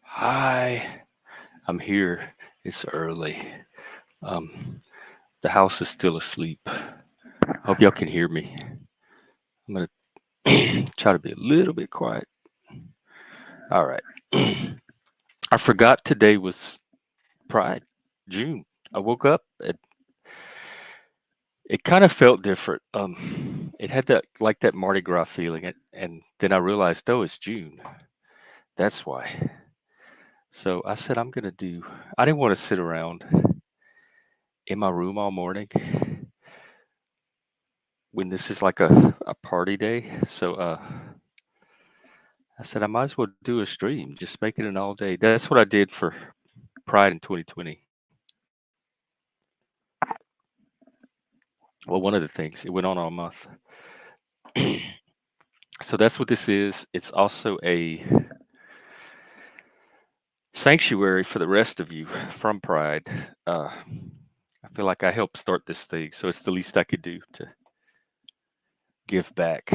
Hi, I'm here. It's early. The house is still asleep. I hope y'all can hear me. I'm gonna try to be a little bit quiet. All right. I forgot today was Pride, June. I woke up. It kind of felt different. It had that like that Mardi Gras feeling, and then I realized, oh, it's June. That's why. So I said I'm gonna do. I didn't want to sit around in my room all morning when this is like a party day. So I said I might as well do a stream, just make it an all day. That's what I did for Pride in 2020. Well, one of the things, it went on all month. So that's what this is. It's also a sanctuary for the rest of you from Pride. I feel like I helped start this thing, so it's the least I could do to give back.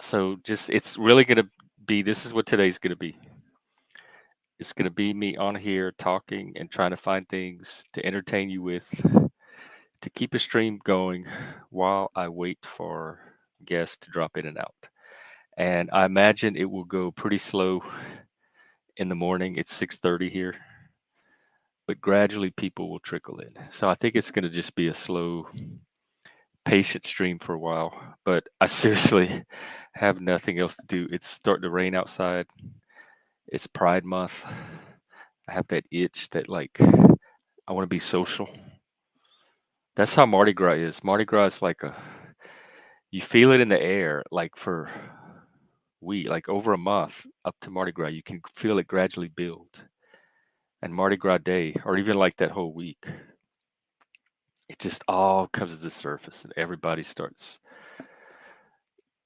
So just, it's really going to be, this is what today's going to be. It's going to be me on here talking and trying to find things to entertain you with, to keep a stream going while I wait for guests to drop in and out. And I imagine it will go pretty slow in the morning. It's 6:30 here, but gradually people will trickle in. So I think it's going to just be a slow, patient stream for a while. But I seriously have nothing else to do. It's starting to rain outside. It's Pride Month. I have that itch that like I want to be social. That's how Mardi Gras is. Mardi Gras is like a, you feel it in the air, like for like over a month up to Mardi Gras, you can feel it gradually build. And Mardi Gras Day, or even like that whole week, it just all comes to the surface and everybody starts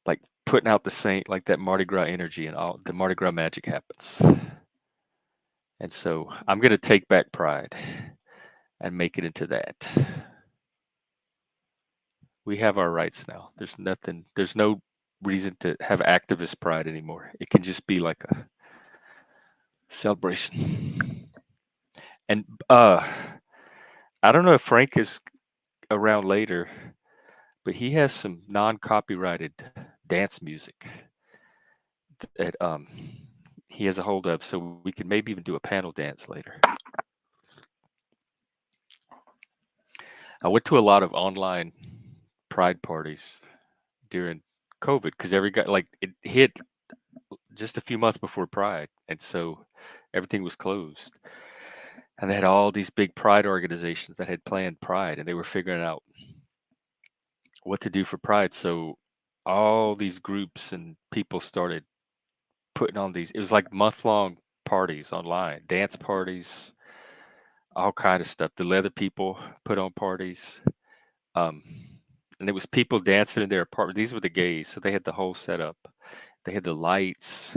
like putting out the same, like that Mardi Gras energy, and all the Mardi Gras magic happens. And so I'm going to take back Pride and make it into that. We have our rights now. There's no reason to have activist pride anymore. It can just be like a celebration. And I don't know if Frank is around later, but he has some non-copyrighted dance music that he has a hold of, so we could maybe even do a panel dance later. I went to a lot of online pride parties during COVID because every guy, like, it hit just a few months before Pride, and so everything was closed. And they had all these big pride organizations that had planned Pride, and they were figuring out what to do for Pride. So all these groups and people started putting on these. It was like month-long parties online, dance parties, all kind of stuff. The leather people put on parties, um, and it was people dancing in their apartment. These were the gays, so they had the whole setup. They had the lights,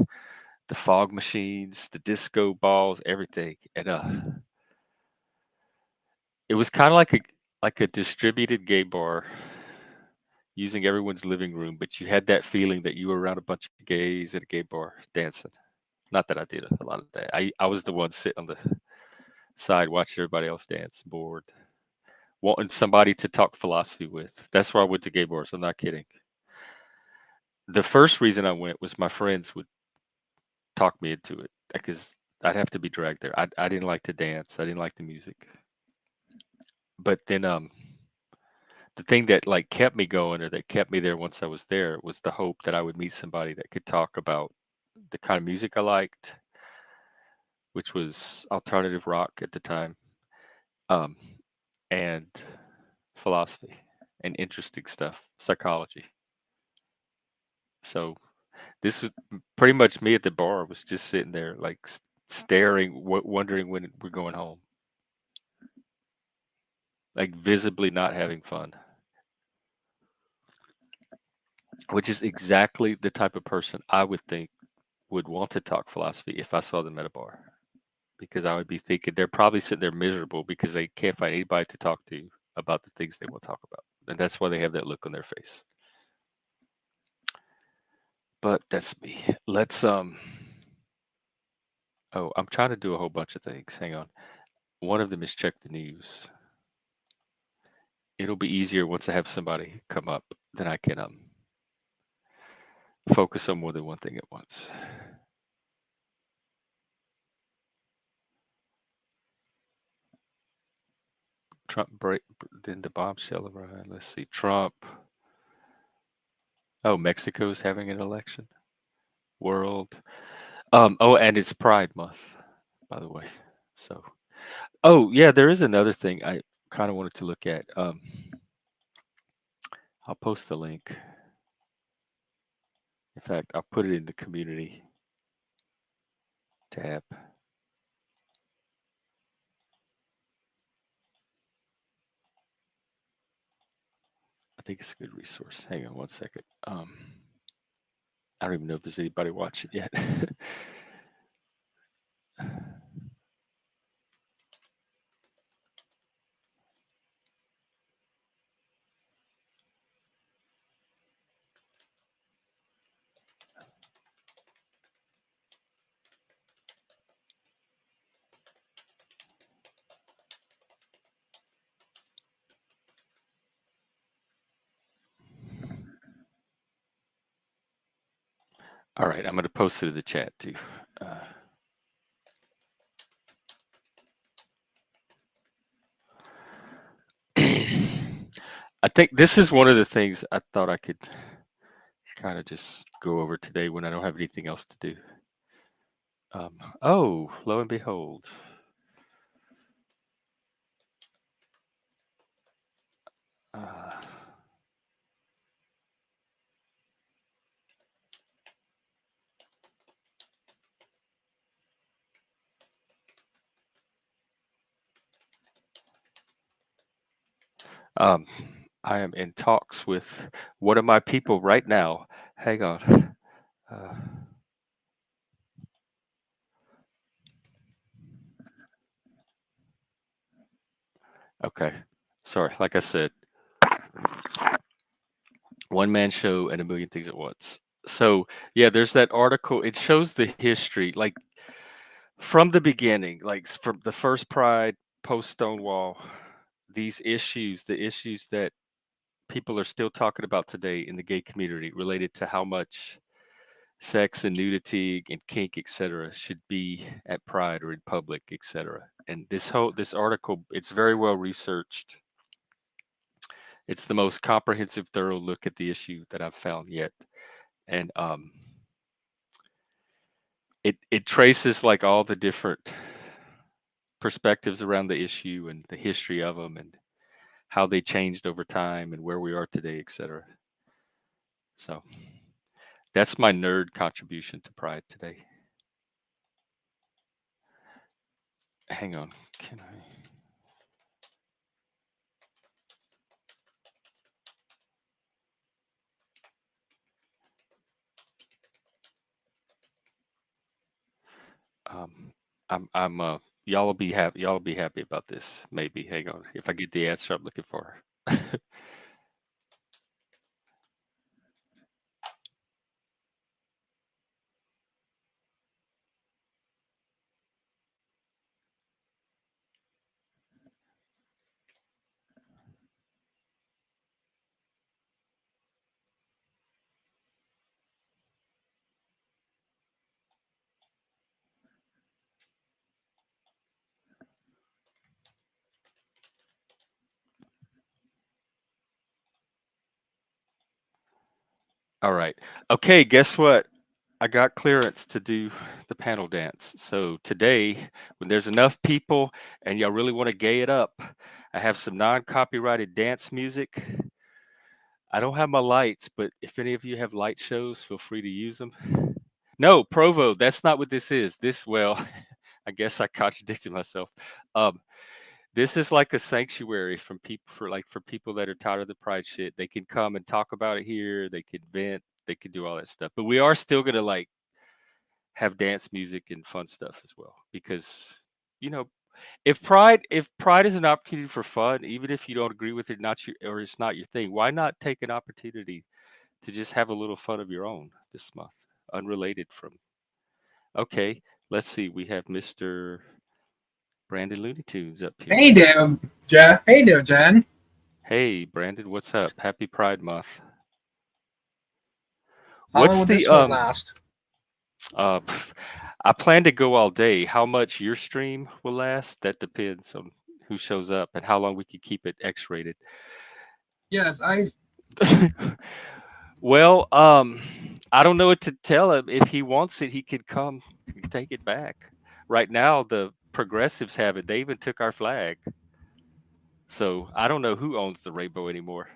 the fog machines, the disco balls, everything, and it was kind of like a distributed gay bar using everyone's living room, but you had that feeling that you were around a bunch of gays at a gay bar dancing. Not that I did a lot of that. I was the one sitting on the side watching everybody else dance, bored, wanting somebody to talk philosophy with. That's why I went to gay bars. I'm not kidding. The first reason I went was my friends would talk me into it because I'd have to be dragged there. I didn't like to dance. I didn't like the music. But then the thing that like kept me going, or that kept me there once I was there, was the hope that I would meet somebody that could talk about the kind of music I liked, which was alternative rock at the time, um, and philosophy and interesting stuff, psychology. So this was pretty much me at the bar, was just sitting there like staring, wondering when we're going home, like visibly not having fun. which is exactly the type of person I would think would want to talk philosophy if I saw them at a bar. Because I would be thinking they're probably sitting there miserable because they can't find anybody to talk to about the things they want to talk about. And that's why they have that look on their face. But that's me. Let's oh, I'm trying to do a whole bunch of things. Hang on. One of them is check the news. It'll be easier once I have somebody come up, then I can focus on more than one thing at once. Trump break, then the bombshell arrived. Let's see. Trump. Oh, Mexico's having an election. World. Oh, and it's Pride Month, by the way. So, oh yeah, there is another thing I kind of wanted to look at. I'll post the link. In fact, I'll put it in the community tab. I think it's a good resource. Hang on one second. I don't even know if there's anybody watching yet. All right, I'm going to post it in the chat too. I think this is one of the things I thought I could kind of just go over today when I don't have anything else to do. Oh, lo and behold. Uh, um, I am in talks with one of my people right now. Hang on. Okay. Sorry. Like I said, one man show and a million things at once. So, yeah, there's that article. It shows the history, like from the beginning, like from the first Pride, post Stonewall, these issues, the issues that people are still talking about today in the gay community related to how much sex and nudity and kink, etc., should be at Pride or in public, etc. And this article, it's very well researched. It's the most comprehensive, thorough look at the issue that I've found yet, and it traces like all the different perspectives around the issue and the history of them and how they changed over time and where we are today, etc. So that's my nerd contribution to Pride today. Hang on, can I? Y'all will be happy. Y'all will be happy about this. Maybe. Hang on. If I get the answer I'm looking for. All right. Okay, guess what? I got clearance to do the panel dance. So today, when there's enough people and y'all really want to gay it up, I have some non-copyrighted dance music. I don't have my lights, but if any of you have light shows, feel free to use them. No, Provo, that's not what this is. This, well, I guess I contradicted myself. Um, This is like a sanctuary from people for people that are tired of the pride shit. They can come and talk about it here. They could vent. They could do all that stuff. But we are still gonna like have dance music and fun stuff as well because you know if pride is an opportunity for fun, even if you don't agree with it, not your or it's not your thing, why not take an opportunity to just have a little fun of your own this month, unrelated from. Okay, let's see. We have Mr. Brandon Looney Tunes up here. Hey there, Jen. Hey there, Jen. Hey, Brandon, what's up? Happy Pride Month. How long What's will the this one last? pff, I plan to go all day. How much your stream will last? That depends on who shows up and how long we can keep it X-rated. Yes, I. Well, I don't know what to tell him. If he wants it, he could come and take it back. Right now, the progressives have it. They even took our flag. So I don't know who owns the rainbow anymore.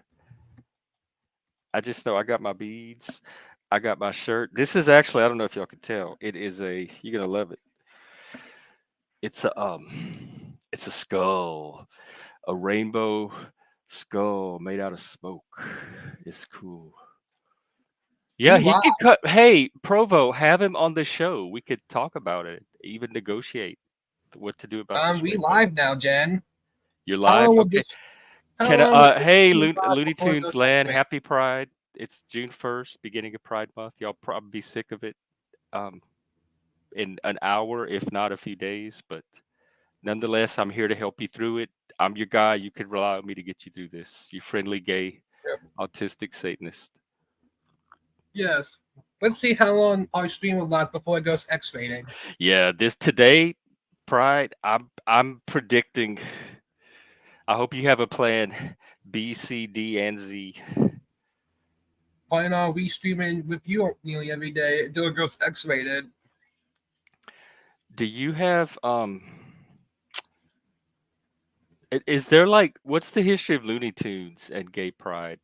I just know I got my beads. I got my shirt. This is actually, I don't know if y'all can tell. It is a, you're gonna love it. It's a skull, a rainbow skull made out of smoke. It's cool. Yeah, We he live. could cut. Hey, Provo, have him on the show. We could talk about it, even negotiate what to do about this We rainbow. live now, Jen. You're How live, long will okay? this? How Can long will this hey, stream last Looney before it Tunes goes land, X-ray? happy Pride. It's June 1st, beginning of Pride Month. Y'all probably be sick of it um, in an hour, if not a few days. But nonetheless, I'm here to help you through it. I'm your guy. You can rely on me to get you through this. You friendly, gay, Yep. autistic Satanist. Yes. Let's see how long our stream will last before it goes X-rated. Yeah, this today, Pride. I'm predicting. I hope you have a plan B, C, D, and Z. Plan on restreaming with you nearly every day until it goes X-rated. Do you have is there like what's the history of Looney Tunes and gay pride?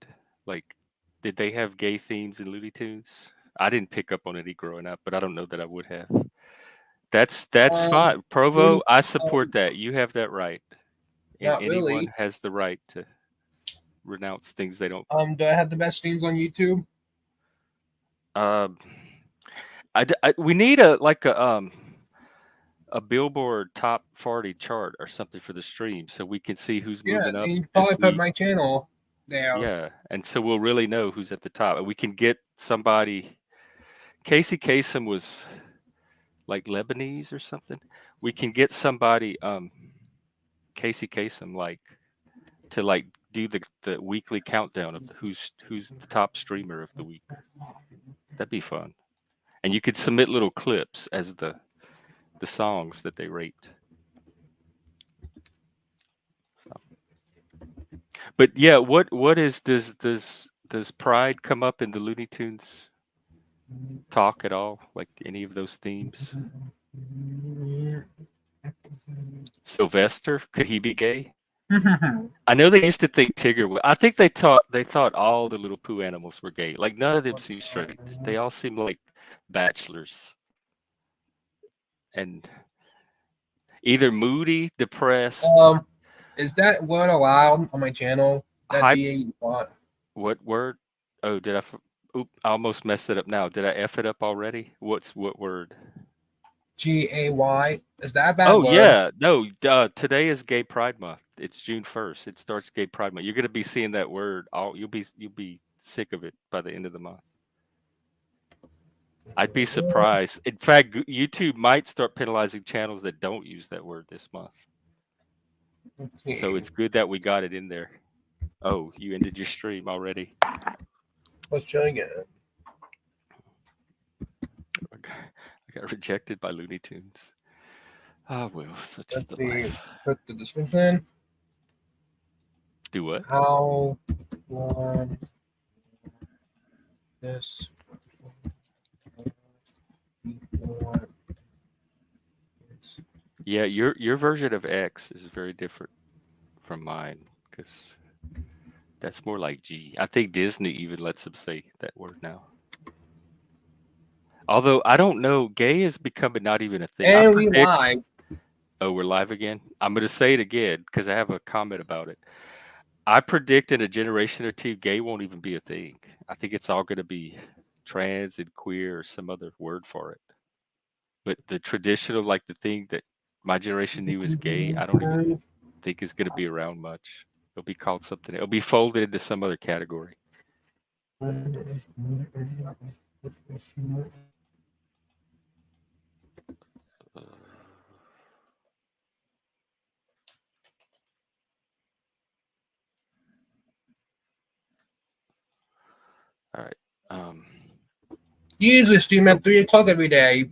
Like, did they have gay themes in Looney Tunes? I didn't pick up on any growing up, but I don't know that I would have. That's Um, fine. Provo, Looney, I support that. You have that right. And not anyone really. has the right to renounce things they don't. Do I have the best streams on YouTube? Um, we need a Billboard top 40 chart or something for the stream so we can see who's Yeah, moving up and you can probably this put week. my channel there. Yeah, and so we'll really know who's at the top, and we can get somebody. Casey Kasem was like Lebanese or something. We can get somebody, Casey Kasem, like to like do the weekly countdown of who's the top streamer of the week. That'd be fun, and you could submit little clips as the songs that they rate. So. But yeah, what is does Pride come up in the Looney Tunes talk at all? Like any of those themes? Sylvester, could he be gay? I know they used to think Tigger was. I think they thought all the little poo animals were gay. Like none of them seem straight. They all seem like bachelors and either moody, depressed, um, is that word allowed on my channel? That hype. G what? What word? Oh, did I? Oop! I almost messed it up. Now, did I f it up already? What word? GAY. Is that a bad Oh word? yeah, no. Today is Gay Pride Month. It's June 1st. It starts Gay Pride Month. You're gonna be seeing that word. All you'll be sick of it by the end of the month. I'd be surprised. In fact, YouTube might start penalizing channels that don't use that word this month. So Okay. it's good that we got it in there. Oh, you ended your stream already. Let's try again. I got rejected by Looney Tunes. Ah, well, such is Let's the see. life. Put the description. Do what? How long this before Yeah, your version of X is very different from mine because that's more like G. I think Disney even lets them say that word now. Although I don't know, gay is becoming not even a thing. I and we predict live. Oh, we're live again. I'm going to say it again because I have a comment about it. I predict in a generation or two, gay won't even be a thing. I think it's all going to be trans and queer or some other word for it. But the traditional, like the thing that my generation knew as gay, I don't even think is going to be around much. It'll be called something. It'll be folded into some other category. Uh, all right. Um, You usually stream at 3 o'clock every day.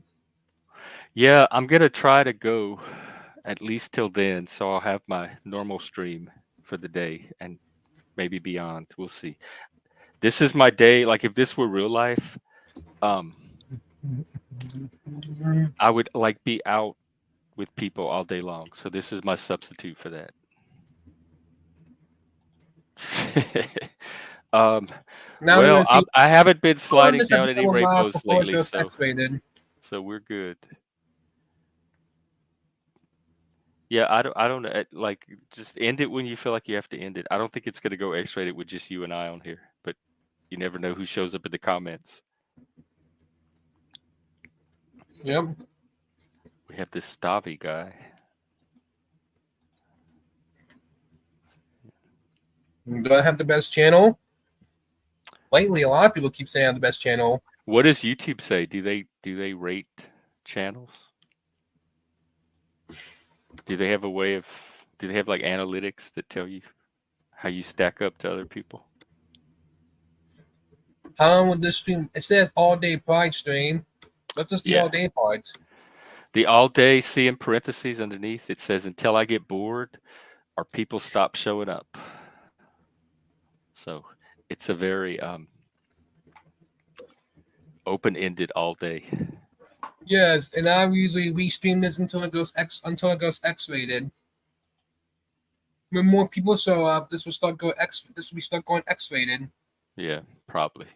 yeah, I'm going to try to go at least till then. So I'll have my normal stream for the day and maybe beyond. We'll see. This is my day. Like if this were real life, um, I would like be out with people all day long. So this is my substitute for that. um, Now we're well, gonna see I haven't been how long sliding this down episode any will last rainbows before it lately, goes so X-rated. we're good. Yeah, I don't know. Like, just end it when you feel like you have to end it. I don't think it's gonna go X-rated with just you and I on here, but you never know who shows up in the comments. Yep. We have this Stavi guy. Do I have the best channel? Lately, a lot of people keep saying I have the best channel. What does YouTube say? Do they rate channels? Do they have a way of do they have like analytics that tell you how you stack up to other people? How long would this stream? It says all day pride stream. Let's just the Yeah. all day part. The all day, see in parentheses underneath, it says until I get bored or people stop showing up. So it's a very open-ended all day. Yes, and I usually restream this until it goes X-rated. When more people show up, this will start going X. This will start going X-rated. Yeah, probably.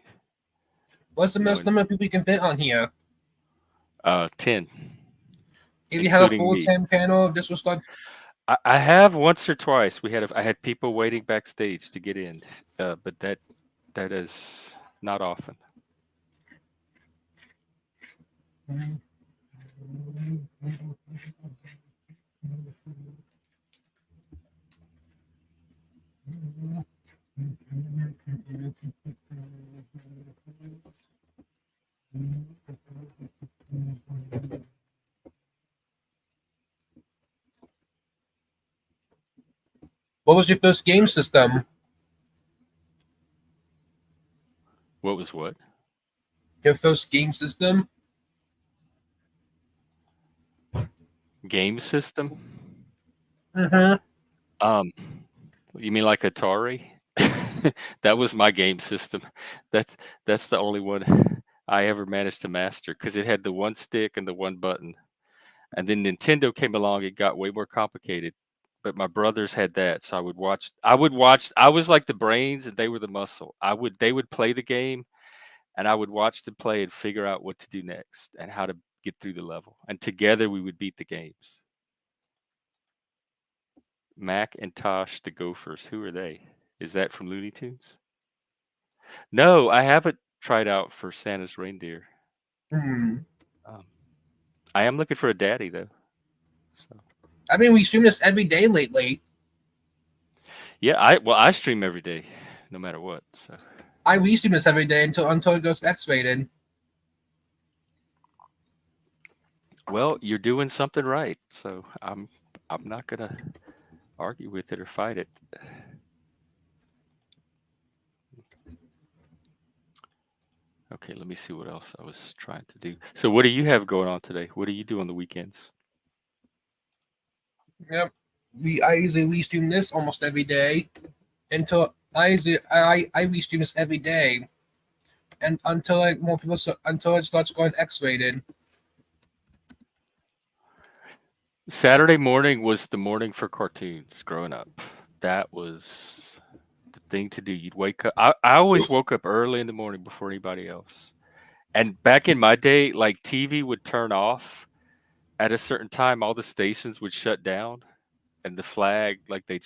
What's the most Knowing number of people you can fit on here? 10, If you have a including full me. 10 panel, this will start. I have once or twice I had people waiting backstage to get in, but that is not often. What was your first game system? What was what? Your first game system? Game system? Mm-hmm. Um, you mean like Atari? That was my game system. That's that's the only one I ever managed to master because it had the one stick and the one button. And then Nintendo came along, it got way more complicated. But my brothers had that, so I was like the brains and they were the muscle. They would play the game and I would watch them play and figure out what to do next and how to get through the level. And together we would beat the games. Mac and Tosh the Gophers. Who are they? Is that from Looney Tunes? No, I haven't tried out for Santa's reindeer. Hmm. Um, I am looking for a daddy though. So I mean, we stream this every day lately. yeah, I stream every day, no matter what. So I restream this every day until it goes X-rated. well, you're doing something right. So I'm not gonna argue with it or fight it. Okay, let me see what else I was trying to do. So what do you have going on today? What do you do on the weekends? Yep. I usually restream this almost every day until I restream this every day and until like more people until it starts going X-rated. Saturday morning was the morning for cartoons growing up. That was the thing to do. You'd wake up. I always woke up early in the morning before anybody else. And back in my day, like TV would turn off at a certain time, all the stations would shut down, and the flag, like they'd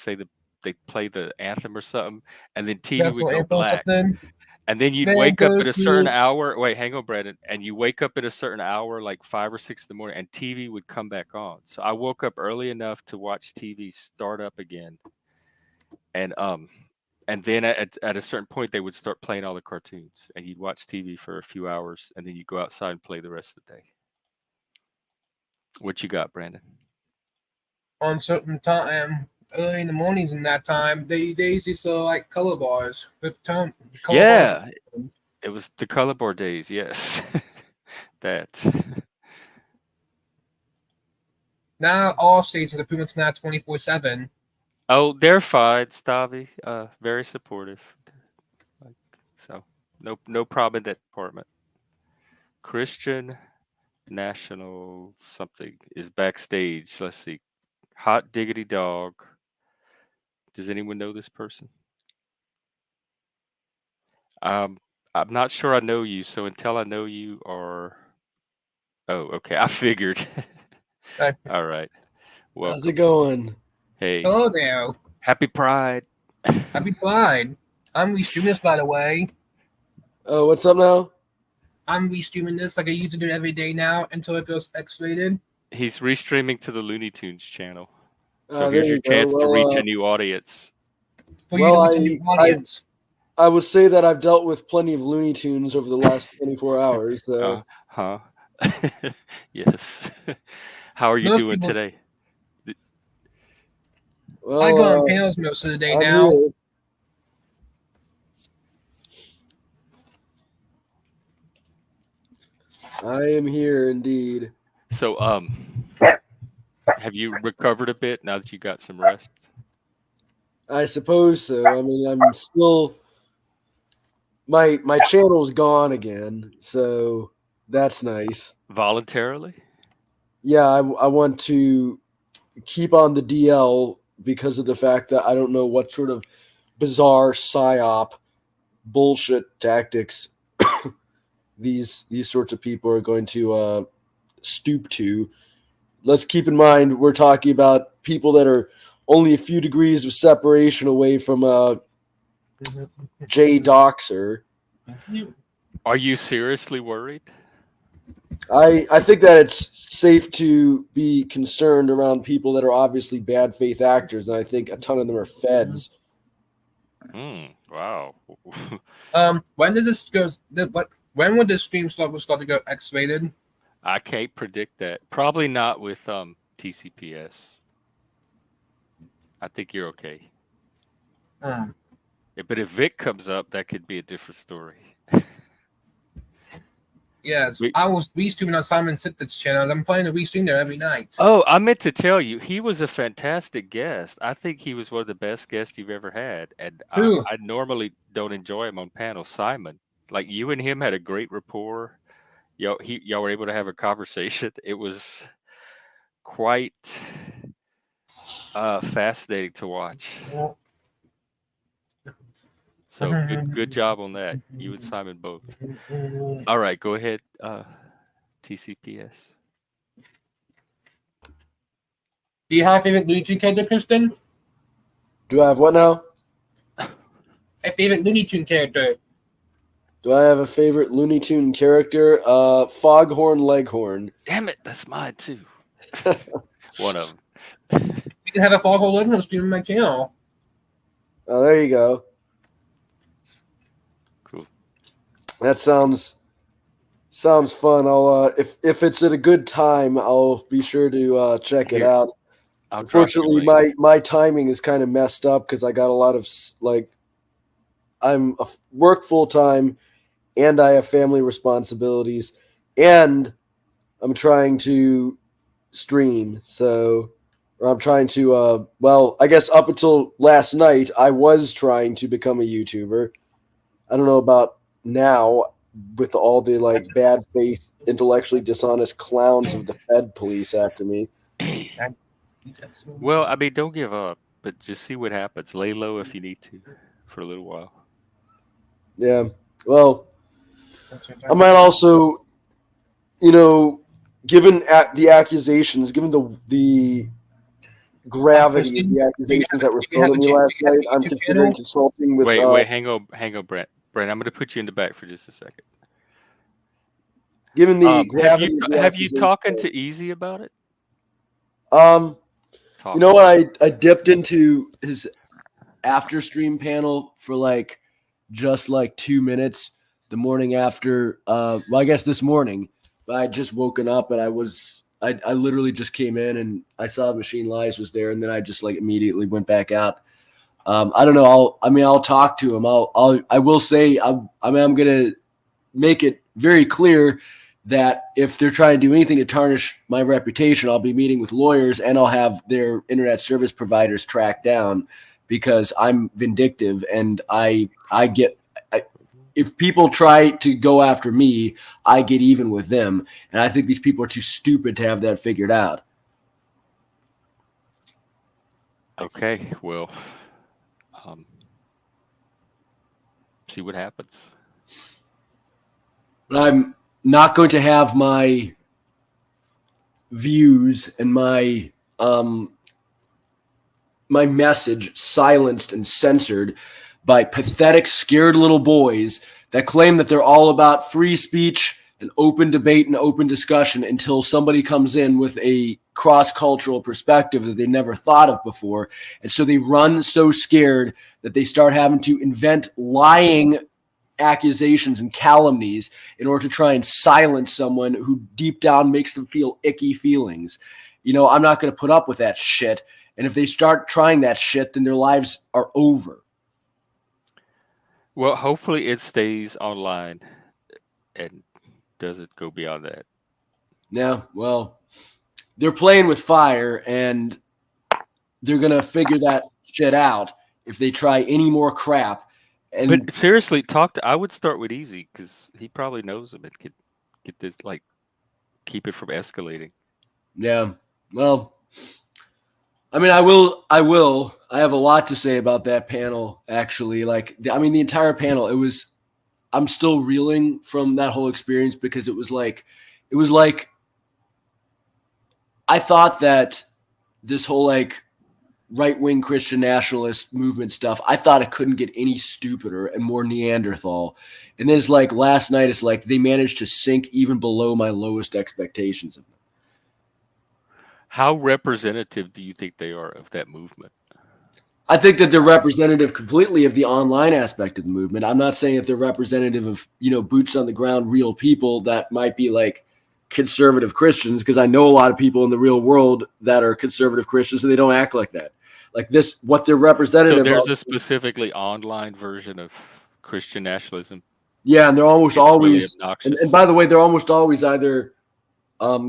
play the anthem or something, and then TV would national go anthem or black. something. And then you'd Then wake up at goes a certain to hour. Wait, hang on, Brandon. And you wake up at a certain hour, like 5 or 6 in the morning, and TV would come back on. So I woke up early enough to watch TV start up again, and then at a certain point they would start playing all the cartoons, and you'd watch TV for a few hours, and then you go outside and play the rest of the day. What you got, Brandon? on certain time early in the mornings in that time they usually sell like color bars with tone color bars. Yeah, it was the color board days. Yes, that. Now all stations are pretty much now 24/7. Oh, they're fine, Stavi. Very supportive. Like, so, no problem in that department. Christian National something is backstage. Let's see. Hot diggity dog. Does anyone know this person? Um, I'm not sure I know you, so until I know you or oh, okay, I figured. All right. How's it Welcome. going? Hey. Hello there. Happy Pride. Happy Pride. I'm restreaming this, by the way. Oh, what's up now? I'm restreaming this like I used to do every day now until it goes X-rated. He's restreaming to the Looney Tunes channel. So There here's your you go. chance to reach a new audience. For you to Well, reach a new audience. I would say that I've dealt with plenty of Looney Tunes over the last 24 hours. So, Huh? Yes. How are you Most doing people- today? well, I go on panels most of the day I'm now. here. I am here indeed. So, have you recovered a bit now that you got some rest? I suppose so. I mean, I'm still my channel's gone again, so that's nice. Voluntarily? Yeah, I want to keep on the DL because of the fact that I don't know what sort of bizarre psyop bullshit tactics these sorts of people are going to stoop to. Let's keep in mind we're talking about people that are only a few degrees of separation away from Jay Doxer. Are you seriously worried? I think that it's safe to be concerned around people that are obviously bad faith actors, and I think a ton of them are feds. Wow. When did this goes? When would this stream start to go X-rated? I can't predict that. Probably not with TCPS. I think you're okay. Um, Yeah, but if Vic comes up, that could be a different story. yes, I was restreaming on Simon Sittet's channel. I'm planning to restream there every night. Oh, I meant to tell you, he was a fantastic guest. I think he was one of the best guests you've ever had. And Who? I normally don't enjoy him on panels. Simon, like you and him had a great rapport. Y'all were able to have a conversation. It was quite fascinating to watch. So good job on that. You and Simon both. All right, go ahead, TCPS. Do you have a favorite Looney Tune character, Kristen? Do I have what now? A favorite Looney Tune character? Do I have a favorite Looney Tune character? Foghorn Leghorn. Damn it, that's mine too. One of them. You can have a Foghorn Leghorn stream on my channel. Oh, there you go. Cool. That sounds fun. I'll if it's at a good time, I'll be sure to check it Here, out. I'll drop you a Unfortunately, link. my timing is kind of messed up because I got a lot of I'm work full time, and I have family responsibilities, and I'm trying to stream. So, or I'm trying to I guess up until last night, I was trying to become a YouTuber. I don't know about now with all the bad faith, intellectually dishonest clowns of the Fed police after me. Well, I mean, don't give up, but just see what happens. Lay low if you need to for a little while. Yeah. Well, I might also, given the accusations, given the gravity of the accusations that were thrown at me last night, I'm considering consulting with. Wait, hang on, Brent. Brent, I'm going to put you in the back for just a second. Given the gravity of the have you accusation, talking to Easy about it? You know what? I dipped into his after stream panel for like just like 2 minutes the morning after. Well, I guess this morning, but I had just woken up and I literally just came in and I saw Machine Lies was there, and then I just like immediately went back out. I don't know. I'll talk to him. I will say I'm gonna make it very clear that if they're trying to do anything to tarnish my reputation, I'll be meeting with lawyers and I'll have their internet service providers tracked down, because I'm vindictive and if people try to go after me, I get even with them. And I think these people are too stupid to have that figured out. Okay, well, see what happens. But I'm not going to have my views and my message silenced and censored by pathetic, scared little boys that claim that they're all about free speech and open debate and open discussion until somebody comes in with a cross-cultural perspective that they never thought of before. And so they run so scared that they start having to invent lying accusations and calumnies in order to try and silence someone who deep down makes them feel icky feelings. You know, I'm not going to put up with that shit. And if they start trying that shit, then their lives are over. Well, hopefully it stays online and doesn't go beyond that. Yeah, well, they're playing with fire, and they're going to figure that shit out if they try any more crap. And But seriously, I would start with Easy, because he probably knows him and could get this, like, keep it from escalating. Yeah, well, I mean, I have a lot to say about that panel, actually. Like, I mean, the entire panel, I'm still reeling from that whole experience, because it was like, I thought that this whole like right-wing Christian nationalist movement stuff, I thought it couldn't get any stupider and more Neanderthal. And then it's like last night, it's like they managed to sink even below my lowest expectations of them. How representative do you think they are of that movement? I think that they're representative completely of the online aspect of the movement. I'm not saying that they're representative of, boots on the ground, real people that might be like conservative Christians, because I know a lot of people in the real world that are conservative Christians and they don't act like that. Like this, what they're representative of. So there's a specifically online version of Christian nationalism. Yeah, and they're almost always, really obnoxious. And by the way, they're almost always either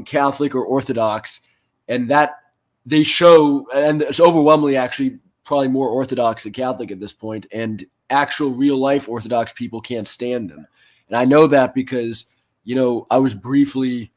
Catholic or Orthodox, and that they show, and it's overwhelmingly actually probably more Orthodox than Catholic at this point, and actual real life Orthodox people can't stand them. And I know that because, I was briefly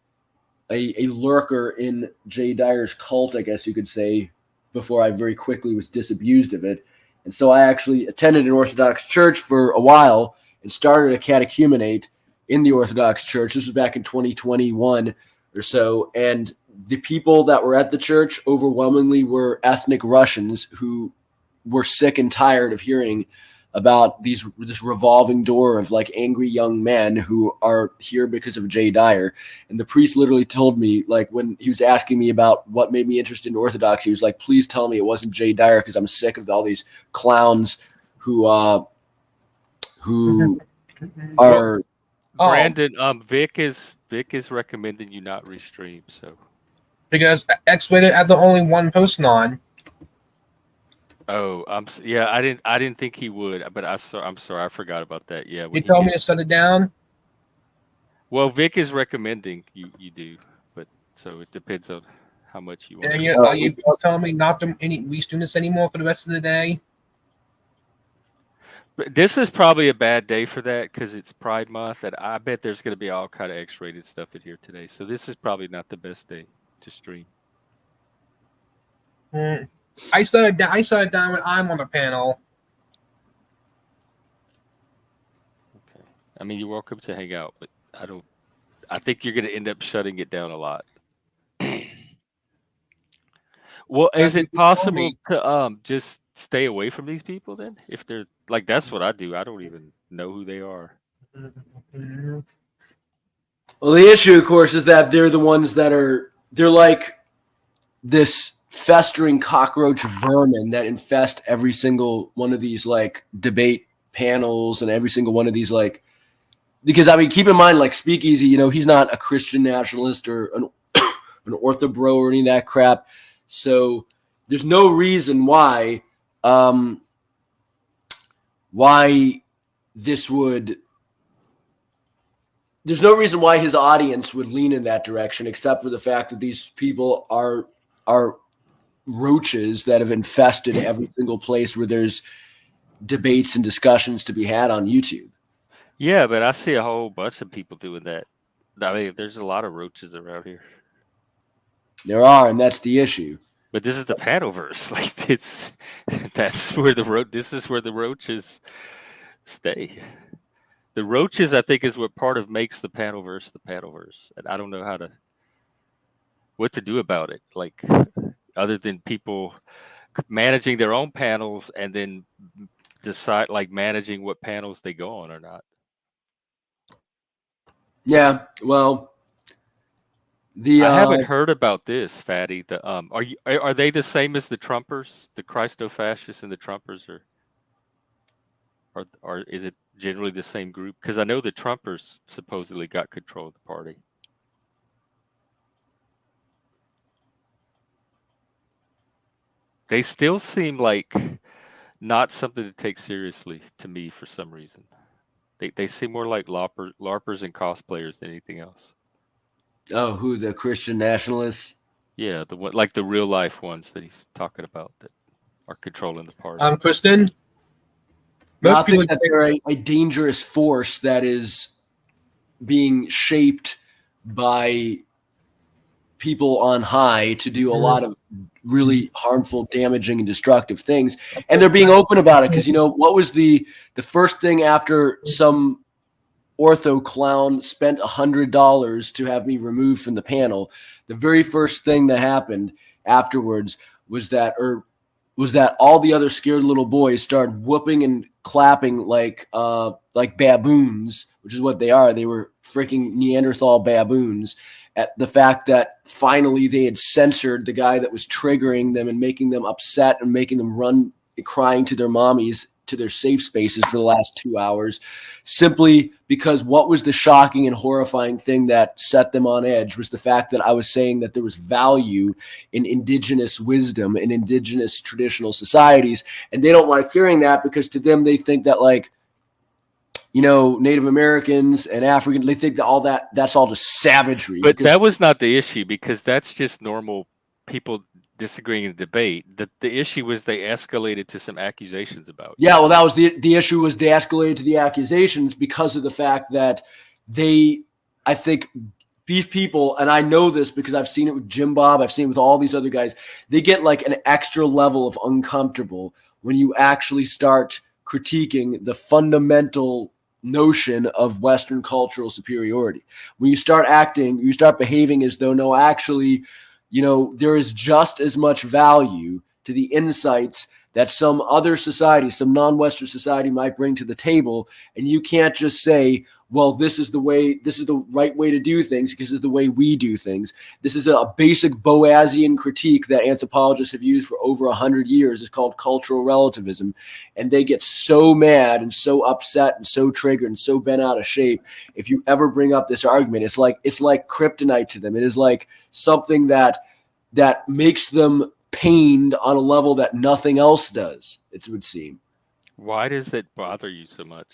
a lurker in Jay Dyer's cult, I guess you could say, before I very quickly was disabused of it. And so I actually attended an Orthodox church for a while and started a catechumenate in the Orthodox church. This was back in 2021 or so. And the people that were at the church overwhelmingly were ethnic Russians who were sick and tired of hearing about this revolving door of like angry young men who are here because of Jay Dyer. And the priest literally told me, like, when he was asking me about what made me interested in Orthodoxy, he was like, please tell me it wasn't Jay Dyer, because I'm sick of all these clowns who are Brandon, Vic is recommending you not restream, so because X-Rated had the only one posting on. Oh, I didn't think he would, but I'm sorry, I forgot about that. Yeah, He told me to shut it down. Well, Vic is recommending you do, but so it depends on how much you want. And are you telling me not to restream this anymore for the rest of the day? But this is probably a bad day for that, because it's Pride Month, and I bet there's going to be all kind of X-rated stuff in here today. So this is probably not the best day to stream. I started down when I'm on the panel. Okay. I mean, you're welcome to hang out, but I think you're going to end up shutting it down a lot. Well, is That'd it be good for possible me. to just stay away from these people then? If they're like, that's what I do. I don't even know who they are. Well, the issue, of course, is that they're the ones that they're like this festering cockroach vermin that infest every single one of these like debate panels and every single one of these like, because I mean, keep in mind, like Speakeasy, you know, he's not a Christian nationalist or an orthobro or any of that crap. So there's no reason why this would. There's no reason why his audience would lean in that direction, except for the fact that these people are roaches that have infested every single place where there's debates and discussions to be had on YouTube. Yeah, but I see a whole bunch of people doing that. I mean, there's a lot of roaches around here. There are, and that's the issue. But this is the Panoverse. Like this is where the roaches stay. The roaches, I think, is what part of makes the Panoverse. And I don't know what to do about it. Like, other than people managing their own panels and then decide, like, managing what panels they go on or not. Yeah, well, I haven't heard about this, Fatty. Are they the same as the Trumpers, the Christo-fascists and the Trumpers, or is it generally the same group? Because I know the Trumpers supposedly got control of the party. They still seem like not something to take seriously to me for some reason. They seem more like LARPers and cosplayers than anything else. Oh, who, the Christian nationalists? Yeah, like the real life ones that he's talking about that are controlling the party. Kristen, I most people think that they're a dangerous force that is being shaped by people on high to do a lot of really harmful, damaging, and destructive things, and they're being open about it. Because you know what was the first thing after some ortho clown spent $100 to have me removed from the panel? The very first thing that happened afterwards was that all the other scared little boys started whooping and clapping like baboons, which is what they are. They were freaking Neanderthal baboons, at the fact that finally they had censored the guy that was triggering them and making them upset and making them run crying to their mommies to their safe spaces for the last 2 hours, simply because what was the shocking and horrifying thing that set them on edge was the fact that I was saying that there was value in indigenous wisdom in indigenous traditional societies. And they don't like hearing that, because to them, they think that, like, you know, Native Americans and African, they think that that's all just savagery. But that was not the issue, because that's just normal people disagreeing in debate. The issue was they escalated to some accusations about you. Yeah, well, that was the issue, was they escalated to the accusations because of the fact that I think these people, and I know this because I've seen it with Jim Bob, I've seen it with all these other guys, they get like an extra level of uncomfortable when you actually start critiquing the fundamental notion of Western cultural superiority. When you start behaving as though, no, actually, you know, there is just as much value to the insights that some other society, some non-Western society might bring to the table. And you can't just say, well, this is the right way to do things because this is the way we do things. This is a basic Boasian critique that anthropologists have used for over 100 years. It's called cultural relativism. And they get so mad and so upset and so triggered and so bent out of shape if you ever bring up this argument. It's like kryptonite to them. It is like something that makes them pained on a level that nothing else does, it would seem. Why does it bother you so much?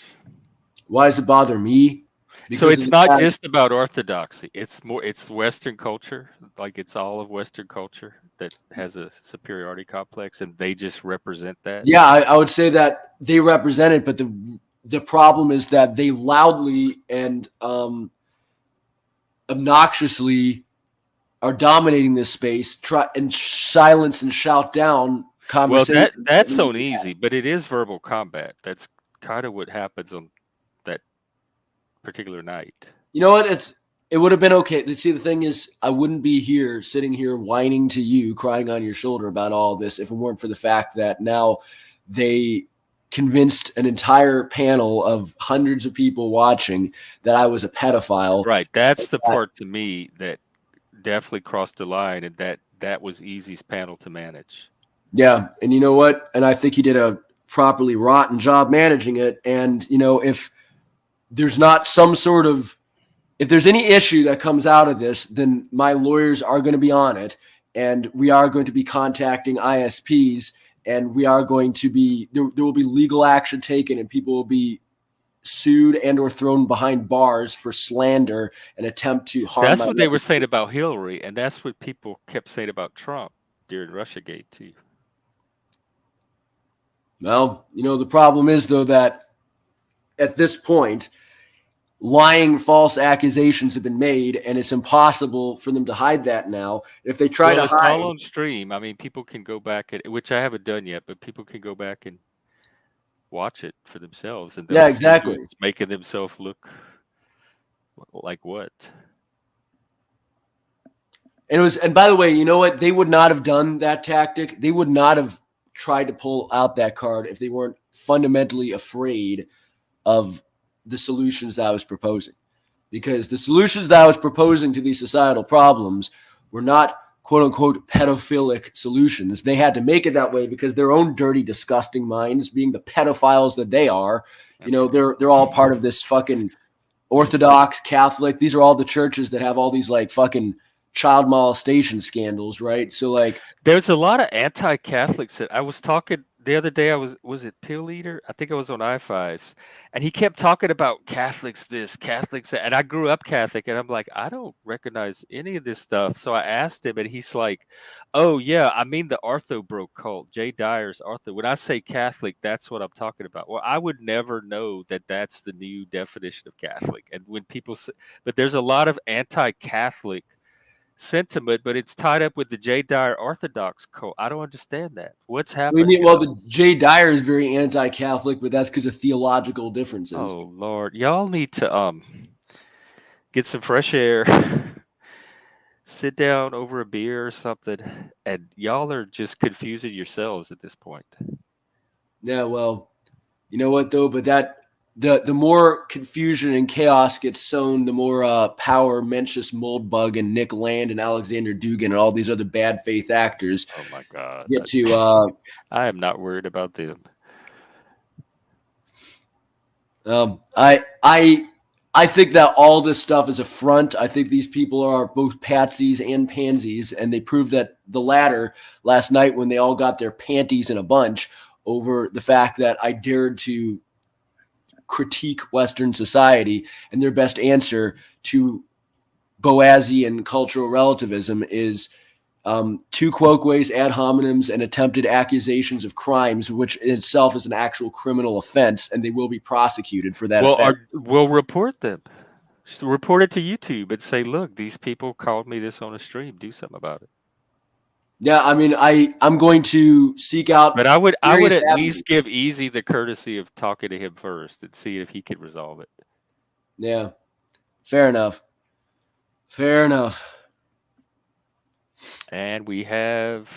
Why does it bother me? Because so it's not just about orthodoxy. It's Western culture. Like, it's all of Western culture that has a superiority complex, and they just represent that. Yeah, I would say that they represent it, but the problem is that they loudly and obnoxiously are dominating this space, try and silence and shout down conversation. Well, that's so easy, but it is verbal combat. That's kind of what happens on that particular night. You know what? It would have been okay. See, the thing is, I wouldn't be here sitting here whining to you, crying on your shoulder about all this if it weren't for the fact that now they convinced an entire panel of hundreds of people watching that I was a pedophile. Right. That's the part to me that definitely crossed the line, and that was Easy's panel to manage. Yeah. And you know what? And I think he did a properly rotten job managing it. And, if there's not some sort of, if there's any issue that comes out of this, then my lawyers are going to be on it, and we are going to be contacting ISPs, and we are going to be there will be legal action taken, and people will be sued and or thrown behind bars for slander and attempt to harm. That's what they were saying about Hillary, and that's what people kept saying about Trump during Russiagate too. Well, the problem is though that at this point, lying false accusations have been made, and it's impossible for them to hide that now. If they try to it's hide, all on stream. I mean, people can go back at which I haven't done yet, but people can go back and watch it for themselves, and yeah, exactly, it's making themselves look like what. And by the way, you know what? They would not have done that tactic. They would not have tried to pull out that card if they weren't fundamentally afraid of the solutions that I was proposing. Because the solutions that I was proposing to these societal problems were not quote unquote pedophilic solutions. They had to make it that way because their own dirty, disgusting minds, being the pedophiles that they are, they're all part of this fucking Orthodox, Catholic. These are all the churches that have all these like fucking child molestation scandals, right? So like there's a lot of anti-Catholics that I was talking the other day. Was it Pill Eater? I think I was on iFi's, and he kept talking about Catholics this, Catholics that, and I grew up Catholic, and I'm like, I don't recognize any of this stuff. So I asked him, and he's like, oh yeah, I mean the Ortho Bro cult, Jay Dyer's Ortho. When I say Catholic, that's what I'm talking about. Well, I would never know that that's the new definition of Catholic. And when people say, but there's a lot of anti-Catholic sentiment, but it's tied up with the Jay Dyer Orthodox cult. I don't understand that. What's happening? Well, the Jay Dyer is very anti-Catholic, but that's because of theological differences. Oh Lord, y'all need to get some fresh air, sit down over a beer or something, and y'all are just confusing yourselves at this point. Yeah, well, you know what though, but that the more confusion and chaos gets sown, the more power Mencius Moldbug and Nick Land and Alexander Dugan and all these other bad faith actors. Oh my God! Get to. I am not worried about them. I think that all this stuff is a front. I think these people are both patsies and pansies, and they proved that the latter last night when they all got their panties in a bunch over the fact that I dared to critique Western society, and their best answer to Boasian cultural relativism is two quoque's, ad hominems, and attempted accusations of crimes, which in itself is an actual criminal offense, and they will be prosecuted for that. We'll report them. Just report it to YouTube and say, look, these people called me this on a stream. Do something about it. Yeah, I mean, I'm going to seek out. But I would at least give Easy the courtesy of talking to him first and see if he could resolve it. Yeah, fair enough. Fair enough. And we have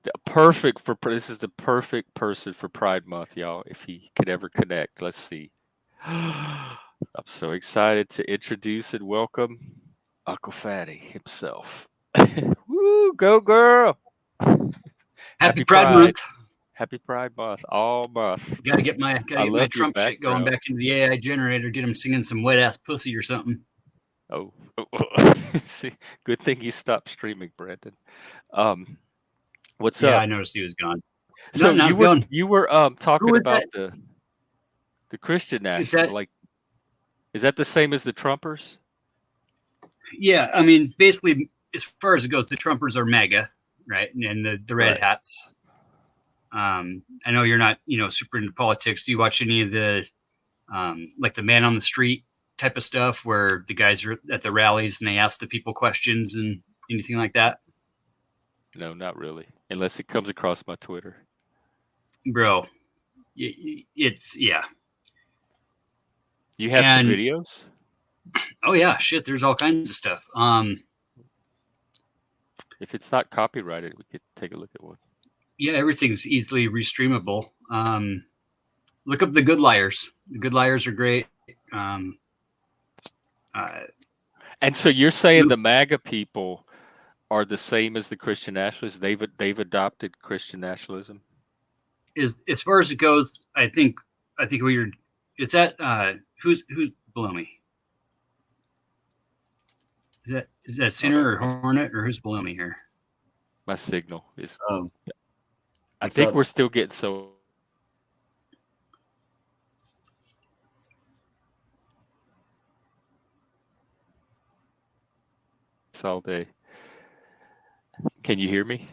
this is the perfect person for Pride Month, y'all. If he could ever connect, let's see. I'm so excited to introduce and welcome UncleFatty himself. Woo, go girl! Happy Pride Month. Happy Pride Month, all month. Gotta get my Trump shit going back into the AI generator. Get him singing some wet ass pussy or something. Oh, see, good thing you stopped streaming, Brandon. What's up? Yeah, I noticed he was gone. So you were talking about the Christian national. Is that the same as the Trumpers? Yeah, I mean, basically, as far as it goes, the Trumpers are MAGA, right? And the red hats. I know you're not, super into politics. Do you watch any of the, like the Man on the Street type of stuff where the guys are at the rallies and they ask the people questions and anything like that? No, not really. Unless it comes across my Twitter. Bro, it's, yeah. You have some videos? Oh yeah, shit. There's all kinds of stuff. If it's not copyrighted, we could take a look at one. Yeah, everything's easily restreamable. Look up The Good Liars. The Good Liars are great. And so you're saying the MAGA people are the same as the Christian nationalists? They've adopted Christian nationalism? As far as it goes, I think we're. Is that who's below me? Is that Sinner or Hornet or who's below me here? My signal is. I What's think up? we're still getting so. All day. Can you hear me?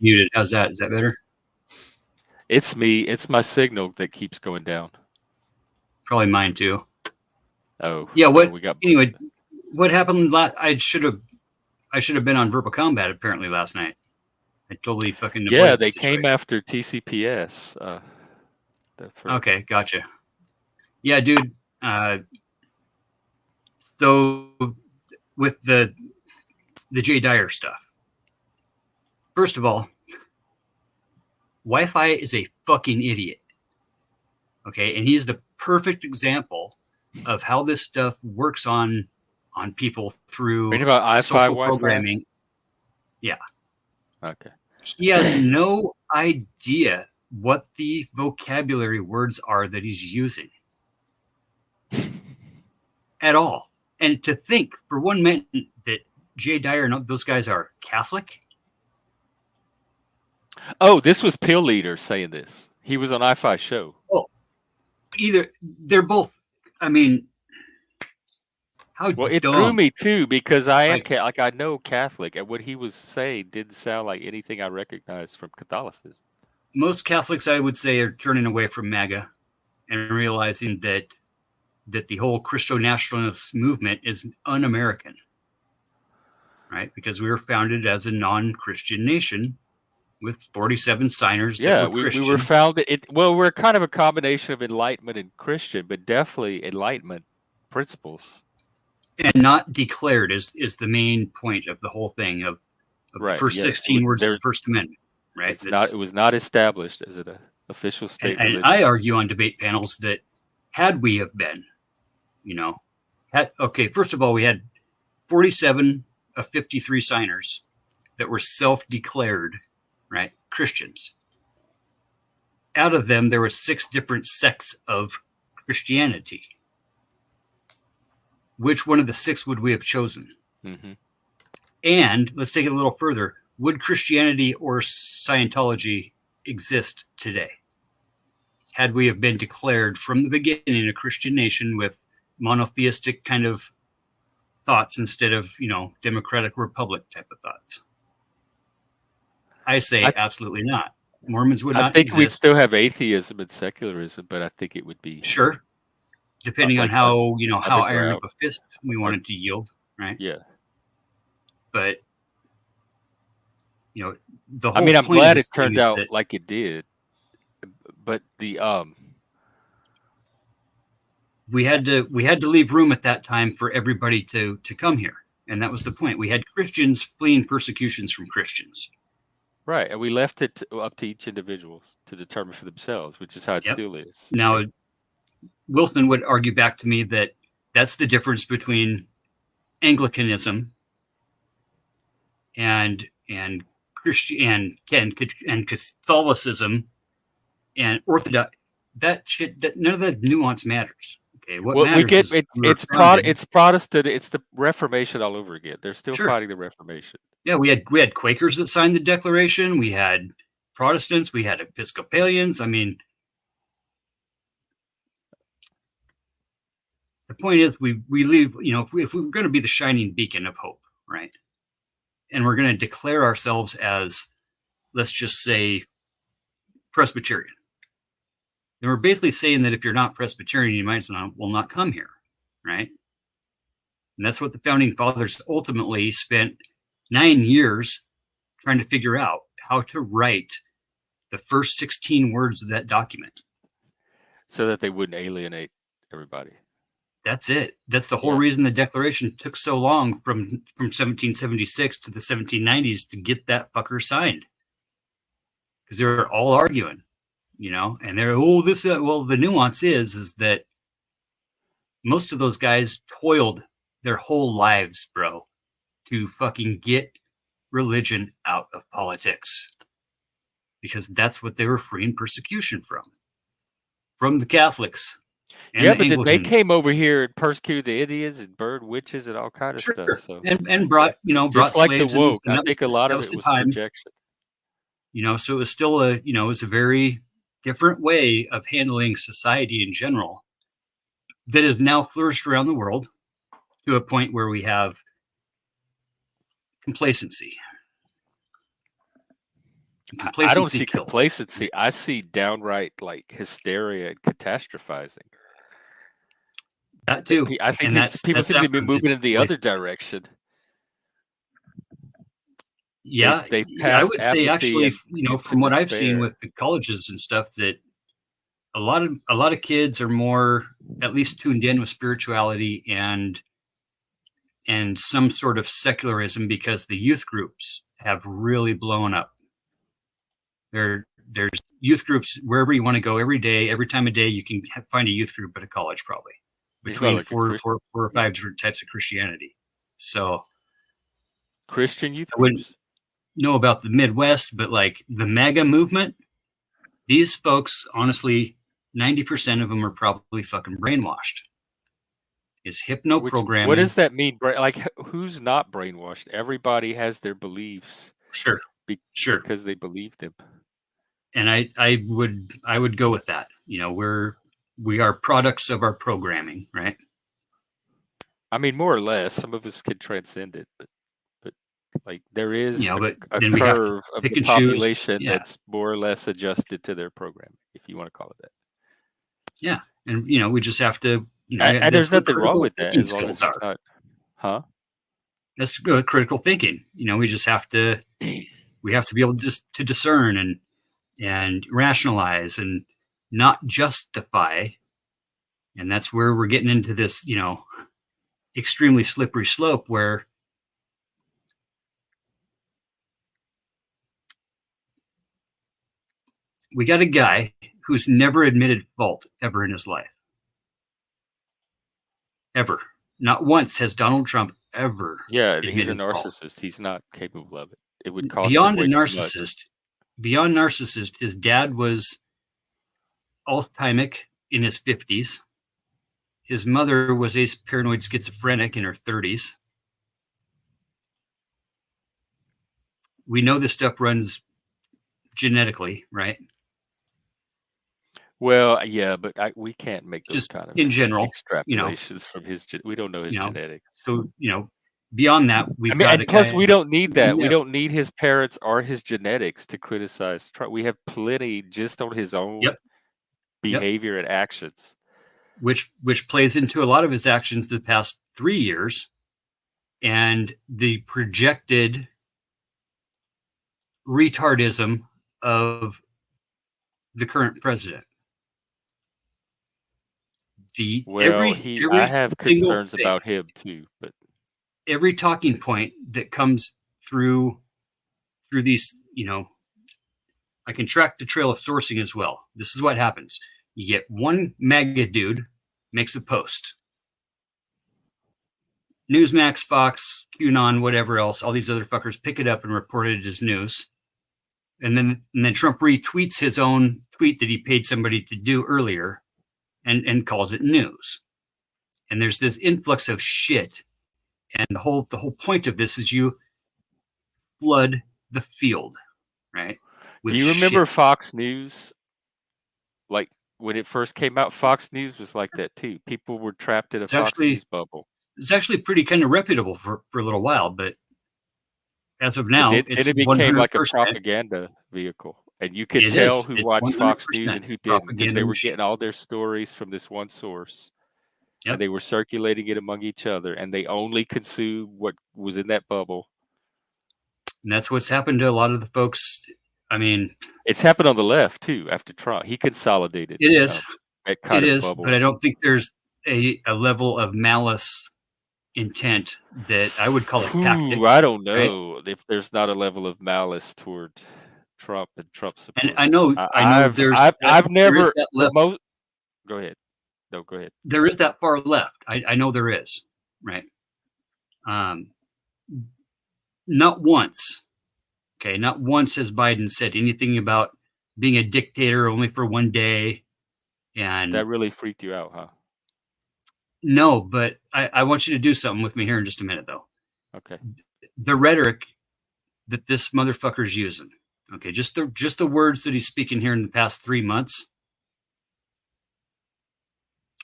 Muted. How's that? Is that better? It's me. It's my signal that keeps going down. Probably mine too. Oh. Yeah. What? We got. Anyway, what happened? I should have been on Verbal Combat apparently last night. I totally fucking. Yeah, they came after TCPS. Okay, gotcha. Yeah, dude. So with the Jay Dyer stuff, first of all, Wi-Fi is a fucking idiot. Okay, and he's the perfect example of how this stuff works on people through social programming. Yeah. Okay. He has no idea what the vocabulary words are that he's using at all. And to think for 1 minute that Jay Dyer and those guys are Catholic. Oh, this was Pill Leader saying this. He was on iFi show. Oh, they're both. I mean, how well, it dumb. threw me too because I am I know Catholic, and what he was saying didn't sound like anything I recognized from Catholicism. Most Catholics, I would say, are turning away from MAGA and realizing that the whole Christo-nationalist movement is un-American, right? Because we were founded as a non-Christian nation with 47 signers. Yeah, that were Christian. we were founded. We're kind of a combination of Enlightenment and Christian, but definitely Enlightenment principles. And not declared is the main point of the whole thing of right, the first 16 words of the First Amendment, right? It was not established as an official state religion. And I argue on debate panels that had we have been, first of all, we had 47 of 53 signers that were self-declared, right, Christians. Out of them, there were 6 different sects of Christianity. Which one of the 6 would we have chosen? Mm-hmm. And let's take it a little further. Would Christianity or Scientology exist today? Had we have been declared from the beginning a Christian nation with monotheistic kind of thoughts instead of, democratic republic type of thoughts? I say absolutely not. Mormons would not exist. I think we'd still have atheism and secularism, but I think it would be... Sure. Depending on how, how iron of a fist we wanted to yield, right? Yeah. But, the whole I'm point glad of it turned out like it did. But the we had to leave room at that time for everybody to come here, and that was the point. We had Christians fleeing persecutions from Christians, right? And we left it up to each individual to determine for themselves, which is how it still is. Now, Wilson would argue back to me that that's the difference between Anglicanism and Christian and Catholicism and Orthodox. That shit, none of that nuance matters. Okay, what matters it's Protestant. It's the Reformation all over again. They're still fighting the Reformation. Yeah, we had Quakers that signed the Declaration. We had Protestants. We had Episcopalians. I mean, the point is, we leave. If we're going to be the shining beacon of hope, right? And we're going to declare ourselves as, let's just say, Presbyterian. And we're basically saying that if you're not Presbyterian, you might as well not come here, right? And that's what the founding fathers ultimately spent 9 years trying to figure out, how to write the first 16 words of that document. So that they wouldn't alienate everybody. That's it. That's the whole reason the Declaration took so long from 1776 to the 1790s to get that fucker signed. Because they were all arguing, and they're, the nuance is that most of those guys toiled their whole lives, bro, to fucking get religion out of politics. Because that's what they were freeing persecution from the Catholics. And but then they came over here and persecuted the Indians and burned witches and all kind of stuff. So and brought just like the slaves woke, and I think a lot of it was projection. So it was still it was a very different way of handling society in general that has now flourished around the world to a point where we have complacency. I don't see complacency. I see downright hysteria and catastrophizing. That too. I think people seem to be moving in the other direction. Yeah, I would say actually, from what I've seen with the colleges and stuff, that a lot of kids are more at least tuned in with spirituality and some sort of secularism because the youth groups have really blown up. There's youth groups wherever you want to go every day, every time of day. You can find a youth group at a college probably between four or five different types of Christianity. So Christian youth groups. I wouldn't know about the Midwest, but the MAGA movement, these folks, honestly, 90% of them are probably fucking brainwashed. Is hypno-programming. What does that mean? Who's not brainwashed? Everybody has their beliefs. Sure. Because they believe them. And I would go with that. We are products of our programming, right? I mean, more or less. Some of us could transcend it, but there is a curve of the population that's more or less adjusted to their programming, if you want to call it that. Yeah, and we just have to. And there's nothing wrong with that as long as it's not. Huh? That's good critical thinking. We just have to. We have to be able to discern and rationalize and not justify. And that's where we're getting into this, extremely slippery slope where we got a guy who's never admitted fault ever in his life. Ever. Not once has Donald Trump ever. Yeah, he's a narcissist. Fault. He's not capable of it. It would cost beyond a narcissist. Beyond narcissist, his dad was Alzheimer in his 50s. His mother was paranoid schizophrenic in her 30s. We know this stuff runs genetically, right? Well, yeah, but we can't make those just kind of in general extrapolations from his. We don't know his genetics. So beyond that, plus we don't need that. We don't need his parents or his genetics to criticize Trump. We have plenty just on his own behavior and actions, which plays into a lot of his actions the past 3 years, and the projected retardism of the current president. I have concerns about him too, but every talking point that comes through these, I can track the trail of sourcing as well. This is what happens. You get one MAGA dude makes a post. Newsmax, Fox, QAnon, whatever else, all these other fuckers pick it up and report it as news. And then Trump retweets his own tweet that he paid somebody to do earlier and calls it news. And there's this influx of shit. And the whole point of this is you flood the field, right? Do you remember Fox News? Like when it first came out, Fox News was like that too. People were trapped in a Fox News bubble. It's actually pretty kind of reputable for a little while, but as of now, it became 100%. Like a propaganda vehicle. And you could tell who watched Fox News and who didn't, because they were getting all their stories from this one source. Yep. And they were circulating it among each other, and they only consumed what was in that bubble. And that's what's happened to a lot of the folks I mean, It's happened on the left too after Trump. He consolidated. it is. That kind It of is, bubble. but I don't think there's a level of malice intent that I would call a tactic. I don't know if there's not a level of malice toward Trump and Trump supporters. And I know I've never. there is that level. Go ahead. No, go ahead. There is that far left. I know there is, right? Not once, okay, not once has Biden said anything about being a dictator only for one day. And that really freaked you out, huh? No, but I want you to do something with me here in just a minute, though. Okay. The rhetoric that this motherfucker's using, okay, just the words that he's speaking here in the past 3 months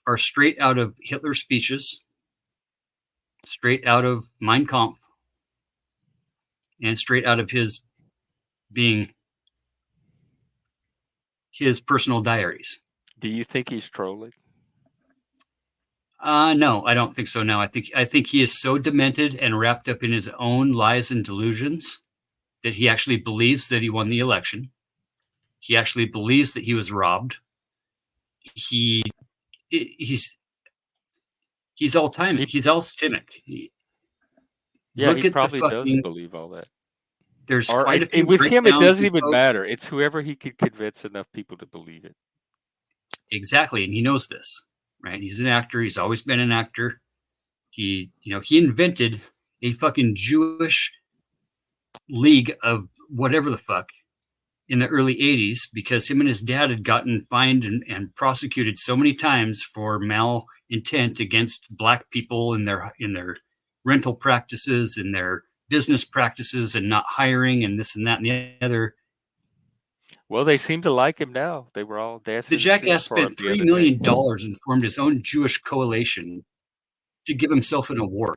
are straight out of Hitler's speeches, straight out of Mein Kampf, and straight out of his personal diaries. Do you think he's trolling? No, I don't think so. No, I think he is so demented and wrapped up in his own lies and delusions that he actually believes that he won the election. He actually believes that he was robbed. He's all timing. He's all systemic. He probably does believe all that. There's quite a few. With him, it doesn't even matter. It's whoever he could convince enough people to believe it. Exactly, and he knows this, right? He's an actor. He's always been an actor. He invented a fucking Jewish league of whatever the fuck in the early 80s because him and his dad had gotten fined and prosecuted so many times for malintent against black people in their rental practices and their business practices and not hiring and this and that and the other. Well, they seem to like him now. They were all dancing. The jackass spent $3 million and formed his own Jewish coalition to give himself an award.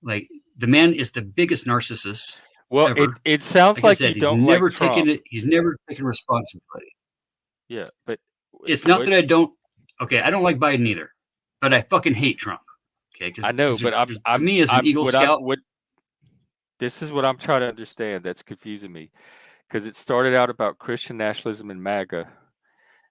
Like, the man is the biggest narcissist. Well, ever. It sounds like you don't like Trump. He's never taken responsibility. Yeah, but it's not that I don't. Okay, I don't like Biden either, but I fucking hate Trump. Okay, I know, but I'm me as an Eagle Scout. This is what I'm trying to understand. That's confusing me because it started out about Christian nationalism and MAGA,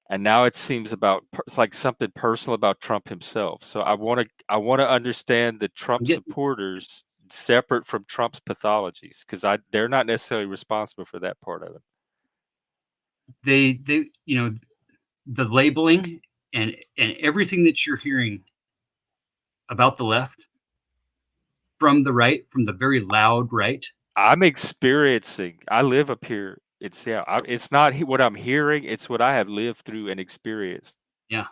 and now it seems it's like something personal about Trump himself. So I want to understand the Trump supporters separate from Trump's pathologies because they're not necessarily responsible for that part of it. They the labeling and everything that you're hearing about the left from the right, from the very loud right. I'm experiencing. I live up here. It's not what I'm hearing. It's what I have lived through and experienced. Yeah.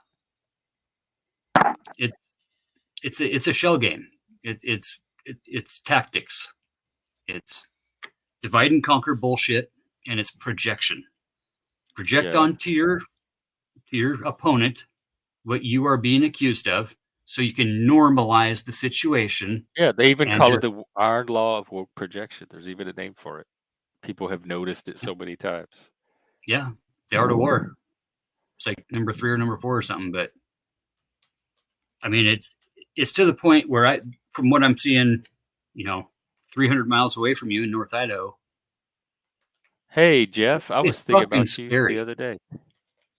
It's a shell game. It's tactics. It's divide and conquer bullshit, and it's projection. Project onto your opponent what you are being accused of, so you can normalize the situation. Yeah, they even call it the iron law of woke projection. There's even a name for it. People have noticed it so many times. Yeah, the art of war. It's like number 3 or number 4 or something. But I mean, it's to the point where from what I'm seeing, 300 miles away from you in North Idaho. Hey, Jeff, I was thinking about you the other day.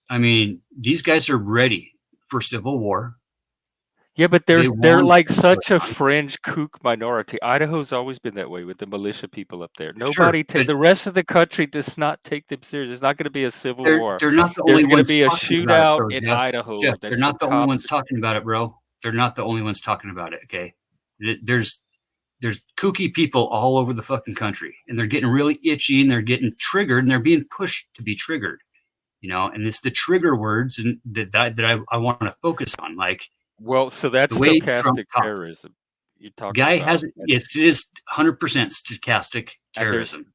I mean, these guys are ready for civil war. Yeah, but they're like such a fringe kook minority. Idaho's always been that way with the militia people up there. Nobody, the rest of the country does not take them serious. It's not going to be a civil war. They're not the only ones. There's going to be a shootout in Idaho. Jeff, they're not the only ones talking about it, bro. They're not the only ones talking about it. Okay, there's kooky people all over the fucking country, and they're getting really itchy, and they're getting triggered, and they're being pushed to be triggered. And it's the trigger words and that I want to focus on, like. Well, so that's stochastic terrorism. You talk. Guy hasn't. It is 100% stochastic terrorism.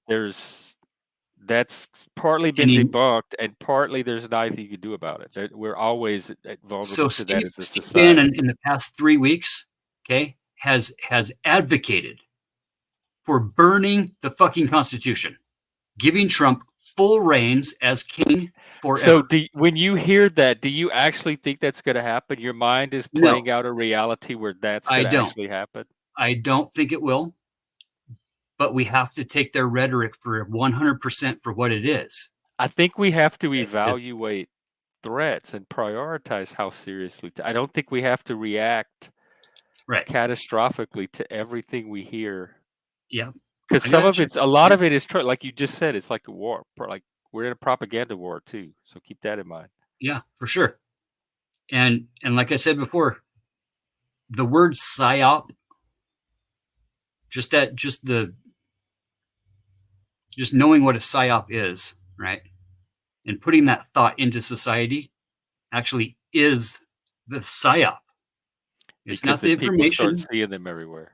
That's partly been debunked, and partly there's nothing you can do about it. We're always vulnerable to that as a society. Bannon in the past 3 weeks, okay, has advocated for burning the fucking Constitution, giving Trump full reigns as king. Forever. So when you hear that, do you actually think that's going to happen? Your mind is playing out a reality where that's going to actually happen? I don't think it will. but we have to take their rhetoric for 100% for what it is. I think we have to evaluate threats and prioritize how seriously. I don't think we have to react catastrophically to everything we hear. Yeah, because a lot of it is true. Like you just said, it's like a war. Like we're in a propaganda war too. So keep that in mind. Yeah, for sure. And like I said before, the word psyop, just knowing what a psyop is, right? And putting that thought into society actually is the psyop. It's because not the information. People start seeing them everywhere.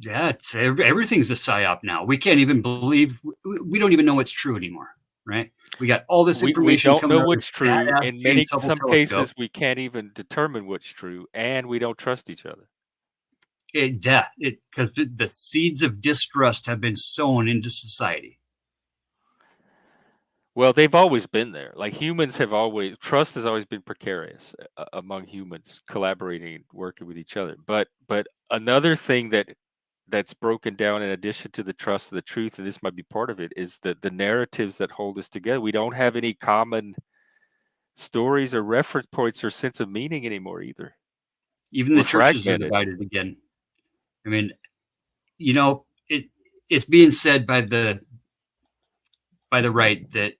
Yeah, everything's a psyop now. We can't even believe. We don't even know what's true anymore, right? We got all this information. We don't know what's true. In some cases, we can't even determine what's true, and we don't trust each other. Because the seeds of distrust have been sown into society. Well, they've always been there. Like trust has always been precarious among humans collaborating and working with each other. But another thing that's broken down in addition to the trust of the truth, and this might be part of it, is the narratives that hold us together. We don't have any common stories or reference points or sense of meaning anymore either. Even the churches are divided again. I mean, it's being said by the right that,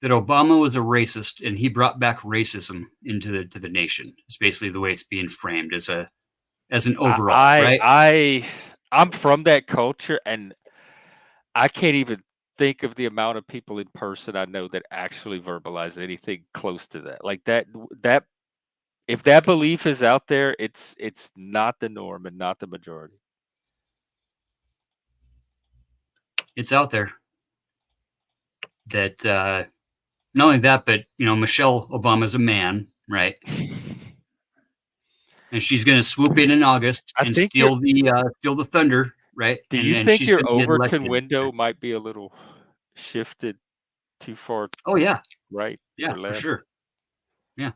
that Obama was a racist and he brought back racism into the nation. It's basically the way it's being framed as an overall. Right? I'm from that culture, and I can't even think of the amount of people in person I know that actually verbalize anything close to that. Like that if that belief is out there, it's not the norm and not the majority. It's out there. That not only that, but Michelle Obama's a man, right? And she's going to swoop in August and steal the thunder, right? Do you think your Overton window might be a little shifted too far? Oh yeah, right. Yeah, for sure. Yeah.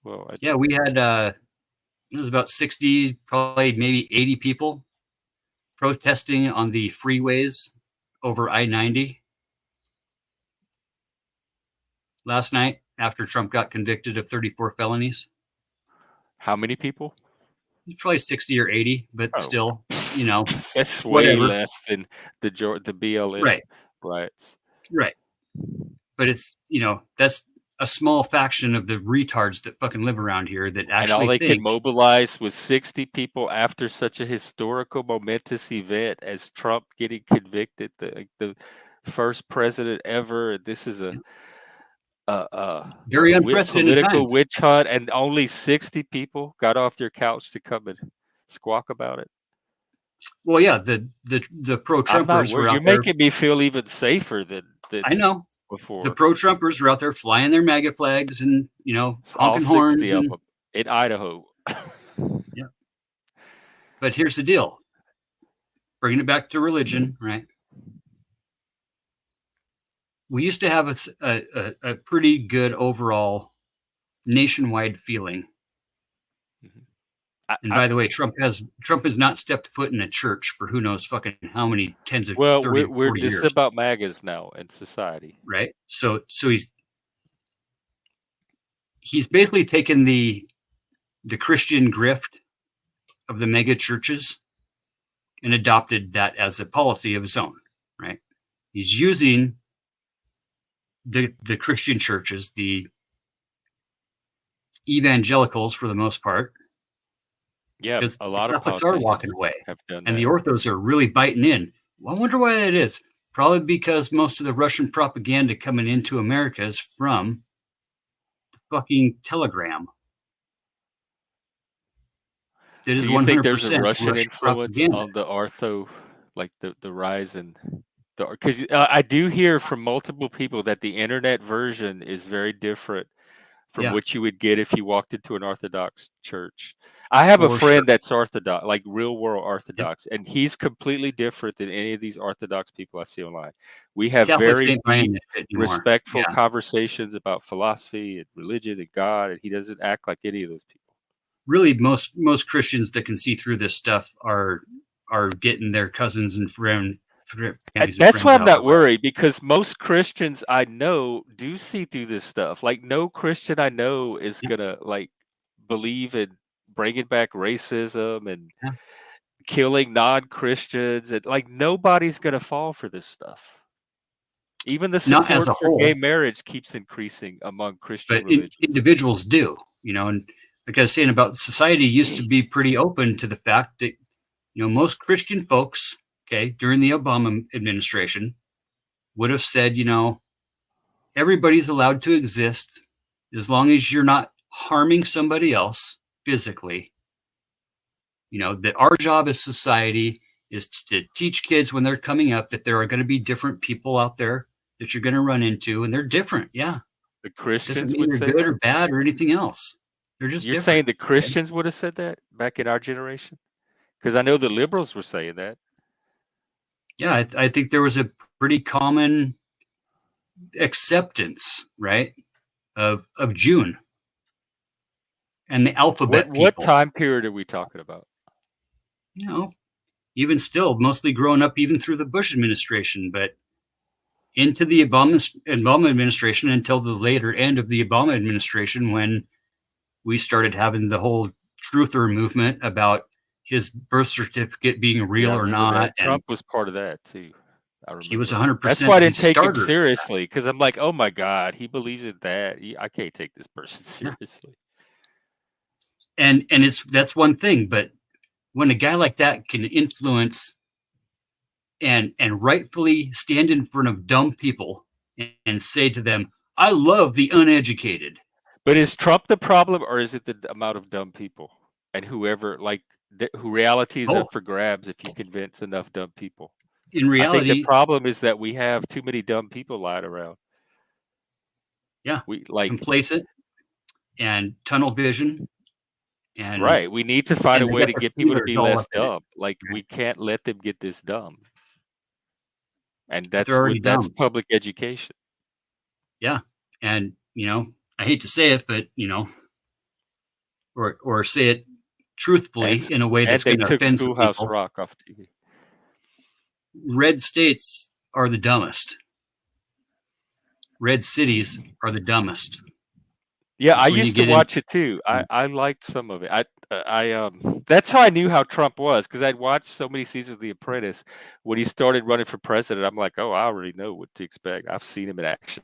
Well, we had it was about 60, probably maybe 80 people protesting on the freeways over I-90 last night after Trump got convicted of 34 felonies. How many people? Probably 60 or 80, but still, that's way less than the BLM riots. Right. But it's, that's a small faction of the retards that fucking live around here that actually and all they can mobilize was 60 people after such a historical, momentous event as Trump getting convicted, the first president ever. This is a very unprecedented political witch hunt, and only 60 people got off their couch to come and squawk about it. Well, yeah, the pro-Trumpers were out there. You're making me feel even safer than I know. Before. The pro-Trumpers were out there flying their MAGA flags and, honking horns. In Idaho. Yeah. But here's the deal. Bringing it back to religion, right? We used to have a pretty good overall nationwide feeling. And by the way, Trump has not stepped foot in a church for who knows fucking how many tens of 30, 40 years. This is about MAGAs now in society, right? So he's basically taken the Christian grift of the mega churches and adopted that as a policy of his own, right? He's using the Christian churches, the evangelicals for the most part. Yeah, a lot of Catholics are walking away, and the orthos are really biting in. Well, I wonder why that is. Probably because most of the Russian propaganda coming into America is from the fucking Telegram. It is 100% you think there's a Russian influence on the ortho, like the rise and the because I do hear from multiple people that the internet version is very different from what you would get if you walked into an Orthodox church. I have a friend that's Orthodox, like real world Orthodox, and he's completely different than any of these Orthodox people I see online. We have very respectful conversations about philosophy and religion and God, and he doesn't act like any of those people. really most Christians that can see through this stuff are getting their cousins and families and That's why friends I'm out. not worried, because most Christians I know do see through this stuff. Like, no Christian I know is Yeah. gonna like believe in bringing back racism and Yeah. killing non-Christians, and like nobody's gonna fall for this stuff. Even the Not as support a for gay whole, marriage keeps increasing among Christian but religions. individuals do, and like I was saying, about society used to be pretty open to the fact that, most Christian folks, okay, during the Obama administration would have said, everybody's allowed to exist as long as you're not harming somebody else physically. That our job as society is to teach kids when they're coming up that there are going to be different people out there that you're going to run into, and they're different. Yeah. The Doesn't Christians mean would they're say good that? or bad or anything else. They're just You're different. saying the Christians would have said that back in our generation? Because I know the liberals were saying that. Yeah, I think there was a pretty common acceptance, right, of June and the alphabet What people. time period are we talking about? Even still, mostly growing up even through the Bush administration, but into the Obama administration until the later end of the Obama administration, when we started having the whole truther movement about his birth certificate being real Yeah, I or remember not. that. And Trump was part of that too. I he was remember. 100% That's why I the didn't take him starter. seriously, because I'm like, oh my God, he believes in that. I can't take this person seriously. And that's one thing, but when a guy like that can influence and rightfully stand in front of dumb people and say to them, I love the uneducated. But is Trump the problem, or is it the amount of dumb people and whoever who realities are Both. for grabs if you convince enough dumb people? In I think the reality, problem is that we have too many dumb people lying around. yeah, We like complacent and tunnel vision. And right. We need to find a they way got to their get people to feelers be all less up in it. dumb. Like, we can't let them get this dumb. And But they're already that's dumb. public education. Yeah. And, I hate to say it, but, or say it truthfully in a way And that's they going to took offend some Schoolhouse people. Rock off TV. Red states are the dumbest. Red cities are the dumbest. Yeah, It's I when you used to get watch it too. I liked some of it. That's how I knew how Trump was, because I'd watched so many seasons of The Apprentice. When he started running for president, I'm like, oh, I already know what to expect. I've seen him in action.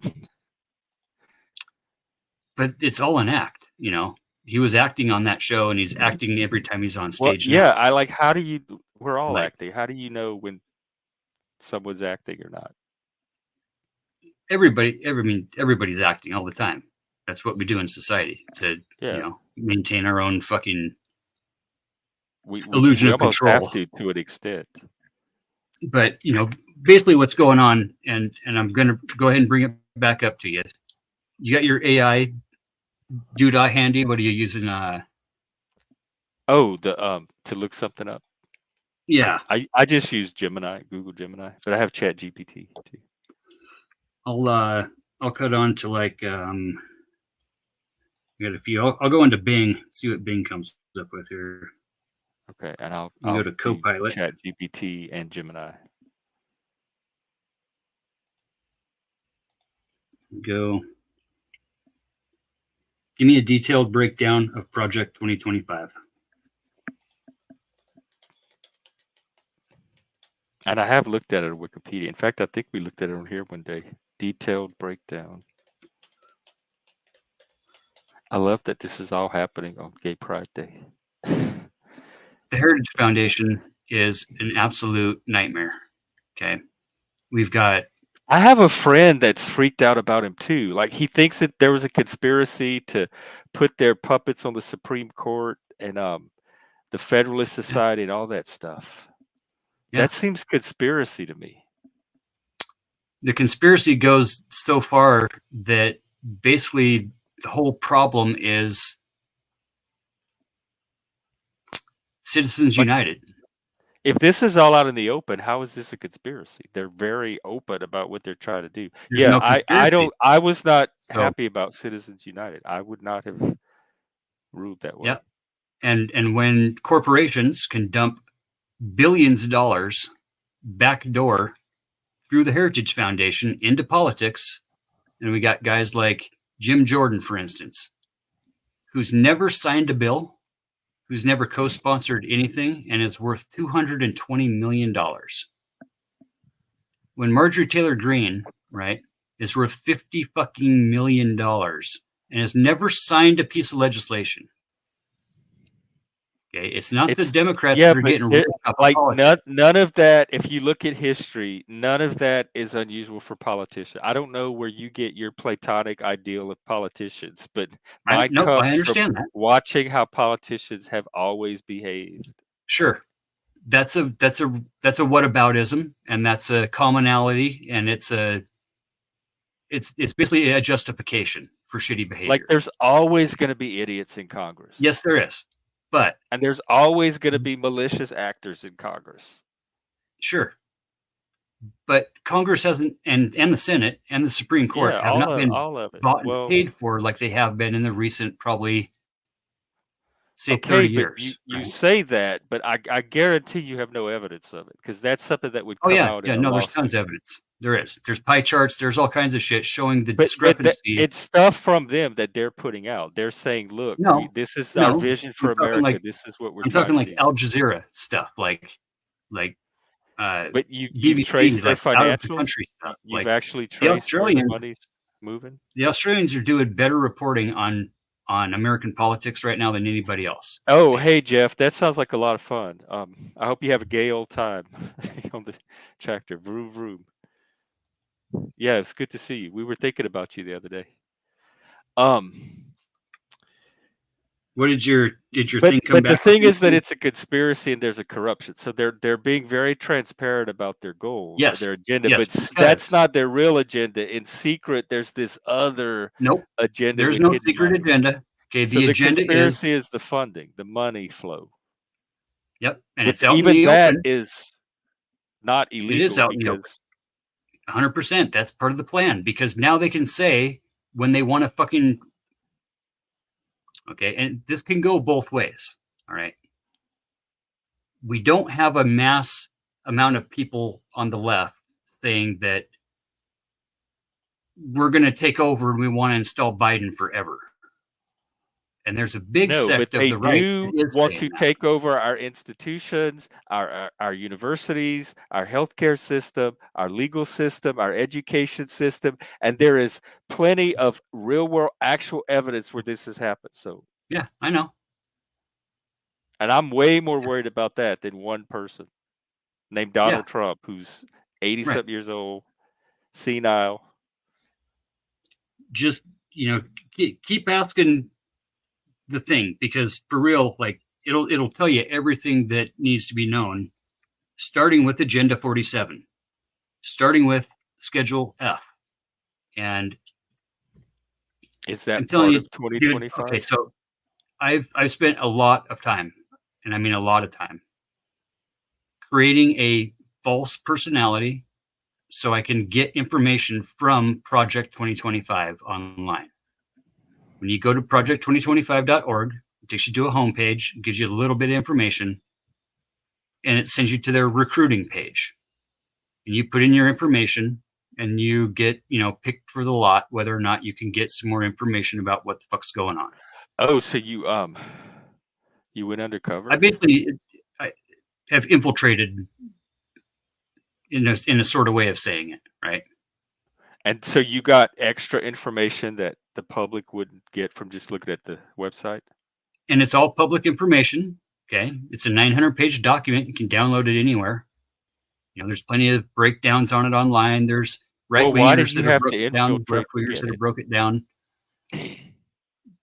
But it's all an act, He was acting on that show, and he's acting every time he's on Well, stage yeah, now. how do you? We're all Like, acting. How do you know when someone's acting or not? everybody's acting all the time. That's what we do in society to, Yeah. maintain our own fucking We illusion of almost control. have to an extent. But basically what's going on, and I'm going to go ahead and bring it back up to you. You got your AI doodah handy. What are you using? Oh, to look something up. Yeah, I just use Gemini, Google Gemini, but I have Chat GPT too. I'll cut on to like I got a few. I'll go into Bing, see what Bing comes up with here. Okay, and I'll go to Copilot, Chat GPT, and Gemini. Go. Give me a detailed breakdown of Project 2025. And I have looked at it on Wikipedia. In fact, I think we looked at it on here one day. Detailed breakdown. I love that this is all happening on Gay Pride Day. The Heritage Foundation is an absolute nightmare. Okay. I have a friend that's freaked out about him too. Like, he thinks that there was a conspiracy to put their puppets on the Supreme Court and the Federalist Society and all that stuff. Yeah. That seems conspiracy to me. The conspiracy goes so far that basically the whole problem is Citizens United. If this is all out in the open, how is this a conspiracy? They're very open about what they're trying to do. There's no conspiracy. I was not happy about Citizens United. I would not have ruled that way. Yeah. And when corporations can dump billions of dollars backdoor through the Heritage Foundation into politics, and we got guys like Jim Jordan, for instance, who's never signed a bill, who's never co-sponsored anything, and is worth $220 million. When Marjorie Taylor Greene, right, is worth $50 fucking million and has never signed a piece of legislation. Okay, it's not the Democrats that are getting ripped up like politics. none of that. If you look at history, none of that is unusual for politicians. I don't know where you get your platonic ideal of politicians, but mine I comes understand from that. watching how politicians have always behaved. Sure, that's a whataboutism, and that's a commonality, and it's basically a justification for shitty behavior. Like there's always going to be idiots in Congress. Yes, there is. And there's always going to be malicious actors in Congress. Sure. But Congress hasn't, and the Senate and the Supreme Court have not been bought and paid for like they have been in the recent, probably, say, 30 years. You say that, but I guarantee you have no evidence of it, because that's something that would come out. Yeah, no, there's tons of evidence. There is. There's pie charts. There's all kinds of shit showing the discrepancy. It's stuff from them that they're putting out. They're saying, look, this is our vision for America. This is what we're I'm talking like Al Jazeera stuff, but you trace their financial country stuff. You've actually traced where the money's moving. The Australians are doing better reporting on American politics right now than anybody else. Oh, hey, Jeff, that sounds like a lot of fun. I hope you have a gay old time on the tractor. Vroom, vroom. Yeah, it's good to see you. We were thinking about you the other day. What did your thing come back? But the thing is that it's a conspiracy and there's a corruption. So they're being very transparent about their goals, their agenda. Yes, but that's not their real agenda. In secret, there's this other agenda. There's no secret agenda. Okay, the agenda conspiracy is the funding, the money flow. Yep, and it's out even in the that open. Is not illegal. It is out in the open. 100%. That's part of the plan, because now they can say when they want to fucking. Okay, and this can go both ways. All right. We don't have a mass amount of people on the left saying that we're going to take over and we want to install Biden forever. And there's a big sect of the right that want to take over our institutions, our universities, our healthcare system, our legal system, our education system, and there is plenty of real world actual evidence where this has happened. So yeah, I know. And I'm way more worried about that than one person named Donald Trump, who's 80-something years old, senile. Just, keep asking the thing, because for real, like it'll tell you everything that needs to be known, starting with Agenda 47, starting with Schedule F. And is that part of 2025? Dude, okay, so I've spent a lot of time, and I mean a lot of time, creating a false personality so I can get information from Project 2025 online. When you go to project2025.org, it takes you to a homepage, it gives you a little bit of information, and it sends you to their recruiting page. And you put in your information, and you get, picked for the lot, whether or not you can get some more information about what the fuck's going on. Oh, so you went undercover? I have infiltrated in a sort of way of saying it, right? And so you got extra information that the public wouldn't get from just looking at the website? And it's all public information. Okay. It's a 900-page document. You can download it anywhere. There's plenty of breakdowns on it online. There's right-wingers that have broke it down, left-wingers that have broke it down.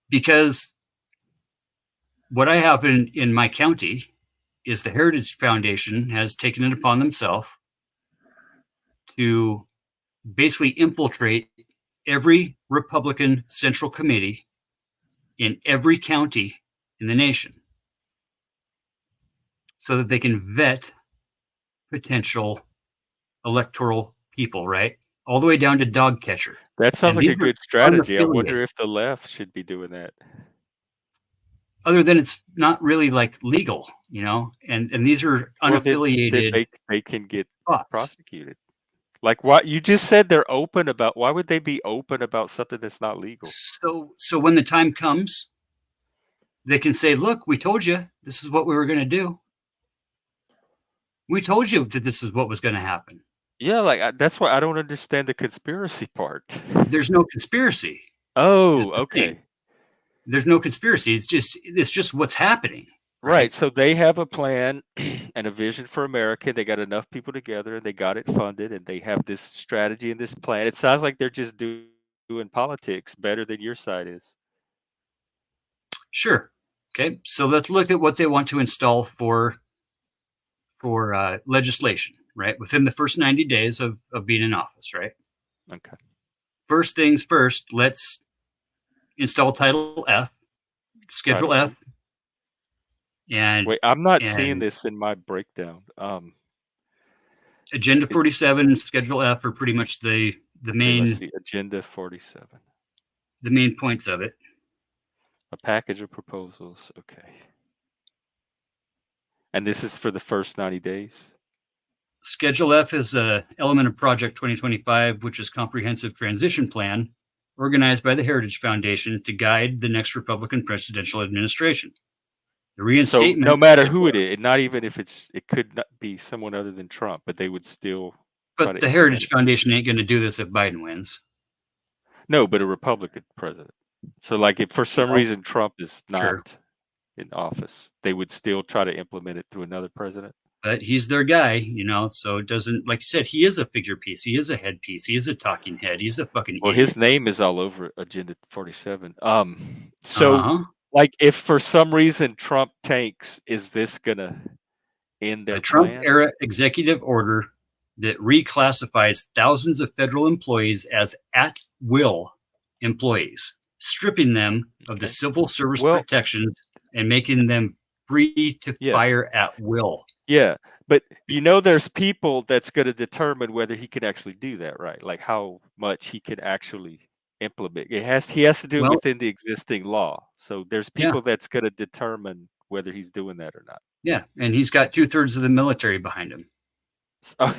Because what I have in my county is the Heritage Foundation has taken it upon themselves to basically infiltrate every Republican Central Committee in every county in the nation so that they can vet potential electoral people, right? All the way down to dog catcher. That sounds like a good strategy. I wonder if the left should be doing that. other than it's not really like legal, you know, and these are Well, then unaffiliated they can get bots. prosecuted. Like what you just said, they're open about. Why would they be open about something that's not legal? So when the time comes, they can say, "Look, we told you this is what we were going to do. We told you that this is what was going to happen." Yeah, like that's why I don't understand the conspiracy part. There's no conspiracy. Oh, is the thing. okay. There's no conspiracy. It's just what's happening. Right. So they have a plan and a vision for America. They got enough people together and they got it funded and they have this strategy and this plan. It sounds like they're just doing politics better than your side is. Sure. Okay. So let's look at what they want to install for legislation, right? Within the first 90 days of being in office, right? Okay. First things first, let's install Title F, Schedule F. And wait, I'm not seeing this in my breakdown. Agenda 47, Schedule F are pretty much the main. Let's see, Agenda 47. The main points of it. A package of proposals. Okay. And this is for the first 90 days? Schedule F is an element of Project 2025, which is comprehensive transition plan organized by the Heritage Foundation to guide the next Republican presidential administration. The reinstatement. So no matter who it is, not even if it could not be someone other than Trump, but they would still. But the Heritage Foundation ain't going to do this if Biden wins. No, but a Republican president. So like if for some reason Trump is not in office, they would still try to implement it through another president. But he's their guy, you know, so it doesn't, like you said, he is a figure piece. He is a headpiece. He is a talking head. He's a fucking Well, idiot. his name is all over Agenda 47. Like if for some reason Trump tanks, is this gonna end their Trump plan? era executive order that reclassifies thousands of federal employees as at will employees, stripping them of the civil service protections and making them free to fire at will. Yeah, but you know, there's people that's going to determine whether he can actually do that, right? Like how much he can actually implement. He has to do it within the existing law. So there's people that's going to determine whether he's doing that or not. Yeah, and he's got 2/3 of the military behind him.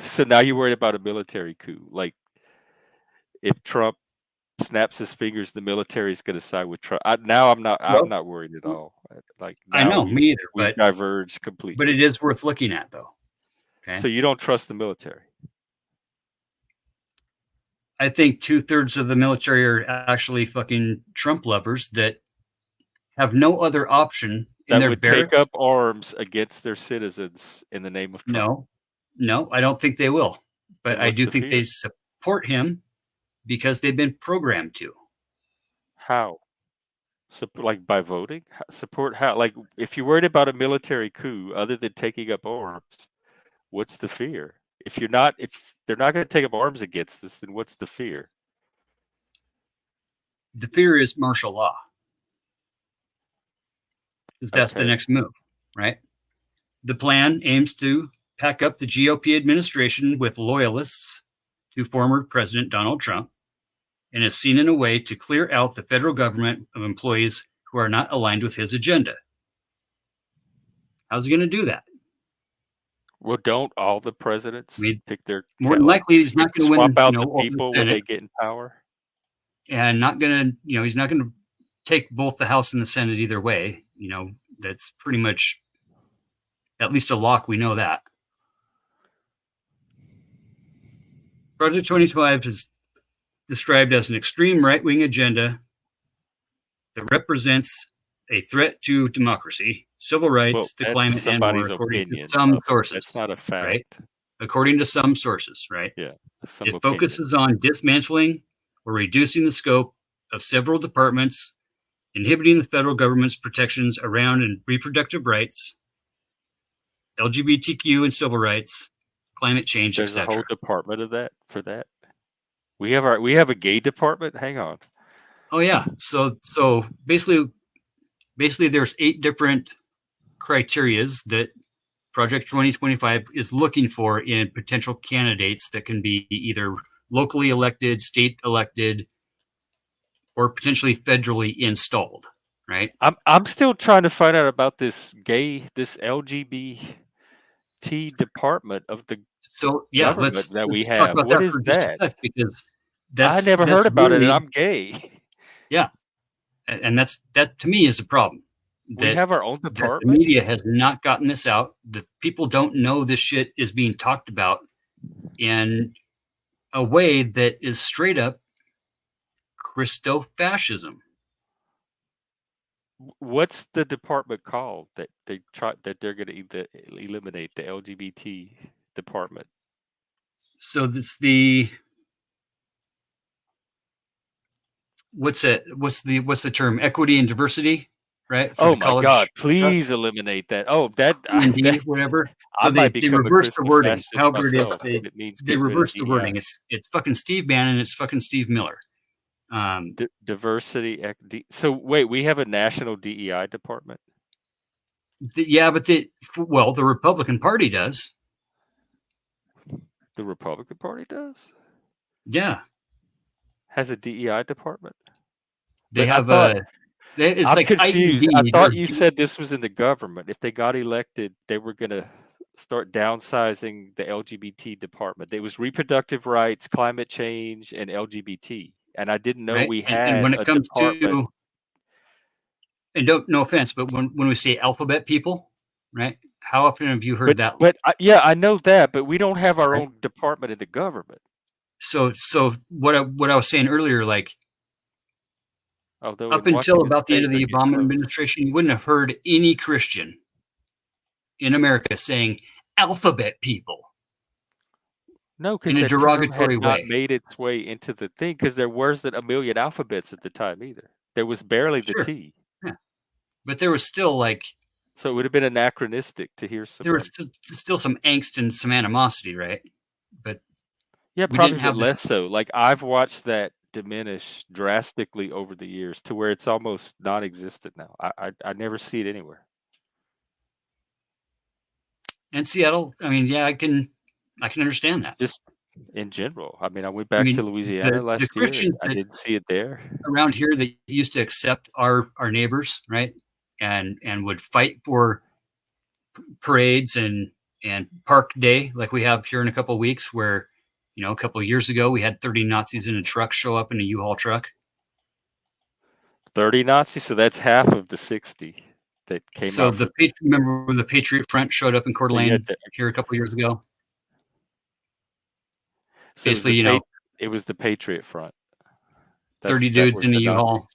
So now you're worried about a military coup. Like if Trump snaps his fingers, the military is going to side with Trump. I'm not worried at all. Like I know, me either. We diverge completely. But it is worth looking at, though. Okay. So you don't trust the military? I think 2/3 of the military are actually fucking Trump lovers that have no other option in their barracks. Take up arms against their citizens in the name of Trump. No, I don't think they will. But I do think they support him because they've been programmed to. How? Like by voting? Support how? Like if you're worried about a military coup, other than taking up arms, what's the fear? If they're not going to take up arms against us, then what's the fear? The fear is martial law. Because that's the next move, right? The plan aims to pack up the GOP administration with loyalists to former President Donald Trump and is seen in a way to clear out the federal government of employees who are not aligned with his agenda. How's he going to do that? Well, don't all the presidents pick their... More than likely, he's not going to win. Swap out the people when they get in power? And not going to, he's not going to take both the House and the Senate either way. That's pretty much at least a lock. We know that. Project 2025 is described as an extreme right-wing agenda that represents a threat to democracy, civil rights, the climate, and more, according to some sources. That's not a fact. Right? According to some sources, right? Yeah. It focuses on dismantling or reducing the scope of several departments, inhibiting the federal government's protections around and reproductive rights, LGBTQ and civil rights, climate change, etc. There's a whole department of that for that. We have a gay department. Hang on. Oh yeah. So basically there's 8 different criterias that Project 2025 is looking for in potential candidates that can be either locally elected, state elected, or potentially federally installed, right? I'm still trying to find out about this LGBT department of the So yeah, government that we let's talk have. about What that is for just a that? sec, because I never heard that's about it, and really, I'm gay. yeah, and that to me is a problem. We That have our own the department. media has not gotten this out. The people don't know this shit is being talked about in a way that is straight up Christo-fascism. What's the department called that they're going to eliminate the LGBT department? So that's the what's the term? Equity and diversity, right? For Oh the my college God! stuff, Please eliminate that. Oh, that D&D, whatever. I So might they become a reverse the crystal wording. fascist However it is, myself if it means they getting rid of reverse the wording. DEI. It's fucking Steve Bannon. It's fucking Steve Miller. Diversity. So wait, we have a national DEI department. Yeah, but the Republican Party does. The Republican Party does. Yeah, Has a DEI department. they But have it's I'm like confused. I IED. thought you said this was in the government. If they got elected, they were going to start downsizing the LGBT department. There was reproductive rights, climate change, and LGBT. And I didn't know Right, we and had when it a comes department. to, and don't, no offense, but when we say alphabet people, right? How often have you heard that? But yeah, I know that, but we don't have our Right. own department in the government. So what I was saying earlier, like Although up in until Washington about the end State, of they're the getting Obama close. administration, you wouldn't have heard any Christian in America saying alphabet people. No, because in a that term derogatory had not way. made its way into the thing, because there wasn't a million alphabets at the time either. There was barely the Sure. T. Yeah. But there was still like, So it would have been anachronistic to hear there someone. was still some angst and some animosity, right? But Yeah, we probably, didn't but have this. less so. Like I've watched that diminish drastically over the years to where it's almost non-existent now. I never see it anywhere. And Seattle, I mean, yeah, I can understand that. Just in general. I mean, I went back to the Louisiana last year. Christians I that didn't see it there. around here that used to accept our neighbors, right? And would fight for parades and park day like we have here in a couple of weeks, where, you know, a couple of years ago we had 30 Nazis in a truck show up in a U-Haul truck. 30 Nazis, so that's half of the 60 that came So out. remember when the Patriot Front showed up in Coeur d'Alene here a couple of years ago? So basically, you know, it was the Patriot Front. 30 dudes in a U-Haul.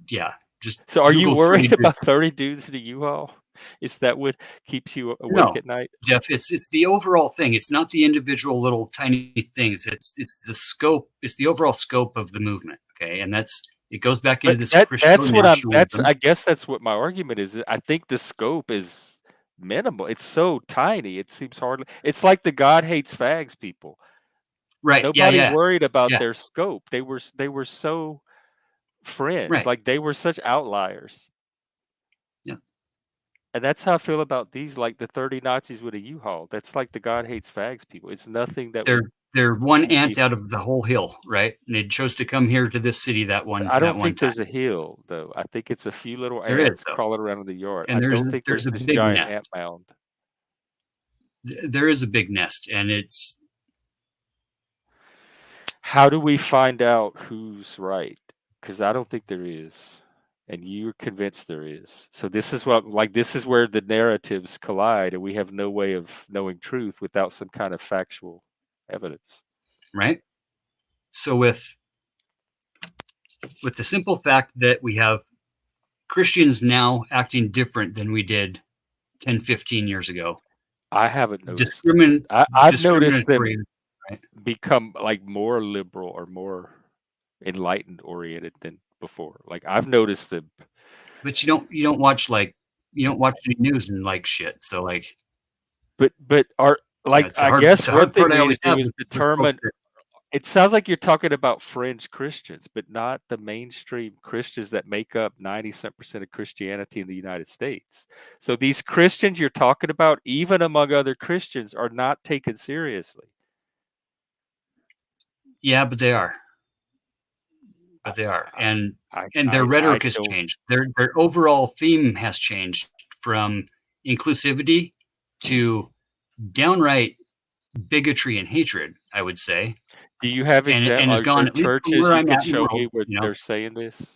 Yeah. Just so are Google you worried about 30 dudes in a U-Haul? Is that what keeps you awake at night? Jeff, it's the overall thing. It's not the individual little tiny things. It's the scope. It's the overall scope of the movement. Okay, and it goes back into this. I guess that's what my argument is. I think the scope is minimal. It's so tiny. It seems hardly. It's like the God hates fags people. Right. Nobody worried about their scope. They were so fringe. Right. Like they were such outliers. Yeah. And that's how I feel about these, like the 30 Nazis with a U-Haul. That's like the God hates fags people. It's nothing that they're one ant out of the whole hill, right? And they chose to come here to this city that one. I don't think there's a hill though. I think it's a few little ants crawling around in the yard. And I don't think there's this giant ant mound. There is a big nest, and it's. How do we find out who's right? Because I don't think there is. And you're convinced there is. So this is where the narratives collide, and we have no way of knowing truth without some kind of factual evidence. Right. So with the simple fact that we have Christians now acting different than we did 10, 15 years ago. I haven't noticed. I've noticed them become like more liberal or more enlightened oriented than before. Like I've noticed them. But you don't watch any news and like shit. So like, but I guess one thing it was determined. It sounds like you're talking about fringe Christians, but not the mainstream Christians that make up 90% of Christianity in the United States. So these Christians you're talking about, even among other Christians, are not taken seriously. Yeah, but they are. but they are, and I their rhetoric I has don't. changed. Their overall theme has changed from inclusivity to downright bigotry and hatred, I would say. Do you have And Are has gone, there at least from churches where you I'm can at in the show world, me where they're saying this?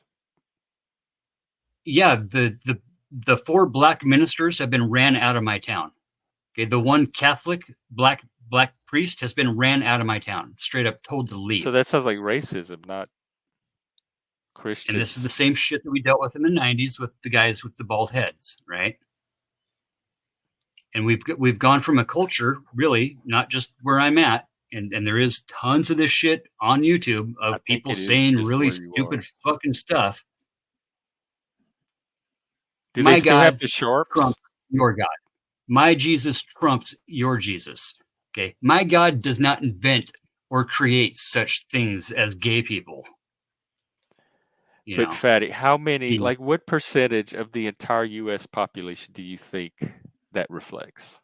Yeah, the 4 black ministers have been ran out of my town. Okay, the one Catholic black priest has been ran out of my town, straight up told to leave. So that sounds like racism, not And this is the Christians. same shit that we dealt with in the 90s with the guys with the bald heads, right? And we've gone from a culture, really, not just where I'm at, and there is tons of this shit on YouTube I of think people it is saying just really where you are. stupid fucking stuff. Do My they still have God the sharps? trumps your God. My Jesus trumps your Jesus. Okay. My God does not invent or create such things as gay people. You But know, Fatty, how many, He- like what percentage of the entire U.S. population do you think that reflects?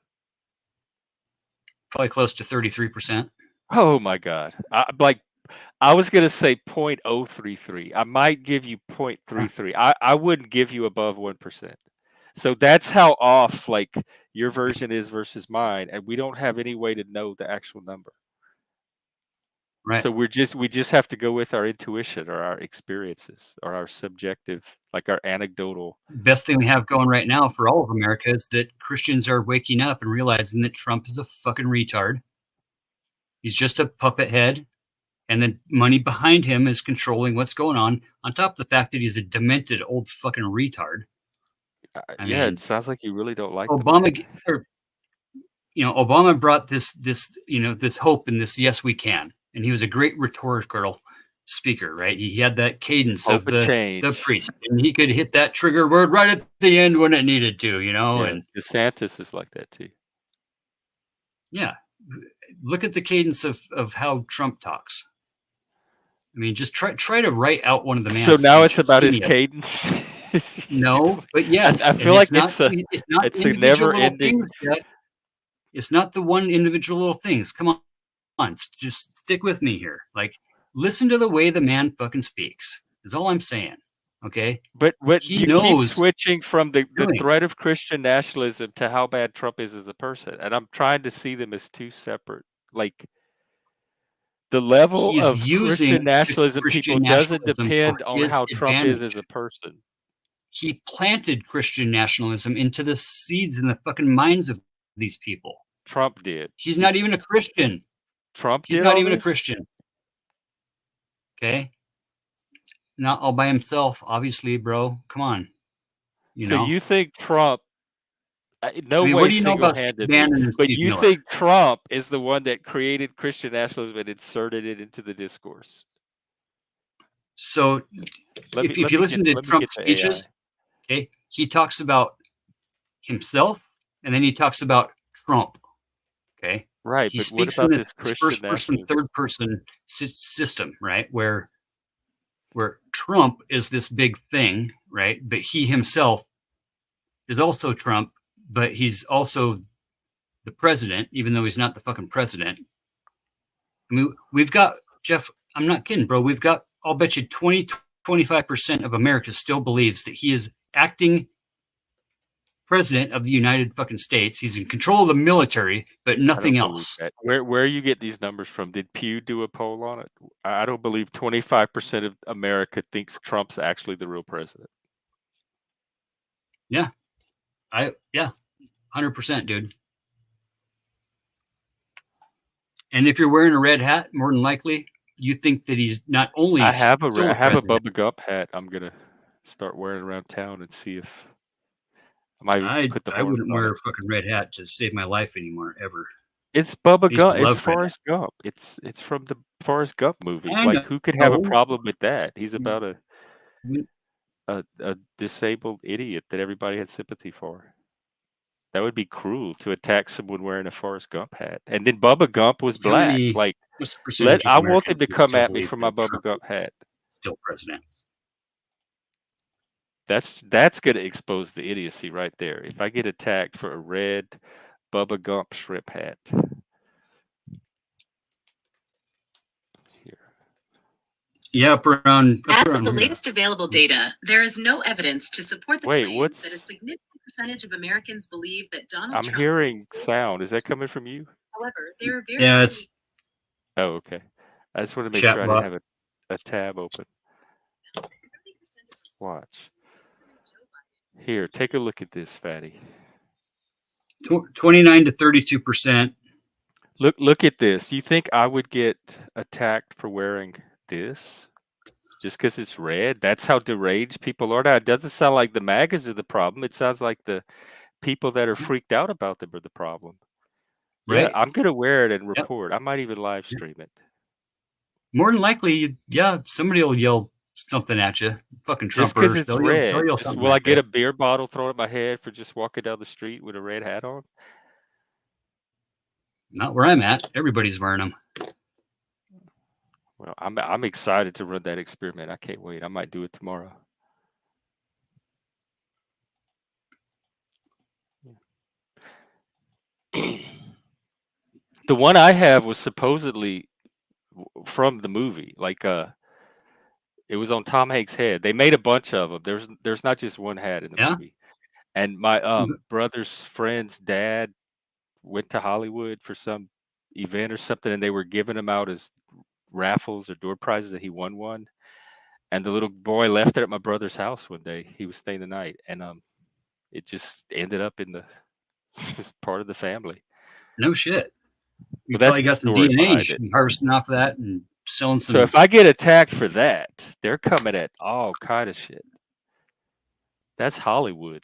probably close to 33%. Oh my God. I was going to say 0.033. I might give you 0.33. I wouldn't give you above 1%. So that's how off like your version is versus mine. And we don't have any way to know the actual number. Right. So we just have to go with our intuition or our experiences or our subjective, like our anecdotal. Best thing we have going right now for all of America is that Christians are waking up and realizing that Trump is a fucking retard. He's just a puppet head, and the money behind him is controlling what's going on top of the fact that he's a demented old fucking retard. I Yeah, mean, it sounds like you really don't like the Obama, man. or, Obama brought this hope and this yes we can, and he was a great rhetorical speaker, right? He had that cadence Hope of of the change. priest, and he could hit that trigger word right at the end when it needed to, Yeah, and DeSantis is like that too. yeah, look at the cadence of how Trump talks. I mean, just try to write out one of the So man's now it's speeches. about Give his me a- cadence. No, but yes, I and feel like it's not it's a individual little never-ending. things, Jeff. It's not the one individual little things. Come on, just stick with me here. Like, listen to the way the man fucking speaks. Is all I'm saying. Okay, But he you keep knows switching from the doing. threat of Christian nationalism to how bad Trump is as a person, and I'm trying to see them as two separate. Like the level He's of Christian using nationalism people Christian doesn't nationalism for depend on his how Trump is as advantage. a person. He planted Christian nationalism into the seeds in the fucking minds of these people. Trump did. He's not even a Christian. Trump He's did not all even a this? Christian. Okay. Not all by himself, obviously, bro. Come on. So you think Trump? No I mean, way what do you know about Steve single-handedly, Bannon and but Steve you Miller? think Trump is the one that created Christian nationalism and inserted it into the discourse? So if you listen to Trump's speeches, okay, he talks about himself and then he talks about Trump. Okay. Right, He but what speaks in about this this Christian first person, nationalism? third person system, right? Where Trump is this big thing, right? But he himself is also Trump, but he's also the president, even though he's not the fucking president. I mean, we've got, Jeff, I'm not kidding, bro. We've got, I'll bet you 25% of America still believes that he is acting president of the United fucking States. He's in control of the military, but nothing else. That. Where you get these numbers from? Did Pew do a poll on it? I don't believe 25% of America thinks Trump's actually the real president. Yeah. 100%, dude. And if you're wearing a red hat, more than likely, you think that he's not only I have a president. Bubba Gump hat. I'm gonna start wearing around town and see if I might put the I horns wouldn't on wear it. a fucking red hat to save my life anymore, ever. It's Bubba Gump. It's love red hat. Forrest Gump. It's from the Forrest Gump movie. I Like, who could have a know. problem with that? He's about Mm. a disabled idiot that everybody had sympathy for. That would be cruel to attack someone wearing a Forrest Gump hat. And then Bubba Gump was How black. many- Like, what's the percentage of I want them Americans to who come still at me believe for my that Bubba Trump Gump is hat. still president? That's going to expose the idiocy right there. If I get attacked for a red Bubba Gump shrimp hat. Here. Yeah, up around. As of the latest available data, there is no evidence to support the claim that a significant percentage of Americans believe that Donald I'm Trump hearing sound. Is that coming from you? However, there are very Yeah, it's Oh, okay. I just want to make chat sure I bot. didn't have a tab open. Watch. Here, take a look at this, Fatty. 29 to 32%. Look at this. You think I would get attacked for wearing this? Just because it's red? That's how deranged people are now. It doesn't sound like the MAGAs are the problem. It sounds like the people that are freaked out about them are the problem. Yeah, Right? I'm going to wear it and Yep. report. I might even live stream it. More than likely, somebody will yell something at you. Fucking Just because Trumpers. it's They'll red. yell something Will I at get you. a beer bottle thrown at my head for just walking down the street with a red hat on? Not where I'm at. Everybody's wearing them. Well, I'm excited to run that experiment. I can't wait. I might do it tomorrow. The one I have was supposedly from the movie. Like it was on Tom Hanks' head. They made a bunch of them. There's not just one hat in the Yeah? movie. And my brother's friend's dad went to Hollywood for some event or something, and they were giving them out as raffles or door prizes, that he won one. And the little boy left it at my brother's house one day. He was staying the night, and it just ended up in the part of the family. No shit. You Well, that's probably the got some story DNA. You behind should it. be harvesting off of that and selling some. So if I get attacked for that, they're coming at all kind of shit. That's Hollywood.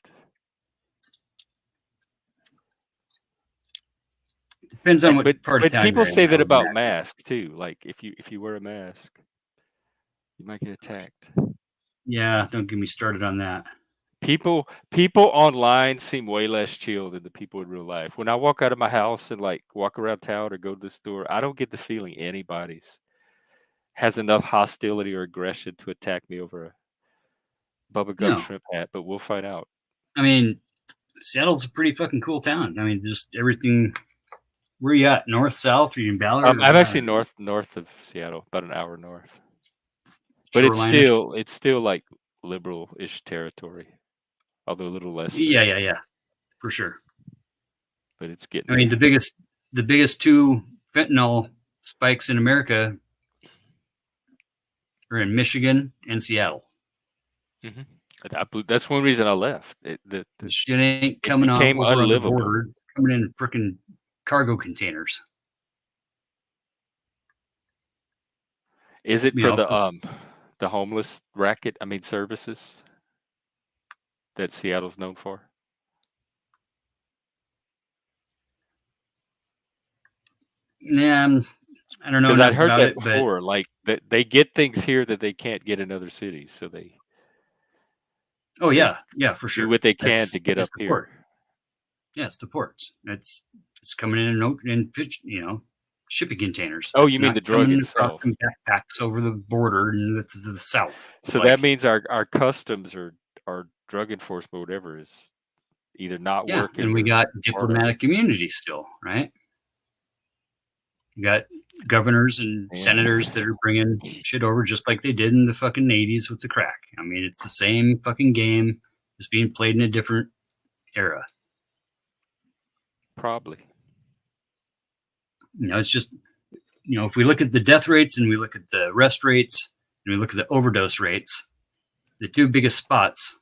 Depends on what part of But town people you're in. say that about masks too. Like if you wear a mask, you might get attacked. Yeah, don't get me started on that. People online seem way less chill than the people in real life. When I walk out of my house and like walk around town or go to the store, I don't get the feeling anybody's has enough hostility or aggression to attack me over a Bubba Gum No. shrimp hat, but we'll find out. I mean, Seattle's a pretty fucking cool town. I mean, just everything. Where you at? North, south? Are you in Ballard? I'm actually north of Seattle, about an hour north. But Shorelish? it's still like liberal-ish territory, although a little less. Yeah, for sure. But it's getting. I mean, the biggest two fentanyl spikes in America are in Michigan and Seattle. Mm-hmm. That's one reason I left. The shit ain't coming off over on the border, coming in freaking cargo containers. Is it for the homeless racket? I mean, services that Seattle's known for. Yeah, I don't know. Because I'd heard about that it, before. Like they get things here that they can't get in other cities, so they. Oh yeah, for sure. Do what they can to get up here. Port. Yeah, it's the ports. It's coming in shipping containers. Oh, you mean the drug itself? Backpacks over the border and to the south. So that means our customs or our drug enforcement, whatever, is either not working. And we got diplomatic immunity still, right? You got governors and senators that are bringing shit over just like they did in the fucking 80s with the crack. I mean, it's the same fucking game, just being played in a different era. Probably. It's just, if we look at the death rates and we look at the arrest rates and we look at the overdose rates, the two biggest spots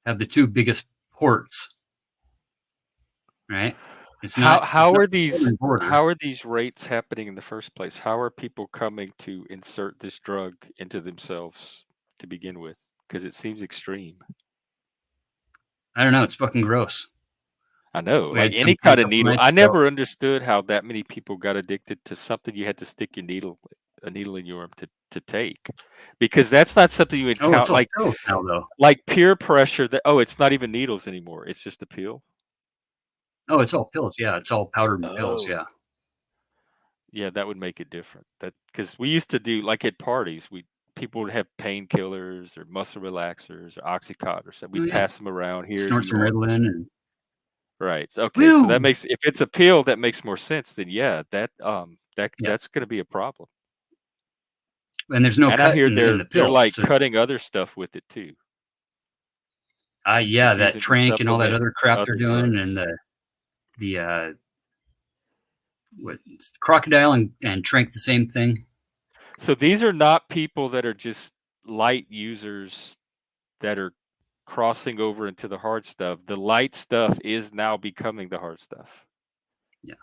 have the two biggest ports, right? How are these rates happening in the first place? How are people coming to insert this drug into themselves to begin with? Because it seems extreme. I don't know. It's fucking gross. I know. Like any kind of needle. I never understood how that many people got addicted to something you had to stick a needle in your arm to take. Because that's not something you encounter like peer pressure that it's not even needles anymore. It's just a pill. Oh, it's all pills. Yeah, it's all powdered pills. Yeah. Yeah, that would make it different. That because we used to do like at parties, people would have painkillers or muscle relaxers or Oxycontin or something. We'd pass them around here. Snort some Ritalin and. Right. Okay. So that makes if it's a pill, that makes more sense. Then that's going to be a problem. And there's no and cut I hear in the pill. they're like cutting other stuff with it too. Yeah, that trank and all that other crap they're doing, drugs. and the what crocodile and trank the same thing. So these are not people that are just light users that are crossing over into the hard stuff. The light stuff is now becoming the hard stuff. Yeah.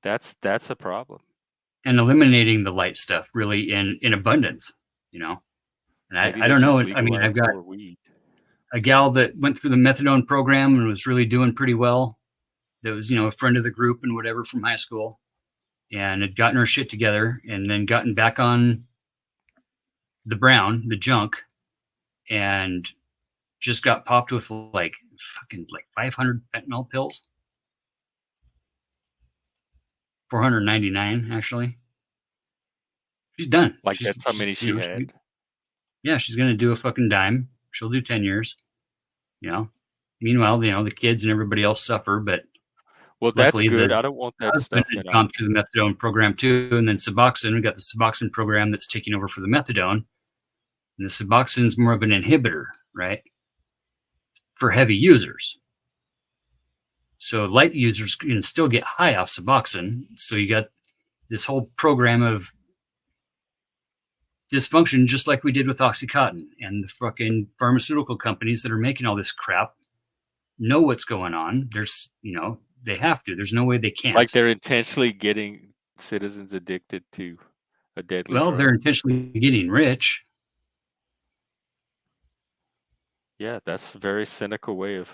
That's a problem. And eliminating the light stuff really in abundance, you know. And I don't know. I mean, I've got a gal that went through the methadone program and was really doing pretty well. That was, a friend of the group and whatever from high school, and had gotten her shit together and then gotten back on the junk, and just got popped with like 500 fentanyl pills. 499 actually. She's done. That's how many she had. She's gonna do a fucking dime. She'll do 10 years. Meanwhile, the kids and everybody else suffer, but that's good. I don't want that stuff. Had gone through the methadone program too, and then Suboxone. We got the Suboxone program that's taking over for the methadone, and the Suboxone is more of an inhibitor, right, for heavy users. So light users can still get high off Suboxone. So you got this whole program of dysfunction, just like we did with OxyContin, and the fucking pharmaceutical companies that are making all this crap know what's going on. There's, they have to. There's no way they can't. Like they're intentionally getting citizens addicted to a deadly drug. They're intentionally getting rich. Yeah, that's a very cynical way of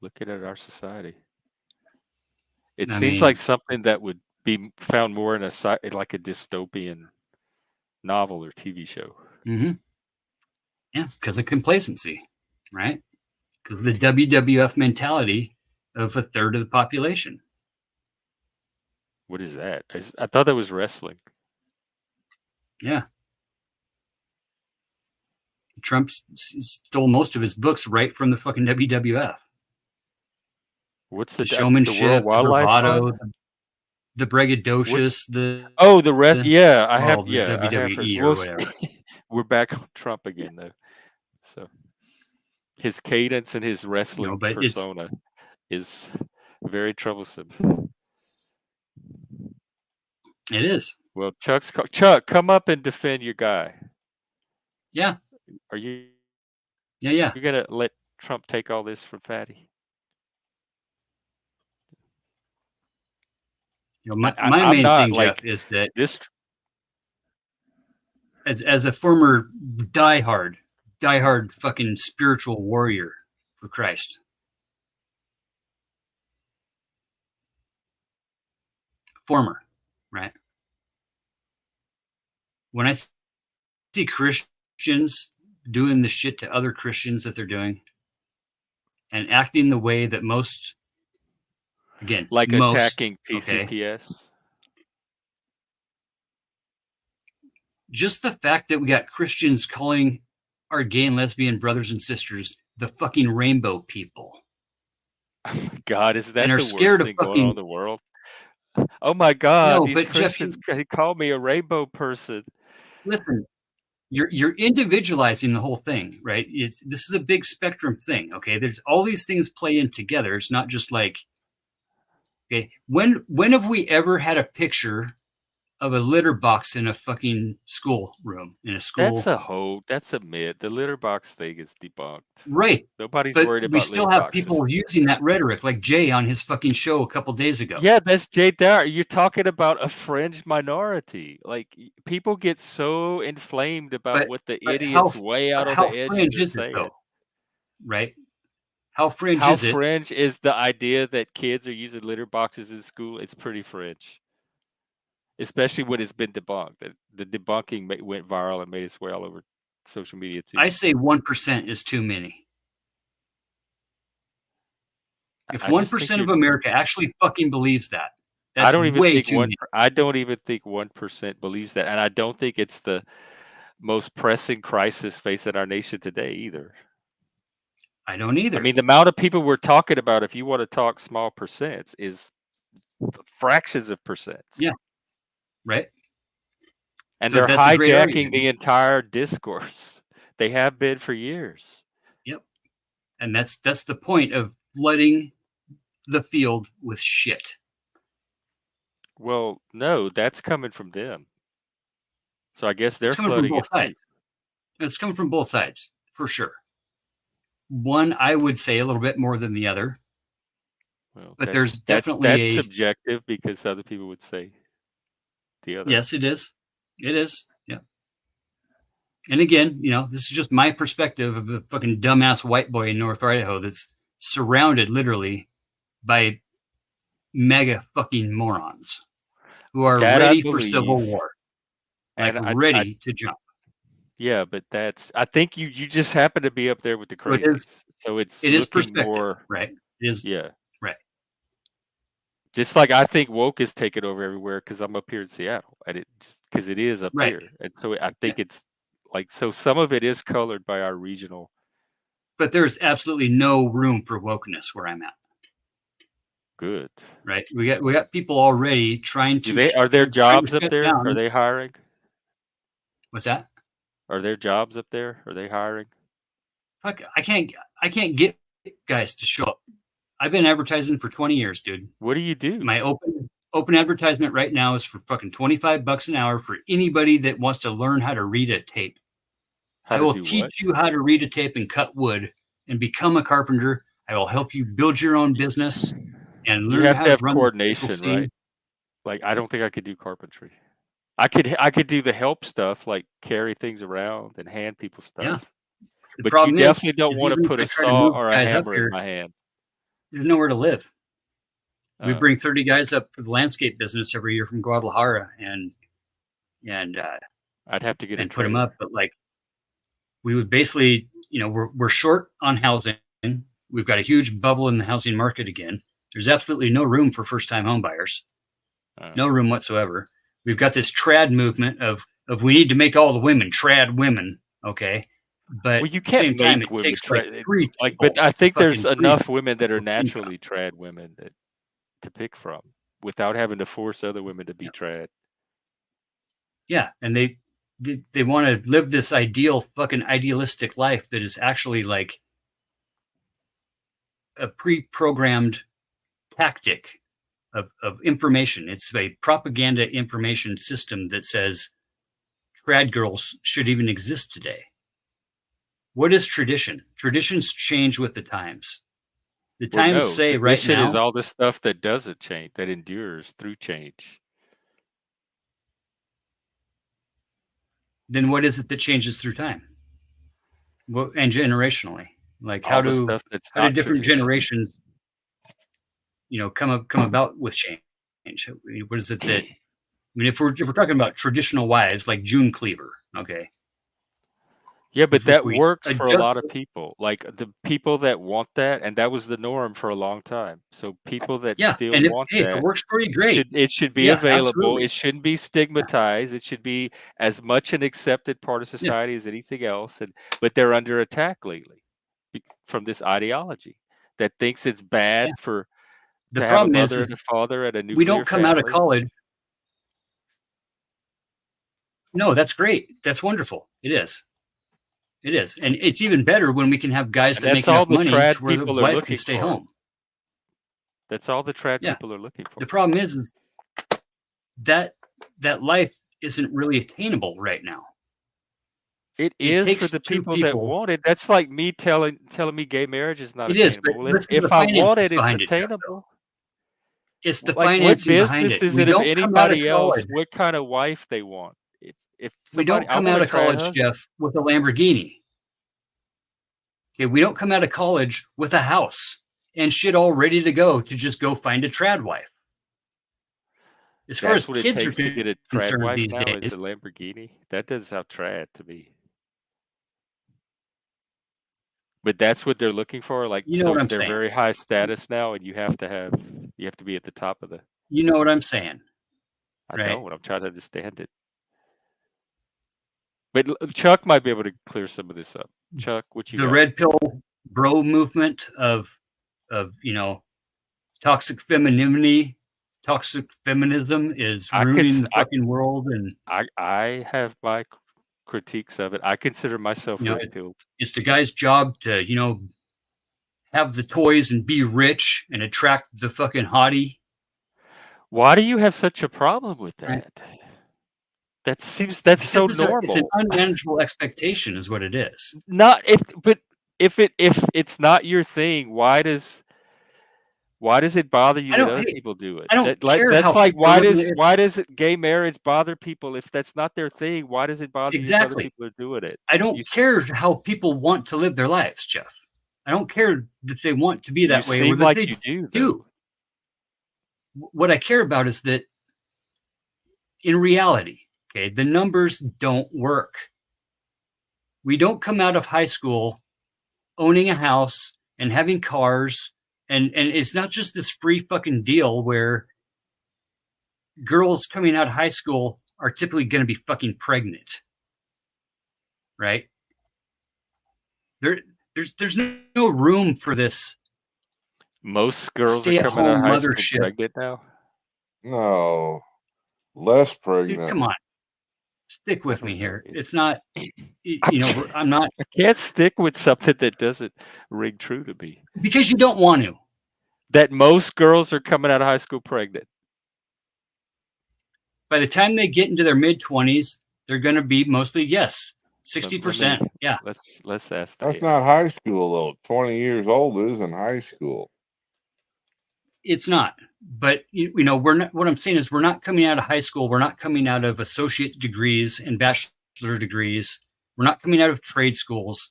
looking at our society. It seems like something that would be found more in like a dystopian novel or TV show. Mm-hmm. Yeah, because of complacency, right? Because of the WWF mentality of a third of the population. What is that? I thought that was wrestling. Yeah. Trump stole most of his books right from the fucking WWF. What's the showmanship, the bravado, the braggadocious, the rest? Yeah, I have. The WWE or whatever. We're back on Trump again, though. So his cadence and his wrestling persona is very troublesome. It is. Well, Chuck, come up and defend your guy. Yeah. Are you? Yeah. You're gonna let Trump take all this from Fatty? My main thing, Jeff, is that this, as a former diehard fucking spiritual warrior for Christ, right? When I see Christians doing the shit to other Christians that they're doing and acting the way that most, again, attacking TCPS. Okay, just the fact that we got Christians calling our gay and lesbian brothers and sisters the fucking rainbow people. Oh my God, is that and the are worst scared thing of fucking, going on in the world? Oh my God, no, these but Christians call me a rainbow person. Listen, you're individualizing the whole thing, right? This is a big spectrum thing, okay? There's all these things play in together. It's not just like, okay, when have we ever had a picture of a litter box in a fucking school room, in a school? That's a myth. The litter box thing is debunked. Right. Nobody's worried about we still have boxes. People using that rhetoric, like Jay on his fucking show a couple days ago. Yeah, that's Jay Dyer. You're talking about a fringe minority. Like, people get so inflamed about what the idiots way out on the edges are saying. Right? How fringe is it? How fringe is the idea that kids are using litter boxes in school? It's pretty fringe. Especially when it's been debunked. The debunking went viral and made its way all over social media too. I say 1% is too many. If 1% of America actually fucking believes that, that's way too many. I don't even think 1% believes that, and I don't think it's the most pressing crisis facing our nation today either. I don't either. I mean, the amount of people we're talking about, if you want to talk small percents, is fractions of percents. Yeah. Right. And So they're that's a great hijacking argument. the entire discourse. They have been for years. Yep. And that's the point of flooding the field with shit. Well, no, that's coming from them. So I guess they're It's coming from flooding both it too. sides. It's coming from both sides, for sure. One, I would say a little bit more than the other. Well, But there's that's definitely subjective because other people would say the other. Yes, it is. It is. Yeah. And again, this is just my perspective of a fucking dumbass white boy in North Idaho that's surrounded literally by mega fucking morons who are ready for civil war, like ready to jump. Yeah, but I think you just happen to be up there with the crazies. So it is perspective, right? It is. Yeah. Right. Just like I think woke is taking over everywhere because I'm up here in Seattle, and it just because it is up here, and so I think it's like so some of it is colored by our regional. But there's absolutely no room for wokeness where I'm at. Good. Right. We got people already trying to. Are there jobs up there? Down. Are they hiring? What's that? Are there jobs up there? Are they hiring? Fuck, I can't get guys to show up. I've been advertising for 20 years, dude. What do you do? My open advertisement right now is for fucking $25 an hour for anybody that wants to learn how to read a tape. I will teach you how to read a tape and cut wood and become a carpenter. I will help you build your own business and learn how to run coordination, right? Like I don't think I could do carpentry. I could do the help stuff, like carry things around and hand people stuff. Yeah. But you definitely don't want to put a saw or a hammer in my hand. There's nowhere to live. We bring 30 guys up for the landscape business every year from Guadalajara, and I'd have to get and put them up. But like, we would basically, we're short on housing. We've got a huge bubble in the housing market again. There's absolutely no room for first-time home buyers. No room whatsoever. We've got this trad movement of we need to make all the women trad women. Okay. But you can't make women trad. But I think there's enough women that are naturally trad women to pick from without having to force other women to be trad. Yeah, and they want to live this fucking idealistic life that is actually like a pre-programmed tactic of information. It's a propaganda information system that says trad girls should even exist today. What is tradition? Traditions change with the times. The times say right now. Tradition is all the stuff that doesn't change, that endures through change. Then what is it that changes through time? And generationally, like how do different generations, come about with change? What is it that? I mean, if we're talking about traditional wives like June Cleaver, okay. Yeah, but that works for a lot of people. Like the people that want that, and that was the norm for a long time. So people that still want that, it works pretty great. It should be available. Absolutely. It shouldn't be stigmatized. It should be as much an accepted part of society as anything else. But they're under attack lately from this ideology that thinks it's bad to have a mother and a father and a nuclear we don't come out of college. No, that's great. That's wonderful. It is. It is. And it's even better when we can have guys that make enough money to where the wife can stay home. That's all the trad people are looking for. The problem is that life isn't really attainable right now. It is for the people that want it. That's like me telling me gay marriage is not attainable. If I want it, it's attainable. It's the financing behind it. We don't come out of college. What kind of wife they want? If we don't come out of college, Jeff, with a Lamborghini. Okay, we don't come out of college with a house and shit all ready to go to just go find a trad wife. As far as kids are concerned these days, is a Lamborghini. That doesn't sound trad to me. But that's what they're looking for. Like, you know what I'm they're saying. Very high status now, and you have to be at the top of the. You know what I'm saying. I don't. I'm trying to understand it. But Chuck might be able to clear some of this up. Chuck, what you got? The red pill bro movement of toxic femininity, toxic feminism is ruining the fucking world. And I have my critiques of it. I consider myself red pilled. It's the guy's job to, have the toys and be rich and attract the fucking hottie. Why do you have such a problem with that? Right. That's so normal. It's an unmanageable expectation, is what it is. If it's not your thing, why does it bother you that other people do it? I don't care. That's like why does gay marriage bother people if that's not their thing? Why does it bother you if other people are doing it? I don't care how people want to live their lives, Jeff. I don't care that they want to be that way or that they do. What I care about is that in reality, okay, the numbers don't work. We don't come out of high school owning a house and having cars. And it's not just this free fucking deal where girls coming out of high school are typically going to be fucking pregnant. Right? There's no room for this. Most girls are coming out of high school pregnant now? No. Less pregnant. Dude, come on. Stick with me here. It's not, I'm not. I can't stick with something that doesn't ring true to me. Because you don't want to. That most girls are coming out of high school pregnant. By the time they get into their mid-20s, they're going to be mostly, 60%. Yeah. Let's ask that. That's not high school, though. 20 years old isn't high school. It's not. But, we're not, what I'm saying is we're not coming out of high school. We're not coming out of associate degrees and bachelor degrees. We're not coming out of trade schools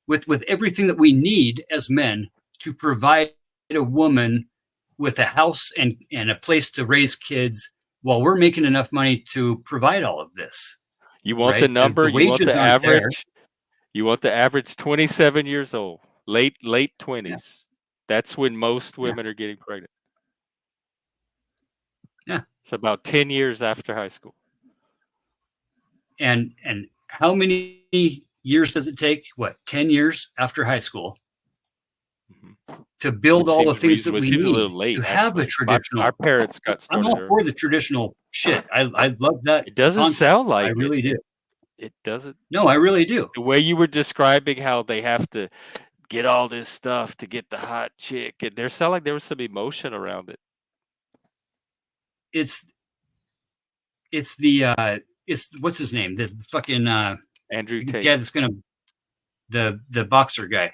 with everything that we need as men to provide a woman with a house and a place to raise kids while we're making enough money to provide all of this. You want the number? You want the average? There. You want the average 27 years old, late 20s. Yeah. That's when most women are getting pregnant. Yeah. It's about 10 years after high school. And how many years does it take? 10 years after high school to build all the things that we need a little late, to have a traditional. Our parents got started. I'm all for the traditional shit. I love that. It doesn't sound like I really do. It doesn't. No, I really do. The way you were describing how they have to get all this stuff to get the hot chick, and there sounded like there was some emotion around it. It's what's his name? The fucking Andrew Tate. Yeah, that's gonna the boxer guy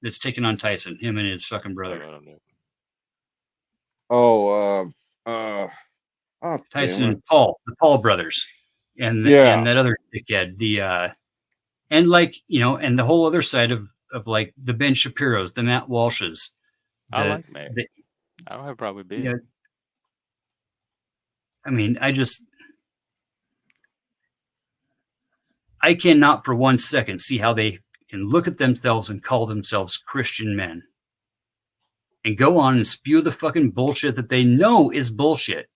that's taking on Tyson. Him and his fucking brother. I don't know. Tyson and Paul, the Paul brothers, and that other dickhead. And and the whole other side of like the Ben Shapiro's, the Matt Walsh's. I like Matt. I don't have a problem with Ben. I mean, I cannot for 1 second see how they can look at themselves and call themselves Christian men and go on and spew the fucking bullshit that they know is bullshit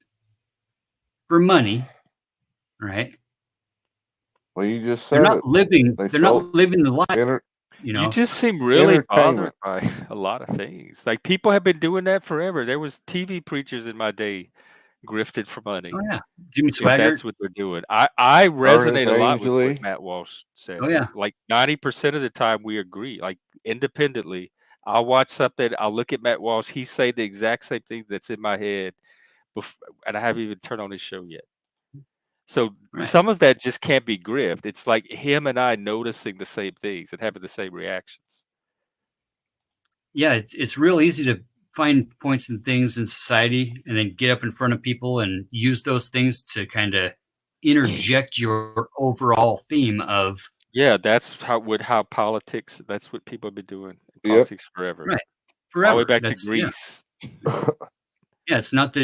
for money, right? Well, you just said they're not living the life. You just seem really bothered by a lot of things. Like people have been doing that forever. There was TV preachers in my day grifted for money. Oh yeah, Jimmy Swaggart. That's what they're doing. I resonate a lot with what Matt Walsh said. Oh yeah, like 90% of the time we agree. Like independently, I'll watch something. I'll look at Matt Walsh. He say the exact same thing that's in my head, and I haven't even turned on his show yet. So some of that just can't be grift. It's like him and I noticing the same things and having the same reactions. Yeah, it's real easy to find points and things in society and then get up in front of people and use those things to kind of interject your overall theme of. Yeah, that's how politics. That's what people have been doing in politics forever. Right, forever. All the way back to Greece. Yeah, it's not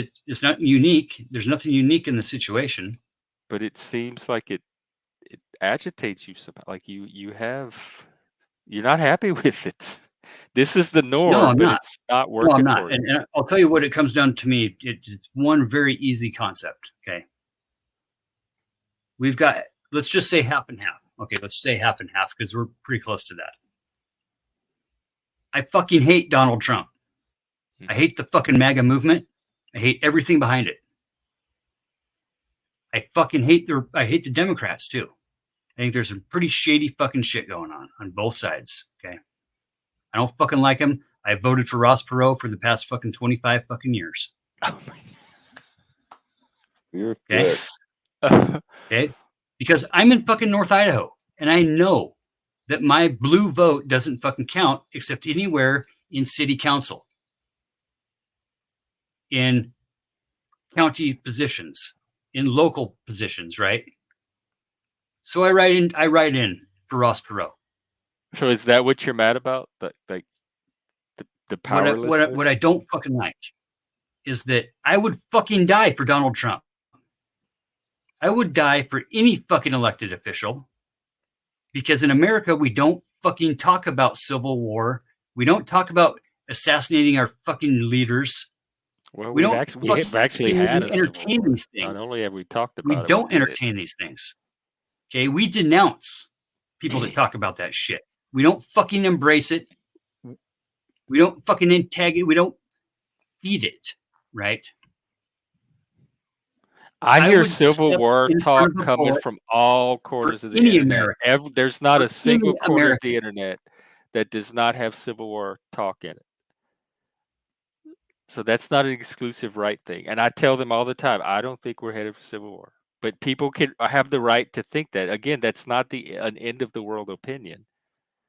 unique. There's nothing unique in the situation. But it seems like it agitates you somehow. Like you're not happy with it. This is the norm. No, I'm not. It's not working. No, I'm not. For you. And I'll tell you what it comes down to me. It's one very easy concept. Okay. We've got, let's just say half and half. Okay, let's say half and half because we're pretty close to that. I fucking hate Donald Trump. I hate the fucking MAGA movement. I hate everything behind it. I fucking hate the Democrats too. I think there's some pretty shady fucking shit going on both sides. Okay. I don't fucking like him. I voted for Ross Perot for the past fucking 25 fucking years. Oh my. You're Okay. sick. Okay. Because I'm in fucking North Idaho and I know that my blue vote doesn't fucking count except anywhere in city council, in county positions, in local positions, right? So I write in for Ross Perot. So is that what you're mad about? The powerlessness? What I don't fucking like is that I would fucking die for Donald Trump. I would die for any fucking elected official, because in America, we don't fucking talk about civil war. We don't talk about assassinating our fucking leaders. Well, we we've don't actually had a entertain civil war. these things. Not only have we talked We about it, don't we did entertain these things. Okay, we denounce people that talk about that shit. We don't fucking embrace it. We don't fucking intag it. We don't feed it, right? I hear would Civil step War in talk front of a coming bullet from all corners for of the any internet. American. There's not For a single any corner of American. the internet that does not have Civil War talk in it. So that's not an exclusive right thing. And I tell them all the time, I don't think we're headed for Civil War. But people can have the right to think that. Again, that's not an end of the world opinion.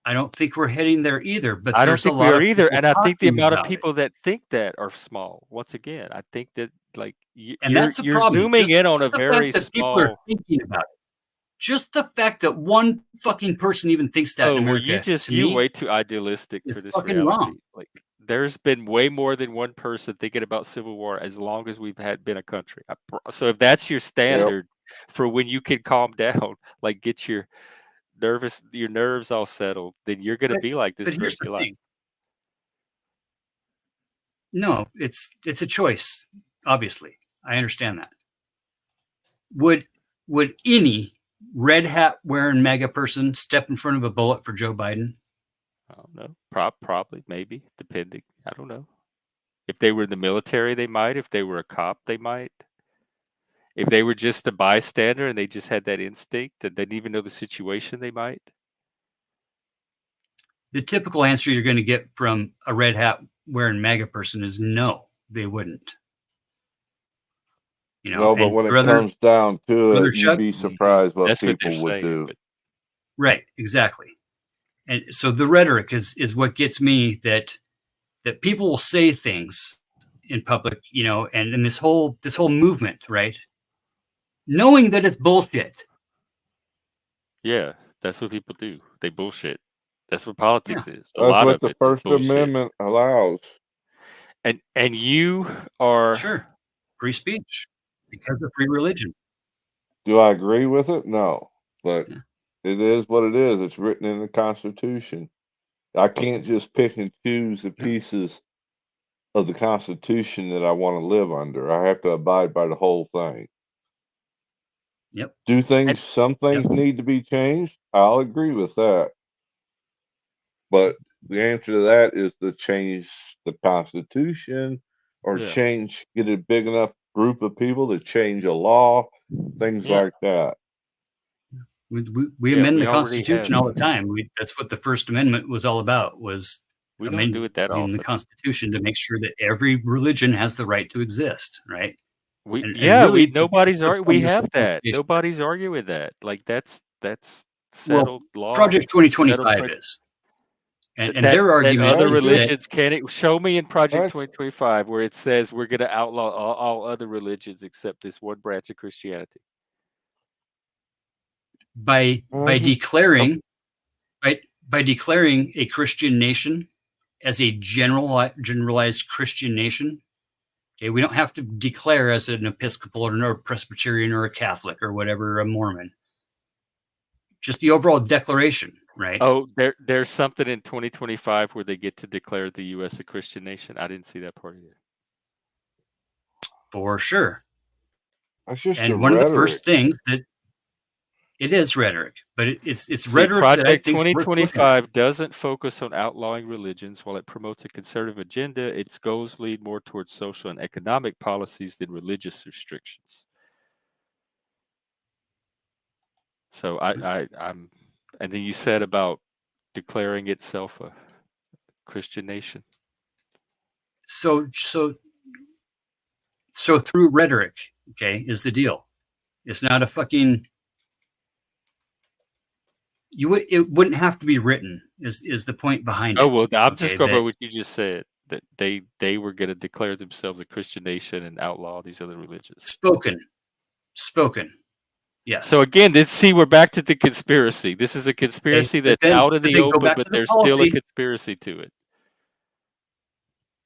I don't think we're heading there either. But I don't there's a think we lot are of either. people And I think the talking amount of about it. people that think that are small. Once again, I think that And you're that's the problem. zooming Just in on a the very fact that people are small. thinking about it. Just the fact that one fucking person even thinks that in America, You're way too idealistic for is this fucking reality. wrong. Like, there's been way more than one person thinking about Civil War as long as we've been a country. So if that's your standard for when you can calm down, like get your nerves all settled, then you're going to be like this But for here's your the life. thing. No, it's a choice. Obviously, I understand that. Would any red hat wearing MAGA person step in front of a bullet for Joe Biden? I don't know. Probably, maybe, depending. I don't know. If they were in the military, they might. If they were a cop, they might. If they were just a bystander and they just had that instinct and didn't even know the situation, they might. The typical answer you're going to get from a red hat wearing MAGA person is no, they wouldn't. You know, No, but when it comes down to it, you'd be surprised what people would do. Right, exactly. And so the rhetoric is what gets me, that people will say things in public, you know, and in this whole movement, right? Knowing that it's bullshit. Yeah, that's what people do. They bullshit. That's what politics is. That's what the First Amendment allows. And you are sure free speech because of free religion. Do I agree with it? No, but it is what it is. It's written in the Constitution. I can't just pick and choose the pieces of the Constitution that I want to live under. I have to abide by the whole thing. Yep. Some things need to be changed? I'll agree with that. But the answer to that is to change the Constitution or get a big enough group of people to change a law, things like that. We amend the Constitution all the time. That's what the First Amendment was all about, was we don't do it that often. The Constitution to make sure that every religion has the right to exist, right? We have that. Nobody's arguing that. Like that's settled law. Project 2025 is. And their argument other is religions can't show me in Project 2025 where it says we're going to outlaw all other religions except this one branch of Christianity. By declaring a Christian nation as a generalized Christian nation, okay, we don't have to declare as an Episcopal or a Presbyterian or a Catholic or whatever, a Mormon. Just the overall declaration, right? Oh, there's something in 2025 where they get to declare the U.S. a Christian nation. I didn't see that part either. For sure. That's just and one rhetoric. Of the first things that it is rhetoric, But it's rhetoric that I Project think 2025 doesn't focus on outlawing religions. While it promotes a conservative agenda, its goals lead more towards social and economic policies than religious restrictions. So I'm, and then you said about declaring itself a Christian nation. So through rhetoric, okay, is the deal. It's not a fucking. It wouldn't have to be written. Is the point behind it? Oh well, I'm just going by what you just said. That they were going to declare themselves a Christian nation and outlaw these other religions. Spoken. Yes. So again, we're back to the conspiracy. This is a conspiracy that's out in the open, but there's still a conspiracy to it.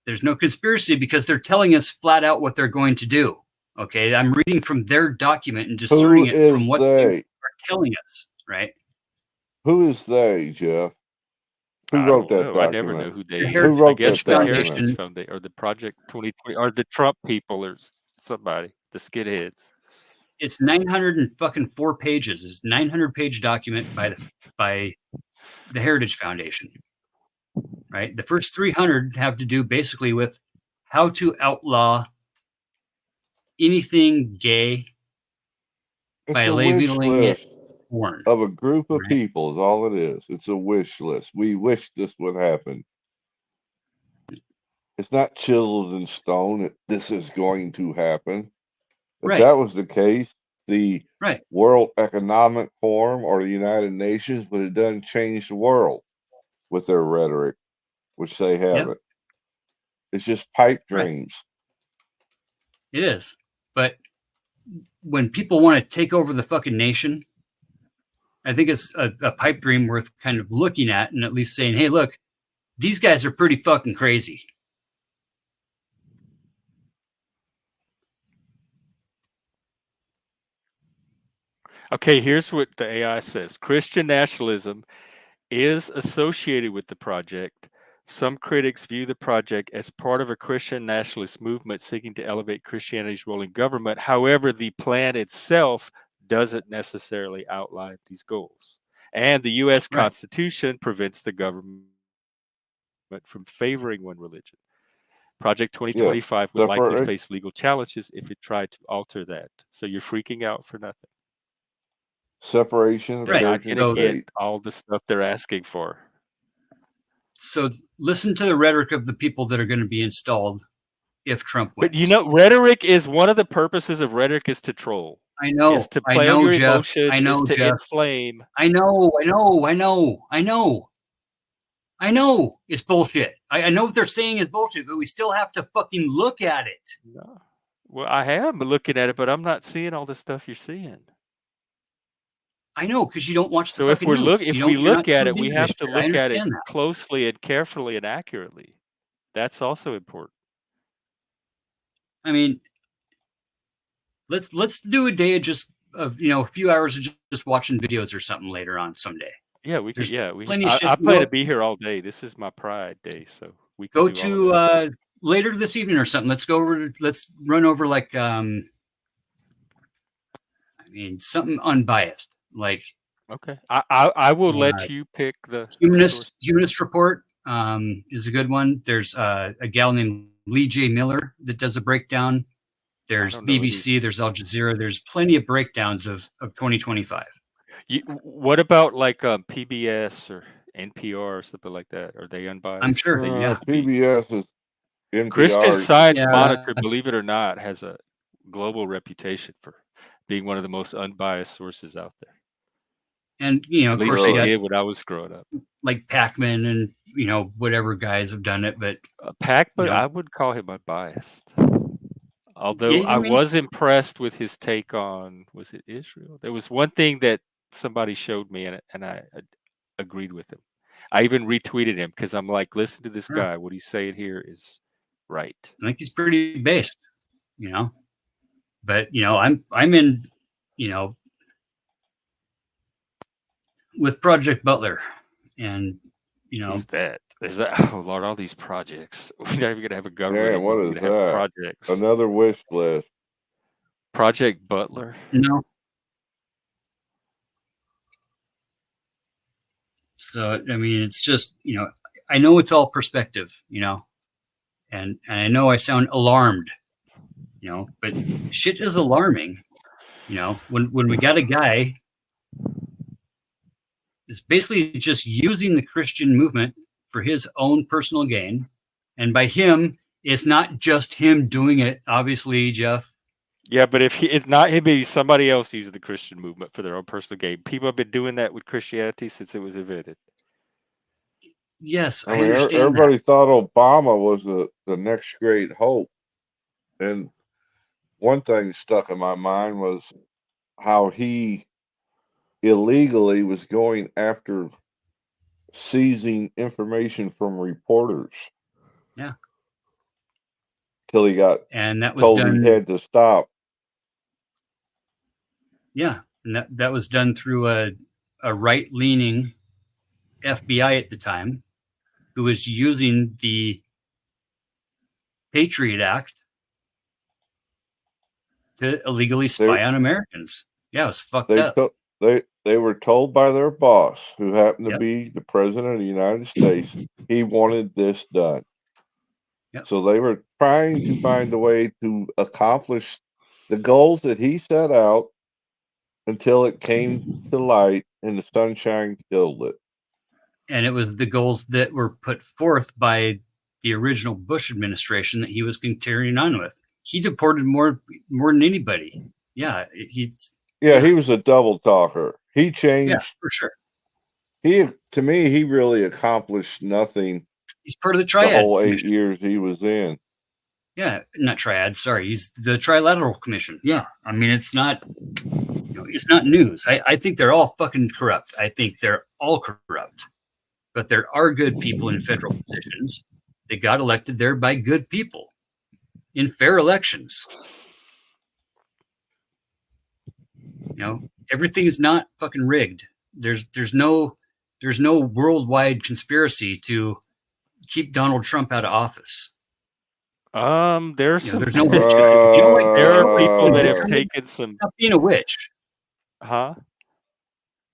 There's no conspiracy because they're telling us flat out what they're going to do. Okay, I'm reading from their document and discerning it from what they are telling us, right? Who is they, Jeff? Who wrote that document? I never know who they. Who wrote I guess that the Heritage Foundation or the Project 2020 or the Trump people or somebody, the skidheads. It's 904 pages. It's a 900-page document by the Heritage Foundation. Right. The first 300 have to do basically with how to outlaw anything gay by labeling it porn. Of a group of people is all it is. It's a wish list. We wish this would happen. It's not chiseled in stone. This is going to happen. If that was the case, the World Economic Forum or the United Nations would have done change the world with their rhetoric, which they haven't. It's just pipe dreams. It is. But when people want to take over the fucking nation, I think it's a pipe dream worth kind of looking at and at least saying, hey, look, these guys are pretty fucking crazy. Okay, here's what the AI says. Christian nationalism is associated with the project. Some critics view the project as part of a Christian nationalist movement seeking to elevate Christianity's role in government. However, the plan itself doesn't necessarily outline these goals. And the U.S. Constitution prevents the government from favoring one religion. Project 2025 would likely face legal challenges if it tried to alter that. So you're freaking out for nothing. Separation. They're not going to get all the stuff they're asking for. So listen to the rhetoric of the people that are going to be installed if Trump wins. But rhetoric is one of the purposes of rhetoric is to troll. I know. Is to play on your emotions. I know, is to Jeff. inflame. I know. It's bullshit. I know what they're saying is bullshit, but we still have to fucking look at it. No. Well, I am looking at it, but I'm not seeing all the stuff you're seeing. I know, because you don't watch the so fucking news. If we look at it, we have to look at it closely and carefully and accurately. That's also important. I mean, let's do a day of just a few hours of just watching videos or something later on someday. Yeah, we could. Yeah, I plan to be here all day. This is my pride day, so we can go to later this evening or something. Let's run over like something unbiased. Like okay, I will let you pick the Humanist Report is a good one. There's a gal named Lee J. Miller that does a breakdown. There's BBC, there's Al Jazeera. There's plenty of breakdowns of 2025. What about like PBS or NPR or something like that? Are they unbiased? I'm sure. PBS is NPR. Christian Science Monitor, believe it or not, has a global reputation for being one of the most unbiased sources out there. And at least they did when I was growing up. Like Pac-Man and whatever guys have done it, but Pac-Man, I would call him unbiased. Although I was impressed with his take on, was it Israel? There was one thing that somebody showed me, and I agreed with him. I even retweeted him because I'm like, listen to this guy. What he's saying here is right. I think he's pretty based, But I'm in, with Project Butler, and who's that? Is that? Oh Lord, all these projects. We're not even gonna have a government. Yeah, what is that? Projects. Another wish list. Project Butler. No. So, I mean, it's just, I know it's all perspective, and I know I sound alarmed, but shit is alarming, when we got a guy that's basically just using the Christian movement for his own personal gain. And by him, it's not just him doing it, obviously, Jeff. Yeah, but if it's not him, maybe somebody else using the Christian movement for their own personal gain. People have been doing that with Christianity since it was invented. Yes, I mean, everybody thought Obama was the next great hope. And one thing stuck in my mind was how he illegally was going after seizing information from reporters. Yeah. Till he got told he had to stop. Yeah, and that was done through a right-leaning FBI at the time, who was using the Patriot Act to illegally spy on Americans. Yeah, it was fucked up. They were told by their boss, who happened to be the president of the United States, he wanted this done. Yep. So they were trying to find a way to accomplish the goals that he set out until it came to light and the sunshine killed it. And it was the goals that were put forth by the original Bush administration that he was continuing on with. He deported more than anybody. Yeah, he was a double talker. He changed. Yeah, for sure. To me, he really accomplished nothing. He's part of the triad. The whole 8 years he was in. Yeah, not triad. Sorry, he's the Trilateral Commission. Yeah, I mean, it's not. It's not news. I think they're all fucking corrupt. I think they're all corrupt. But there are good people in federal positions. They got elected there by good people in fair elections. Everything is not fucking rigged. There's no worldwide conspiracy to keep Donald Trump out of office. There's there's no there are people that have taken some. Stop being a witch. Huh?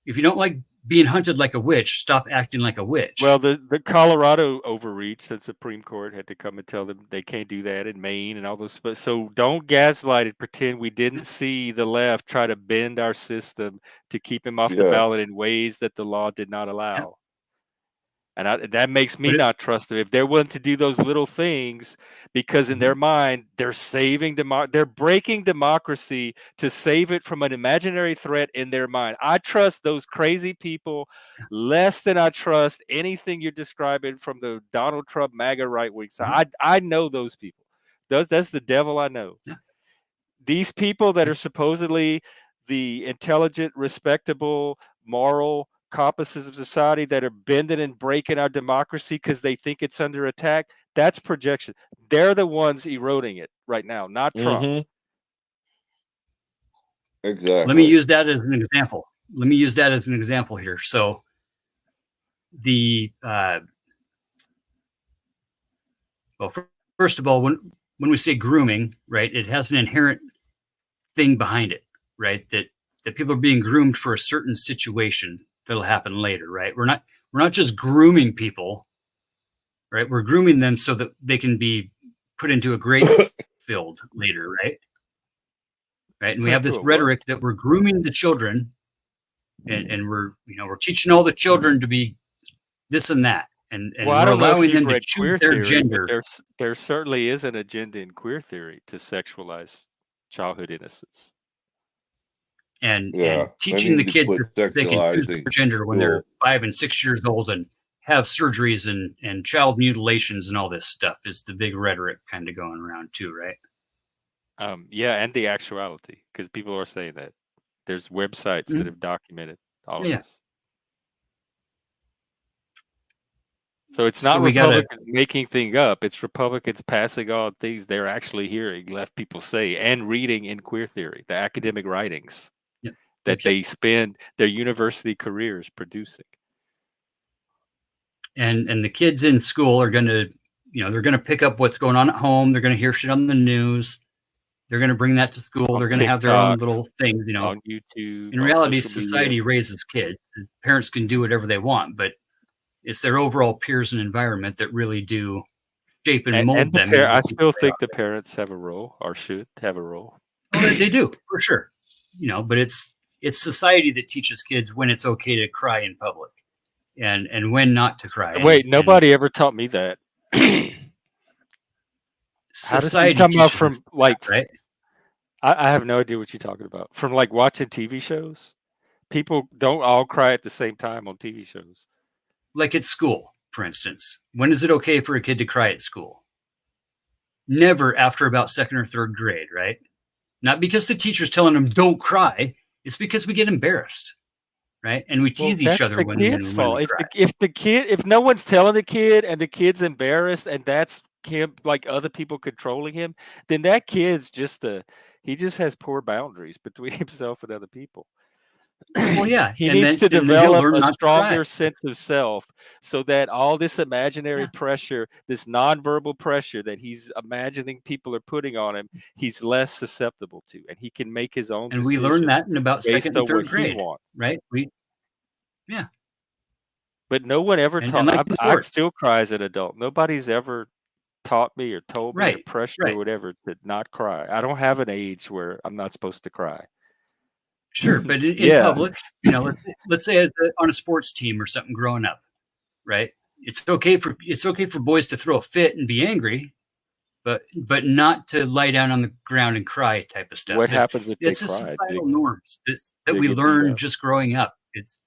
If you don't like being hunted like a witch, stop acting like a witch. Well, the Colorado overreach, the Supreme Court had to come and tell them they can't do that in Maine and all those. So don't gaslight it. Pretend we didn't see the left try to bend our system to keep him off the ballot in ways that the law did not allow. Yeah. And that makes me not trust them. If they're willing to do those little things, because in their mind, they're saving they're breaking democracy to save it from an imaginary threat in their mind. I trust those crazy people less than I trust anything you're describing from the Donald Trump MAGA right wing side. I know those people. That's the devil I know. Yeah. These people that are supposedly the intelligent, respectable, moral compasses of society that are bending and breaking our democracy because they think it's under attack, that's projection. They're the ones eroding it right now, not Trump. Exactly. Let me use that as an example. Here. So first of all, when we say grooming, right, it has an inherent thing behind it, right? That people are being groomed for a certain situation that'll happen later, right? We're not just grooming people, right? We're grooming them so that they can be put into a grape field later, right? Right. And we have this rhetoric that we're grooming the children and we're teaching all the children to be this and that. And we're allowing them to choose their gender. There certainly is an agenda in queer theory to sexualize childhood innocence. And teaching the kids that they can choose their gender when they're 5 and 6 years old and have surgeries and child mutilations and all this stuff is the big rhetoric kind of going around too, right? And the actuality, because people are saying that. There's websites that have documented all of this. So it's not Republicans making things up. It's Republicans passing on things they're actually hearing left people say and reading in queer theory, the academic writings that they spend their university careers producing. And the kids in school are going to, they're going to pick up what's going on at home. They're going to hear shit on the news. They're going to bring that to school. They're going to have their own little things, on YouTube. In reality, society raises kids. Parents can do whatever they want, but It's their overall peers and environment that really do shape and mold them. I still think the parents have a role, or should have a role. Oh, they do, for sure. But it's society that teaches kids when it's okay to cry in public and when not to cry. Wait, nobody ever taught me that. Society how does it come out from that, right? I have no idea what you're talking about. From like watching TV shows, people don't all cry at the same time on TV shows. Like at school, for instance. When is it okay for a kid to cry at school? Never after about 2nd or 3rd grade, right? Not because the teacher's telling them don't cry. It's because we get embarrassed, right? And we tease each other when we cry. If no one's telling the kid and the kid's embarrassed and that's him, like other people controlling him, then that kid's he just has poor boundaries between himself and other people. Well, yeah. He needs to develop a stronger sense of self so that all this imaginary pressure, this nonverbal pressure that he's imagining people are putting on him, he's less susceptible to, and he can make his own decisions. And we learn that in about 2nd and 3rd grade, right? But no one ever taught me. I still cry as an adult. Nobody's ever taught me or told me or pressured or whatever to not cry. I don't have an age where I'm not supposed to cry. Sure, but in public, let's say on a sports team or something growing up, right? It's okay for boys to throw a fit and be angry, but not to lie down on the ground and cry type of stuff. What happens if it's they a cry? Societal norms that we learn just growing up. It's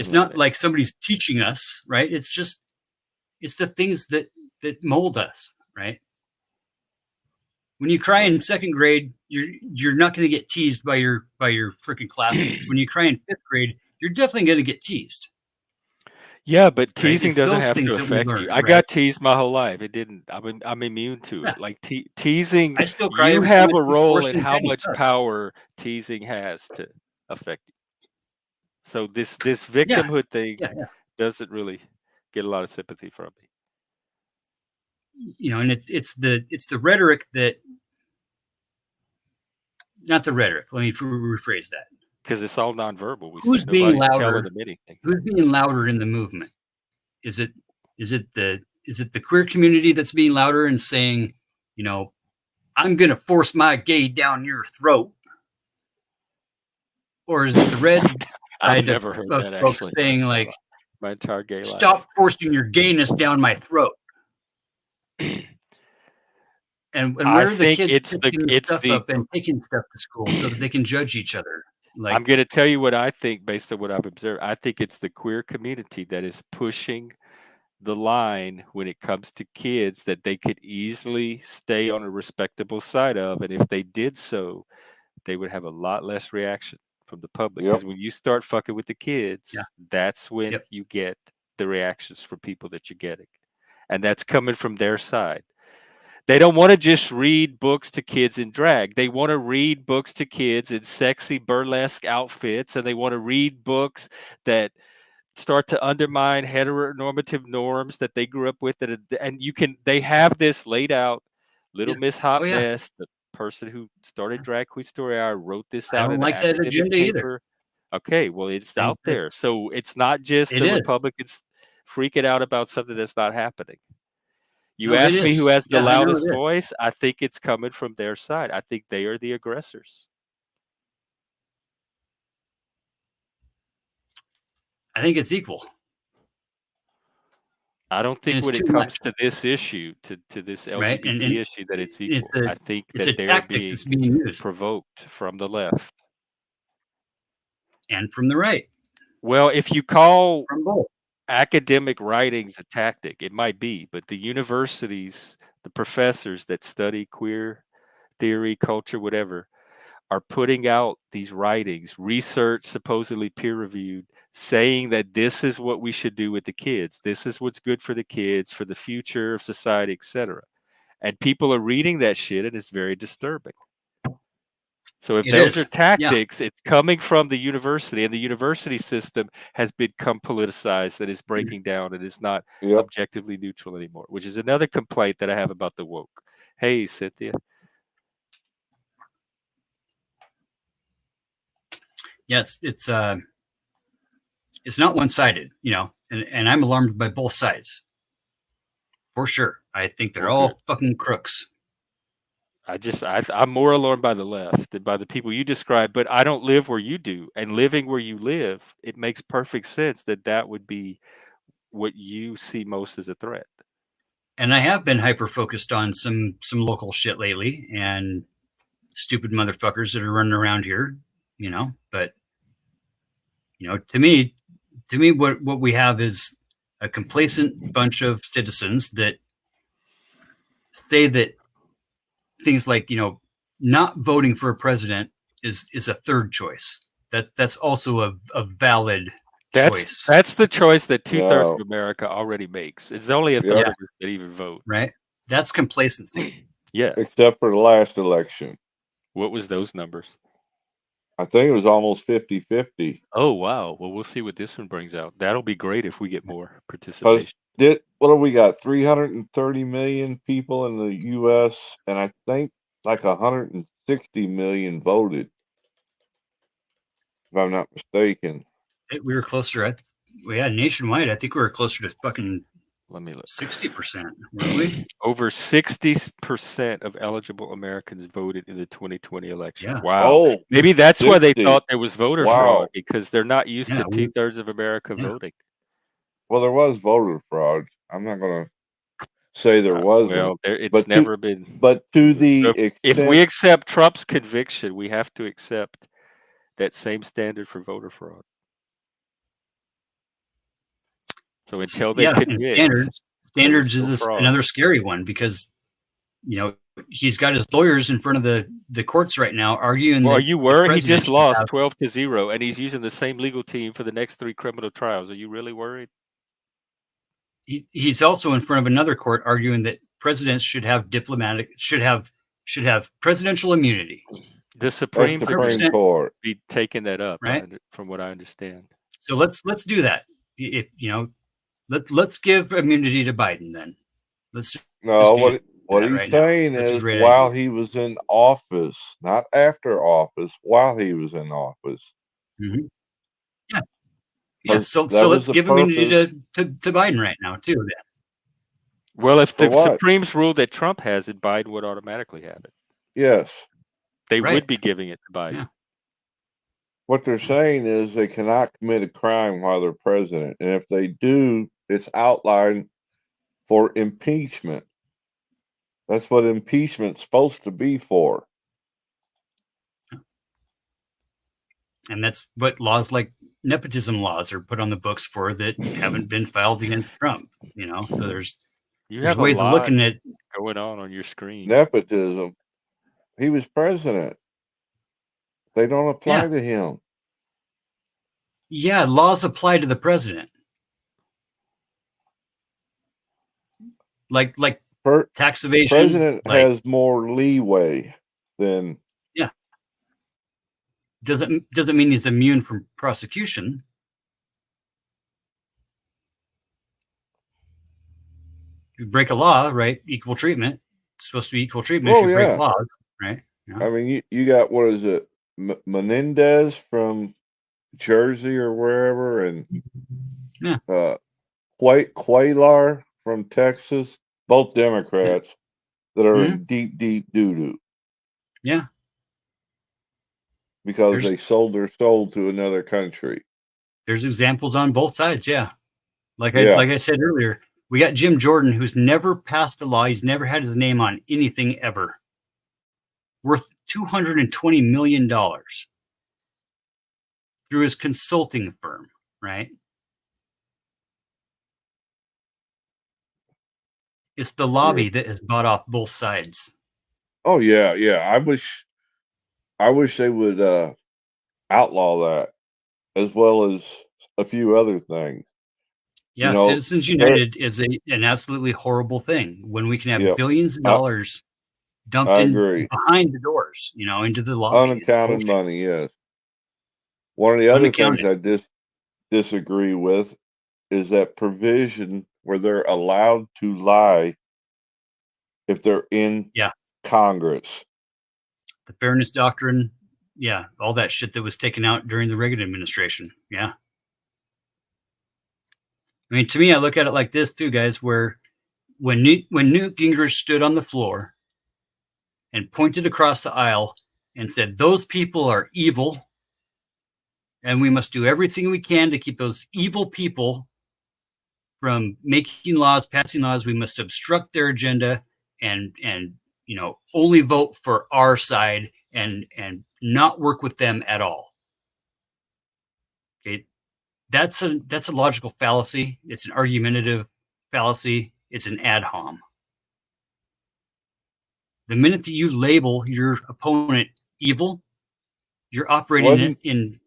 not like somebody's teaching us, right? It's the things that mold us, right? When you cry in 2nd grade, you're not going to get teased by your freaking classmates. When you cry in 5th grade, you're definitely going to get teased. Yeah, but teasing doesn't have to affect you. I right? got teased my whole life. It didn't. I'm immune to it. Like teasing, I still cry. You have a role in how much power teasing has to affect you. So this victimhood thing doesn't really get a lot of sympathy from me. And it's the rhetoric that, not the rhetoric. Let me rephrase that. Because it's all nonverbal. Who's being louder? Who's being louder in the movement? Is it the queer community that's being louder and saying, I'm going to force my gay down your throat? Or is it the red I've never heard that actually. Saying like, my entire gay life. Stop forcing your gayness down my throat. And where are the kids picking stuff up and taking stuff to school so that they can judge each other? I'm going to tell you what I think based on what I've observed. I think it's the queer community that is pushing the line when it comes to kids that they could easily stay on a respectable side of. And if they did so, they would have a lot less reaction from the public. Because when you start fucking with the kids, that's when you get the reactions from people that you're getting. And that's coming from their side. They don't want to just read books to kids in drag. They want to read books to kids in sexy burlesque outfits, and they want to read books that start to undermine heteronormative norms that they grew up with. They have this laid out. Little Miss Hot Mess, the person who started Drag Queen Story Hour, wrote this out. I don't like that agenda either. Okay, well, it's out there. So it's not just the Republicans freaking out about something that's not happening. You ask me who has the loudest voice, I think it's coming from their side. I think they are the aggressors. I think it's equal. I don't think when it comes to this issue, to this LGBT issue, that it's equal. I think that they're being provoked from the left. And from the right. Well, if you call academic writings a tactic, it might be, but the universities, the professors that study queer theory, culture, whatever, are putting out these writings, research supposedly peer-reviewed, saying that this is what we should do with the kids. This is what's good for the kids, for the future of society, etc. And people are reading that shit, and it's very disturbing. So if those are tactics, it's coming from the university, and the university system has become politicized and is breaking down and is not objectively neutral anymore, which is another complaint that I have about the woke. Hey, Cynthia. Yes, it's not one-sided. and I'm alarmed by both sides. For sure. I think they're all fucking crooks. I'm more alarmed by the left than by the people you described, but I don't live where you do. And living where you live, it makes perfect sense that would be what you see most as a threat. And I have been hyper focused on some local shit lately and stupid motherfuckers that are running around here, but to me what we have is a complacent bunch of citizens that say that things like, not voting for a president is a third choice. That's also a valid choice. That's the choice that 2/3 of America already makes. It's only a third of us that even vote. Right. That's complacency. Yeah. Except for the last election. What was those numbers? I think it was almost 50-50. Oh, wow. Well, we'll see what this one brings out. That'll be great if we get more participation. What have we got? 330 million people in the U.S. and I think like 160 million voted, if I'm not mistaken. We were closer. Nationwide, I think we were closer to fucking. Let me look. 60%, weren't we? Over 60% of eligible Americans voted in the 2020 election. Yeah. Wow. Oh, maybe that's 60. why they thought there was voter fraud, because they're not used to 2/3 of America voting. Well, there was voter fraud. I'm not going to say there wasn't. Well, it's never been. But to the extent, if we accept Trump's conviction, we have to accept that same standard for voter fraud. So until they convict, standards is another scary one, because he's got his lawyers in front of the courts right now arguing. Well, are you worried? He just lost 12-0, and he's using the same legal team for the next 3 criminal trials. Are you really worried? He's also in front of another court arguing that presidents should have presidential immunity. The Supreme Court be taking that up, right? From what I understand. So let's do that. Let's give immunity to Biden then. What he's saying is while he was in office, not after office, while he was in office. Mm-hmm. Yeah. So let's give immunity to Biden right now too. Then. Well, if the Supreme's ruled that Trump has it, Biden would automatically have it. Yes. They would be giving it to Biden. Yeah. What they're saying is they cannot commit a crime while they're president. And if they do, it's outlined for impeachment. That's what impeachment's supposed to be for. And that's what laws like nepotism laws are put on the books for that haven't been filed against Trump. So there's ways of looking at going on your screen. Nepotism. He was president. They don't apply to him. Yeah, laws apply to the president. Like tax evasion. President has more leeway than. Yeah. Doesn't mean he's immune from prosecution. You break a law, right? Equal treatment. It's supposed to be equal treatment if you break laws, right? I mean, you got, what is it, Menendez from Jersey or wherever, and Quaylar from Texas, both Democrats that are in deep doo-doo. Yeah. Because they sold their soul to another country. There's examples on both sides, yeah. Like I said earlier, we got Jim Jordan, who's never passed a law. He's never had his name on anything ever. Worth $220 million through his consulting firm, right? It's the lobby that has bought off both sides. Oh yeah. I wish they would outlaw that, as well as a few other things. Yeah, Citizens United is an absolutely horrible thing when we can have billions of dollars dumped in behind the doors, into the lobby. Unaccounted money, yes. One of the other things I disagree with is that provision where they're allowed to lie if they're in Congress. The fairness doctrine, all that shit that was taken out during the Reagan administration, I mean, to me, I look at it like this too, guys, where when Newt Gingrich stood on the floor and pointed across the aisle and said, those people are evil, and we must do everything we can to keep those evil people from making laws, passing laws. We must obstruct their agenda and only vote for our side and not work with them at all. Okay, that's a logical fallacy. It's an argumentative fallacy. It's an ad hom. The minute that you label your opponent evil, you're operating in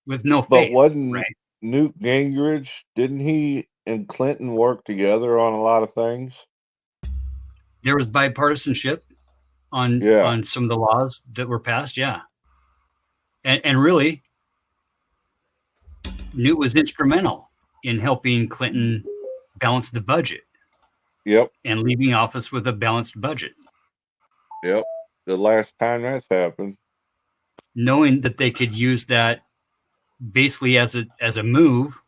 with no faith. But wasn't right? Newt Gingrich, didn't he and Clinton work together on a lot of things? There was bipartisanship on some of the laws that were passed, yeah. And really, Newt was instrumental in helping Clinton balance the budget. Yep. And leaving office with a balanced budget. Yep. The last time that's happened. Knowing that they could use that basically as a move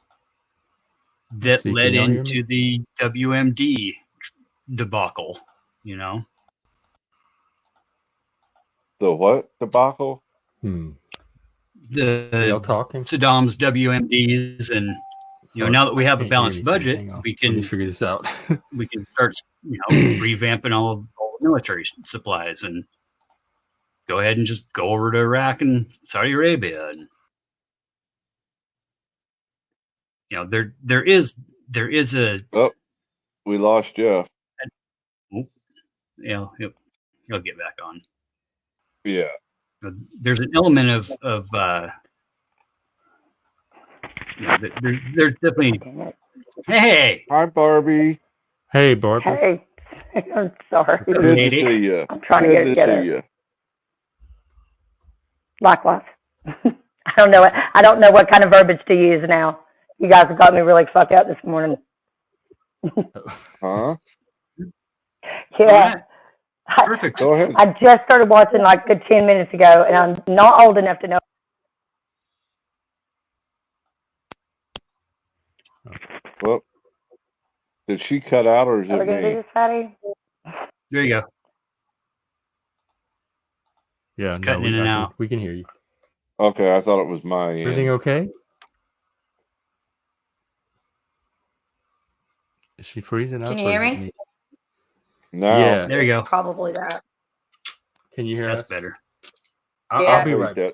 that led into the WMD debacle, you know. The what debacle? The talking Saddam's WMDs, and now that we have a balanced budget, we can figure this out. We can start, revamping all the military supplies and go ahead and just go over to Iraq and Saudi Arabia. And there is a. Oh, we lost Jeff. Yeah, he'll get back on. Yeah. There's an element of there's definitely. Hey. Hi, Barbie. Hey, Barbie. Hey. I'm sorry. Good to see you. I'm trying to get it together. Likewise. I don't know what kind of verbiage to use now. You guys have got me really fucked up this morning. Huh? Yeah. Perfect. Go ahead. I just started watching like a good 10 minutes ago, and I'm not old enough to know. Well, did she cut out or is it me? Fatty? There you go. Yeah, it's cutting in and out. We can hear you. Okay, I thought it was my end. Everything okay? Is she freezing up? Can you hear me? No. Yeah. There you go. Probably that. Can you hear us? That's better. I'll be right back.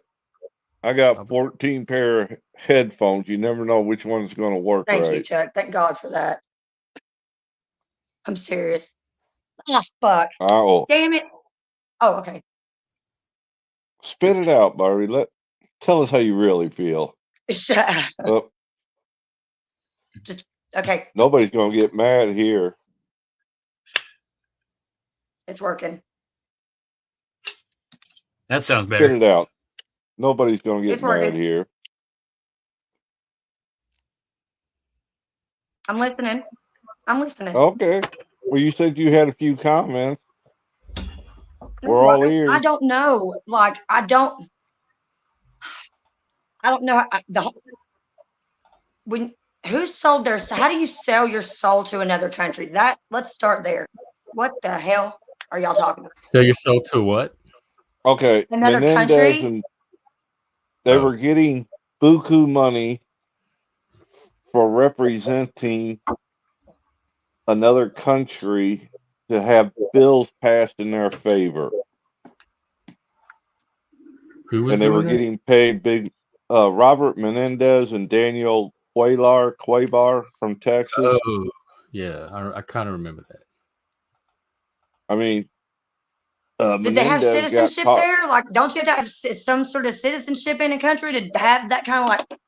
I got 14 pair of headphones. You never know which one's going to work right. Thank you, Chuck. Thank God for that. I'm serious. Oh, fuck. Oh. Damn it. Oh, okay. Spit it out, Barbie. Tell us how you really feel. Shut up. Just, okay. Nobody's going to get mad here. It's working. That sounds better. Spit it out. Nobody's going to get mad here. I'm listening. Okay. Well, you said you had a few comments. We're all ears. I don't know. Like, I don't know. Who sold how do you sell your soul to another country? Let's start there. What the hell are y'all talking about? Sell your soul to what? Okay. Another country? And they were getting buku money for representing another country to have bills passed in their favor. Who was and they were getting paid big. Robert Menendez and Daniel Cuellar from Texas. Oh, yeah, I kind of remember that. I mean, did they have citizenship there? Like, don't you have to have some sort of citizenship in a country to have that kind of like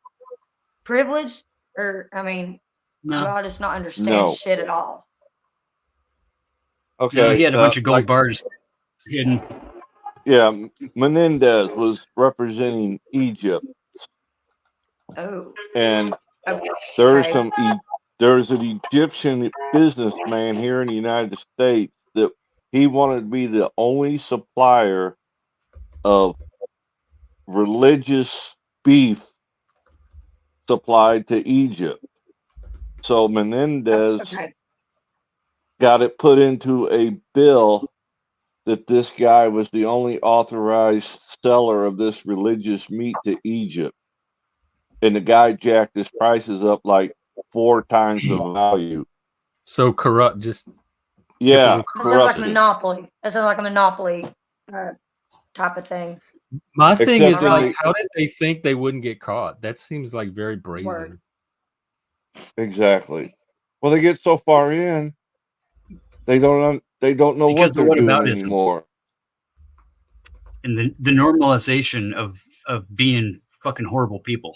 privilege? Or, I mean, no. I just not understand shit at all. Okay. No, he had a bunch of gold bars hidden. Yeah, Menendez was representing Egypt. Oh. And there's an Egyptian businessman here in the United States that he wanted to be the only supplier of religious beef supplied to Egypt. So Menendez got it put into a bill that this guy was the only authorized seller of this religious meat to Egypt. And the guy jacked his prices up like 4 times the value. So corrupt, just yeah, corruption. That sounds like a monopoly. That sounds like a monopoly type of thing. My thing is like, how did they think they wouldn't get caught? That seems like very brazen. Word. Exactly. Well, they get so far in, they don't know because what they're doing anymore. And the normalization of being fucking horrible people.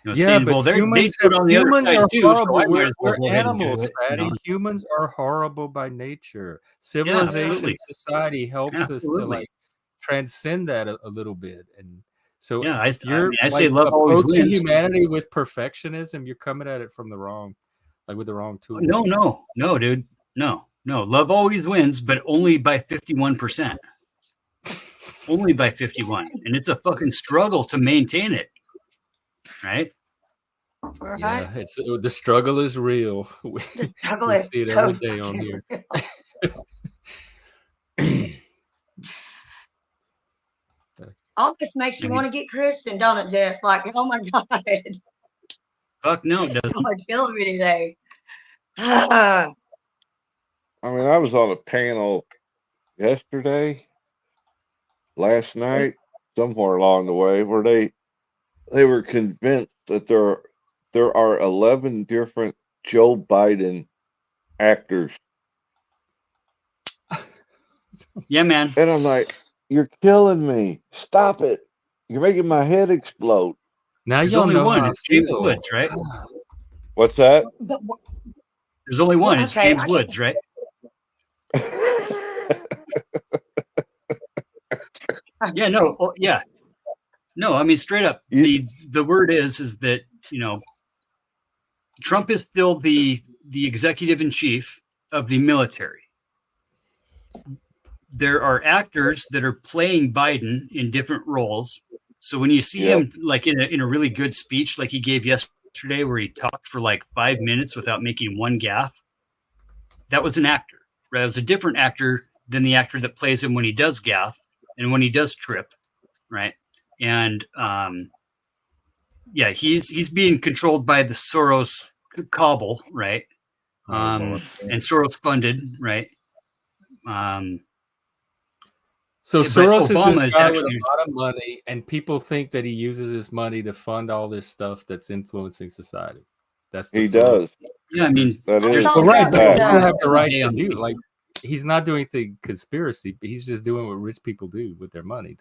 You know, yeah, saying, but well, humans are horrible. We're animals, Fatty. Humans are horrible by nature. Civilization, society helps us to like transcend that a little bit. And so I say love always wins. Humanity with perfectionism, you're coming at it from the wrong, like with the wrong tool. No, dude. No. Love always wins, but only by 51%. Only by 51. And it's a fucking struggle to maintain it. Right? Yeah, the struggle is real. We see it every day on here. All this makes you want to get Christian, don't it, Jeff? Like, oh my God. Fuck no, it doesn't. You're killing me today. I mean, I was on a panel last night, somewhere along the way, where they were convinced that there are 11 different Joe Biden actors. Yeah, man. And I'm like, you're killing me. Stop it. You're making my head explode. Now there's only one. It's James Woods, right? What's that? There's only one. It's James Woods, right? Yeah, no. Oh, yeah. No, I mean, straight up, the word is that, you know, Trump is still the executive in chief of the military. There are actors that are playing Biden in different roles. So when you see him like in a really good speech, like he gave yesterday, where he talked for like 5 minutes without making one gaffe, that was an actor. Right? It was a different actor than the actor that plays him when he does gaffe and when he does trip, right? And he's being controlled by the Soros cabal, right? And Soros funded, right? So Soros is this guy with a lot of money, and people think that he uses his money to fund all this stuff that's influencing society. He does. Yeah, I mean, there's right, but people have the right to do. Like, he's not doing anything conspiracy, but he's just doing what rich people do with their money.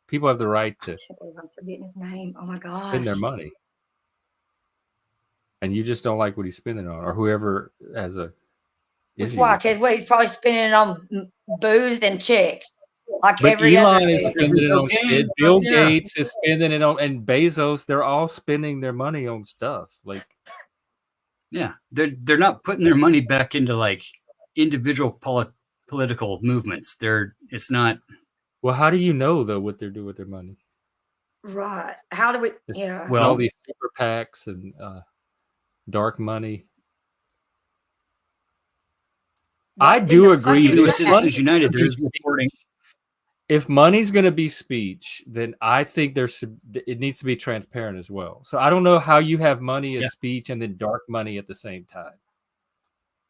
People have the right to. I'm forgetting his name. Oh my God. Spend their money, and you just don't like what he's spending on, or whoever has a. Why? Because he's probably spending it on booze and chicks. Like but Elon is spending it on shit. Bill Gates is spending it on, and Bezos. They're all spending their money on stuff. Like, yeah, they're not putting their money back into like individual political movements. It's not. Well, how do you know though what they're doing with their money? Right. How do we? Well, all these super PACs and dark money. I do agree with Citizens United. There's reporting. If money's going to be speech, then I think it needs to be transparent as well. So I don't know how you have money as speech and then dark money at the same time,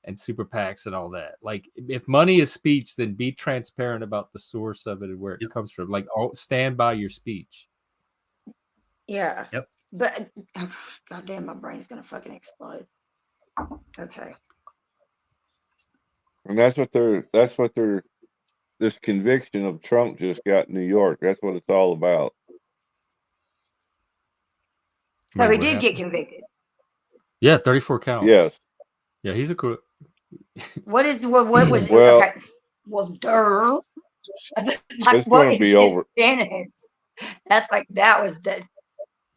and super PACs and all that. Like, if money is speech, then be transparent about the source of it and where it comes from. Like, stand by your speech. Yeah. Yep. But goddamn, my brain's gonna fucking explode. Okay. And that's what this conviction of Trump just got in New York. That's what it's all about. So he did get convicted. Yeah, 34 counts. Yes. Yeah, he's a crook. What was well? Okay. Well, duh. Like, it's going to be over. That's like that was the.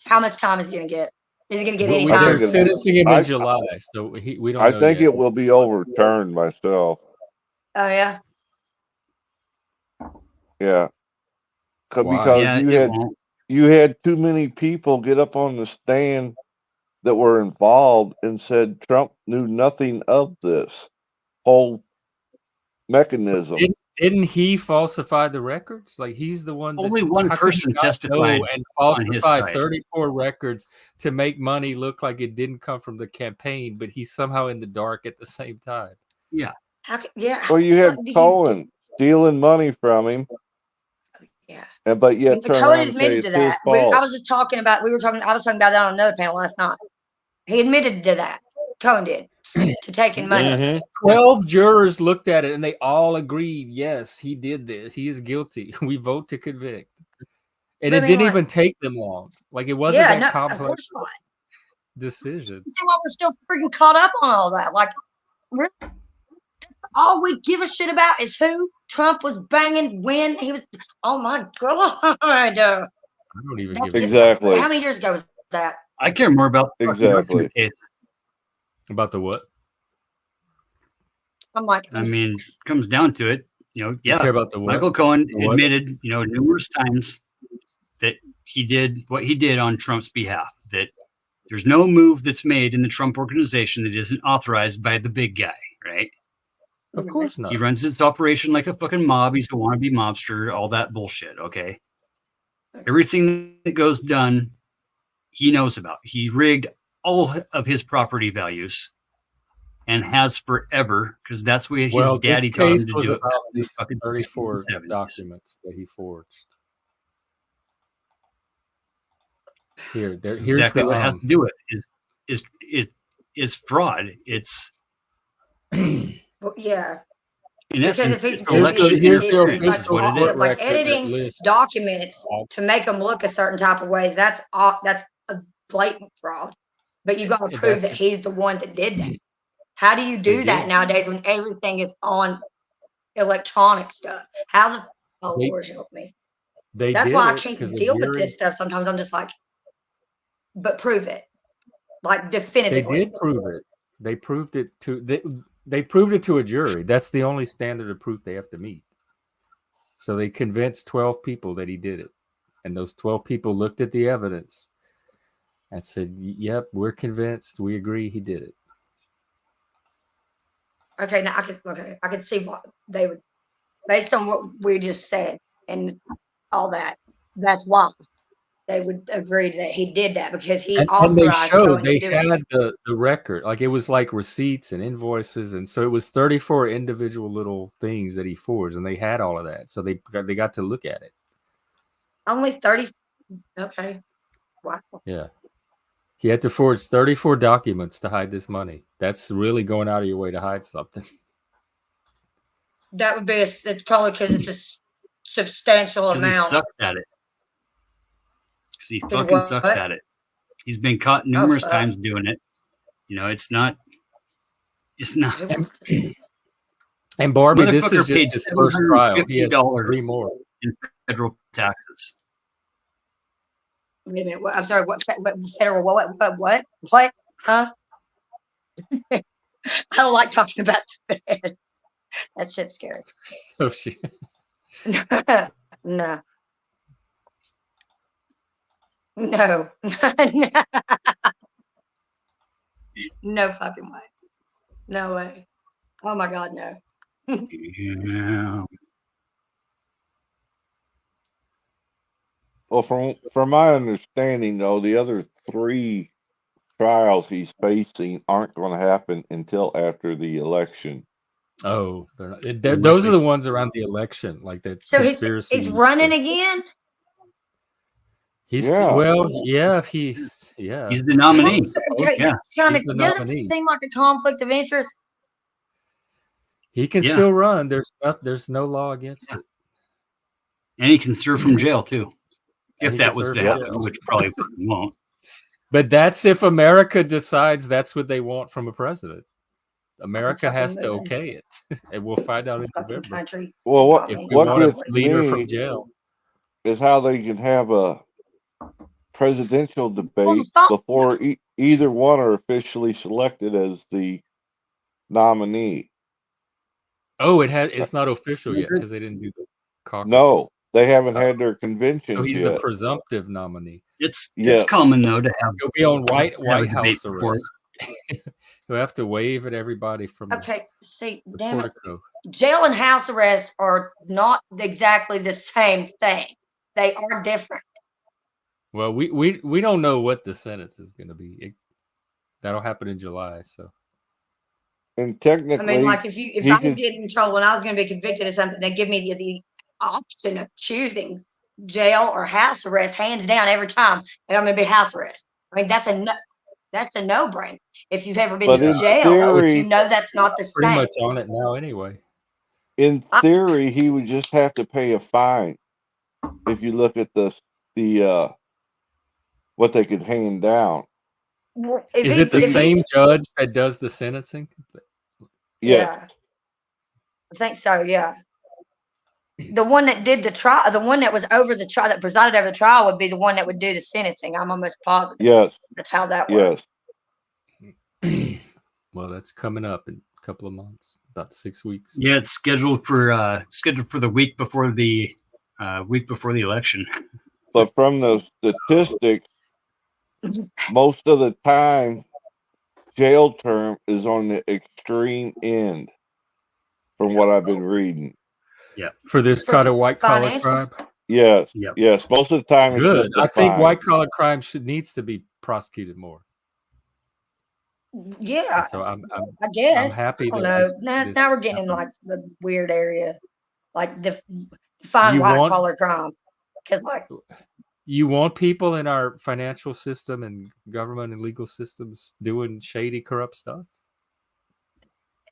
How much time is he going to get? Is he going to get any time? They're sentencing him in July, so we don't. I think it will be overturned myself. Oh yeah. Yeah, because you had too many people get up on the stand that were involved and said Trump knew nothing of this whole mechanism. Didn't he falsify the records? Like, he's the one. Only one person testified and on his falsify side. 34 records to make money look like it didn't come from the campaign, but he's somehow in the dark at the same time. Yeah. Well, you had Cohen stealing money from him. Yeah. But yet Cohen admitted to that. I was talking about that on another panel last night. He admitted to that. Cohen did. To taking money. Mm-hmm. 12 jurors looked at it and they all agreed, yes, he did this. He is guilty. We vote to convict. And it didn't even take them long. Like, it wasn't that complex decision. See why we're still freaking caught up on all that. Like, all we give a shit about is who Trump was banging when he was. Oh my God. I don't even give exactly. How many years ago was that? I care more about exactly. About the what? I'm like, I mean, it comes down to it, care about the what? Michael Cohen admitted, numerous times that he did what he did on Trump's behalf, that there's no move that's made in the Trump organization that isn't authorized by the big guy, right? Of course not. He runs his operation like a fucking mob. He's a wannabe mobster, all that bullshit, okay? Everything that goes done, he knows about. He rigged all of his property values and has forever, because that's where his daddy taught him to do it. These fucking 34 documents that he forged. Here's exactly what it has to do with is fraud. It's yeah. In essence, here's the official like editing documents to make them look a certain type of way. That's a blatant fraud. But you got to prove that he's the one that did that. How do you do that nowadays when everything is on electronic stuff? Lord help me. That's why I can't deal with this stuff. Sometimes I'm just like, but prove it, like definitively. They did prove it. They proved it they proved it to a jury. That's the only standard of proof they have to meet. So they convinced 12 people that he did it, and those 12 people looked at the evidence and said, "Yep, we're convinced. We agree he did it." Okay, now I can see what they would, based on what we just said and all that. That's why they would agree that he did that, because he authorized. And they had the record, like it was like receipts and invoices, and so it was 34 individual little things that he forged, and they had all of that, so they got to look at it. Only 30. Okay, wow. Yeah. He had to forge 34 documents to hide this money. That's really going out of your way to hide something. That would be it's probably because it's a substantial amount. He sucks at it. He fucking sucks at it. He's been caught numerous times doing it. It's not. And Barbie, this is just his first trial. He has 3 more in federal taxes. Wait a minute. I'm sorry. What federal? What? Huh? I don't like talking about that. That shit's scary. Oh shit. No. No fucking way. No way. Oh my God, no. Yeah. Well, from my understanding, though, the other 3 trials he's facing aren't going to happen until after the election. Oh, those are the ones around the election, like that. So he's running again. He's he's the nominee. It doesn't seem like a conflict of interest. He can still run. There's no law against it, and he can serve from jail too. If that was to happen, which probably won't. But that's if America decides that's what they want from a president. America has to okay it, and we'll find out in November. Well, what want a leader from jail is how they can have a presidential debate before either one are officially selected as the nominee. Oh, it's not official yet because they didn't do the caucus. No, They haven't had their conventions So he's yet. the presumptive nominee. It's common though to have. He'll be on White House report. arrest. He'll have to wave at everybody from see, the damn portico. it. Jail and house arrest are not exactly the same thing. They are different. Well, we don't know what the sentence is going to be. That'll happen in July. So, and technically, I mean, like if I could get in trouble and I was going to be convicted of something, they give me the option of choosing jail or house arrest, hands down every time, and I'm going to be house arrest. I mean, that's a no-brainer. If you've ever been to jail, you know that's not the same. Pretty much on it now, anyway. In theory, he would just have to pay a fine. If you look at the what they could hand down. Is it the same judge that does the sentencing? Yeah. I think so. Yeah. The one that did the trial, the one that was over the trial, that presided over the trial, would be the one that would do the sentencing. I'm almost positive. Yes. That's how that works. Yes. Well, that's coming up in a couple of months, about 6 weeks. Yeah, it's scheduled for the week before the election. But from the statistics, most of the time, jail term is on the extreme end. From what I've been reading. Yeah. For this kind of white collar crime. Yes. Yep. Yes. Most of the time, it's good. Just I think white collar crime needs to be prosecuted more. Yeah. So I guess I'm happy. Now we're getting in like the weird area, like define white collar crime, because like you want people in our financial system and government and legal systems doing shady, corrupt stuff.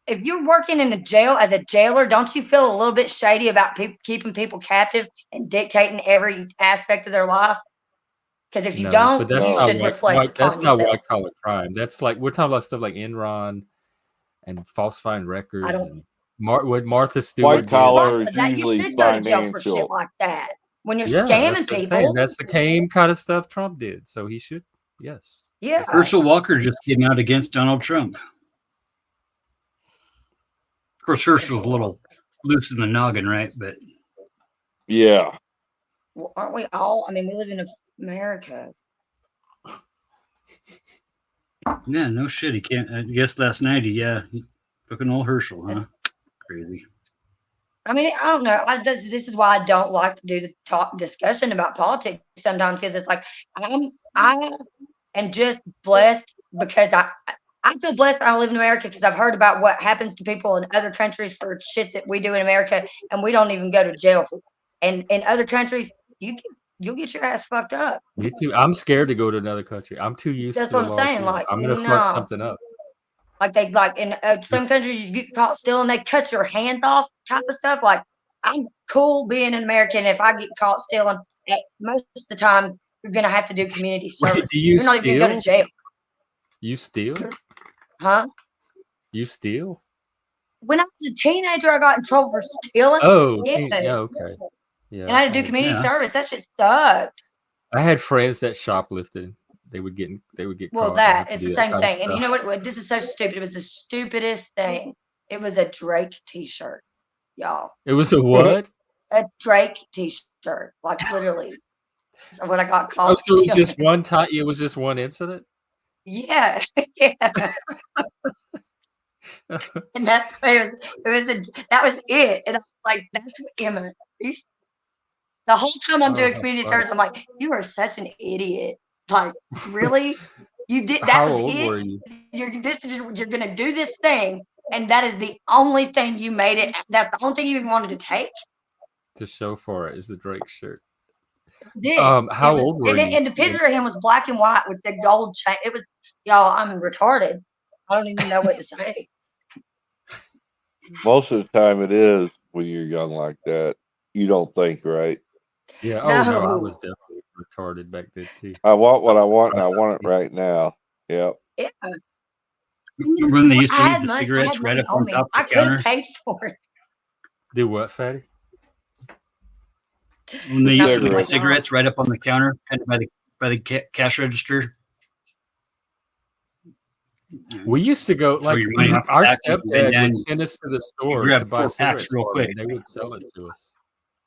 If you're working in a jail as a jailer, don't you feel a little bit shady about keeping people captive and dictating every aspect of their life? Because if you don't, you should reflect. That's not white collar crime. That's like we're talking about stuff like Enron and falsifying records. And what Martha Stewart white collar is usually you should go to jail for shit like that. When you're scamming people, that's the same kind of stuff Trump did. So he should, yes. Yeah. Herschel Walker just came out against Donald Trump. Of course, Herschel's a little loose in the noggin, right? But yeah. Well, aren't we all? I mean, we live in America. Yeah, no shit. He can't. I guess last night he fucking old Herschel, huh? Crazy. I mean, I don't know. This is why I don't like to do the discussion about politics sometimes, because it's like I am just blessed because I feel blessed I live in America, because I've heard about what happens to people in other countries for shit that we do in America, and we don't even go to jail for. And in other countries, you'll get your ass fucked up. Me too. I'm scared to go to another country. I'm too used That's to what I'm saying. Like, I'm gonna fuck something up. Like in some countries, you get caught stealing, they cut your hands off, type of stuff. Like, I'm cool being an American. If I get caught stealing, most of the time you're gonna have to do community service. Wait, you're not even gonna go to jail. You steal? Huh? You steal? When I was a teenager, I got in trouble for stealing. Oh, yeah, okay. Yeah. And I had to do community service. That shit sucked. I had friends that shoplifted. They would get well, caught. It's the same thing. And you know what? This is so stupid. It was the stupidest thing. It was a Drake t-shirt, y'all. It was a what? A Drake t-shirt. Like, literally. So when I got caught. Oh, so it was just one time. It was just one incident. Yeah. Yeah. And that was it. And I was like, that's what Emma. The whole time I'm doing community service, I'm like, you are such an idiot. Like, really? You did that? How old were you? You're gonna do this thing, and that is the only thing you made it. That's the only thing you even wanted to take. To show for it is the Drake shirt. How old were you? And the picture of him was black and white with the gold chain. It was, y'all, I'm retarded. I don't even know what to say. Most of the time it is when you're young like that. You don't think, right? Yeah. Oh, no, I was definitely retarded back then, too. I want what I want, and I want it right now. Yep. Yeah. Remember when they used to leave the cigarettes right up on top of the counter? I could have paid for it. Do what, Fatty? When they used to leave the cigarettes right up on the counter, kind of by the cash register. We used to go, like, our stepdad would send us to the store to buy cigarettes real quick. They would sell it to us.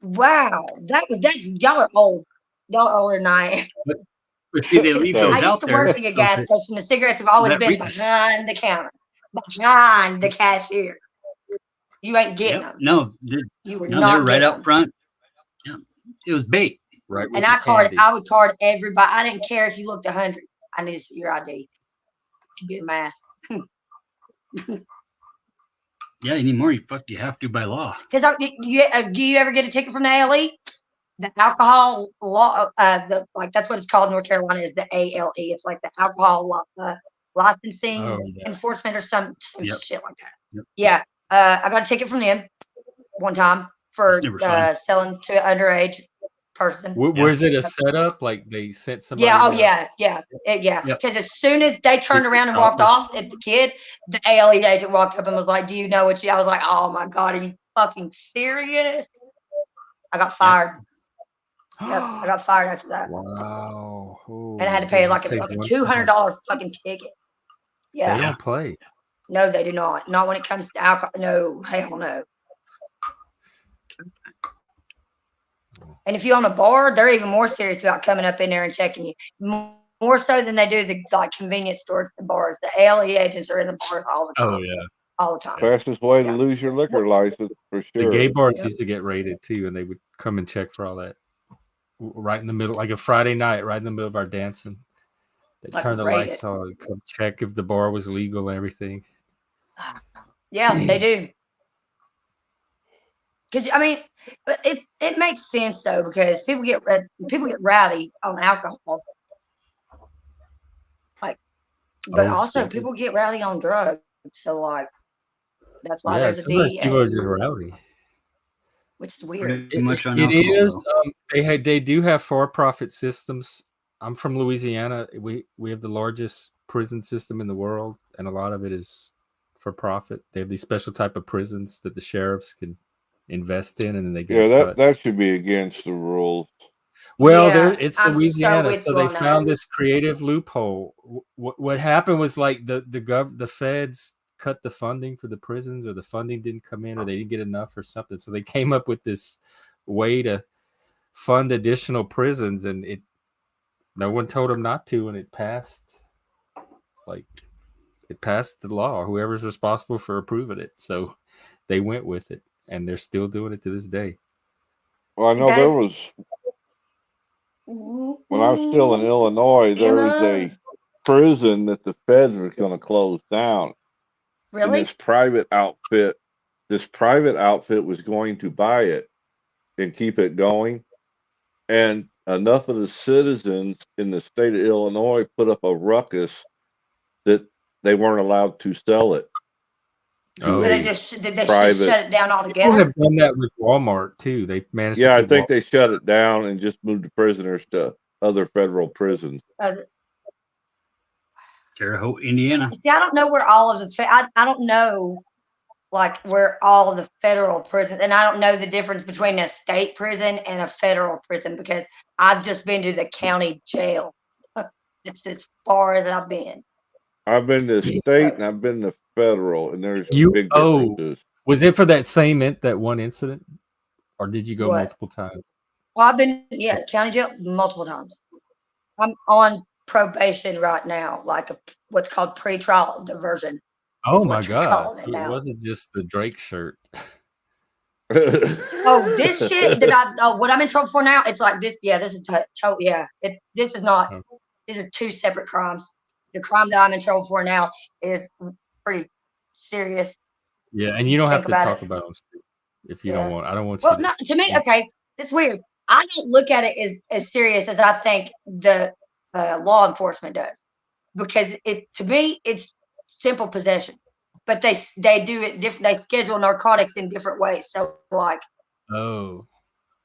Wow, that's y'all are old. Y'all are older than I am. But see, they leave those I used out to there. work at a gas station. The cigarettes have always been behind the counter, behind the cashier. You ain't getting them. No, you were no, not they're right getting up them. front. Yeah, it was bait. Right. And I would card everybody. I didn't care if you looked 100. I need to see your ID. Get a mask. Yeah, anymore you have to by law. Because do you ever get a ticket from the ALE? The alcohol law, that's what it's called in North Carolina, is the ALE. It's like the alcohol licensing enforcement or some shit like that. Yep. Yeah, I got a ticket from them one time for selling to an underage person. Was it a setup? Like they sent somebody? Yeah. Because as soon as they turned around and walked off at the kid, the ALE agent walked up and was like, "Do you know what you?" I was like, "Oh my God, are you fucking serious?" I got fired. Yep, I got fired after that. Wow. Ooh, and I had to pay like a fucking $200 fucking ticket. Yeah. They don't play. No, they do not. Not when it comes to alcohol. No, hell no. And if you own a bar, they're even more serious about coming up in there and checking you. More so than they do the convenience stores, the bars. The ALE agents are in the bars all the time. Oh yeah, all the time. Fastest way to lose your liquor license for sure. The gay bars used to get raided too, and they would come and check for all that. Right in the middle, like a Friday night, right in the middle of our dancing. They turn the lights on and come check if the bar was legal and everything. Yeah, they do. Because I mean, it makes sense though, because people get rowdy on alcohol, but also people get rowdy on drugs. So that's why there's a DEA. People are just rowdy, which is weird. It is. They do have for-profit systems. I'm from Louisiana. We have the largest prison system in the world, and a lot of it is for profit. They have these special type of prisons that the sheriffs can invest in, and then they get that should be against the rules. Well, it's Louisiana, so they found this creative loophole. What happened was like the feds cut the funding for the prisons, or the funding didn't come in, or they didn't get enough or something. So they came up with this way to fund additional prisons, and no one told them not to, and it passed. It passed the law. Whoever's responsible for approving it, so they went with it, and they're still doing it to this day. Well, I know there was, when I was still in Illinois, there was a prison that the feds were going to close down. Really? And this private outfit was going to buy it and keep it going. And enough of the citizens in the state of Illinois put up a ruckus that they weren't allowed to sell it. So they just shut it down altogether? People have done that with Walmart too. They've managed to I think they shut it down and just moved the prisoners to other federal prisons. Terre Haute, Indiana. See, I don't know where all of the I don't know where all of the federal prisons, and I don't know the difference between a state prison and a federal prison, because I've just been to the county jail. It's as far as I've been. I've been to state and I've been to federal, and there's big differences. Was it for that one incident, or did you go multiple times? Well, I've been county jail multiple times. I'm on probation right now, what's called pretrial diversion. Oh my God! So it wasn't just the Drake shirt. Oh, this shit that what I'm in trouble for now, it's like this. Yeah, this is this is not. These are two separate crimes. The crime that I'm in trouble for now is pretty serious. Yeah, and you don't have to talk about them if you don't want. I don't want you. Well, no, to me, okay, it's weird. I don't look at it as serious as I think the law enforcement does, because to me it's simple possession, but they do it different. They schedule narcotics in different ways. So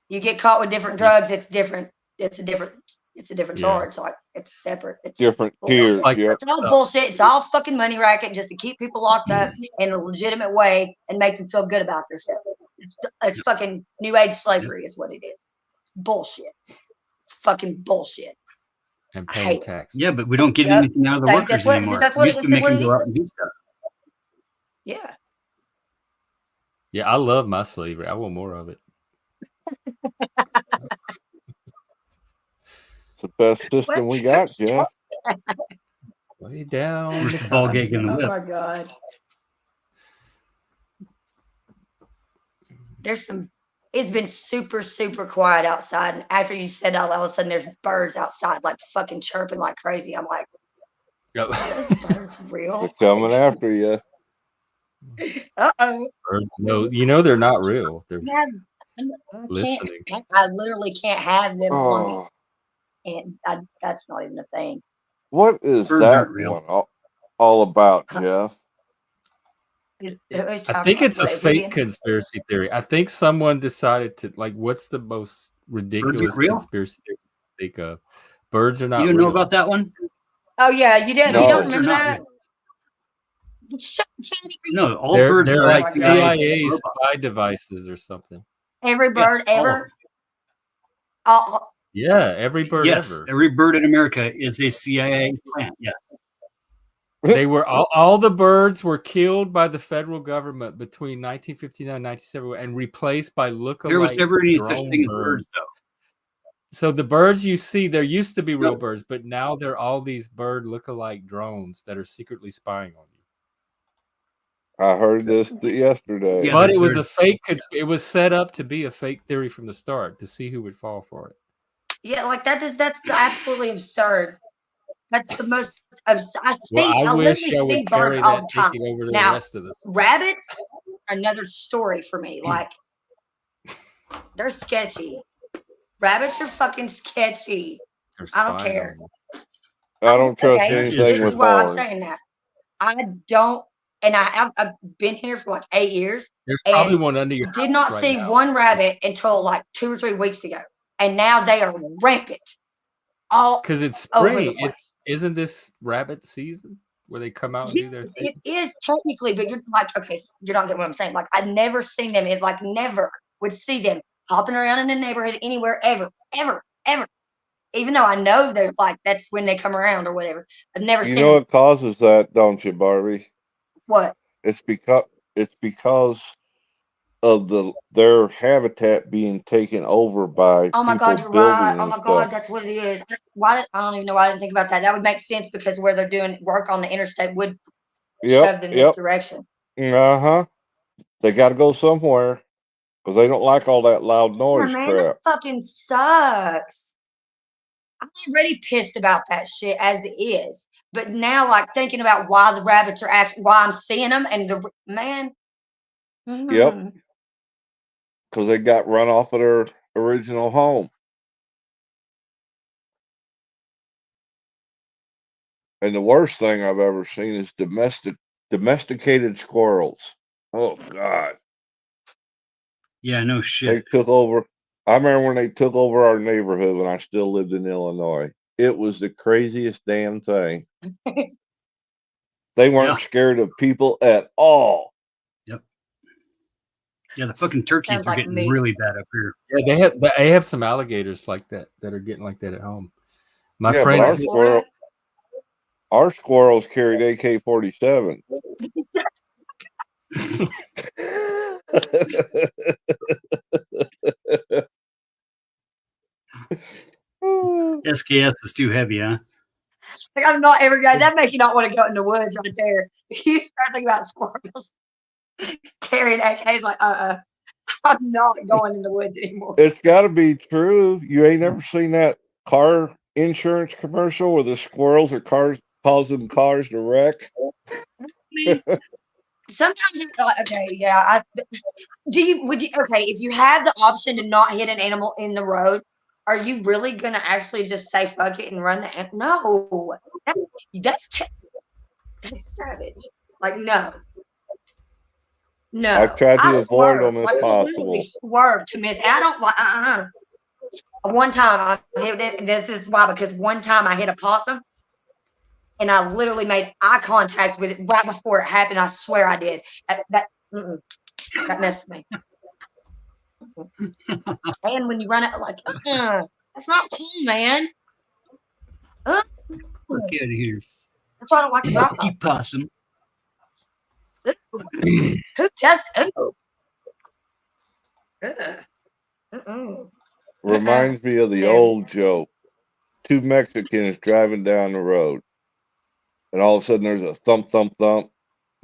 you get caught with different drugs, it's different. It's a different charge. It's separate. It's different tiers. It's all bullshit. It's all fucking money racket just to keep people locked up in a legitimate way and make them feel good about themselves. It's fucking new age slavery is what it is. It's bullshit. It's fucking bullshit. And paying tax. Yeah, but we don't get anything out of the workers anymore. We used to make them go out and do stuff. Yeah. Yeah, I love my slavery. I want more of it. the best system we got, Jeff. Way down. Where's the ball gag in the Oh whip? my god. It's been super, super quiet outside. And after you said that, all of a sudden there's birds outside like fucking chirping like crazy. I'm like, Yep. are those birds real? They're coming after you. Uh-oh. Birds know they're not real. They're listening. I literally can't have them on Oh, me. And that's not even a thing. what is Birds that aren't real. one all about, Jeff? I think it's a fake conspiracy theory. I think someone decided to what's the most ridiculous conspiracy theory to think of? Birds are not real. You know about that one? Oh yeah, you didn't. No. You don't Birds are remember not that? real. No, No, all birds They're are like CIA CIA robots. spy devices or something. every bird all of ever. them. Yeah, every bird Yes, ever. every bird in America is a CIA plant. Yeah. They were all the birds were killed by the federal government between 1959 and 1971 and replaced by lookalike There was never any such drone thing as birds, though. So the birds you see, there used to be real birds, but now they're all these bird lookalike drones that are secretly spying on you. I heard this yesterday. Yeah, But it was a fake. It was set up to be a fake theory from the start to see who would fall for it. Yeah, like that's absolutely absurd. That's the most absurd. I wish literally I would see carry birds all that the time. thinking over to the Now, rest of us. rabbits, another story for me. Like, they're sketchy. Rabbits are fucking sketchy. I don't care. I don't trust anything This with is why I'm horns. saying that. I don't, and I've been here for like 8 years. There's probably one under your did not house see right now. one rabbit until like 2 or 3 weeks ago, and now they are rampant. All because it's over spring. the place. Isn't this rabbit season where they come out and do their thing? It is technically, but you're like, okay, so you're not getting what I'm saying. Like, I've never seen them. It like never would see them hopping around in the neighborhood anywhere ever. Even though I know they're like that's when they come around or whatever. I've never You seen know them. what causes that, don't you, Barbie? What? It's because of their habitat being taken over by Oh my people God, you're building right. Oh and my stuff. God, that's what it is. I don't even know why I didn't think about that. That would make sense because where they're doing work on the interstate would shove in this direction. They got to go somewhere because they don't like all that loud noise Man, crap. that fucking sucks. I'm already pissed about that shit as it is. But now, like, thinking about why the rabbits are actually, why I'm seeing them, and the man. Yep. Because they got run off of their original home. And the worst thing I've ever seen is domesticated squirrels. Oh, God. Yeah, no shit. They took over. I remember when they took over our neighborhood when I still lived in Illinois. It was the craziest damn thing. They weren't scared of people at all. Yep. Yeah, the fucking turkeys are getting really bad up here. Yeah, they have some alligators like that are getting like that at home. My friend, our squirrels carried AK-47. SKS is too heavy, huh? Like, I'm not every guy. That makes you not want to go in the woods right there. You start thinking about squirrels carrying AKs, like, I'm not going in the woods anymore. It's got to be true. You ain't never seen that car insurance commercial where the squirrels are causing cars to wreck? I mean, sometimes you're like, okay, yeah. Okay, if you have the option to not hit an animal in the road, are you really gonna actually just say fuck it and run the animal? No, that's savage. Like, no. I've tried to avoid them if possible. Swerve to miss. I don't like. One time I hit it. This is why, because one time I hit a possum, and I literally made eye contact with it right before it happened. I swear I did. That messed with me. And when you run it, like, that's not cool, man. Get out of here. That's why I don't like to drop Eat possum. Who just? Reminds me of the old joke. Two Mexicans driving down the road, and all of a sudden there's a thump, thump, thump,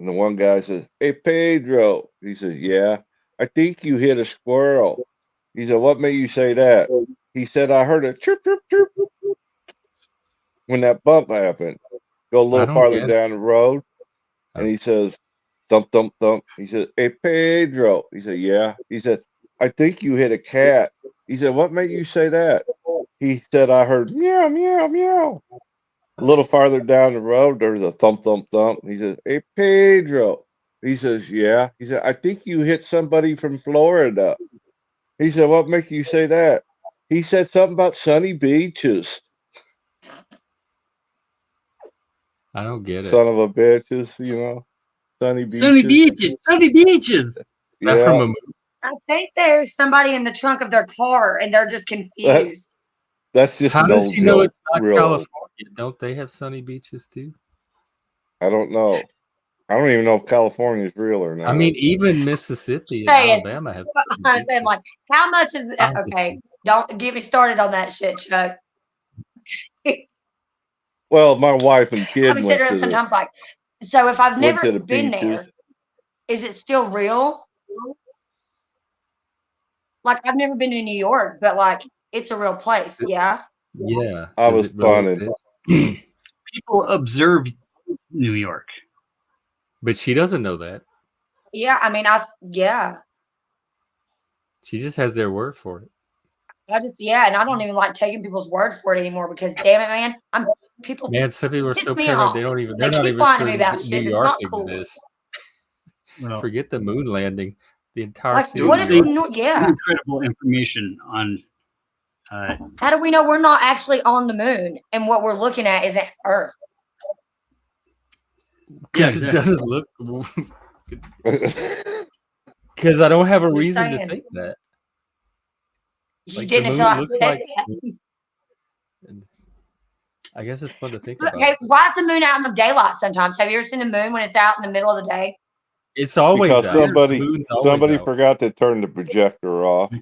and the one guy says, "Hey, Pedro." He says, "Yeah, I think you hit a squirrel." He said, "What made you say that?" He said, "I heard a chirp, chirp, chirp when that bump happened." Go a little farther down the road, and he says, "Thump, thump, thump." He says, "Hey, Pedro." He said, "Yeah." He said, "I think you hit a cat." He said, "What made you say that?" He said, "I heard meow, meow, meow." A little farther down the road, there's a thump, thump, thump. He says, "Hey, Pedro." He says, "Yeah." He said, "I think you hit somebody from Florida." He said, "What makes you say that?" He said something about sunny beaches. I don't get it. Son of a bitches, sunny beaches. Sunny beaches, sunny beaches. Yeah. From a movie. I think there's somebody in the trunk of their car and they're just confused. That's just How an does old she know joke, it's not really. California? Don't they have sunny beaches too? I don't know. I don't even know if California is real or not. I mean, even Mississippi and Alabama have sunny I'm saying, like, how much of okay, don't get me started on that shit, Chuck. Well, my wife and kid I'm went sitting to sometimes like, so if I've went never to the been beaches. there, is it still real? Like, I've never been to New York, but like, it's a real place. Yeah. Yeah. I was funny. People observe New York, but she doesn't know that. Yeah, I mean, yeah. She just has their word for it. And I don't even like taking people's word for it anymore because, damn it, man, Man, some people are so me paranoid off. they don't even. They They're not keep even lying to sure me about New shit that's York not cool. exists. Well, forget the moon landing. The entire Like, city. what of is New York. incredible information on. How do we know we're not actually on the moon and what we're looking at isn't Earth? Because it doesn't look. Because I don't have a reason to think that. You didn't until I said that. I guess it's fun to think about. Okay, why is the moon out in the daylight sometimes? Have you ever seen the moon when it's out in the middle of the day? It's always because out. somebody forgot to turn the projector off.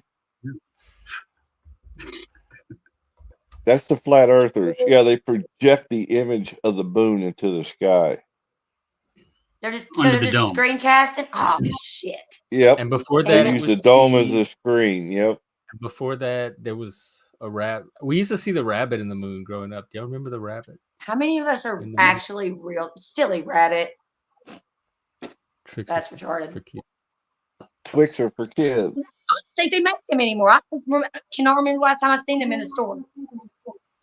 That's the flat earthers. Yeah, they project the image of the moon into the sky. They're just screencasting. Oh shit. Yep. And before that, they use the dome as a screen. Yep. And before that, there was a rabbit. We used to see the rabbit in the moon growing up. Do y'all remember the rabbit? How many of us are actually real silly rabbit? That's retarded. For kids. Twix are for kids. I don't think they make them anymore. I cannot remember the last time I seen them in the store.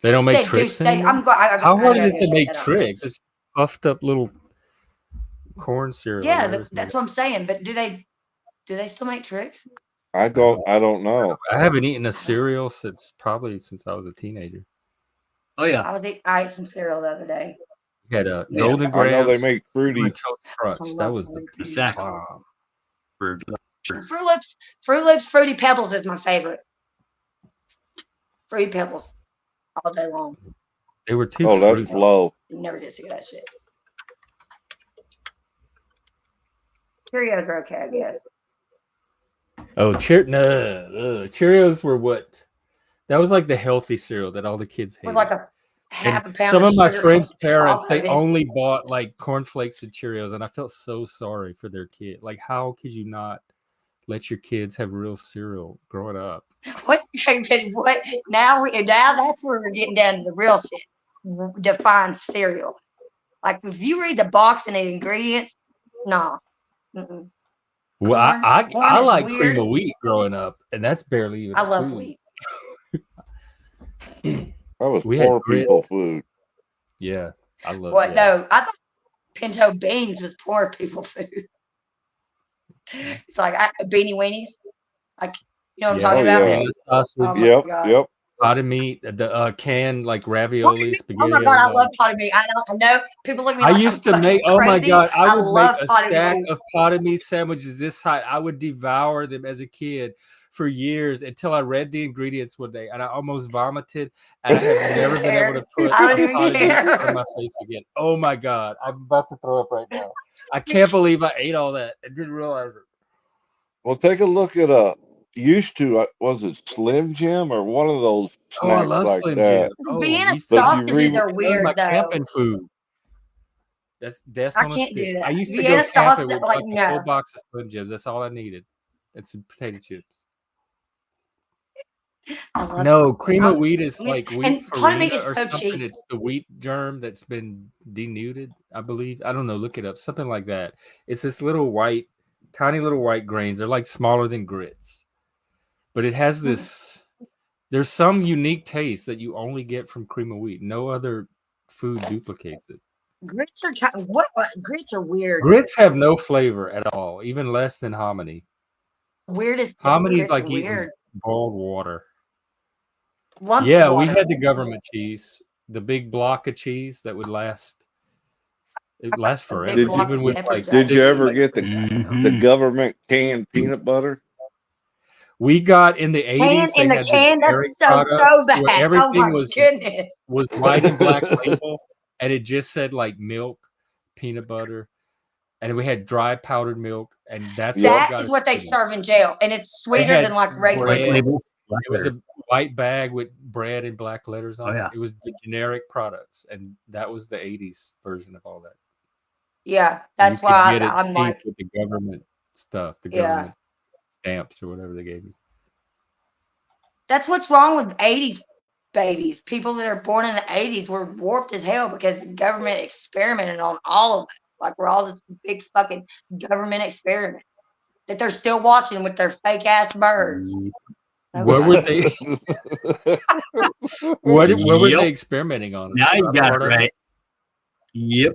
They don't make tricks anymore? How hard is it to make tricks? It's puffed up little corn cereal. Yeah, that's what I'm saying. But do they still make tricks? I don't know. I haven't eaten a cereal since I was a teenager. Oh yeah, I ate some cereal the other day. We had a Golden Grams. I know they make fruity Crunch. That was the sack. Fruit Loops, Fruity Pebbles is my favorite. Fruity Pebbles, all day long. They were too. Oh, that's low. Never did see that shit. Cheerios are okay, I guess. Oh, Cheerios were what? That was like the healthy cereal that all the kids hated. Like a half a pound. Some of my friends' parents, they only bought like cornflakes and Cheerios, and I felt so sorry for their kid. Like, how could you not let your kids have real cereal growing up? What now that's where we're getting down to the real shit. Define cereal. Like if you read the box and the ingredients, no. Mm-mm. Well, I like cream of wheat growing up, and that's barely even. I love wheat. That was poor people food. Yeah, I love. What? Yeah. No, I thought pinto beans was poor people food. It's like beanie weenies, like you know what I'm talking about. Yeah. Yep. Potted meat, the canned like ravioli, spaghetti. Oh my god, I love potted meat. I know people look at me. I like used to make. Oh my god, I would make a stack meat. of potted meat sandwiches this high. I would devour them as a kid for years until I read the ingredients one day and I almost vomited. And I have never been able to put potted meat on my face again. Oh my god, I'm about to throw up right now. I can't believe I ate all that and didn't realize it. Well, take a look at used to, was it Slim Jim or one of those Oh, I snacks love like Slim that? Jim. Oh, Vienna used to But you sausages are that was my weird though. camping food. That's death I on a can't stick. do I that. used to go Vienna camping sausage, with like like a whole no. box of Slim Jims. That's all I needed. And some potato chips. I love No, cream of I'm- wheat is I mean, like wheat and part of me farina is or so something. cheap. It's the wheat germ that's been denuded, I believe. I don't know. Look it up. Something like that. It's this little white, tiny little white grains. They're like smaller than grits. But it has this, there's some unique taste that you only get from cream of wheat. No other food duplicates it. Grits are kind of, what grits are weird. Grits have no flavor at all, even less than hominy. Weirdest Hominy's grits like are eating weird. boiled water. Lumped Yeah, we water. had the government cheese, the big block of cheese that would last. It lasts A big forever. Did you- block Even of with pepper like jack. Did you ever like, get the government canned peanut butter? we got in the 80s, they in the had can, the generic that's so products bad. where Oh everything my was goodness. white and black label, and it just said like milk, peanut butter, and we had dry powdered milk, and that's Yep. what That got is us what they pregnant. serve in jail, and it's sweeter had than like regular bread. milk. Label. It was a white bag with bread and black letters on Oh, yeah. it. It was the generic products, and that was the 80s version of all that. Yeah, You that's could why get it I'm cheap like, with the government stuff, the Yeah. government stamps or whatever they gave you. that's what's wrong with 80s babies. People that are born in the 80s were warped as hell because the government experimented on all of us. Like we're all this big fucking government experiment that they're still watching with their fake ass birds. What were they? What were Yep. they experimenting on? Now you got it Florida? right. Yep.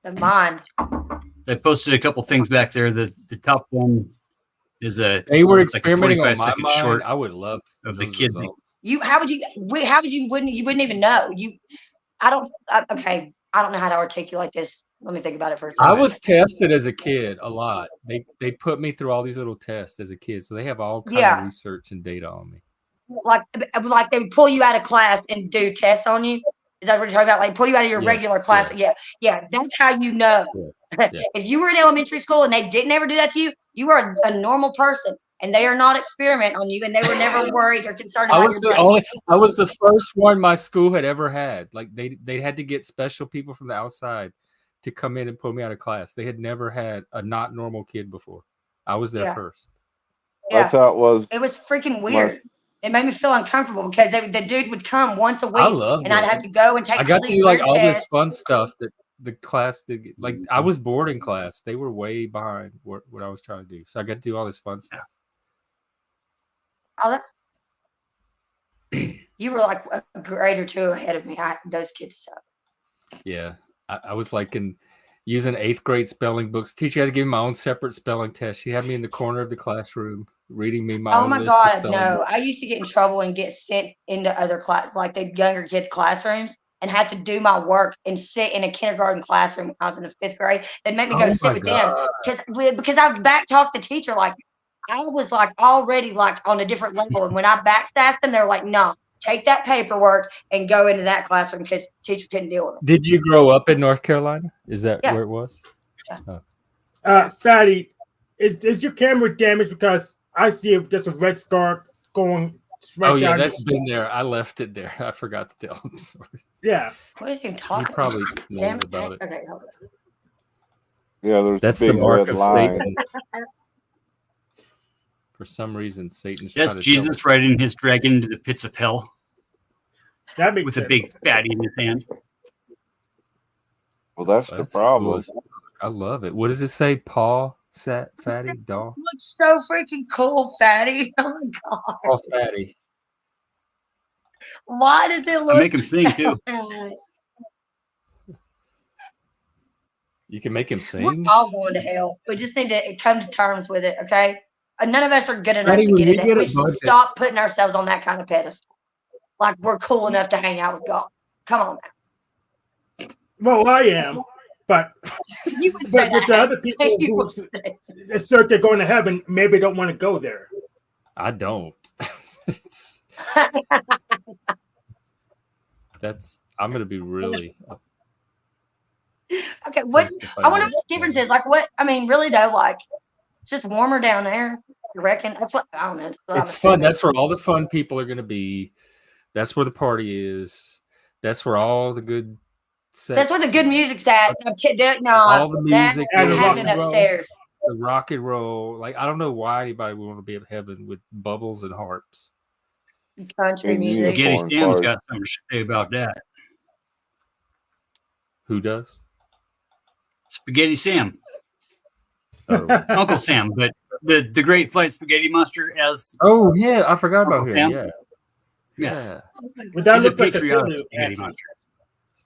The mind. I posted a couple things back there. The top one is They were like a experimenting on 45-second my mind. short I would love of the those kid. results. You wouldn't even know. Okay. I don't know how to articulate this. Let me think about it for a second. I was tested as a kid a lot. They put me through all these little tests as a kid, so they have all kind of research and data on me. Like they would pull you out of class and do tests on you. Is that what you're talking about? Like pull you out of your regular class. Yeah. That's how you know. Yeah. If you were in elementary school and they didn't ever do that to you, you are a normal person, and they are not experimenting on you, and they were never worried or concerned about I was the first one my school had ever had. Like they had to get special people from the outside to come in and pull me out of class. They had never had a not normal kid before. I was there first. Yeah. I thought it was freaking weird. It made me feel uncomfortable because the dude would come once a week, and I'd have to go and take. I got to do like all tests. this fun stuff that the class did. Like I was boarding class; they were way behind what I was trying to do. So I got to do all this fun stuff. Oh, that's you were like a grade or two ahead of me. Those kids suck. Yeah, I was like using 8th grade spelling books. Teacher had to give me my own separate spelling test. She had me in the corner of the classroom reading me my own list of spelling books. I used to get in trouble and get sent into other class, like the younger kids' classrooms, and had to do my work and sit in a kindergarten classroom when I was in the 5th grade. They'd make me go sit with them because I back talked the teacher like I was like already like on a different level, and when I backstabbed them, they were like, "No, take that paperwork and go into that classroom," because the teacher couldn't deal with it. Did you grow up in North Carolina? Is that where it was? Yeah. Oh. Fatty, is your camera damaged? Because I see just a red scar going right down. That's been there. I left it there. I forgot to tell him. Sorry. Yeah. What is he talking? He probably knows about it. Okay, hold on. Yeah, that's big the mark of line. Satan. For some reason, Satan's That's Jesus riding his dragon into the pits of hell. That makes with sense. a big fatty in his hand. Well, that's the problem. Cool. I love it. What does it say? Paw, fatty, dog. Looks so freaking cool, fatty. Oh my god. Paw, fatty. Why does it look? I make him sing too. You can make him sing. We're all going to hell. We just need to come to terms with it, okay? None of us are good enough Fatty, to get when it. we get We a should budget- stop putting ourselves on that kind of pedestal. Like we're cool enough to hang out with God. Come on now. Well, I am, but You would say with the that. other people You who would say that. assert they're going to heaven, maybe don't want to go there. I don't. I'm gonna be really. Okay, what I wonder what the difference is. Like, what I mean, really though, like it's just warmer down there. You reckon? That's what I don't know. It's fun. That's where all the fun people are going to be. That's where the party is. That's where all the good. That's where the good music's at. No, all the music, happening upstairs. The rock and roll. Like I don't know why anybody would want to be in heaven with bubbles and harps. Country music. Spaghetti Sam's got something to say about that. Who does? Spaghetti Sam. Oh. Uncle Sam, but the Great Flight Spaghetti Monster as. Oh yeah, I forgot about him. Yeah. But that He's a looks like patriotic spaghetti monster.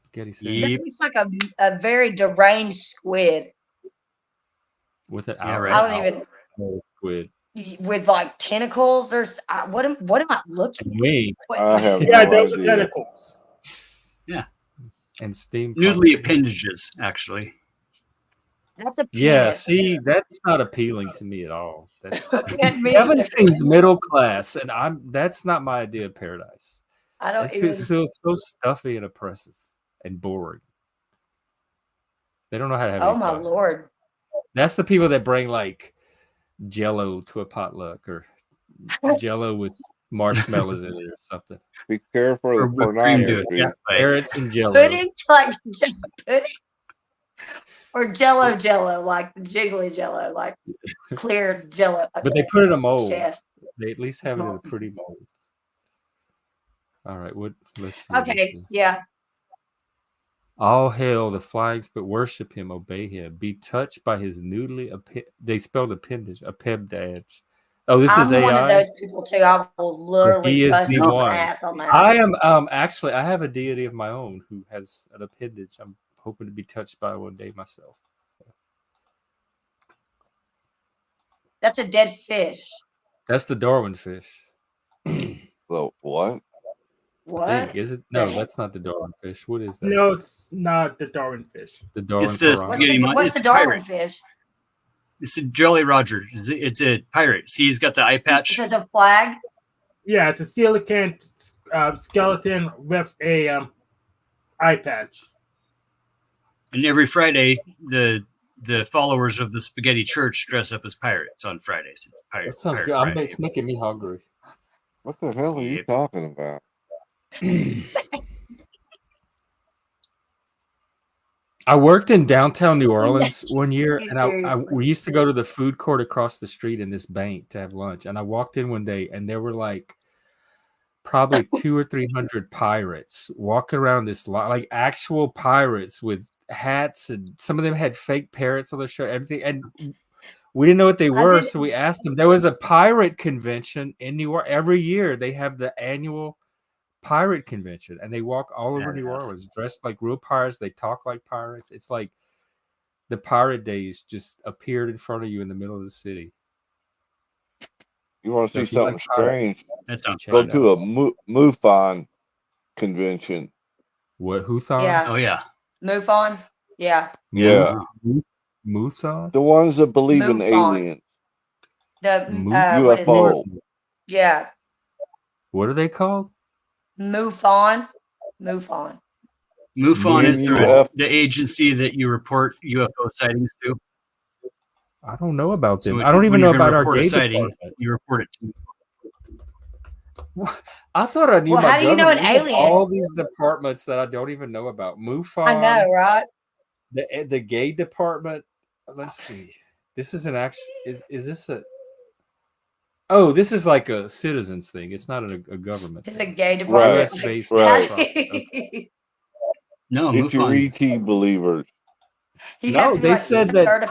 Spaghetti Sam. That looks like a very deranged squid. With an I don't even. Squid. With like tentacles, what am I looking at? Wings. Yeah, those are tentacles. Yeah, and steam. Noodly appendages, actually. That's a penis. Yeah. See, that's not appealing to me at all. That's Kevin seems middle class, and that's not my idea of paradise. I don't even. It's so stuffy and oppressive and boring. They don't know how to have. Oh my Lord! That's the people that bring like Jello to a potluck or Jello with marshmallows in it or something. Be careful of pornography. Carrots and Jello. Pudding, like pudding, or Jello, like the jiggly Jello, like clear Jello. But they put it in a mold. Chef. They at least have it in a pretty mold. All right, let's see. Okay, yeah. All hail the flags, but worship him, obey him. Be touched by his noodly. They spelled appendage, appendage. Oh, this is AI. I'm one of those people too. I will literally bust my ass on that. I am actually. I have a deity of my own who has an appendage. I'm hoping to be touched by one day myself. So. That's a dead fish. That's the Darwin fish. Well, what? What is it? No, that's not the Darwin fish. What is that? No, it's not the Darwin fish. The Darwin. It's the spaghetti. What's the Darwin fish? It's a Jolly Roger. It's a pirate. See, he's got the eye patch. Is it a flag? Yeah, it's a coelacanth skeleton with a eye patch. And every Friday, the followers of the Spaghetti Church dress up as pirates on Fridays. It's that sounds good. It's making me hungry. What the hell are you talking about? I worked in downtown New Orleans one year, and we used to go to the food court across the street in this bank to have lunch. And I walked in one day, and there were like probably 200 or 300 pirates walking around this lot, like actual pirates with hats, and some of them had fake parrots on their shirt, everything. And we didn't know what they were, so we asked them. There was a pirate convention in New Orleans every year. They have the annual pirate convention, and they walk all over New Orleans dressed like real pirates. They talk like pirates. It's like the pirate days just appeared in front of you in the middle of the city. You want to see something strange? Go to a MUFON convention. What? Whothon? Yeah. Oh yeah. MUFON. Yeah. Yeah. MUFON. The ones that believe in aliens. The UFO. Yeah. What are they called? MUFON. MUFON is the agency that you report UFO sightings to. I don't know about them. So I don't even know about our gay sighting. department. You report it to. I thought I knew. Well, how do you know an alien? All these departments that I don't even know about. MUFON. I know, right? The gay department. Let's see. This is an actual. Is this a? Oh, this is like a citizens thing. It's not a government. It's a gay department. US-based right. No, it's your ET believers. No, they said that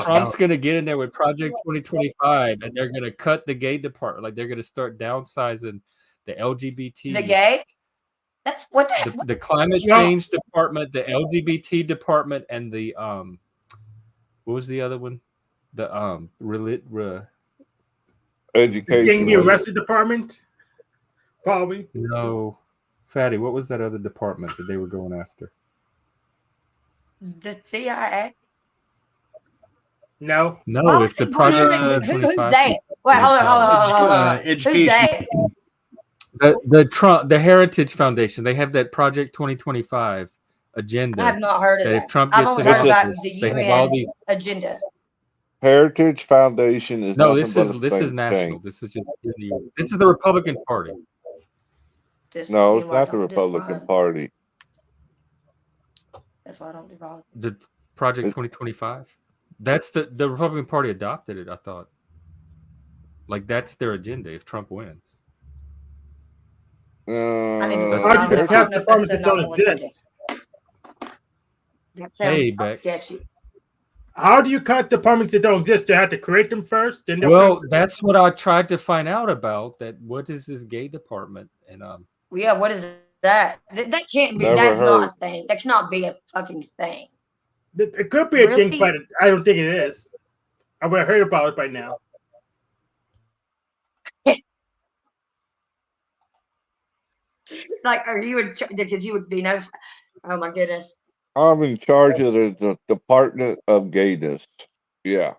Trump's going to get in there with Project 2025, and they're going to cut the gay department. Like they're going to start downsizing the LGBT. The gay? That's what the climate change department, the LGBT department, and the what was the other one? The education. Getting the arrested department, probably. No, Fatty. What was that other department that they were going after? The CIA. No. If the project who's they? Wait, hold on. Education. The Heritage Foundation. They have that Project 2025 agenda. I have not heard of that. If Trump gets I've only heard about the they UN have all these agenda. Heritage Foundation is No, nothing but a this is think national. tank. This is just this is the Republican Party. No, it's not the Republican Party. That's why I don't do politics. The Project 2025. That's the Republican Party adopted it. I thought, like that's their agenda if Trump wins. How do you have departments that don't exist? That sounds sketchy. How do you cut departments that don't exist? Do you have to create them first? Then well, that's what I tried to find out about. That what is this gay department? And yeah, what is that? That can't be. That's not a thing. That cannot be a fucking thing. It could be a thing, but I don't think it is. I would have heard about it by now. Like, are you because you would be notified? Oh my goodness. I'm in charge of the Department of Gayness. Yeah.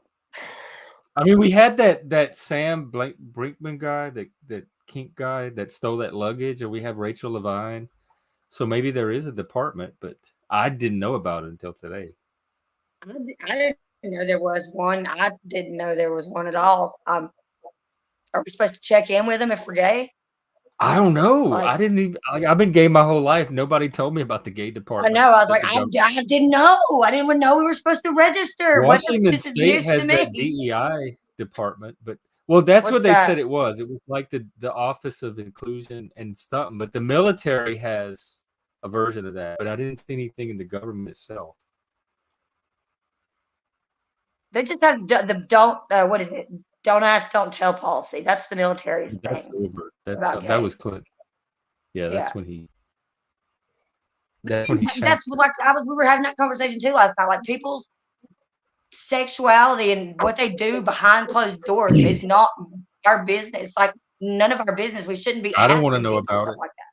I mean, we had that Sam Brinkman guy, that kink guy that stole that luggage, and we have Rachel Levine. So maybe there is a department, but I didn't know about it until today. I didn't know there was one. I didn't know there was one at all. Are we supposed to check in with them if we're gay? I don't know. Like, I didn't even. I've been gay my whole life. Nobody told me about the gay department. I know. I was like, I didn't know. I didn't even know we were supposed to register. Washington State has that DEI department, but that's what they said it was. It was like the Office of Inclusion and something. But the military has a version of that. But I didn't see anything in the government itself. They just have the don't. What is it? Don't ask, don't tell policy. That's the military's That's thing. over. That was Clinton. Yeah, that's when he. That's when he. That's like we were having that conversation too last night. Like people's sexuality and what they do behind closed doors is not our business. Like none of our business. We shouldn't be. I don't want to know about it. Like that.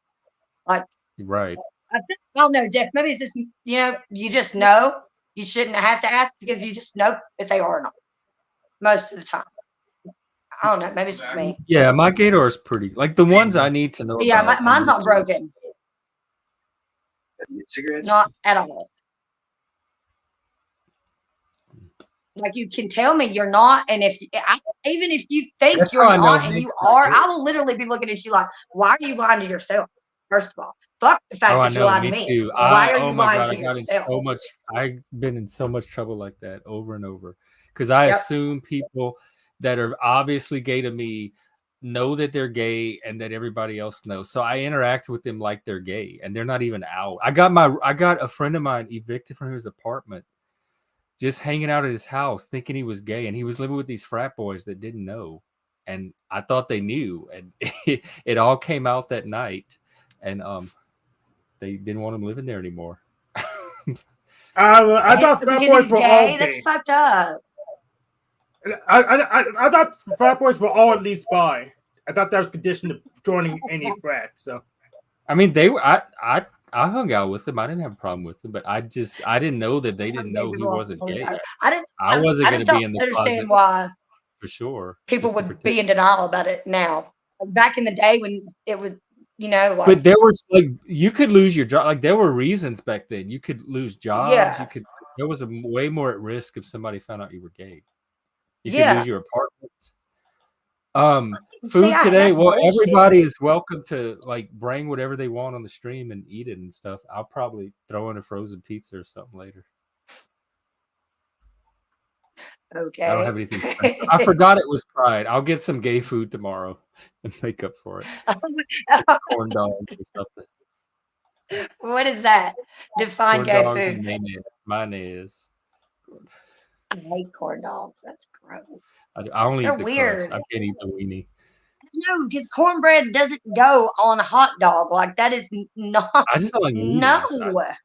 Like right. I don't know, Jeff. Maybe it's just you just know. You shouldn't have to ask because you just know if they are or not. Most of the time. I don't know. Maybe it's just me. Yeah, my gator is pretty. Like the ones I need to know. Yeah, mine's not broken. Cigarettes? Not at all. Like you can tell me you're not, and even if you think you're not and you are, I will literally be looking at you like, why are you lying to yourself? First of all, fuck the fact that you lied to me. Too. Why are you lying to yourself? I've been in so much trouble like that over and over because I assume people that are obviously gay to me know that they're gay and that everybody else knows. So I interact with them like they're gay and they're not even out. I got a friend of mine evicted from his apartment, just hanging out at his house thinking he was gay. And he was living with these frat boys that didn't know. And I thought they knew. And it all came out that night. And they didn't want him living there anymore. I thought frat boys were all gay. That's fucked up. I thought frat boys were all at least bi. I thought that was conditioned to joining any frat. So, I mean, they were. I hung out with them. I didn't have a problem with them, but I didn't know that they didn't know he wasn't gay. I wasn't going to be in the understand why for sure. People would be in denial about it now. Back in the day when it was, like, but there was like you could lose your job. Like there were reasons back then. You could lose jobs. Yeah. You could. There was way more at risk if somebody found out you were gay. You can lose your apartment. Food today. Well, everybody is welcome to like bring whatever they want on the stream and eat it and stuff. I'll probably throw in a frozen pizza or something later. Okay. I don't have anything. I forgot it was Pride. I'll get some gay food tomorrow and make up for it. Corn dogs or something. What is that? Define gay food. And mayonnaise. I hate corn dogs. That's gross. I only eat the weird. crust. I can't eat the weenie. No, because cornbread doesn't go on a hot dog. Like that is not. I just don't like wieners.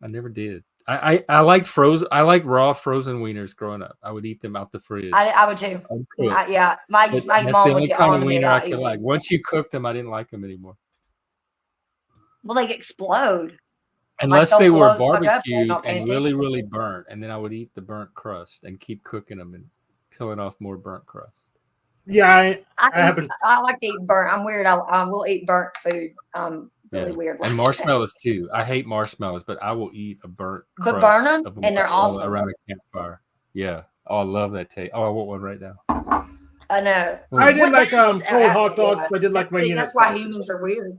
I never did. I like frozen. I like raw frozen wieners growing up. I would eat them out the fridge. I would too. Yeah, my that's mom the only would get kind on of me wiener I about could eating. like. Once you cook them, I didn't like them anymore. Well, they explode. Unless they were barbecued and really, really burnt, and then I would eat the burnt crust and keep cooking them and peeling off more burnt crust. Yeah, I like to eat burnt. I'm weird. I will eat burnt food. Really weird. And marshmallows too. I hate marshmallows, but I will eat a burnt crust. But burn them, and they're awesome around a campfire. Yeah, Oh, I love that taste. Oh, I want one right now. I know. I didn't like cold hot dogs, but I did like Vienna That's why sausage. humans are weird.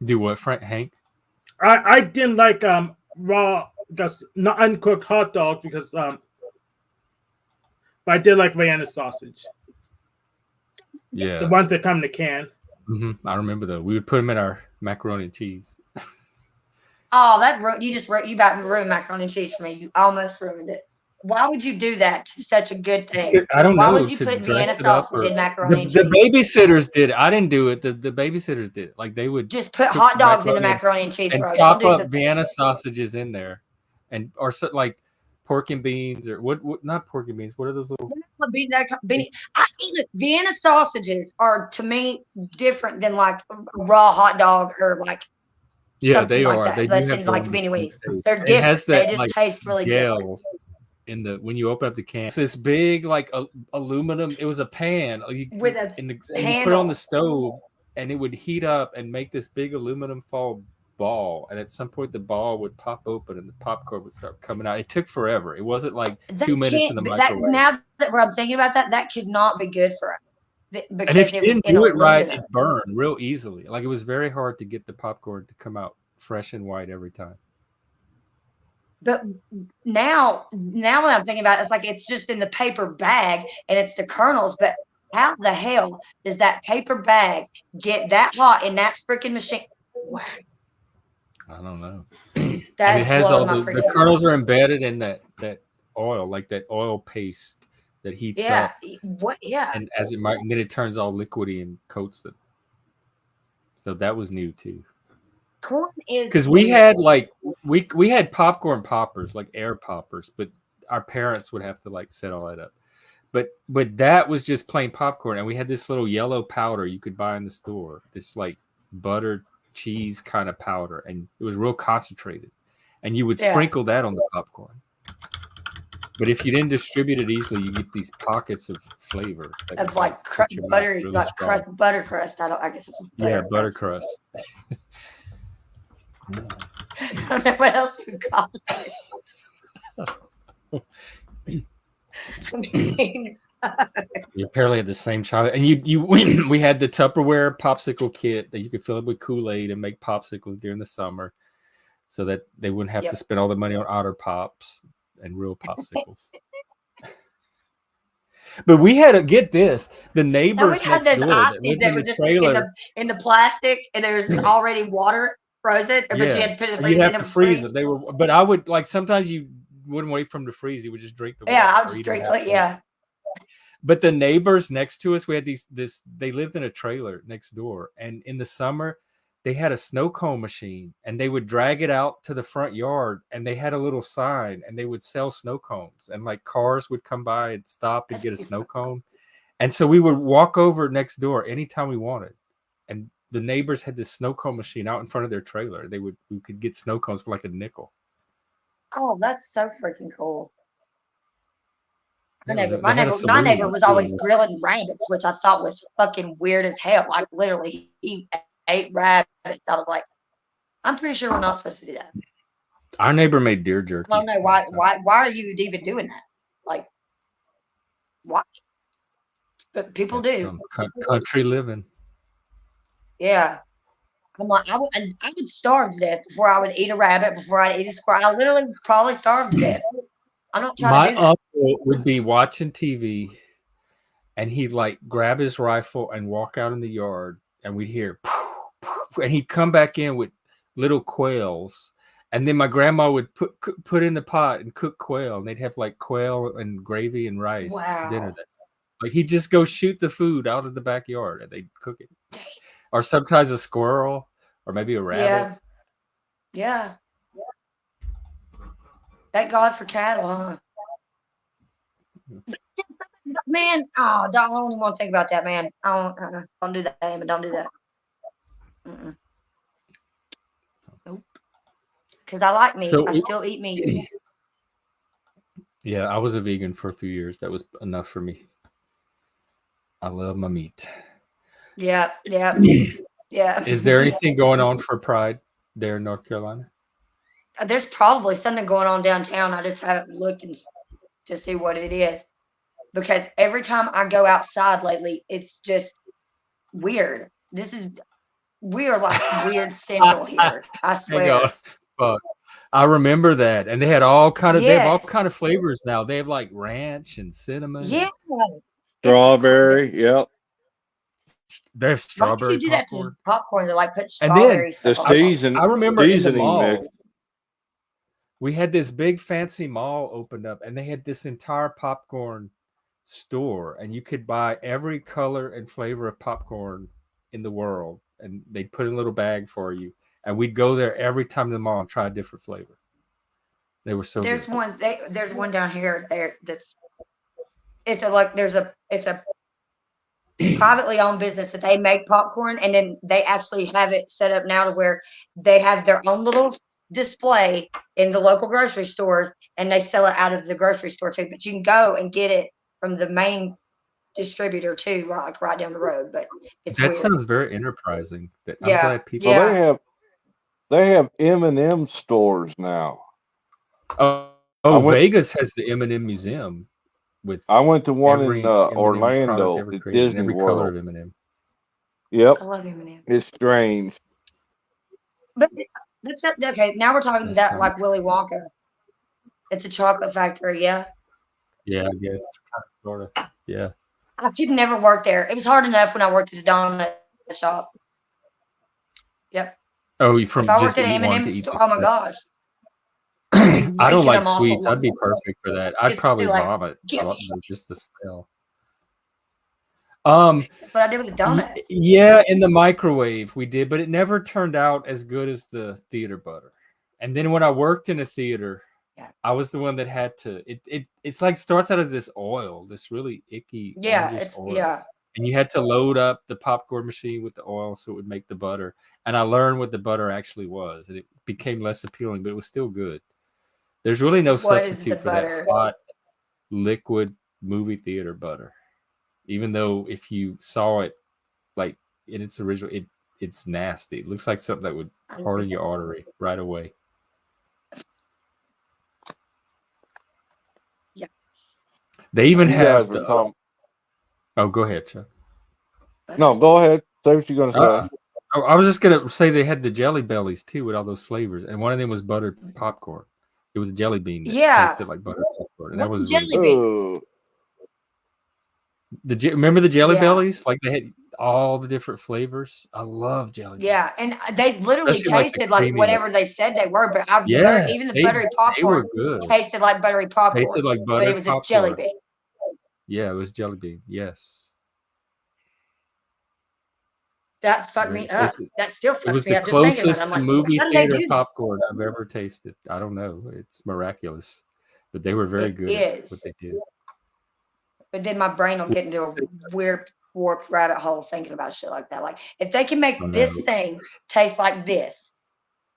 Do what, Hank? I didn't like raw, because not uncooked hot dogs because but I did like Vienna sausage. Yeah, the ones that come in the can. I remember those. We would put them in our macaroni and cheese. Oh, you about to ruin macaroni and cheese for me. You almost ruined it. Why would you do that to such a good thing? I don't know. Why would you put Vienna sausage in macaroni and cheese? The babysitters did it. I didn't do it. The babysitters did it. Like they would just put hot dogs in the macaroni and cheese, and bro. chop up Vienna sausages in there, or so, like pork and beans or what? Not pork and beans. What are those little? Vienna sausages are to me different than like a raw hot dog or like. Yeah, they like are. That. They That's do have in, like anyways. They're different. It has that, they just like, taste really different. In the when you open up the can, it's this big like aluminum. It was a pan with a you put it on the stove, and it would heat up and make this big aluminum foil ball. And at some point, the ball would pop open and the popcorn would start coming out. It took forever. It wasn't like 2 minutes in the microwave. Now that I'm thinking about that, that could not be good for us. And if you didn't do it right, it burned real easily. Like it was very hard to get the popcorn to come out fresh and white every time. But now when I'm thinking about it, it's like it's just in the paper bag and it's the kernels. But how the hell does that paper bag get that hot in that freaking machine? Wow. I don't know. That it has all the kernels are embedded in that oil, like that oil paste that heats up. What? Yeah. And and then it turns all liquidy and coats them. So that was new too. Corn is because we had like we had popcorn poppers, like air poppers, but our parents would have to like set all that up. But that was just plain popcorn, and we had this little yellow powder you could buy in the store, this like butter cheese kind of powder, and it was real concentrated, and you would sprinkle that on the popcorn. But if you didn't distribute it easily, you get these pockets of flavor of like buttery, really like butter crust. I guess it's butter crust. I don't know what else you would call it. You apparently had the same childhood, and we had the Tupperware popsicle kit that you could fill up with Kool-Aid and make popsicles during the summer, so that they wouldn't have to spend all the money on Otter Pops and real popsicles. But we had to get this. The neighbors next door that lived in the trailer in the plastic, and there's already water frozen. But you had to put it. You'd have to freeze it. They were, but I would like sometimes you wouldn't wait for them to freeze. You would just drink the water. Yeah, I would just drink it. But the neighbors next to us, we had they lived in a trailer next door, and in the summer they had a snow cone machine, and they would drag it out to the front yard, and they had a little sign, and they would sell snow cones, and like cars would come by and stop and get a snow cone. And so we would walk over next door anytime we wanted. And the neighbors had this snow cone machine out in front of their trailer. We could get snow cones for like a nickel. Oh, that's so freaking cool. My neighbor was always grilling rabbits, which I thought was fucking weird as hell. Like literally, he ate rabbits. I was like, I'm pretty sure we're not supposed to do that. Our neighbor made deer jerky. I don't know why. Why are you even doing that? Like, why? But people do. Country living. Yeah. I'm like, I would starve to death before I would eat a rabbit, before I'd eat a squirrel. I literally probably starve to death. I don't try to do that. My uncle would be watching TV, and he'd like grab his rifle and walk out in the yard, and we'd hear, and he'd come back in with little quails, and then my grandma would put in the pot and cook quail, and they'd have like quail and gravy and rice for dinner. Like he'd just go shoot the food out of the backyard, and they'd cook it. Or sometimes a squirrel, or maybe a rabbit. Yeah. Thank God for cattle, huh? Man, I don't even want to think about that, man. Don't do that, man. Don't do that. Nope. Because I like meat. I still eat meat. Yeah, I was a vegan for a few years. That was enough for me. I love my meat. Yeah. Is there anything going on for Pride there in North Carolina? There's probably something going on downtown. I just haven't looked and to see what it is. Because every time I go outside lately, it's just weird. We are like weird central here. I swear. Fuck. I remember that, and they had all kind of they have all Yes. kind of flavors now. They have like ranch and cinnamon. Yeah. Strawberry. Yep. They have Why strawberry would you do popcorn. that to popcorn to like put And then strawberry stuff on season. I remember in the seasoning mall, mix. we had this big fancy mall opened up, and they had this entire popcorn store, and you could buy every color and flavor of popcorn in the world, and they'd put in a little bag for you, and we'd go there every time in the mall and try a different flavor. They were so There's good. one. There's one down here. It's a privately owned business that they make popcorn, and then they actually have it set up now to where they have their own little display in the local grocery stores, and they sell it out of the grocery store too. But you can go and get it from the main distributor too, right down the road. But it's That weird. sounds very enterprising. I'm Yeah, glad people. Well, they have M&M stores now. Vegas has the M&M museum with. I went to one every in M&M Orlando product ever at created, Disney every World. color of M&M. Yep. I love M&M. It's strange. But that's okay. Now we're talking That's that fine. like Willy Wonka. It's a chocolate factory, yeah. Yeah, I guess sort of. Yeah. I could never work there. It was hard enough when I worked at the donut shop. Yep. Oh, you from If I just worked at eat one to M&M eat store, the oh my stuff. gosh. I don't Raking like them off sweets. of I'd be perfect for that. I'd It's probably like, vomit. give me. Just the smell. That's what I did with the donuts. Yeah, in the microwave we did, but it never turned out as good as the theater butter. And then when I worked in a theater, I was the one that had to. It's like starts out as this oil, this really icky orangish oil. And you had to load up the popcorn machine with the oil so it would make the butter. And I learned what the butter actually was, and it became less appealing, but it was still good. There's really no substitute for that hot liquid movie theater butter. Even though if you saw it like in its original, it's nasty. It looks like something that would harden your artery right away. Yeah. They even You have guys were Oh, go ahead, Chuck. No, go ahead. Say what you're going to say. I was just going to say they had the Jelly Bellies too with all those flavors, and one of them was buttered popcorn. It was a jelly bean that tasted like buttered popcorn, and that was jelly really beans. Remember the Jelly Bellies? Like they had all the different flavors. I love jelly beans. Yeah, and they literally Especially tasted like whatever they said they were, but even the buttery popcorn tasted like buttery popcorn. Tasted like butter, but it was popcorn. a jelly bean. Yeah, it was jelly bean. Yes. That fucked me up. That still fucks me up. It was the closest to movie theater popcorn I've ever tasted. I don't know. It's miraculous. But they were very good at what they did. But then my brain will get into a weird warped rabbit hole thinking about shit like that. Like, if they can make this thing taste like this,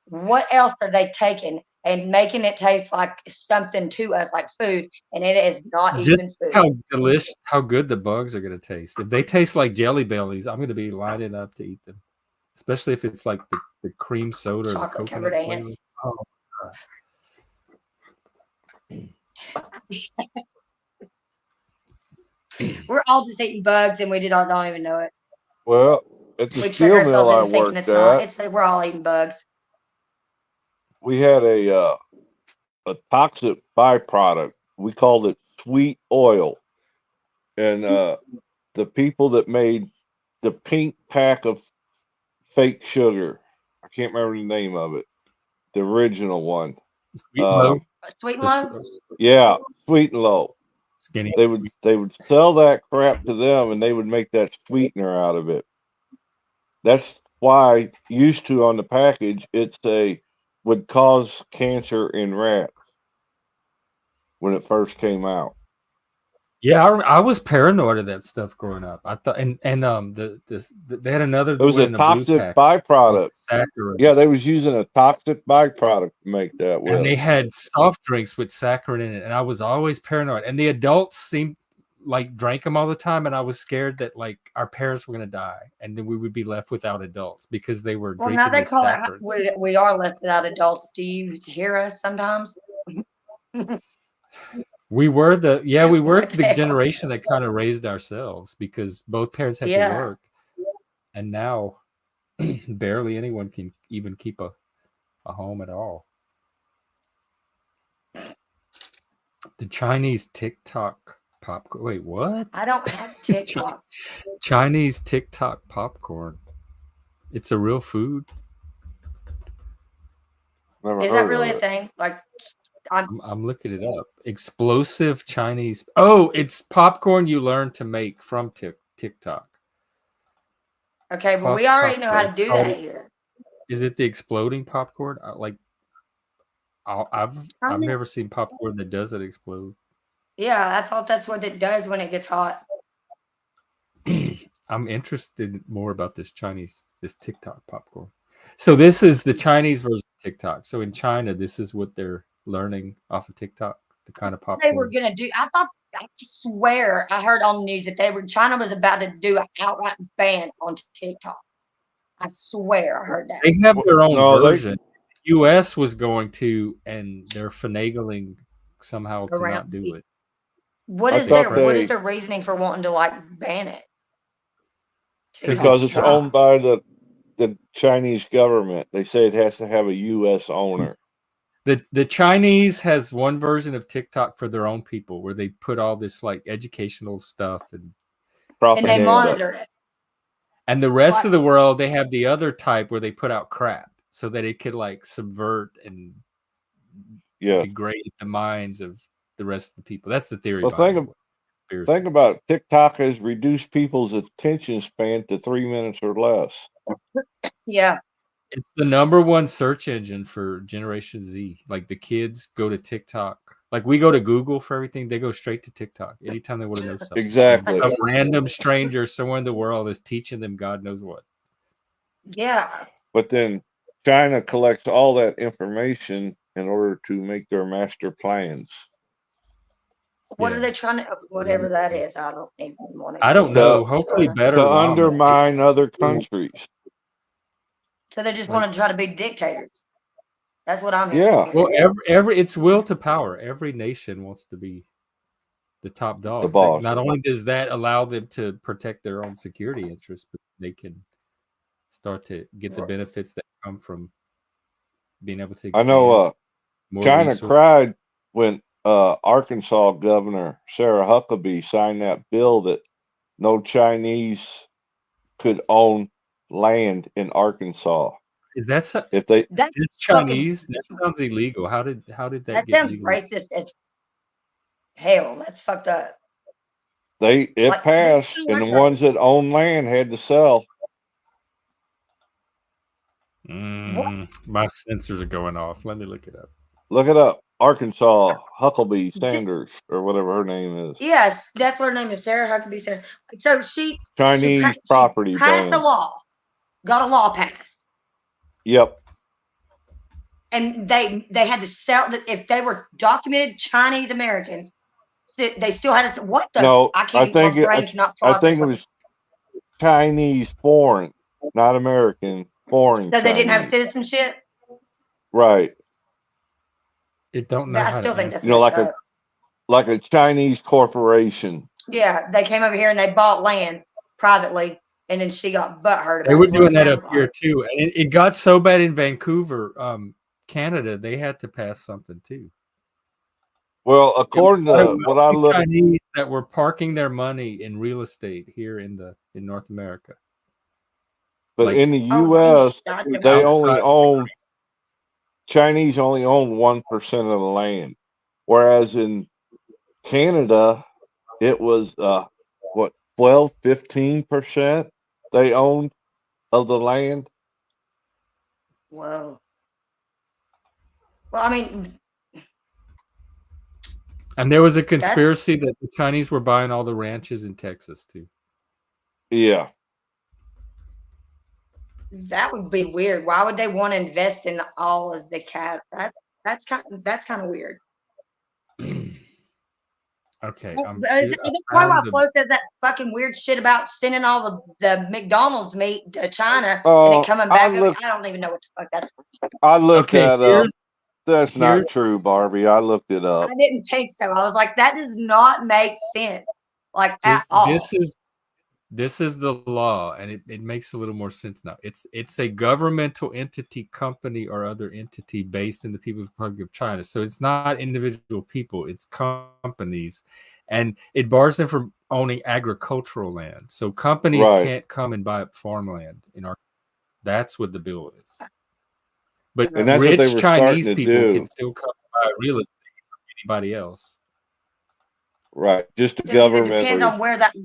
what else are they taking and making it taste like something to us, like food, and it is not Just even food. How delicious, how good the bugs are going to taste. If they taste like Jelly Bellies, I'm going to be lining up to eat them, especially if it's like the cream soda or the coconut flavor. Oh, We're all just eating bugs, and we don't even know it. Well, at the steel mill I worked at, we're all eating bugs. We had a toxic byproduct. We called it sweet oil, and the people that made the pink pack of fake sugar, I can't remember the name of it, the original one. Sweet and low? Yeah, Sweet and Low. Skinny. They would sell that crap to them, and they would make that sweetener out of it. That's why used to on the package would cause cancer in rats when it first came out. Yeah, I was paranoid of that stuff growing up. I thought, and they had another. It was a toxic byproduct. Saccharin. Yeah, they was using a toxic byproduct to make that. And they had soft drinks with saccharin in it, and I was always paranoid. And the adults seemed like drank them all the time, and I was scared that like our parents were going to die, and then we would be left without adults because they were drinking. Now they call saccharin. We are left without adults. Do you hear us sometimes? We were the What the hell? generation that kind of raised ourselves because both parents had to work, and now barely anyone can even keep a home at all. The Chinese TikTok popcorn. Wait, what? I don't have TikTok. Chinese TikTok popcorn. It's a real food. Is that really a thing? Like, I'm looking it up. Explosive Chinese. Oh, it's popcorn you learn to make from TikTok. Okay, but we already know how to do that here. Is it the exploding popcorn? I've never seen popcorn that doesn't explode. Yeah, I thought that's what it does when it gets hot. I'm interested more about this TikTok popcorn. So this is the Chinese version of TikTok. So in China, this is what they're learning off of TikTok, the kind of popcorn they were gonna do. I swear I heard on the news that China was about to do an outright ban on TikTok. I swear I heard that. They have their own version. US was going to, and they're finagling somehow to not do it. What is their reasoning for wanting to like ban it? Because it's owned by the Chinese government. They say it has to have a US owner. The Chinese has one version of TikTok for their own people where they put all this like educational stuff and they monitor it. And the rest of the world, they have the other type where they put out crap so that it could like subvert and degrade the minds of the rest of the people. That's the theory. Well, think about it. TikTok has reduced people's attention span to 3 minutes or less. Yeah. It's the #1 search engine for Generation Z. Like the kids go to TikTok. Like we go to Google for everything. They go straight to TikTok anytime they want to know something. Exactly. Some random stranger somewhere in the world is teaching them God knows what. Yeah. But then China collects all that information in order to make their master plans. What are they trying to? Whatever that is, I don't even want to. I don't know. Hopefully, better to undermine other countries. So they just want to try to be dictators. That's what I'm hearing. Yeah. Well, it's will to power. Every nation wants to be the top dog. The boss. Not only does that allow them to protect their own security interests, but they can start to get the benefits that come from being able to. I know. China cried when Arkansas Governor Sarah Huckabee signed that bill that no Chinese could own land in Arkansas. Is that if they? That's Chinese. That sounds illegal. How did that? That get sounds legal? racist as hell. That's fucked up. It passed, and the ones that own land had to sell. My sensors are going off. Let me look it up. Look it up. Arkansas Huckabee Sanders, or whatever her name is. Yes, that's what her name is, Sarah Huckabee Sanders. So she property passed a law, got a law passed. Yep. And they had to sell that if they were documented Chinese Americans, they still had to. What the? No, I think it was Chinese foreign, not American foreign. So they didn't have citizenship. Right. It don't know. I still think that's like a Chinese corporation. Yeah, they came over here and they bought land privately, and then she got butthurt. They were doing that up here too, and it got so bad in Vancouver, Canada. They had to pass something too. Well, according to what I looked, Chinese that were parking their money in real estate here in North America. But in the U.S., they only own. Chinese only own 1% of the land, whereas in Canada, it was 12-15% they owned of the land. Wow. Well, I mean, and there was a conspiracy that the Chinese were buying all the ranches in Texas too. Yeah. That would be weird. Why would they want to invest in all of the cat? That's kind of weird. Okay. Well, that's why Flo says that fucking weird shit about sending all the McDonald's meat to China and it coming back. I don't even know what the fuck that's. I looked that up. That's not true, Barbie. I looked it up. I didn't think so. I was like, that does not make sense, like at all. This is the law, and it makes a little more sense now. It's a governmental entity, company, or other entity based in the People's Republic of China. So it's not individual people; it's companies, and it bars them from owning agricultural land. So companies can't come and buy up farmland in our. That's what the bill is. But rich Chinese people can still come and buy real estate from anybody else. Right, just the government. It depends on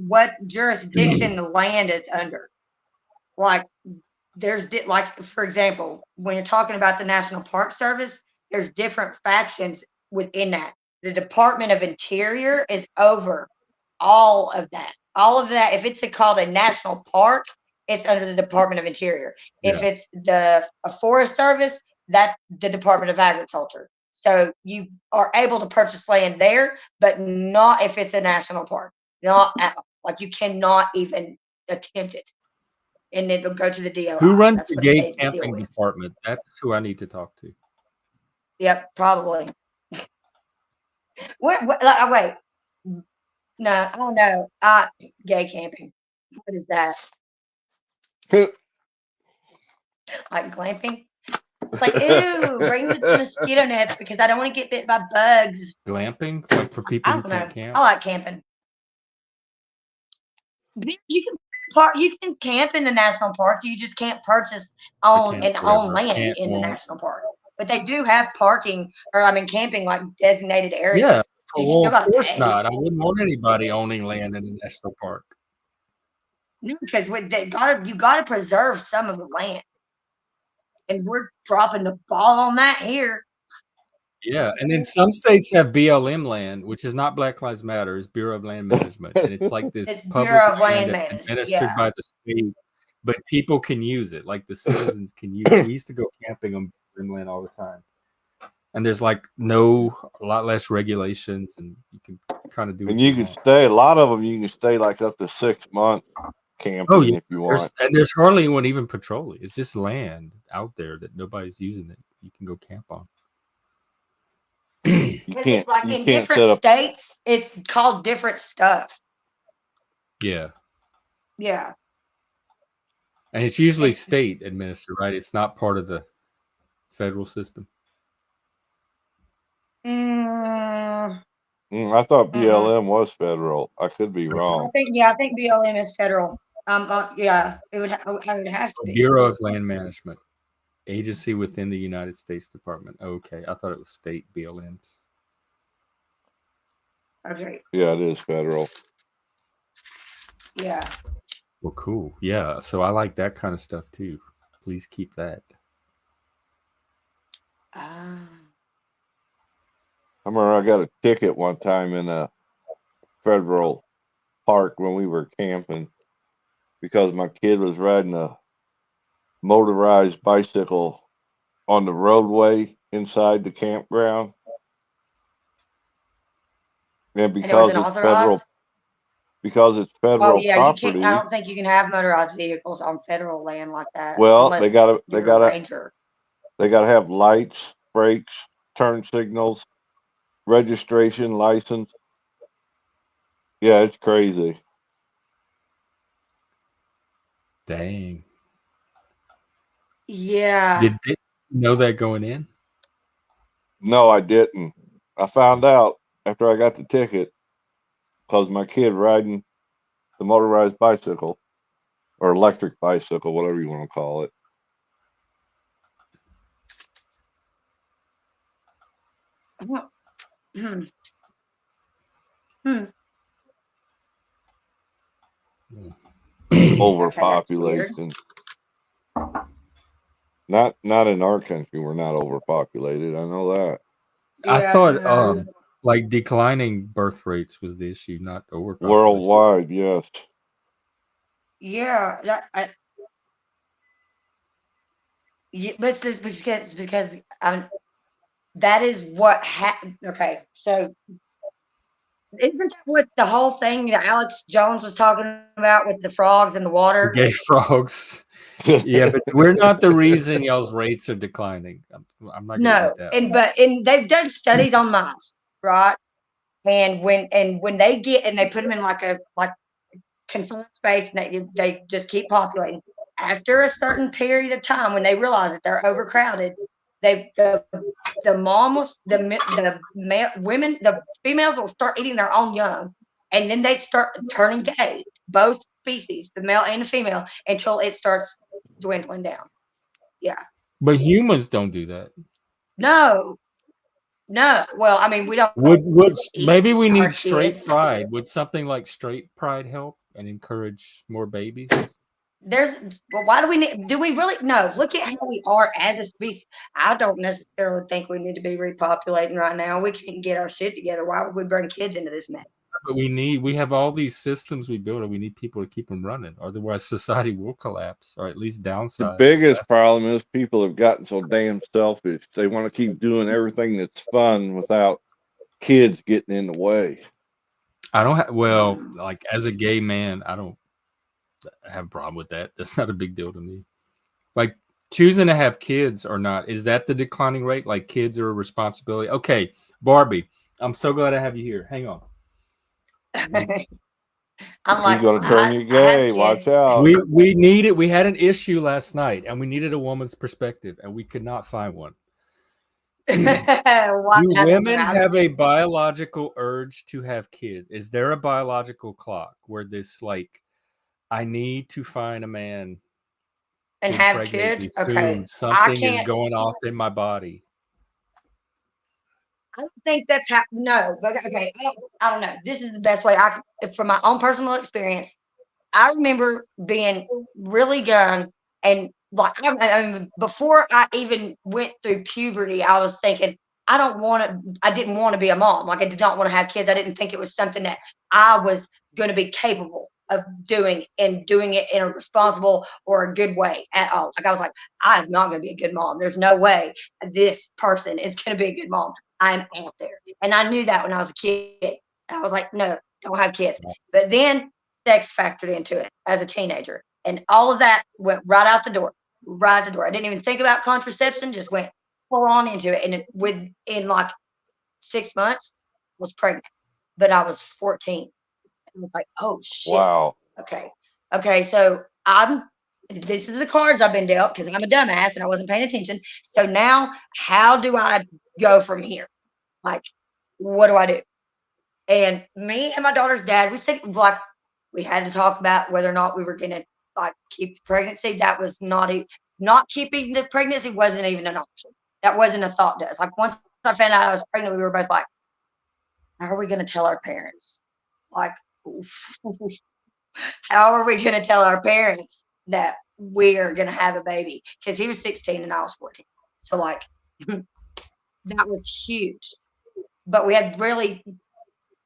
what jurisdiction the land is under. Like, there's like, for example, when you're talking about the National Park Service, there's different factions within that. The Department of Interior is over all of that. All of that. If it's called a national park, it's under the Department of Interior. If it's a Forest Service, that's the Department of Agriculture. So you are able to purchase land there, but not if it's a national park. Not at all. Like, you cannot even attempt it, and it'll go to the DOI. Who runs the gay camping department? That's who I need to talk to. Yep, probably. Wait. No, I don't know. Gay camping. What is that? Like glamping? It's like, ew, bring the mosquito nets because I don't want to get bit by bugs. Glamping? Like for people who can't camp? I like camping. You can camp in the national park. You just can't purchase own land in the national park. But they do have parking, camping, like designated areas. Yeah, well, of course not. I wouldn't want anybody owning land in the national park. No, because you got to preserve some of the land. And we're dropping the ball on that here. Yeah, and then some states have BLM land, which is not Black Lives Matter, it's Bureau of Land Management. And it's like this public land that's administered by the state, but people can use it, like the citizens can use it. We used to go camping on BLM land all the time. And there's like a lot less regulations, and you can kind of do and you can stay, a lot of them, you can stay like up to 6 months camping if you want. And there's hardly anyone even patrolling. It's just land out there that nobody's using it. You can go camp on. It's like in different states, it's called different stuff. Yeah. Yeah. And it's usually state administered, right? It's not part of the federal system. I thought BLM was federal. I could be wrong. I think BLM is federal. I would have to be. Bureau of Land Management, agency within the United States Department. Okay, I thought it was state BLMs. Okay. Yeah, it is federal. Yeah. Well, cool. Yeah, so I like that kind of stuff too. Please keep that. I remember I got a ticket one time in a federal park when we were camping because my kid was riding a motorized bicycle on the roadway inside the campground. And because it's federal property. I don't think you can have motorized vehicles on federal land like that. Well, they gotta have lights, brakes, turn signals, registration, license. Yeah, it's crazy. Dang. Yeah. Did you know that going in? No, I didn't. I found out after I got the ticket because my kid riding the motorized bicycle or electric bicycle, whatever you want to call it. Overpopulation. Not in our country. We're not overpopulated. I know that. I thought like declining birth rates was the issue, not overpopulation. Worldwide, yes. Yeah, but it's because that is what happened. Okay, so isn't that what the whole thing that Alex Jones was talking about with the frogs in the water? Gay frogs. Yeah, but we're not the reason y'all's rates are declining. I'm not gonna eat that. And they've done studies on mice, right? And when they put them in like confined space, and they just keep populating. After a certain period of time, when they realize that they're overcrowded, the females will start eating their own young, and then they start turning gay, both species, the male and the female, until it starts dwindling down. Yeah. But humans don't do that. No. Well, I mean, we don't. Would maybe we need straight pride? Would something like straight pride help and encourage more babies? Why do we really no? Look at how we are as a species. I don't necessarily think we need to be repopulating right now. We can't get our shit together. Why would we bring kids into this mess? But we have all these systems we build, and we need people to keep them running. Otherwise, society will collapse, or at least downsize. The biggest problem is people have gotten so damn selfish. They want to keep doing everything that's fun without kids getting in the way. I don't like as a gay man, I don't have a problem with that. That's not a big deal to me. Like choosing to have kids or not, is that the declining rate? Like kids are a responsibility. Okay, Barbie, I'm so glad I have you here. Hang on. I'm like, he's gonna turn you gay. Watch out. We needed. We had an issue last night, and we needed a woman's perspective, and we could not find one. Do women have a biological urge to have kids? Is there a biological clock where this like, I need to find a man and have kids? Soon. Okay, something is going off in my body. I don't think that's how. No, but okay, I don't know. This is the best way from my own personal experience. I remember being really young and like I mean, before I even went through puberty, I was thinking I didn't want to be a mom. Like I did not want to have kids. I didn't think it was something that I was going to be capable of doing and doing it in a responsible or a good way at all. Like I was like, I'm not going to be a good mom. There's no way this person is going to be a good mom. I'm out there. And I knew that when I was a kid. And I was like, no, don't have kids. But then sex factored into it as a teenager. And all of that went right out the door. Right out the door. I didn't even think about contraception, just went full on into it. And within like 6 months, I was pregnant. But I was 14. I was like, oh shit. Wow. Okay. So this is the cards I've been dealt because I'm a dumbass and I wasn't paying attention. So now how do I go from here? Like, what do I do? And me and my daughter's dad, we said like we had to talk about whether or not we were gonna like keep the pregnancy. That was not keeping the pregnancy wasn't even an option. That wasn't a thought to us. Like once I found out I was pregnant, we were both like, how are we gonna tell our parents? Like how are we going to tell our parents that we're going to have a baby? Because he was 16 and I was 14. So, like, that was huge. But we had really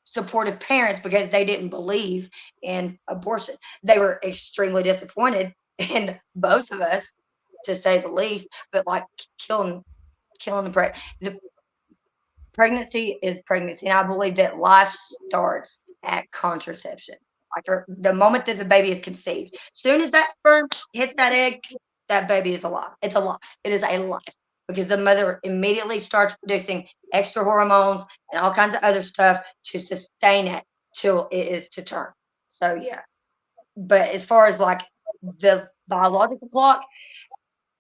supportive parents because they didn't believe in abortion. They were extremely disappointed in both of us, to say the least. But, like, killing the pregnancy is pregnancy. And I believe that life starts at contraception. Like the moment that the baby is conceived, soon as that sperm hits that egg, that baby is alive. It's alive. It is a life because the mother immediately starts producing extra hormones and all kinds of other stuff to sustain it till it is to term. So yeah. But as far as like the biological clock,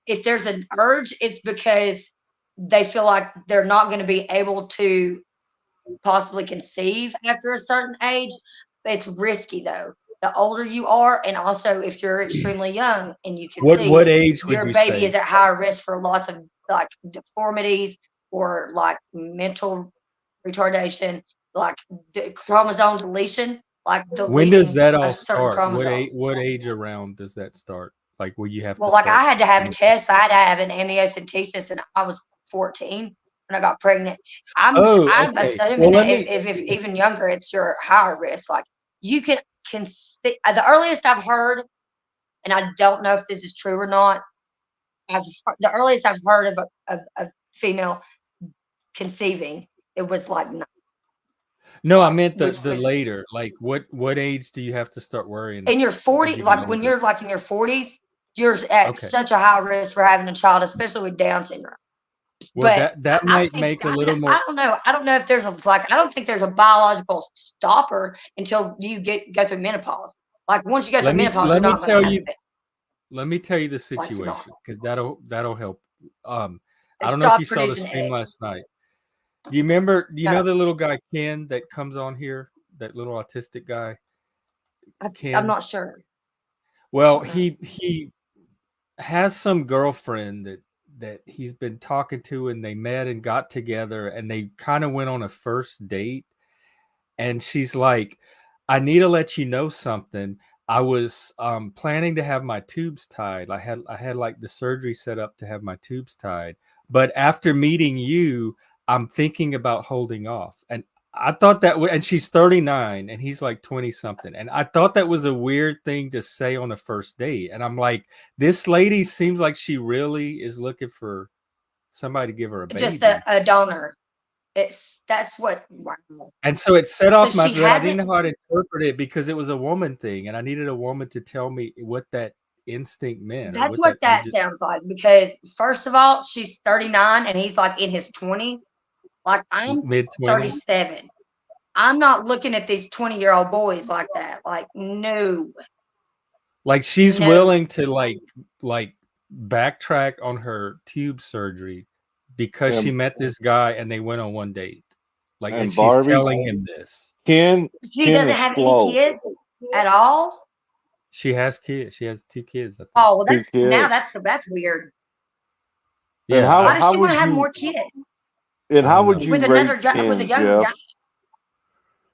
if there's an urge, it's because they feel like they're not going to be able to possibly conceive after a certain age. It's risky though. The older you are, and also if you're extremely young and you can what age would your you baby say? is at higher risk for lots of like deformities or like mental retardation, like chromosome deletion. Like when does that all start? What age around does that start? Like will you have well, to like start? I had to have a test. I had to have an amniocentesis, and I was 14 when I got pregnant. I'm assuming that if even younger, it's your higher risk. Like you can the earliest I've heard, and I don't know if this is true or not. The earliest I've heard of a female conceiving, it was like 9. No, I meant the later. Like what age do you have to start worrying? In your 40s, like when you're like in your 40s, you're at such a high risk for having a child, especially with Down syndrome. Well, But that might make a little more. I don't know. I don't know if there's I don't think there's a biological stopper until you go through menopause. Like once you go through menopause, you're not going to have it. Let me tell you the situation, because that'll help. I don't know if you saw the stream last night. Do you remember? Do you know the little guy Ken that comes on here? That little autistic guy. Ken? I'm not sure. Well, he has some girlfriend that he's been talking to, and they met and got together, and they kind of went on a first date. And she's like, "I need to let you know something. I was planning to have my tubes tied. I had like the surgery set up to have my tubes tied. But after meeting you, I'm thinking about holding off." And I thought and she's 39 and he's like 20 something. And I thought that was a weird thing to say on a first date. And I'm like, this lady seems like she really is looking for somebody to give her a baby. Just a donor. That's what. Wow. And so it set off my. I didn't know how to interpret it because it was a woman thing, and I needed a woman to tell me what that instinct meant. That's what that sounds like. Because first of all, she's 39 and he's like in his 20s. Like I'm mid-20s. 37. I'm not looking at these 20-year-old boys like that. Like no. Like she's willing to like backtrack on her tube surgery. Because she met this guy and they went on one date. Like, and she's Barbie, telling him this. She doesn't have any kids at all? She has kids. She has 2 kids. I think. Oh, well, that's weird. Yeah. Why does she want to have more kids? And how would you with rate another guy, with a younger guy?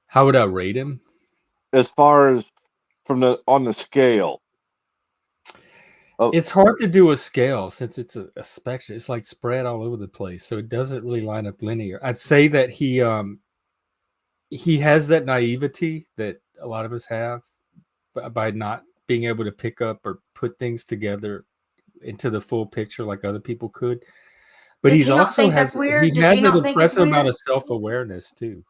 How would I rate him? As far as on the scale. It's hard to do a scale since it's a spectrum. It's like spread all over the place, so it doesn't really line up linear. I'd say that he has that naivety that a lot of us have by not being able to pick up or put things together into the full picture like other people could. But he also has an impressive amount of self-awareness too.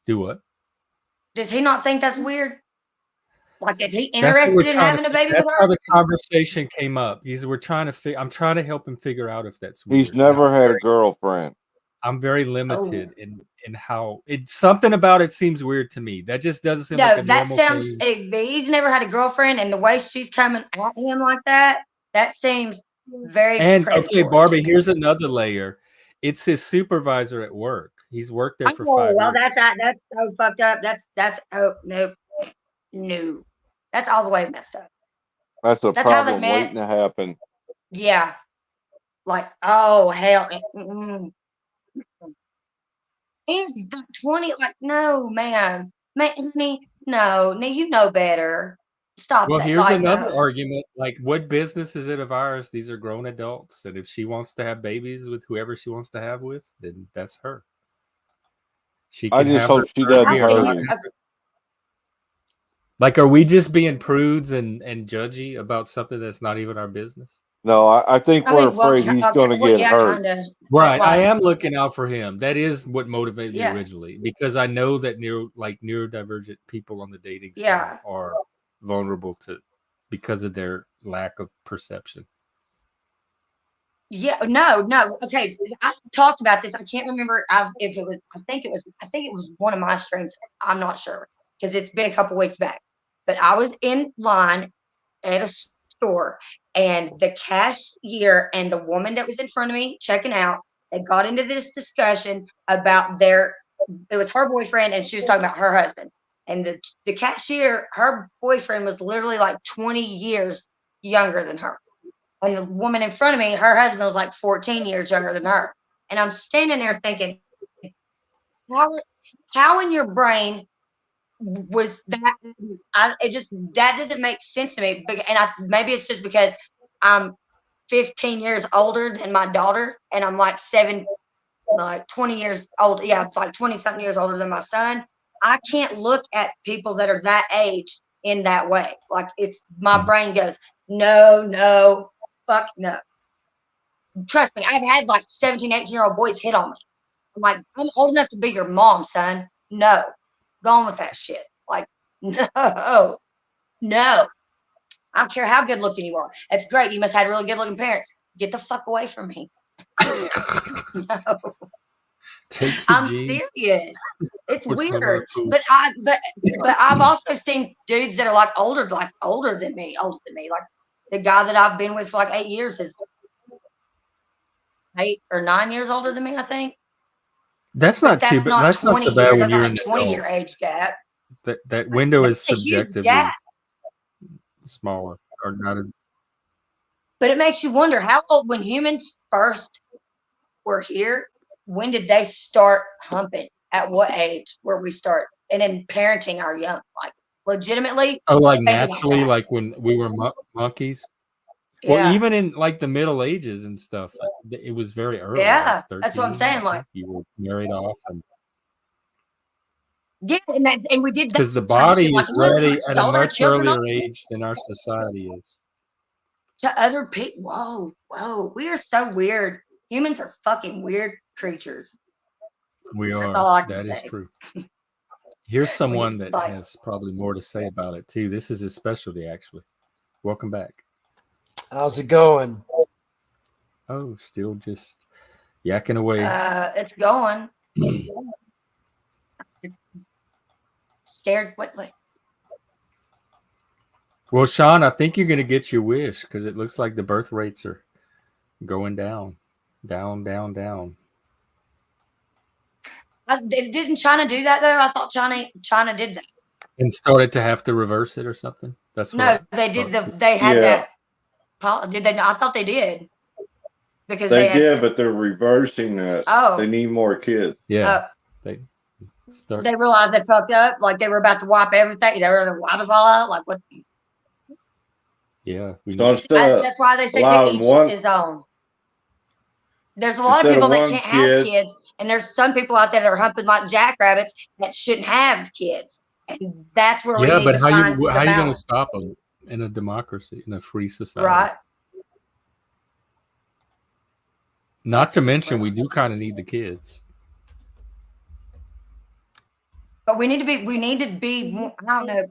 Do what? Does he not think that's weird? Like, is he interested in having a baby with her? That's how the conversation came up. I'm trying to help him figure out if that's weird. He's never had a girlfriend. I'm very limited in how it's something about it seems weird to me. That just doesn't seem like a normal thing. He's never had a girlfriend, and the way she's coming at him like that seems very. And okay, Barbie, here's another layer. It's his supervisor at work. He's worked there for 5 years. Well, that's so fucked up. That's no. That's all the way messed up. That's a problem waiting to happen. Yeah. Like, oh, hell. He's 20. Like, no, man. No, you know better. Stop. Well, here's another argument. Like, what business is it of ours? These are grown adults. And if she wants to have babies with whoever she wants to have with, then that's her. I just hope she doesn't hurt him. Like, are we just being prudes and judgy about something that's not even our business? No, I think we're afraid he's going to get hurt. Right. I am looking out for him. That is what motivated me originally, because I know that neurodivergent people on the dating side are vulnerable because of their lack of perception. Yeah, no. Okay, I talked about this. I can't remember if it was. I think it was one of my streams. I'm not sure because it's been a couple weeks back. But I was in line at a store, and the cashier and the woman that was in front of me checking out, they got into this discussion about it was her boyfriend, and she was talking about her husband. And the cashier, her boyfriend was literally like 20 years younger than her. And the woman in front of me, her husband was like 14 years younger than her. And I'm standing there thinking, how in your brain was that? That doesn't make sense to me. And maybe it's just because I'm 15 years older than my daughter, and I'm like 20 years old. Yeah, it's like 20 something years older than my son. I can't look at people that are that age in that way. Like my brain goes, no, fuck no. Trust me, I've had like 17, 18-year-old boys hit on me. I'm like, I'm old enough to be your mom, son. No. Go on with that shit. Like, no. I don't care how good looking you are. That's great. You must have had really good looking parents. Get the fuck away from me. No. I'm serious. It's weird. But I've also seen dudes that are like older than me. Like the guy that I've been with for like 8 years is 8 or 9 years older than me, I think. That's not too bad. That's not so bad when you're in the 20-year age gap. That window is subjectively smaller or not as. But it makes you wonder how old, when humans first were here, when did they start humping? At what age where we start? And then parenting our young, like legitimately. Oh, like naturally, like when we were monkeys. Yeah. Well, even in like the Middle Ages and stuff, it was very early. Yeah, like 13, that's what I'm saying. Like you were married off, and yeah, and we did that because the body is ready at a much earlier age than our society is. To other people, whoa, we are so weird. Humans are fucking weird creatures. We are. That's all I can That say. is true. Here's someone that has probably more to say about it too. This is his specialty, actually. Welcome back. How's it going? Oh, still just yakking away. It's going. Scared? What? Well, Sean, I think you're going to get your wish because it looks like the birth rates are going down. Didn't China do that though? I thought China did that and started to have to reverse it or something. That's no, they did. They had that. Did they? I thought they did because they did, but they're reversing that. Oh, they need more kids. Yeah, they realized they fucked up. Like they were about to wipe everything. They were going to wipe us all out. Like what? Yeah, that's why they say take each his own. There's a lot of people that can't have kids, and there's some people out there that are humping like jackrabbits that shouldn't have kids, and that's where we need to find the balance. How are you going to stop them in a democracy, in a free society? Right. Not to mention, we do kind of need the kids. But we need to be. I don't know.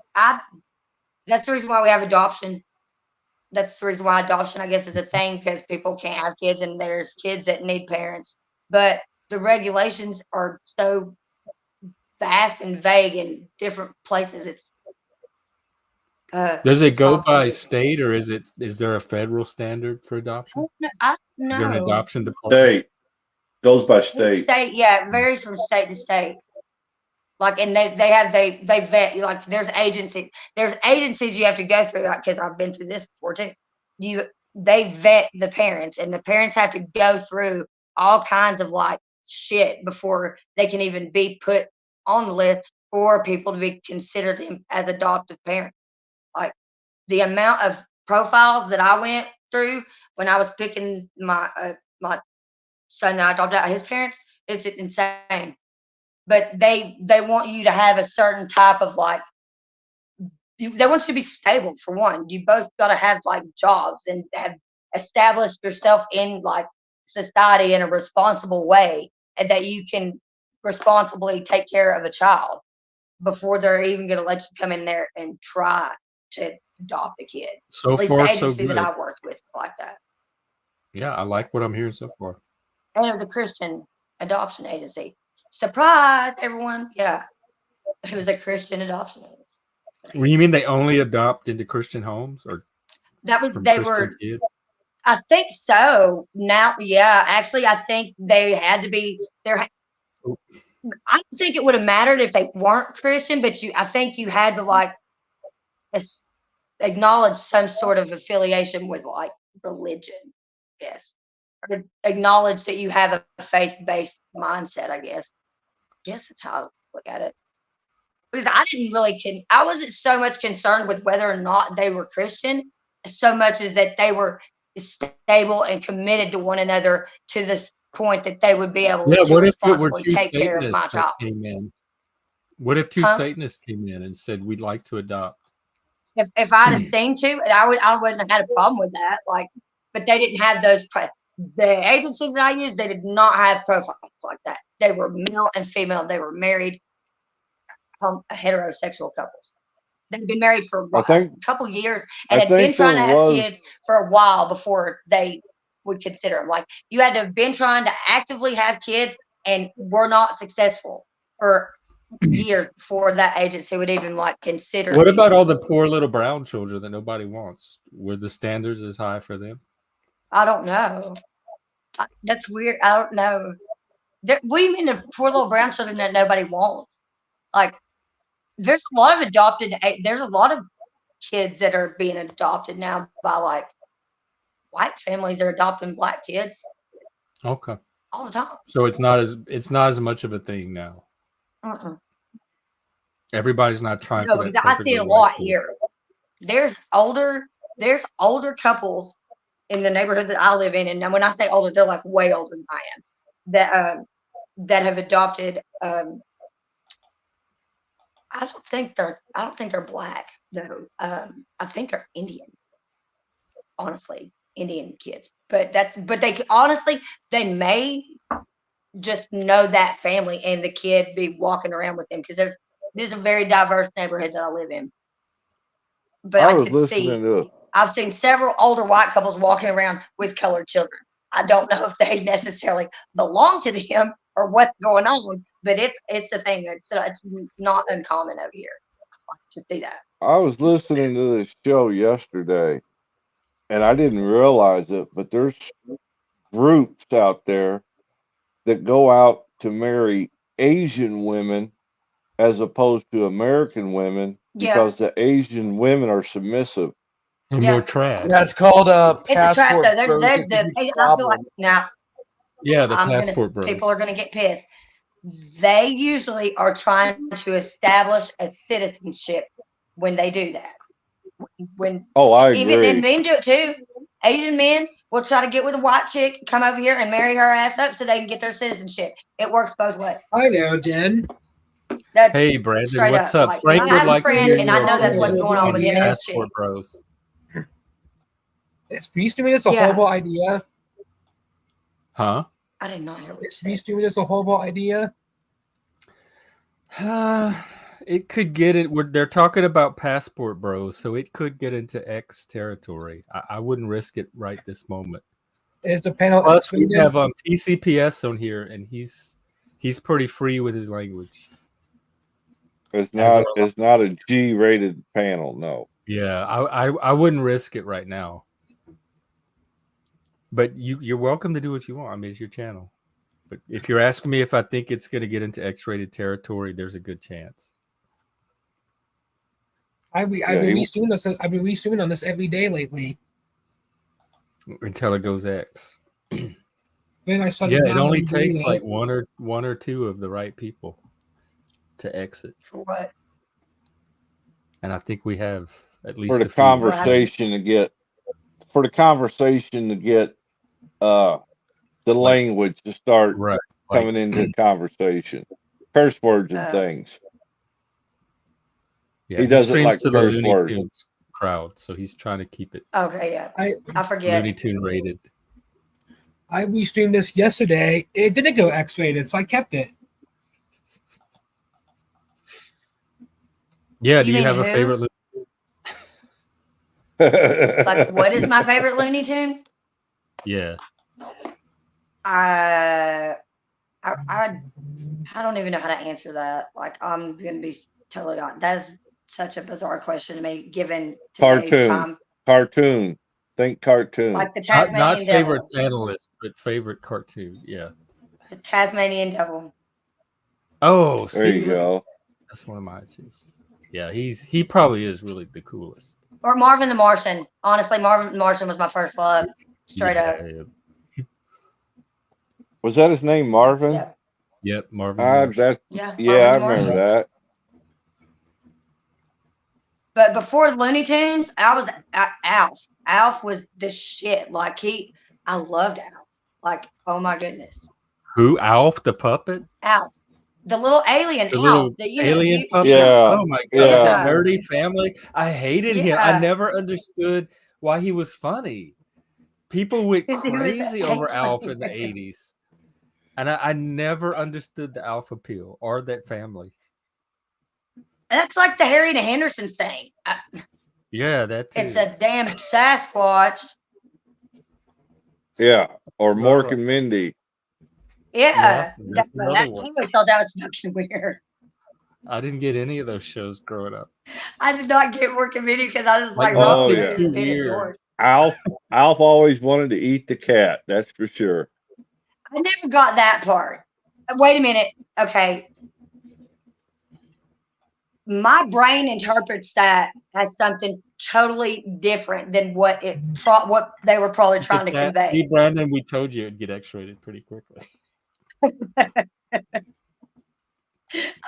That's the reason why we have adoption. That's the reason why adoption, I guess, is a thing, because people can't have kids and there's kids that need parents. But the regulations are so vast and vague in different places. It's does it go by state, or is there a federal standard for adoption? No. Is there an adoption department? State goes by state. State, yeah, it varies from state to state. Like, and they vet, like there's agencies you have to go through, like, because I've been through this before too. They vet the parents, and the parents have to go through all kinds of like shit before they can even be put on the list for people to be considered as adoptive parents. Like the amount of profiles that I went through when I was picking my son that I adopted out his parents, it's insane. But they want you to have a certain type of like, they want you to be stable for one. You both got to have like jobs and have established yourself in like society in a responsible way, and that you can responsibly take care of a child before they're even going to let you come in there and try to adopt a kid. So at least far, the agency so good. that I worked with is like that. Yeah, I like what I'm hearing so far. And it was a Christian adoption agency. Surprise, everyone. Yeah. It was a Christian adoption agency. Well, you mean they only adopt into Christian homes, or kids? I think so. Now, yeah. Actually, I think they had to be there. I don't think it would have mattered if they weren't Christian, but I think you had to like acknowledge some sort of affiliation with like religion. Yes. Or acknowledge that you have a faith-based mindset, I guess. That's how I look at it. Because I wasn't so much concerned with whether or not they were Christian, so much as that they were stable and committed to one another to this point that they would be able to responsibly take care of my child. What if two Satanists came in and said, we'd like to adopt? If I'd have seen to, I wouldn't have had a problem with that. Like, but they didn't have those. The agency that I used, they did not have profiles like that. They were male and female. They were married, heterosexual couples. They'd been married for a couple years and had been trying to have kids for a while before they would consider them. Like, you had to have been trying to actively have kids and were not successful for years before that agency would even like consider. What about all the poor little brown children that nobody wants? Were the standards as high for them? I don't know. That's weird. I don't know. What do you mean the poor little brown children that nobody wants? Like, there's a lot of there's a lot of kids that are being adopted now by like white families that are adopting black kids. Okay. All the time. So it's not as much of a thing now. Everybody's not trying. No, because I see it a lot here. There's older couples in the neighborhood that I live in, and when I say older, they're like way older than I am. That have adopted. I don't think they're black though. I think they're Indian. Honestly, Indian kids, but they honestly they may just know that family and the kid be walking around with them because this is a very diverse neighborhood that I live in. But I've seen several older white couples walking around with colored children. I don't know if they necessarily belong to them or what's going on, but it's a thing that's it's not uncommon over here to see that. I was listening to this show yesterday, and I didn't realize it, but there's groups out there that go out to marry Asian women as opposed to American women because the Asian women are submissive. And more trash. Yeah, it's called it's a trap though. I feel like now. Yeah, the passport bros. People are going to get pissed. They usually are trying to establish a citizenship when they do that. I agree. And men do it too. Asian men will try to get with a white chick, come over here and marry her ass up so they can get their citizenship. It works both ways. I know, Jen. Hey, Brandon, what's up? Like, Frank would like to hear and I know that's what's going on with him and his chick. Bros. Is peace doing this a horrible idea? Huh? I did not hear what you said. Is peace doing this a horrible idea? It could get it. They're talking about passport bros, so it could get into X territory. I wouldn't risk it right this moment. Is the panel? Plus, we have TCPS on here, and he's pretty free with his language. It's not a G-rated panel, no. Yeah, I wouldn't risk it right now. But you're welcome to do what you want. I mean, it's your channel. But if you're asking me if I think it's going to get into X-rated territory, there's a good chance. I've been restreaming on this every day lately. Until it goes X. Then it only takes like one or two of the right people to exit. For what? And I think we have at least for the conversation to get the language to start coming into the conversation, curse words and things. Yeah, he doesn't like to curse words. Tunes crowd, so he's trying to keep it. Okay, yeah. I forget. Looney Tune rated. I restreamed this yesterday. It didn't go X-rated, so I kept it. Yeah, do you have a favorite Looney Tune? Like, what is my favorite Looney Tune? Yeah. I don't even know how to answer that. Like, I'm gonna be totally honest. That's such a bizarre question to me, given today's time. Cartoon. Think cartoon. Like the Tasmanian not Devil. Favorite panelist, but favorite cartoon. Yeah. The Tasmanian Devil. Oh, there you go. That's one of mine too. Yeah, he probably is really the coolest. Or Marvin the Martian. Honestly, Marvin the Martian was my first love. Straight up. Yeah. Was that his name, Marvin? Yeah. Yep, Marvin. I remember that. But before Looney Tunes, I was Alf. Alf was the shit. Like I loved Alf. Like, oh my goodness. Who? Alf the puppet? Alf. The little alien Alf. Alien puppet? Yeah. Oh my god. The nerdy family. I hated him. I never understood why he was funny. People went crazy over Alf in the 80s. And I never understood the Alf appeal or that family. That's like the Harry and the Hendersons thing. Yeah, that too. It's a damn Sasquatch. Yeah, or Mork and Mindy. Yeah, that's I another one. always thought that was fucking weird. I didn't get any of those shows growing up. I did not get Mork and Mindy because I was like, oh yeah, too weird. Alf always wanted to eat the cat. That's for sure. I never got that part. Wait a minute. Okay. My brain interprets that as something totally different than what what they were probably trying to convey. See, Brandon, we told you it'd get X-rated pretty quickly.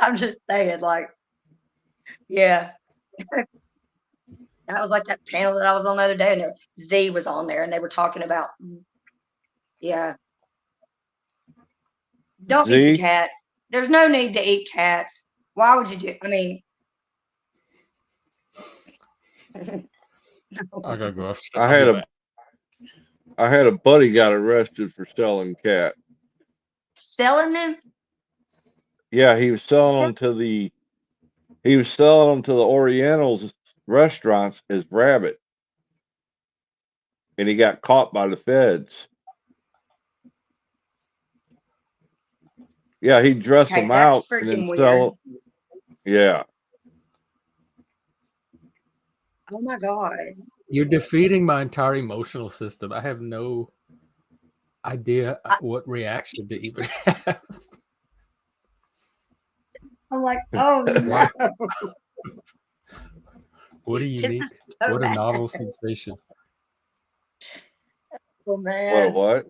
I'm just saying, like, yeah. That was like that panel that I was on the other day, and Z was on there, and they were talking about, yeah. Don't eat the cat. There's no need to eat cats. Why would you do? I mean, I gotta go. I had a buddy got arrested for selling cat. Selling them? Yeah, he was selling them to the Orientals restaurants as rabbit, and he got caught by the feds. Yeah, he dressed them out and then sell them. Yeah. Oh my God. You're defeating my entire emotional system. I have no idea what reaction to even have. I'm like, oh no. What a unique, what a novel sensation. Oh man. What?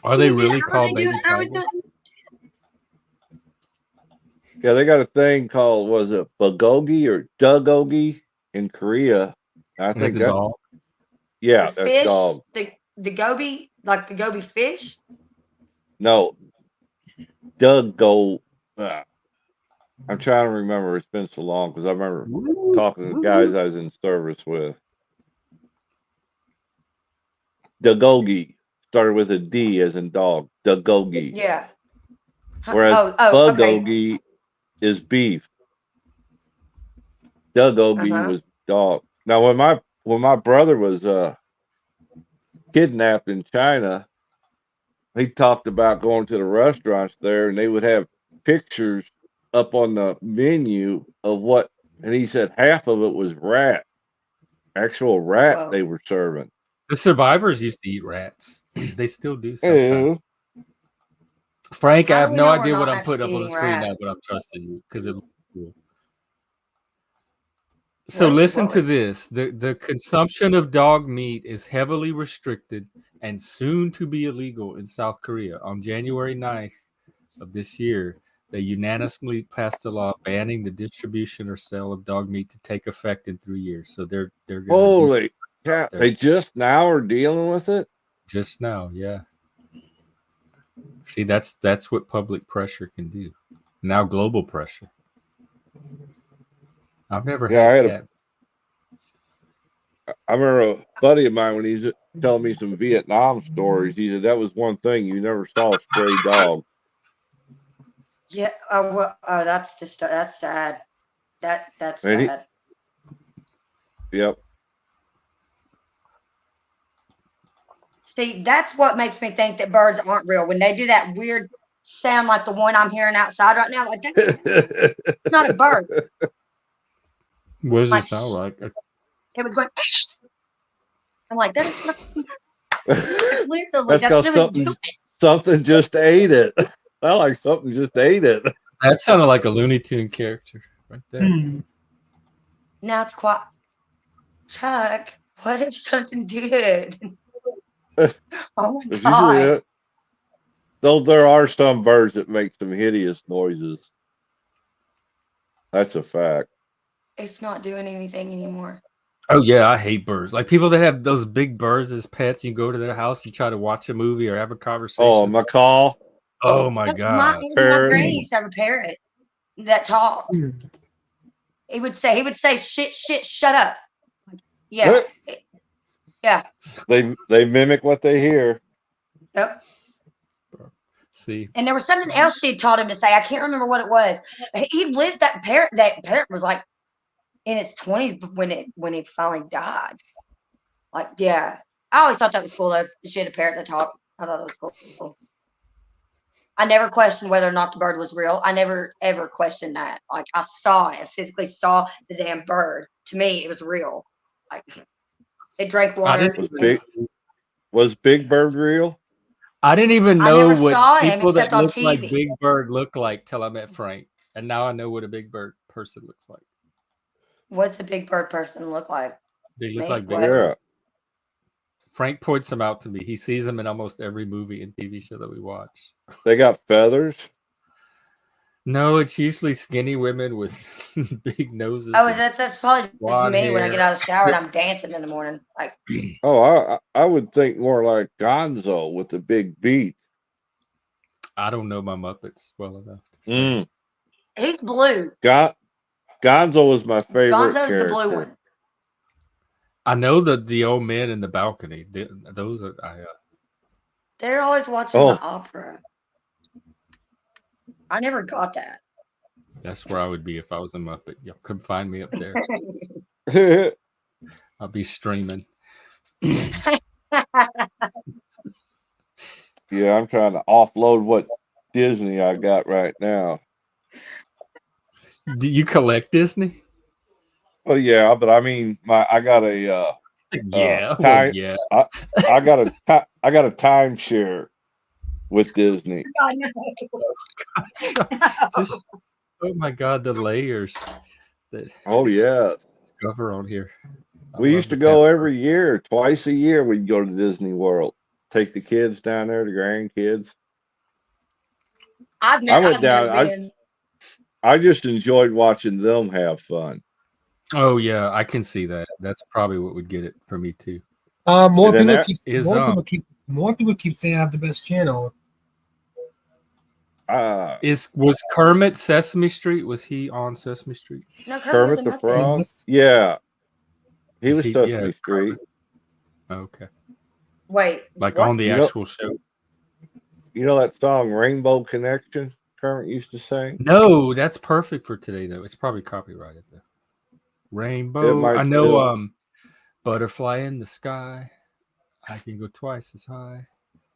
Are they really called baby tigers? Yeah, they got a thing called, was it bulgogi or dugogi in Korea? I think the dog. Yeah, the that's fish, dog. The goby, like the goby fish? No. Dugo. I'm trying to remember. It's been so long because I remember talking to guys I was in service with. Dugogi started with a D as in dog. Dugogi. Yeah. Whereas bulgogi is beef. Dugogi was dog. Now when my brother was kidnapped in China, he talked about going to the restaurants there, and they would have pictures up on the menu of what, and he said half of it was actual rat they were serving. The survivors used to eat rats. They still do sometimes. Frank, I have no idea what I'm putting up on the screen now, but I'm trusting you because it looks cool. So listen to this. The consumption of dog meat is heavily restricted and soon to be illegal in South Korea. On January 9th of this year, they unanimously passed a law banning the distribution or sale of dog meat to take effect in 3 years. So they're going to holy cow! They just now are dealing with it. Just now, yeah. See, that's what public pressure can do. Now global pressure. I've never had cat. I remember a buddy of mine when he's telling me some Vietnam stories. He said that was one thing, you never saw a stray dog. Yeah. That's sad. That's sad. Yep. See, that's what makes me think that birds aren't real. When they do that weird sound like the one I'm hearing outside right now, like it's not a bird. What does it sound like? It was going. I'm like, that's literally that's something just ate it. I like something just ate it. That sounded like a Looney Tune character right there. Now it's quiet. Chuck, what if something did? Oh my God. Though there are some birds that make some hideous noises. That's a fact. It's not doing anything anymore. Oh yeah, I hate birds. Like people that have those big birds as pets, you go to their house, you try to watch a movie or have a conversation. Oh, macaw. Oh my God. My granny used to have a parrot that talked. He would say, shit, shut up. Yeah. Yeah. They mimic what they hear. Yep. See, and there was something else she had taught him to say. I can't remember what it was. He lived that parrot. That parrot was like in its 20s when he finally died. Like, yeah, I always thought that was cool though. She had a parrot that talked. I thought it was cool. I never questioned whether or not the bird was real. I never ever questioned that. Like, I saw it, I physically saw the damn bird. To me, it was real. Like, it drank water. Was Big Bird real? I didn't even I know never saw what him people that except on look like TV. Big Bird look like till I met Frank, and now I know what a Big Bird person looks like. What's a big bird person look like? They look Me? like Big What? Bird. Frank points them out to me. He sees them in almost every movie and TV show that we watch. They got feathers? No, it's usually skinny women with big noses. Oh, that's probably just me hair. when I get out of the shower and I'm dancing in the morning. Like, Oh, I would think more like Gonzo with the big beat. I don't know my Muppets well enough to say. he's blue. Gonzo is my favorite Gonzo's character. the blue one. I know the old men in the balcony. Those are They're always watching the opera. I never got that. That's where I would be if I was a Muppet. Y'all come find me up there. I'll be streaming. Yeah, I'm trying to offload what Disney I got right now. Do you collect Disney? Well, yeah, but I mean, I got a I got a timeshare with Disney. Just, oh my God, the layers that yeah, discover on here. We used to go every year, twice a year. We'd go to Disney World, take the kids down there, the grandkids. I went down. I just enjoyed watching them have fun. Oh yeah, I can see that. That's probably what would get it for me too. More people keep saying I have the best channel. Was Kermit Sesame Street? Was he on Sesame Street? No, Kermit the Frog. Yeah, he was Sesame Street. Okay. Wait, like what? On the actual show. You know that song "Rainbow Connection" Kermit used to sing? No, that's perfect for today though. It's probably copyrighted though. Rainbow. I know. Butterfly in the sky. I can go twice as high.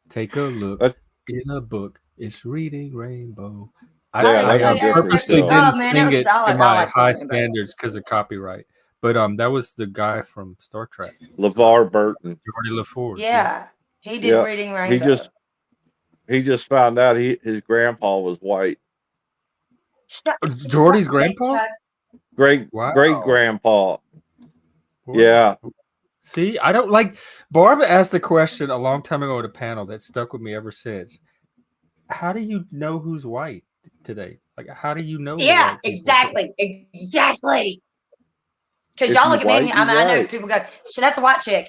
Take a look in a book. It's reading rainbow. I purposely didn't sing it to my high standards because of copyright. But that was the guy from Star Trek. LeVar Burton. Geordie LaForge. Yeah. He did Reading Rainbow. He just found out his grandpa was white. Geordie's grandpa? Great grandpa. Yeah. See, I don't like. Barb asked a question a long time ago at a panel that stuck with me ever since. How do you know who's white today? Like, how do you know? Yeah, exactly. Because y'all look at me and I know people go, so that's a white chick.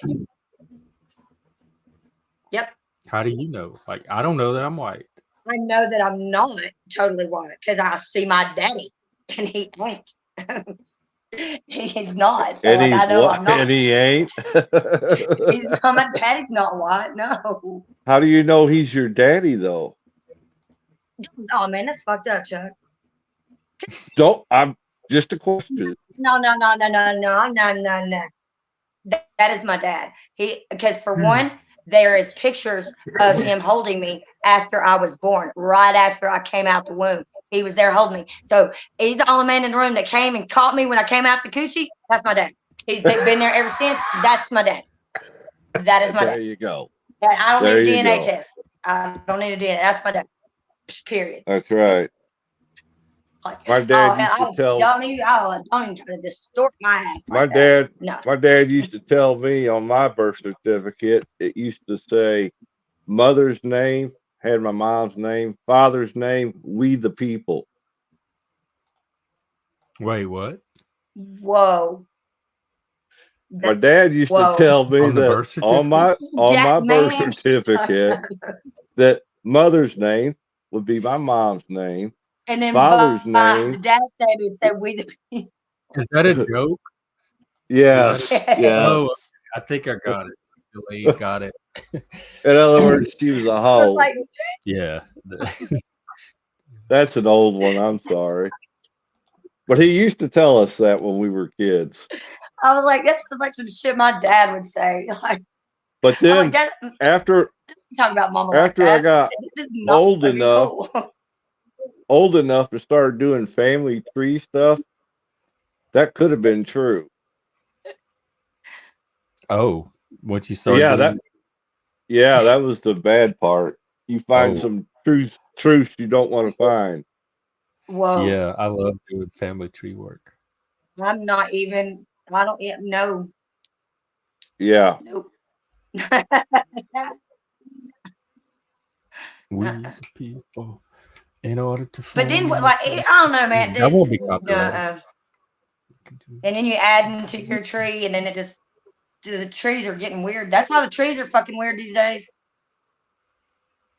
Yep. How do you know? Like, I don't know that I'm white. I know that I'm not totally white because I see my daddy and he ain't. He's not. So and I know I'm not. And he ain't. My daddy's not white. No. How do you know he's your daddy though? Oh man, that's fucked up, Chuck. I'm just a question. No. That is my dad. Because for one, there is pictures of him holding me after I was born, right after I came out the womb. He was there holding me. So he's the only man in the room that came and caught me when I came out the coochie. That's my dad. He's been there ever since. That's my dad. That is my dad. There you go. I don't need a DNA test. I don't need a DNA. That's my dad. Period. That's right. My dad used to tell. Don't even try to distort my ass. My dad used to tell me on my birth certificate. It used to say, mother's name had my mom's name, father's name, we the people. Wait, what? Whoa. My dad used to tell me that on my birth certificate that mother's name would be my mom's name. And then father's name. The dad's name would say we the people. Is that a joke? Yes. Yes. Oh, I think I got it. Got it. In other words, she was a hoe. Like, Yeah. That's an old one. I'm sorry. But he used to tell us that when we were kids. I was like, that's like some shit my dad would say. Like, But then like after talking about mama after like I that, got this is not old fucking enough, cool. old enough to start doing family tree stuff, that could have been true. Oh, once you started Yeah, doing that was the bad part. You find some truths you don't want to find. Whoa. Yeah, I love doing family tree work. I'm not even. I don't even know. Yeah. Nope. We the people, in order to. But then, like, I don't know, man. That won't be copyrighted. And then you add into your tree, and then it just the trees are getting weird. That's why the trees are fucking weird these days.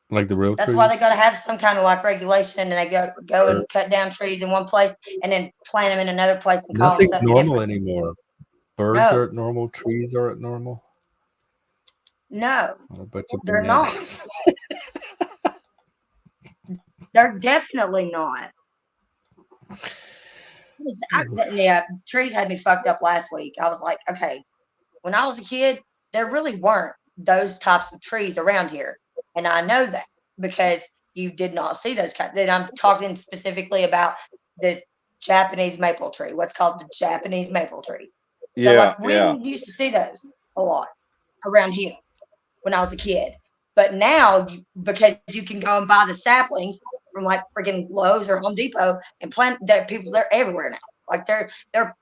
Like the real That's trees? why they got to have some kind of like regulation, and they go and cut down trees in one place, and then plant them in another place and call them Nothing's something normal different. anymore. Birds are at normal. Trees are at normal. No, But they're not. They're definitely not. Yeah, trees had me fucked up last week. I was like, okay, when I was a kid, there really weren't those types of trees around here. And I know that because you did not see those kinds. Then I'm talking specifically about the Japanese maple tree, what's called the Japanese maple tree. So like we used to see those a lot around here when I was a kid. But now, because you can go and buy the saplings from like freaking Lowe's or Home Depot and plant, they're everywhere now. Like they're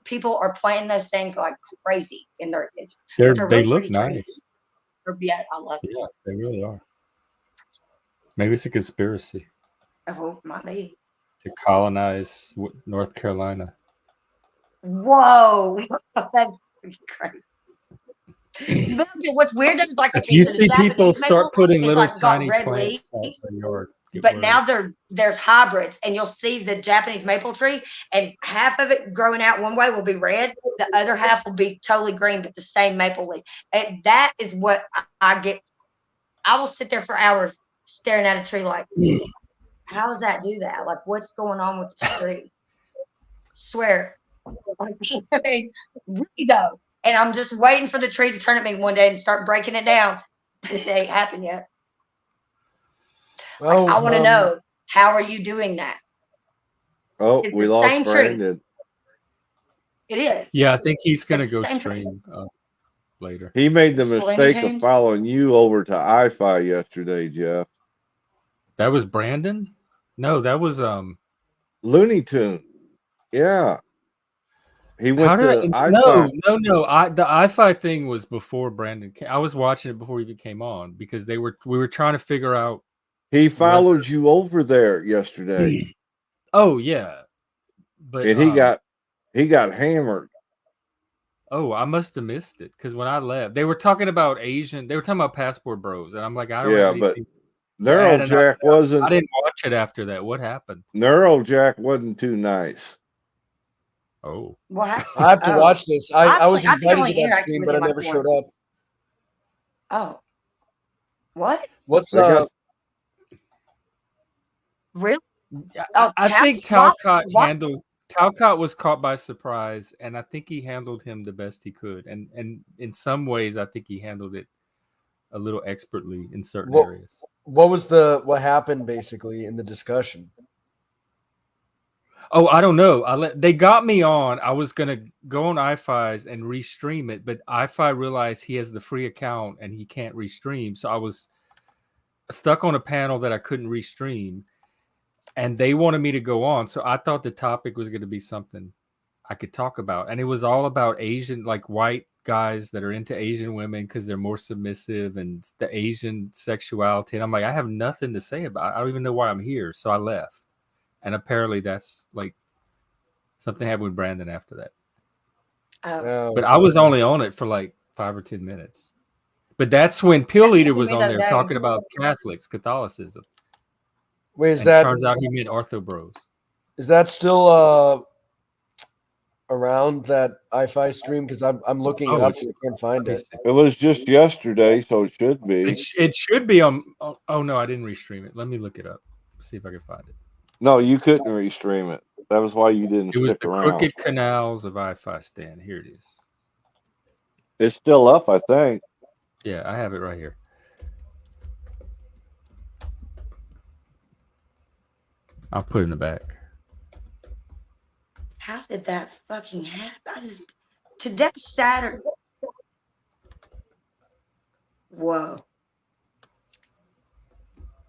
people are planting those things like crazy in their kids. They really look nice. Yeah, I love it. Yeah, they really are. Maybe it's a conspiracy. Oh, might be. To colonize North Carolina. Whoa, that's great. What's weird is like if you see people start putting little tiny red plants leaves, out in the yard, but now there's hybrids, and you'll see the Japanese maple tree, and half of it growing out one way will be red, the other half will be totally green, but the same maple leaf. And that is what I get. I will sit there for hours staring at a tree like, how does that do that? Like, what's going on with the tree? Swear. I mean, really though. And I'm just waiting for the tree to turn at me one day and start breaking it down. But it ain't happened yet. Well, I want to know, how are you doing that? Oh, we lost Brandon. It is. Yeah, I think he's going to go stream later. He made the mistake of following you over to Wi-Fi yesterday, Jeff. That was Brandon? No, that was Looney Tune. Yeah. He went to No. The Wi-Fi thing was before Brandon came. I was watching it before he even came on because we were trying to figure out. He followed you over there yesterday. Oh yeah, but and he got hammered. Oh, I must have missed it because when I left, they were talking about Asian. They were talking about Passport Bros, and I'm like, I don't. Yeah, but Neurojack wasn't. I didn't watch it after that. What happened? Neurojack wasn't too nice. Oh, what? I have to watch this. I was invited to that interact stream, with but I him like never showed up. Oh, what? What's Really? I think Talcott was caught by surprise, and I think he handled him the best he could. And in some ways, I think he handled it a little expertly in certain areas. What happened basically in the discussion? Oh, I don't know. They got me on. I was gonna go on iFi's and restream it, but iFi realized he has the free account and he can't restream. So I was stuck on a panel that I couldn't restream, and they wanted me to go on. So I thought the topic was going to be something I could talk about, and it was all about Asian, like white guys that are into Asian women because they're more submissive and the Asian sexuality. And I'm like, I have nothing to say about it. I don't even know why I'm here. So I left. And apparently that's like something happened with Brandon after that. But I was only on it for like 5 or 10 minutes. But that's when Pill Eater was on there talking about Catholicism. Wait, turns out he meant Ortho Bros. Is that still around that iFi stream? Because I'm looking it up and I can't find it. It was just yesterday, so it should be. It should be on. Oh no, I didn't restream it. Let me look it up. See if I can find it. No, you couldn't restream it. That was why you didn't It was stick the around. Crooked Canals of iFi Stan. Here it is. It's still up, I think. Yeah, I have it right here. I'll put it in the back. How did that fucking happen? Today's Saturday. Whoa.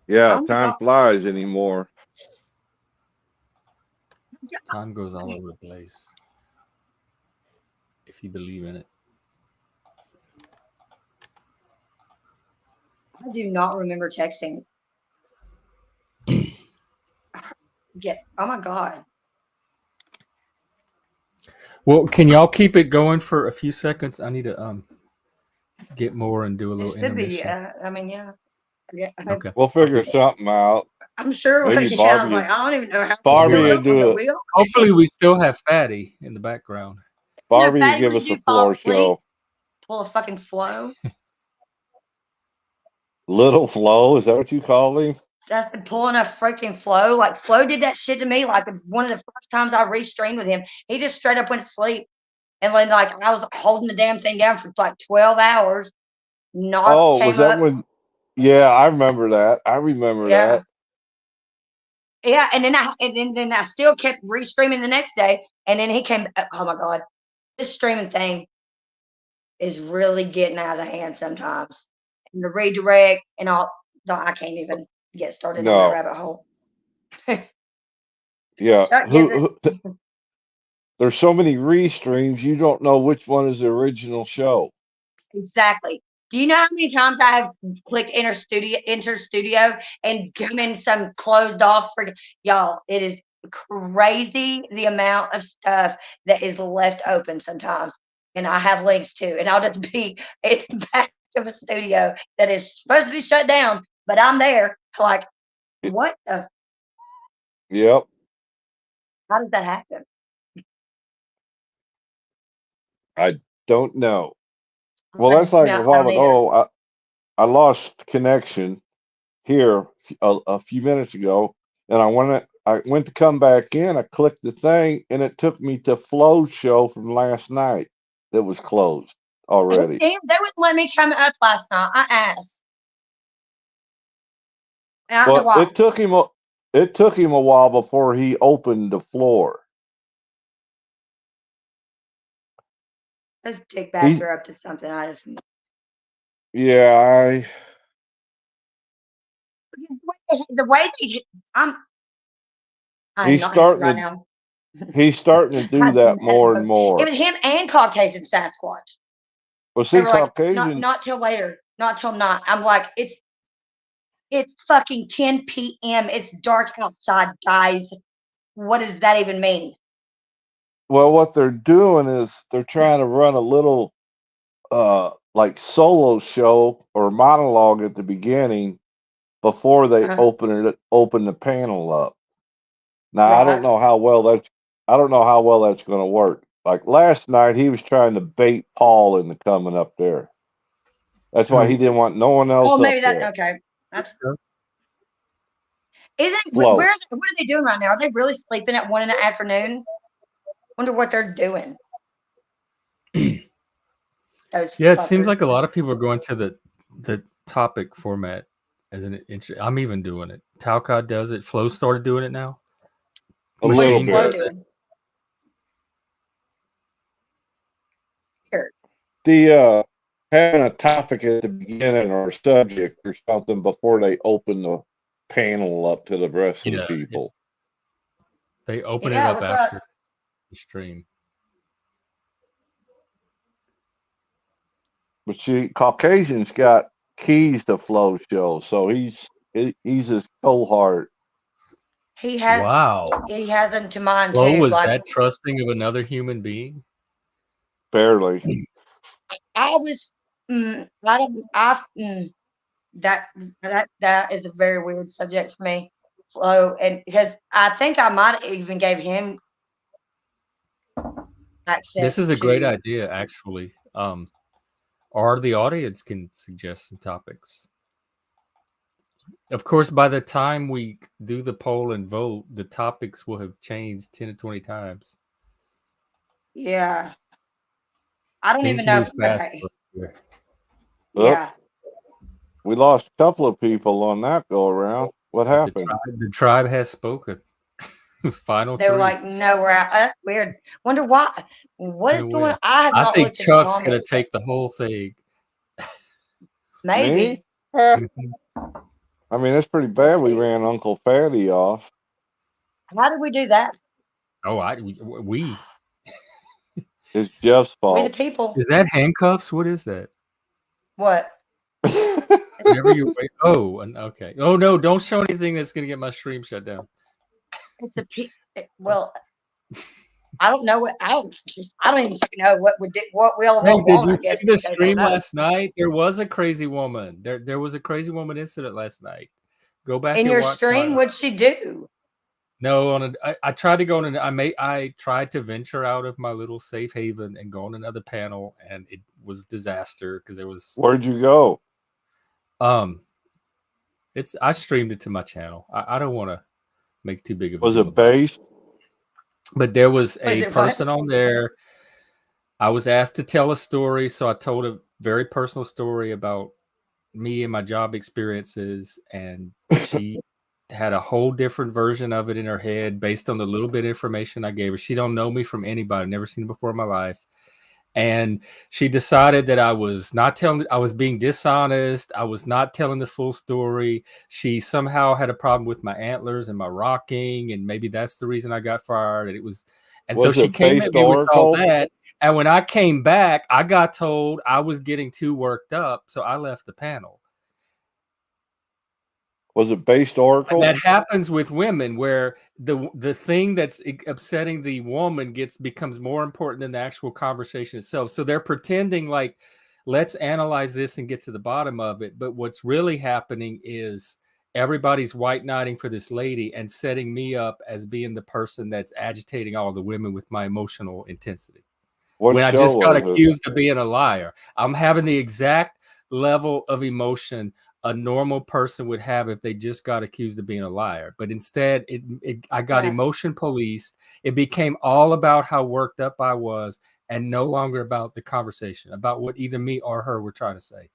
Yeah, time flies anymore. Time goes all over the place. If you believe in it. I do not remember texting. Oh my God. Well, can y'all keep it going for a few seconds? I need to get more and do a little intermission. I mean, yeah. Okay. We'll figure something out. I'm sure. Maybe I Barbie. don't even know how. Barbie would do it. Hopefully, we still have Fatty in the background. Barbie would give us a floor show. Pull a fucking Flo. Little Flo, is that what you call him? That's been pulling a freaking Flo. Like Flo did that shit to me. Like one of the first times I restreamed with him, he just straight up went to sleep, and then like I was holding the damn thing down for like 12 hours. Was that when? Yeah, I remember that. I remember that. Yeah, and then I still kept restreaming the next day, and then he came. Oh my God, this streaming thing is really getting out of hand sometimes. And the redirect and all. I can't even get started on that rabbit hole. Yeah. There's so many restreams, you don't know which one is the original show. Exactly. Do you know how many times I have clicked enter studio and come in some closed off y'all? It is crazy the amount of stuff that is left open sometimes. And I have links too. And I'll just be in the back of a studio that is supposed to be shut down, but I'm there. Like, what the? Yep. How does that happen? I don't know. Well, that's like a while ago. I lost connection here a few minutes ago, and I went to come back in. I clicked the thing, and it took me to Flo's show from last night that was closed already. They wouldn't let me come up last night. I asked. Well, it took him a while before he opened the floor. Those dickbags are up to something. I just. Yeah, the way he's starting to do that more and more. It was him and Caucasian Sasquatch. Well, see, Caucasian. Not till later. Not till night. I'm like, it's fucking 10 p.m. It's dark outside, guys. What does that even mean? Well, what they're doing is they're trying to run a little like solo show or monologue at the beginning before they open the panel up. Now I don't know how well that's going to work. Like last night, he was trying to bait Paul into coming up there. That's why he didn't want no one else. Oh, maybe that's okay. That's true. What are they doing right now? Are they really sleeping at 1 in the afternoon? Wonder what they're doing. Yeah, it seems like a lot of people are going to the topic format as an interest. I'm even doing it. Talcott does it. Flo started doing it now. A little bit. Sure. The having a topic at the beginning or a subject or something before they open the panel up to the rest of the people. They open it up after the stream. But see, Caucasian's got keys to Flo's show, so he's his cohort. He has. Wow. He has them to mind Flo too. Was that trusting of another human being? Barely. I was. That is a very weird subject for me, Flo, and because I think I might have even gave him access. This is a great idea, actually. Or the audience can suggest some topics. Of course, by the time we do the poll and vote, the topics will have changed 10 to 20 times. Yeah. I don't Things even know. move fast. Okay. Yeah. We lost a couple of people on that go around. What happened? The tribe has spoken. Final they were three. like, no, we're out. That's weird. Wonder why. What is going on? I have not think looked Chuck's at the going to take the whole thing. Maybe. Me? I mean, it's pretty bad we ran UncleFatty off. How did we do that? Oh, we. It's Jeff's fault. We the people. Is that handcuffs? What is that? What? Whenever you wait. Oh, okay. Oh no! Don't show anything that's going to get my stream shut down. It's a well. I don't know what I don't even know what we did. What we all want. Did you see the stream last night? There was a crazy woman. There was a crazy woman incident last night. Go back in and your watch stream. What'd she do? No, I tried to go on. I tried to venture out of my little safe haven and go on another panel, and it was disaster because there was. Where'd you go? I streamed it to my channel. I don't want to make too big of. Was it based? But there was a person on there. I was asked to tell a story, so I told a very personal story about me and my job experiences, and she had a whole different version of it in her head based on the little bit of information I gave her. She don't know me from anybody, never seen her before in my life. And she decided that I was being dishonest. I was not telling the full story. She somehow had a problem with my antlers and my rocking, and maybe that's the reason I got fired. So she came at me with all that. And when I came back, I got told I was getting too worked up, so I left the panel. Was it based Oracle? That happens with women, where the thing that's upsetting the woman becomes more important than the actual conversation itself. So they're pretending like, let's analyze this and get to the bottom of it. But what's really happening is everybody's white knighting for this lady and setting me up as being the person that's agitating all the women with my emotional intensity. When I just got accused of being a liar, I'm having the exact level of emotion a normal person would have if they just got accused of being a liar. But instead, I got emotion policed. It became all about how worked up I was and no longer about the conversation, about what either me or her were trying to say.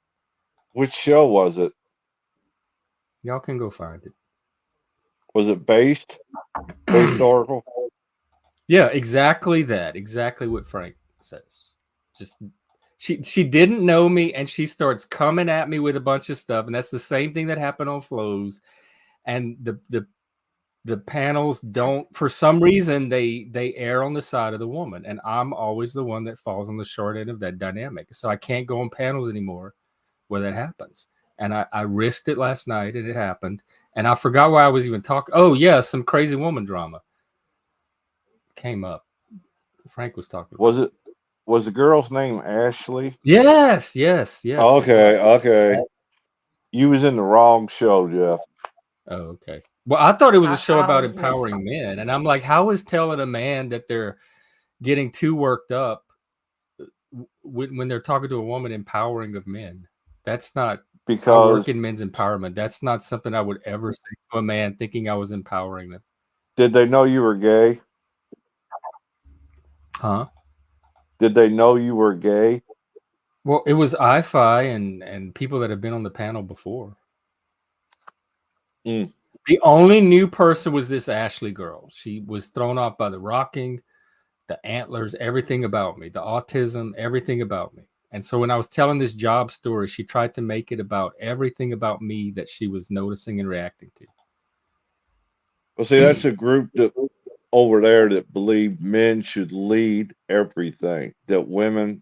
Which show was it? Y'all can go find it. Was it based Oracle? Yeah, exactly that. Exactly what Frank says. Just she didn't know me, and she starts coming at me with a bunch of stuff, and that's the same thing that happened on Flows. And the panels don't, for some reason, they err on the side of the woman, and I'm always the one that falls on the short end of that dynamic. So I can't go on panels anymore where that happens. And I risked it last night, and it happened. And I forgot why I was even talking. Oh yeah, some crazy woman drama came up. Frank was talking about. Was the girl's name Ashley? Yes. Okay. You was in the wrong show, Jeff. Oh, okay. Well, I thought it was a show about empowering men, and I'm like, how is telling a man that they're getting too worked up when they're talking to a woman empowering of men? That's not because I work in men's empowerment. That's not something I would ever say to a man thinking I was empowering them. Did they know you were gay? Huh? Did they know you were gay? Well, it was IFI and people that have been on the panel before. The only new person was this Ashley girl. She was thrown off by the rocking, the antlers, everything about me, the autism, everything about me. And so when I was telling this job story, she tried to make it about everything about me that she was noticing and reacting to. Well, see, that's a group that over there that believe men should lead everything, that women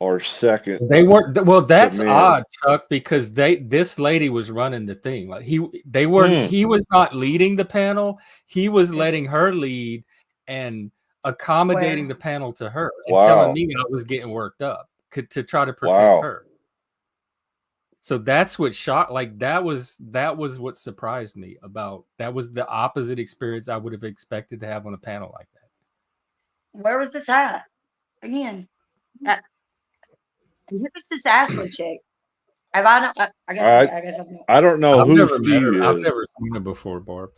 are second. They weren't. Well, that's odd, Chuck, because this lady was running the thing. Like he was not leading the panel. He was letting her lead and accommodating the panel to her and telling me I was getting worked up to try to protect her. So that's what shocked. Like that was what surprised me about. That was the opposite experience I would have expected to have on a panel like that. Where was this at? again. Who's this Ashley chick? Have I not? I guess I've not. I don't know I've who never she met her. is. I've never seen her before, Barb.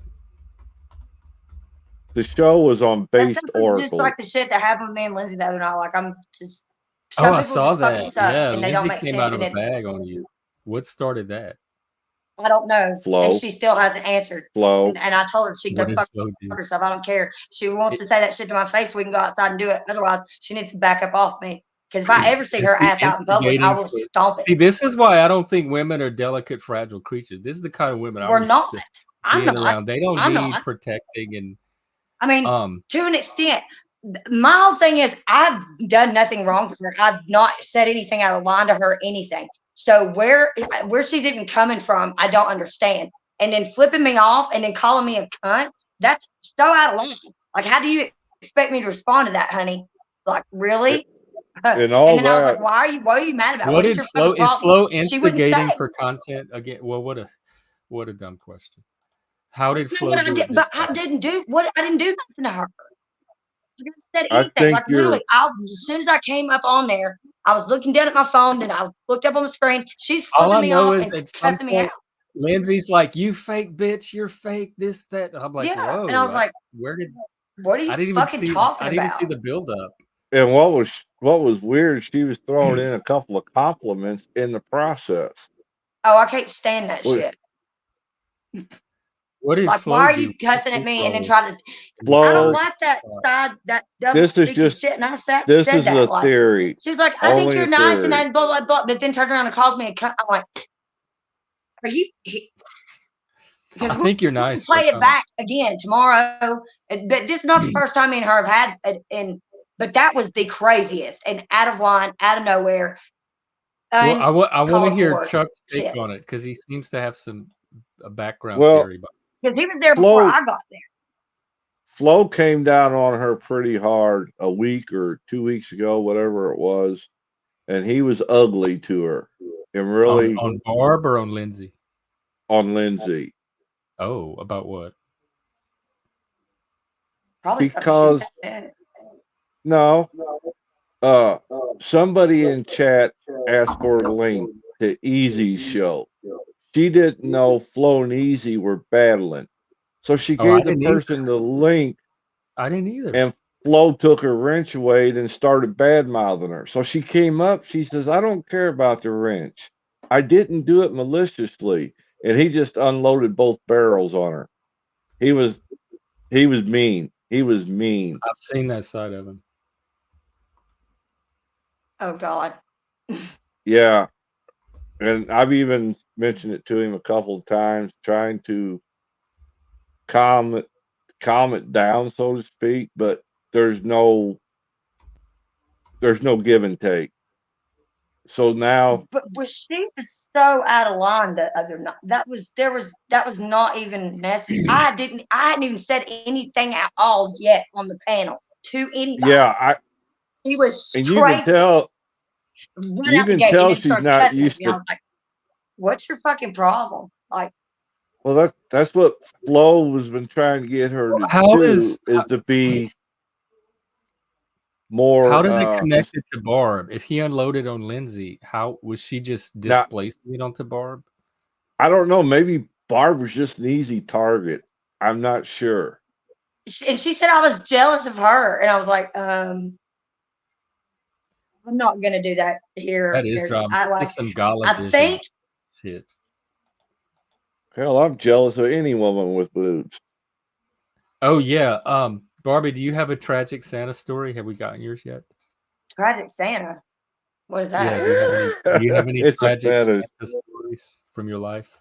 The show was on Based Oracle. Just like the shit that happened with me and Lindsay the other night. Like I'm just. Oh, I saw that. Yeah, and Lindsay they don't make came sense. out of a bag on you. What started that? I don't know. Flo. And she still hasn't answered. Flo. And I told her she can go fuck herself. I don't care. She wants to say that shit to my face. We can go outside and do it. Otherwise, she needs to back up off me. Because if I ever see her ass out in public, I will stomp it. See, this is why I don't think women are delicate, fragile creatures. This is the kind of women we're not. I'm not around. They don't need protecting and. I mean, to an extent. My whole thing is I've done nothing wrong to her. I've not said anything out of line to her, anything. So where she's even coming from, I don't understand. And then flipping me off and then calling me a cunt, that's so out of line. Like, how do you expect me to respond to that, honey? Like, really? And all and then that. I was like, why are you mad about? What did Flo is Flo instigating for content again? Well, what a dumb question. How did Flo do it? But I didn't do nothing to her. I said anything. Like literally, as soon as I came up on there, I was looking down at my phone. Then I looked up on the screen. She's flipping me off and cussing me out. Lindsay's like, "You fake bitch, you're fake." This, that. I'm like, "Whoa!" And I was like, "Where did? What are you fucking talking about?" I didn't even see the build up. And what was weird? She was throwing in a couple of compliments in the process. Oh, I can't stand that shit. What did like? Flo Why are do? you cussing at me and then trying to? Flo, I don't like that side. That this is just shit. And I said that. Like, theory. she was like, "I think you're nice," and then blah blah blah. But then turned around and calls me a cunt. I'm like, "Are you?" I think you're nice. Play it back again tomorrow. But this is not the first time me and her have had. But that was the craziest and out of line, out of nowhere. Well, I want to hear Chuck's take on it because he seems to have a background theory. Because he was there before I got there. Flo came down on her pretty hard a week or 2 weeks ago, whatever it was, and he was ugly to her. And really on Barb or on Lindsay? On Lindsay. Oh, about what? Probably because no, somebody in chat asked for a link to Easy's show. She didn't know Flo and Easy were battling, so she gave the person the link. I didn't either. And Flo took her wrench away and started bad mouthing her. So she came up. She says, "I don't care about the wrench. I didn't do it maliciously." And he just unloaded both barrels on her. He was mean. He was mean. I've seen that side of him. Oh God. Yeah. And I've even mentioned it to him a couple of times, trying to calm it down, so to speak, but there's no give and take. So now, but she was so out of line the other night. That was not even necessary. I hadn't even said anything at all yet on the panel to anybody. Yeah, he was straight. And you can tell she's not used to. I was like, "What's your fucking problem?" Like, well, that's what Flo has been trying to get her to do is to be more. How did it connect it to Barb? If he unloaded on Lindsay, how was she just displacing it onto Barb? I don't know. Maybe Barb was just an easy target. I'm not sure. And she said I was jealous of her, and I was like, I'm not gonna do that here. That is drama. I think. Shit. Hell, I'm jealous of any woman with boobs. Oh yeah. Barbie, do you have a tragic Santa story? Have we gotten yours yet? Tragic Santa? What is that? Yeah, do you have any tragic Santa stories from your life?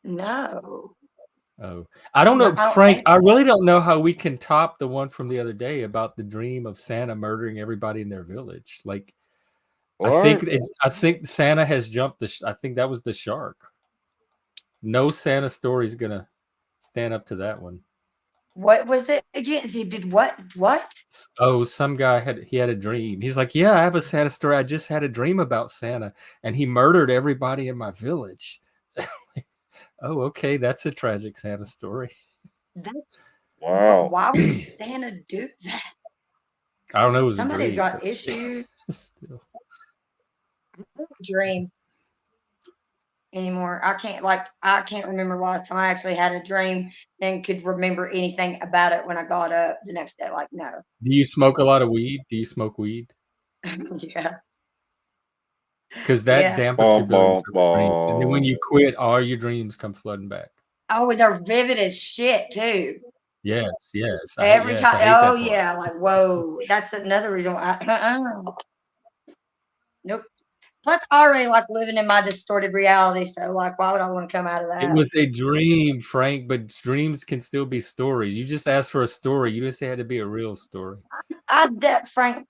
No. Oh, I don't know, Frank. I really don't know how we can top the one from the other day about the dream of Santa murdering everybody in their village. Like, I think Santa has jumped I think that was the shark. No Santa story is gonna stand up to that one. What was it again? He did what? What? Oh, some guy had a dream. He's like, "Yeah, I have a Santa story. I just had a dream about Santa, and he murdered everybody in my village." Oh, okay, that's a tragic Santa story. That's wow. Why would Santa do that? I don't know. It was Somebody's a dream, got issues. Still. I don't dream anymore. I can't remember last time I actually had a dream and could remember anything about it when I got up the next day. Like, no. Do you smoke a lot of weed? Do you smoke weed? Yeah. Because that dampens your ability to dreams. And then when you quit, all your dreams come flooding back. Oh, they're vivid as shit too. Yes. Every time. I hate that part. Yeah. Like, whoa. That's another reason why. Nope. Plus, I already like living in my distorted reality. So, like, why would I want to come out of that? It was a dream, Frank, but dreams can still be stories. You just asked for a story. You didn't say it had to be a real story. Frank.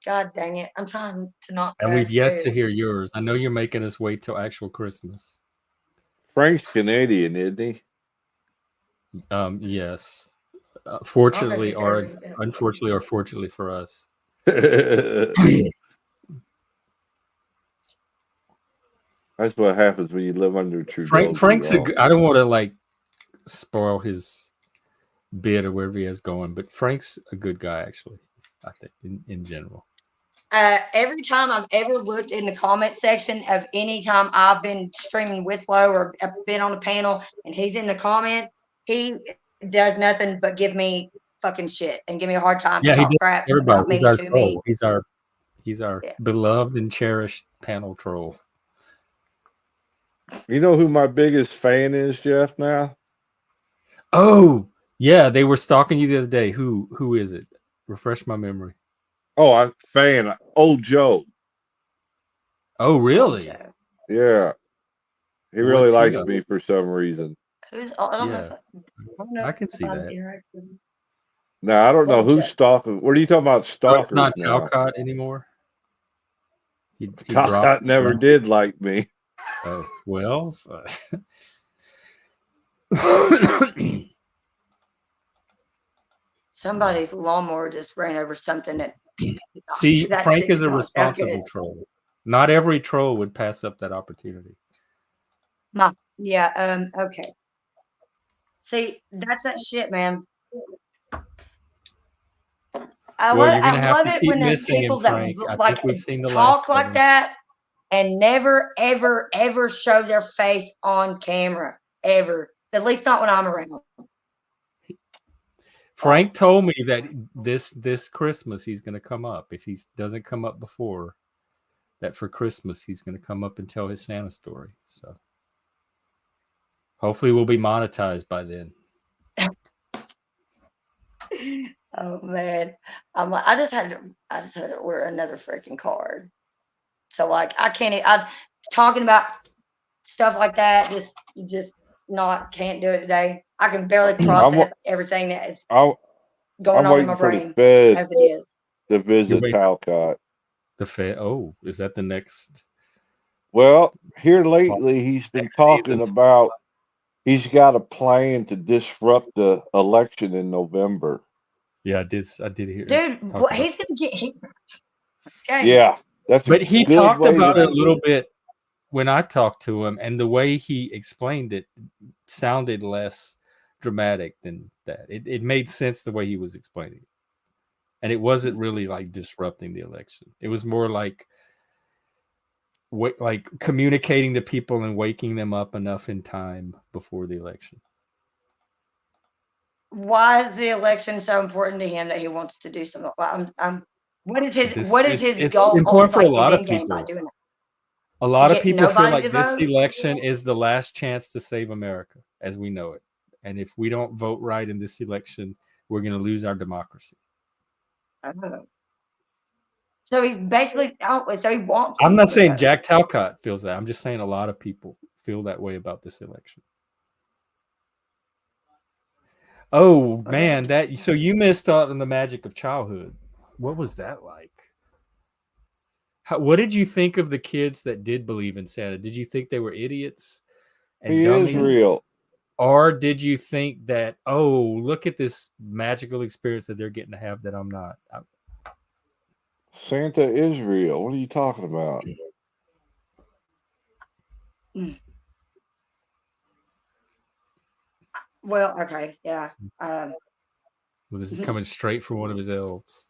God dang it. I'm trying to not. And we've yet to hear yours. I know you're making us wait till actual Christmas. Frank's Canadian, isn't he? Yes. Fortunately, or unfortunately, or fortunately for us. That's what happens when you live under Trudeau. Frank's I don't want to like spoil his bit or wherever he has going, but Frank's a good guy, actually. I think in general. Every time I've ever looked in the comment section of any time I've been streaming with Flo or been on a panel and he's in the comments, he does nothing but give me fucking shit and give me a hard time. Yeah, talk crap about me to me. He's our beloved and cherished panel troll. You know who my biggest fan is, Jeff, now? Oh, yeah, they were stalking you the other day. Who is it? Refresh my memory. Oh, I'm fan. Old Joe. Oh, really? Yeah. He really likes me for some reason. I can see that. No, I don't know who's stalking. What are you talking about stalkers so it's not now? Talcott anymore? He Talcott never did like me. Oh, well. Somebody's lawnmower just ran over something that. See, Frank is a responsible troll. Not every troll would pass up that opportunity. Okay. See, that's that shit, man. I love it when there's people that like talk like that and never, ever, ever show their face on camera. Ever. At least not when I'm around. Frank told me that this Christmas he's going to come up. If he doesn't come up before, that for Christmas he's going to come up and tell his Santa story. So hopefully we'll be monetized by then. Oh man, I just had to order another freaking card. So like I talking about stuff like that. Just can't do it today. I can barely process everything that is going on in my brain. I hope it is. To visit Talcott. The Fed. Oh, is that the next? Well, here lately he's been talking about he's got a plan to disrupt the election in November. Yeah, I did hear. Dude, he's gonna get. Okay. Yeah, but he talked about it a little bit when I talked to him, and the way he explained it sounded less dramatic than that. It made sense the way he was explaining it, and it wasn't really like disrupting the election. It was more like communicating to people and waking them up enough in time before the election. Why is the election so important to him that he wants to do something? What is his goal? It's important for a lot of people. By doing it? A lot of people feel like this election is the last chance to save America as we know it. And if we don't vote right in this election, we're going to lose our democracy. So he's basically so he wants. I'm not saying Jack Talcott feels that. I'm just saying a lot of people feel that way about this election. Oh man, so you missed out on the magic of childhood. What was that like? What did you think of the kids that did believe in Santa? Did you think they were idiots and dummies? He is real. Or did you think that, oh, look at this magical experience that they're getting to have that I'm not? Santa is real. What are you talking about? Well, okay, yeah. Well, this is coming straight from one of his elves.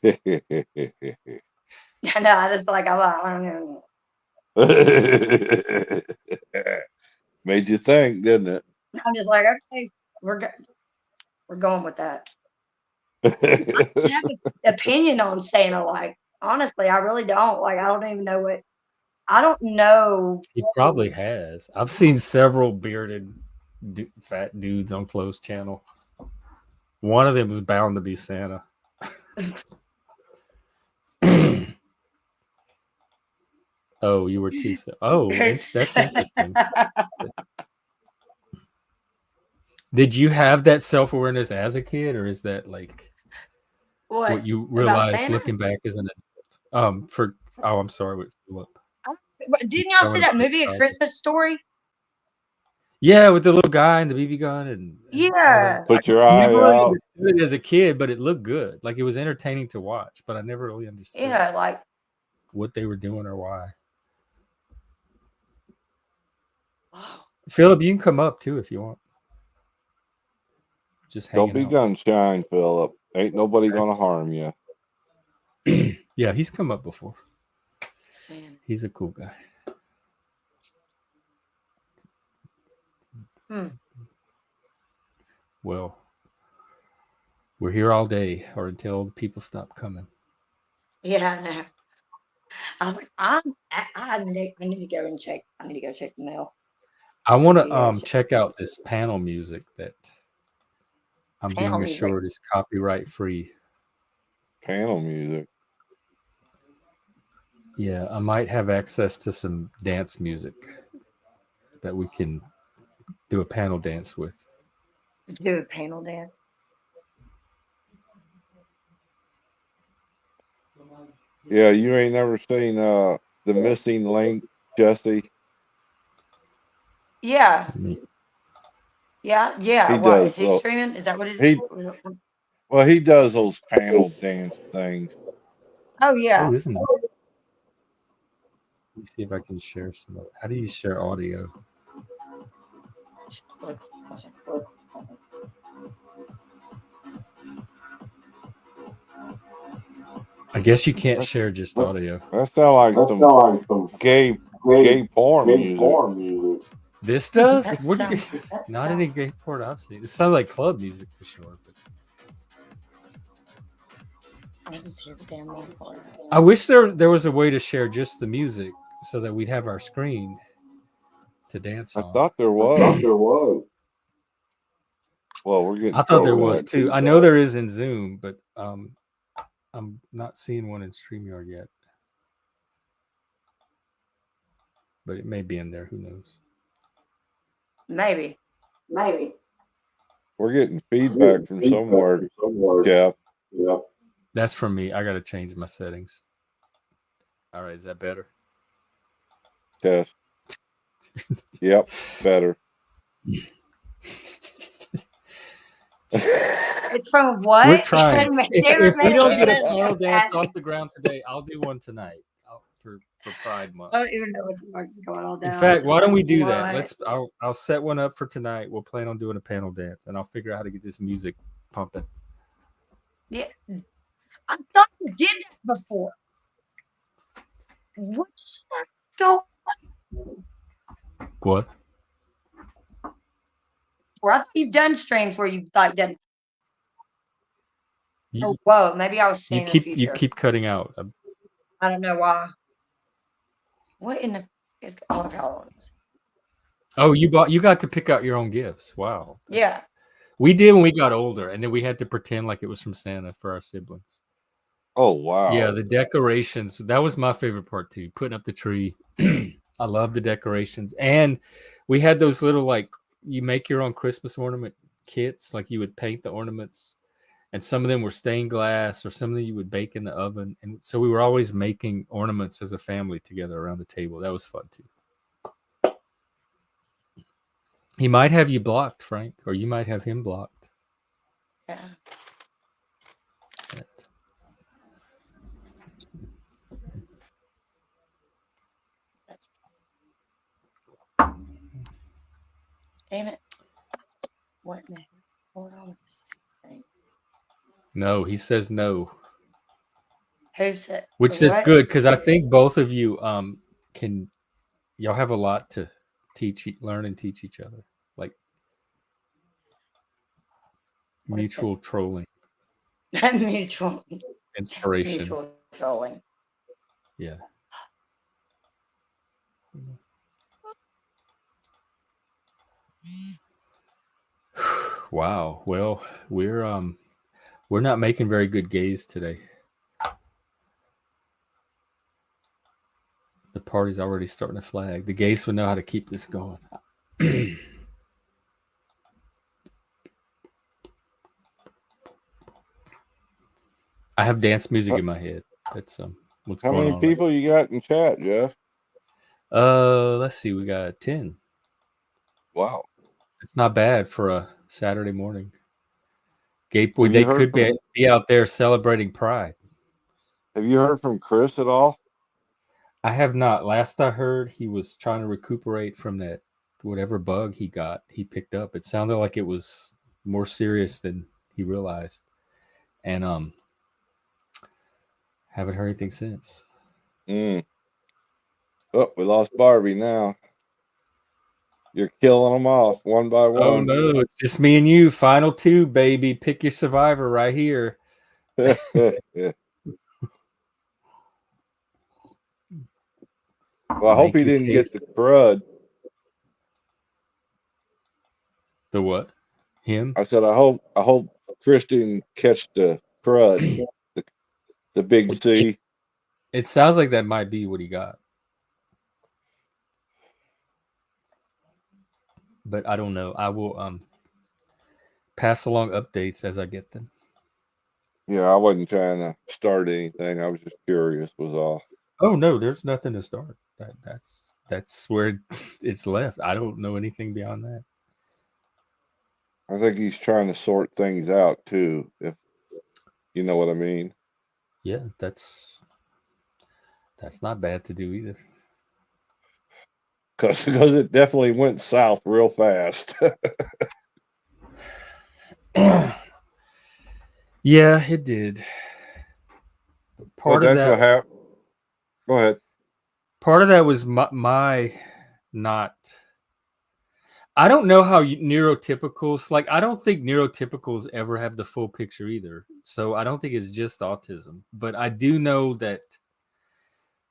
I know. I just like I don't know. Made you think, didn't it? I'm just like, okay, we're going with that. I have an opinion on Santa. Like, honestly, I really don't. Like, I don't even know what. I don't know. He probably has. I've seen several bearded fat dudes on Flo's channel. One of them is bound to be Santa. Oh, you were too. Oh, that's interesting. Did you have that self-awareness as a kid, or is that like what you realize looking back as an adult? I'm sorry. Didn't y'all see that movie, A Christmas Story? Yeah, with the little guy and the BB gun and yeah. Put your eye out. Understood it as a kid, but it looked good. Like it was entertaining to watch, but I never really understood. Yeah, like what they were doing or why. Philip, you can come up too if you want. Just don't be gunshine, Philip. Ain't nobody gonna harm you. Yeah, he's come up before. He's a cool guy. Well, we're here all day or until the people stop coming. Yeah, I know. I was like, I need to go and check. I need to go check the mail. I want to check out this panel music that I'm being assured is copyright free. Panel music. Yeah, I might have access to some dance music that we can do a panel dance with. Do a panel dance. Yeah, you ain't never seen The Missing Link, Jesse? Yeah. Yeah. He what does, is he streaming? Is that what it is? Well, he does those panel dance things. Oh yeah. Oh, isn't it? Let me see if I can share some. How do you share audio? I guess you can't share just audio. That sounds like some gay porn music. This does? Not any gay porn I've seen. It sounds like club music for sure. But I wish there was a way to share just the music so that we'd have our screen to dance on. I thought there was. Well, we're getting. I thought there was too. I know there is in Zoom, but I'm not seeing one in StreamYard yet. But it may be in there. Who knows? Maybe. We're getting feedback from somewhere, Jeff. Yep. That's from me. I got to change my settings. All right, is that better? Test. Yep, better. It's from what? We're trying. If we don't get a panel dance off the ground today, I'll do one tonight for Pride Month. I don't even know what's going on now. In fact, why don't we do that? I'll set one up for tonight. We'll plan on doing a panel dance, and I'll figure out how to get this music pumping. Yeah, I thought you did that before. What's that going on? What? Or I thought you've done streams where you've like done. Whoa, maybe I was seeing you keep cutting out. I don't know why. What in the is Oh, you got to pick out your own gifts. Wow. Yeah. We did when we got older, and then we had to pretend like it was from Santa for our siblings. Oh wow. Yeah, the decorations. That was my favorite part too. Putting up the tree. I love the decorations. And we had those little like you make your own Christmas ornament kits, like you would paint the ornaments. And some of them were stained glass, or some of them you would bake in the oven. And so we were always making ornaments as a family together around the table. That was fun too. He might have you blocked, Frank, or you might have him blocked. Yeah. Damn it. What the hell? Hold on. No, he says no. Who's it? Which is good because I think both of you y'all have a lot to learn and teach each other, like mutual trolling, mutual inspiration, mutual trolling. Yeah. Wow. Well, we're not making very good gays today. The party's already starting to flag. The gays would know how to keep this going. I have dance music in my head. That's what's How going on. How many people you got in chat, Jeff? Let's see. We got 10. Wow. It's not bad for a Saturday morning. Gateway, they could be out there celebrating Pride. Have you heard from Chris at all? I have not. Last I heard, he was trying to recuperate from that whatever bug he picked up. It sounded like it was more serious than he realized. And haven't heard anything since. Oh, we lost Barbie now. You're killing them off one by one. Oh no, it's just me and you. Final two, baby. Pick your survivor right here. Well, I hope he didn't get the crud. The what? Him? I said I hope Chris didn't catch the crud. the big C. It sounds like that might be what he got. But I don't know. I will pass along updates as I get them. Yeah, I wasn't trying to start anything. I was just curious, was all. Oh no, there's nothing to start. That's where it's left. I don't know anything beyond that. I think he's trying to sort things out too, if you know what I mean. Yeah, that's not bad to do either. Because it definitely went south real fast. Yeah, it did. Part of that. What happened. Go ahead. Part of that was my not. I don't know how neurotypicals, like, I don't think neurotypicals ever have the full picture either. So I don't think it's just autism. But I do know that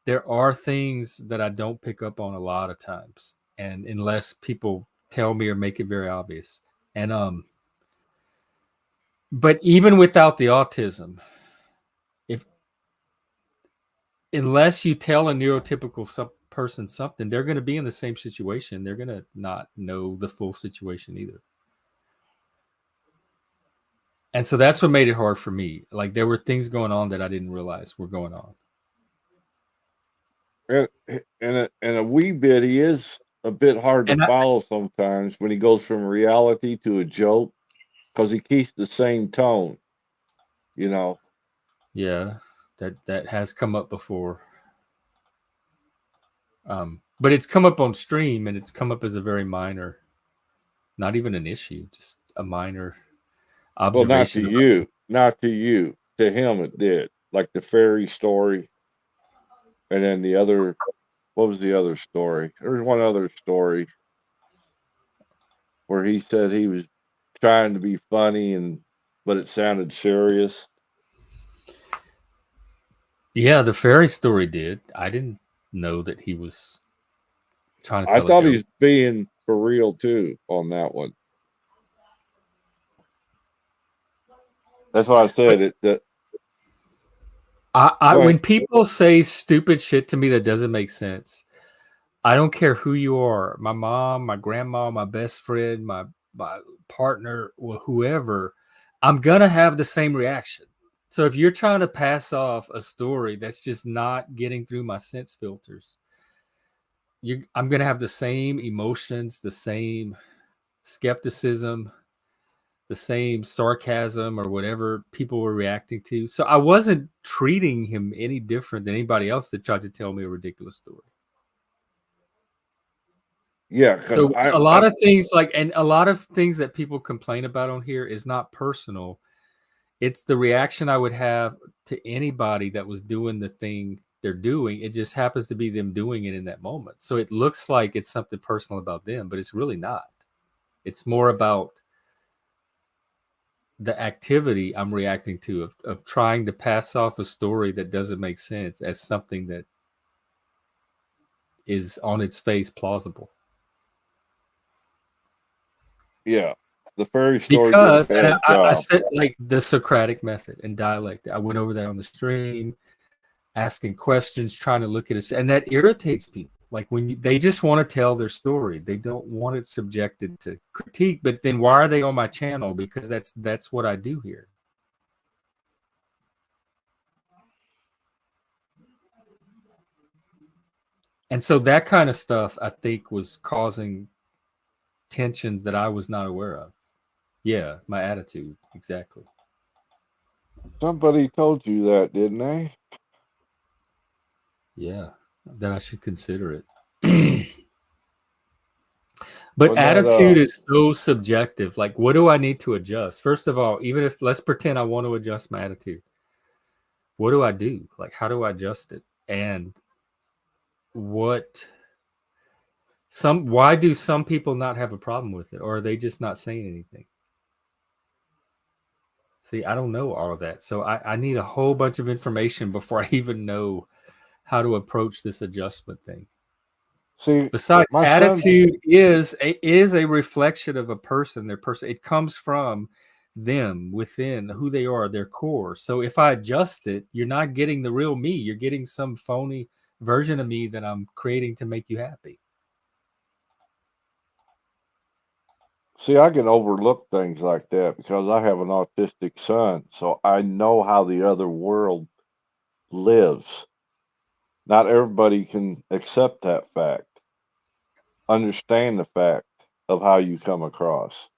there are things that I don't pick up on a lot of times. And unless people tell me or make it very obvious. And but even without the autism, unless you tell a neurotypical person something, they're going to be in the same situation. They're going to not know the full situation either. And so that's what made it hard for me. Like, there were things going on that I didn't realize were going on. And a wee bit, he is a bit hard to follow sometimes when he goes from reality to a joke, because he keeps the same tone, you know. Yeah, that has come up before. But it's come up on stream, and it's come up as a very minor, not even an issue, just a minor observation. Well, not to you. To him, it did. Like the fairy story. And then the other, what was the other story? There was one other story where he said he was trying to be funny, but it sounded serious. Yeah, the fairy story did. I didn't know that he was trying to tell I thought he was being for real too on that one. That's why I said it. When people say stupid shit to me that doesn't make sense, I don't care who you are. My mom, my grandma, my best friend, my partner, or whoever, I'm going to have the same reaction. So if you're trying to pass off a story that's just not getting through my sense filters, I'm going to have the same emotions, the same skepticism, the same sarcasm, or whatever people were reacting to. So I wasn't treating him any different than anybody else that tried to tell me a ridiculous story. Yeah. So a lot of things that people complain about on here is not personal. It's the reaction I would have to anybody that was doing the thing they're doing. It just happens to be them doing it in that moment. So it looks like it's something personal about them, but it's really not. It's more about the activity I'm reacting to of trying to pass off a story that doesn't make sense as something that is on its face plausible. Yeah. The fairy story Because did a bad job. I said like the Socratic method and dialect. I went over that on the stream, asking questions, trying to look at it, and that irritates people. Like when they just want to tell their story, they don't want it subjected to critique. But then why are they on my channel? Because that's what I do here. And so that kind of stuff, I think, was causing tensions that I was not aware of. Yeah, my attitude, exactly. Somebody told you that, didn't they? Yeah, that I should consider it. But attitude is so subjective. Like, what do I need to adjust? First of all, even if, let's pretend I want to adjust my attitude. What do I do? Like, how do I adjust it? And why do some people not have a problem with it? Or are they just not saying anything? See, I don't know all of that. So I need a whole bunch of information before I even know how to approach this adjustment thing. See, besides, attitude is a reflection of a person, their person. It comes from them within who they are, their core. So if I adjust it, you're not getting the real me. You're getting some phony version of me that I'm creating to make you happy. See, I can overlook things like that because I have an autistic son, so I know how the other world lives. Not everybody can accept that fact, understand the fact of how you come across.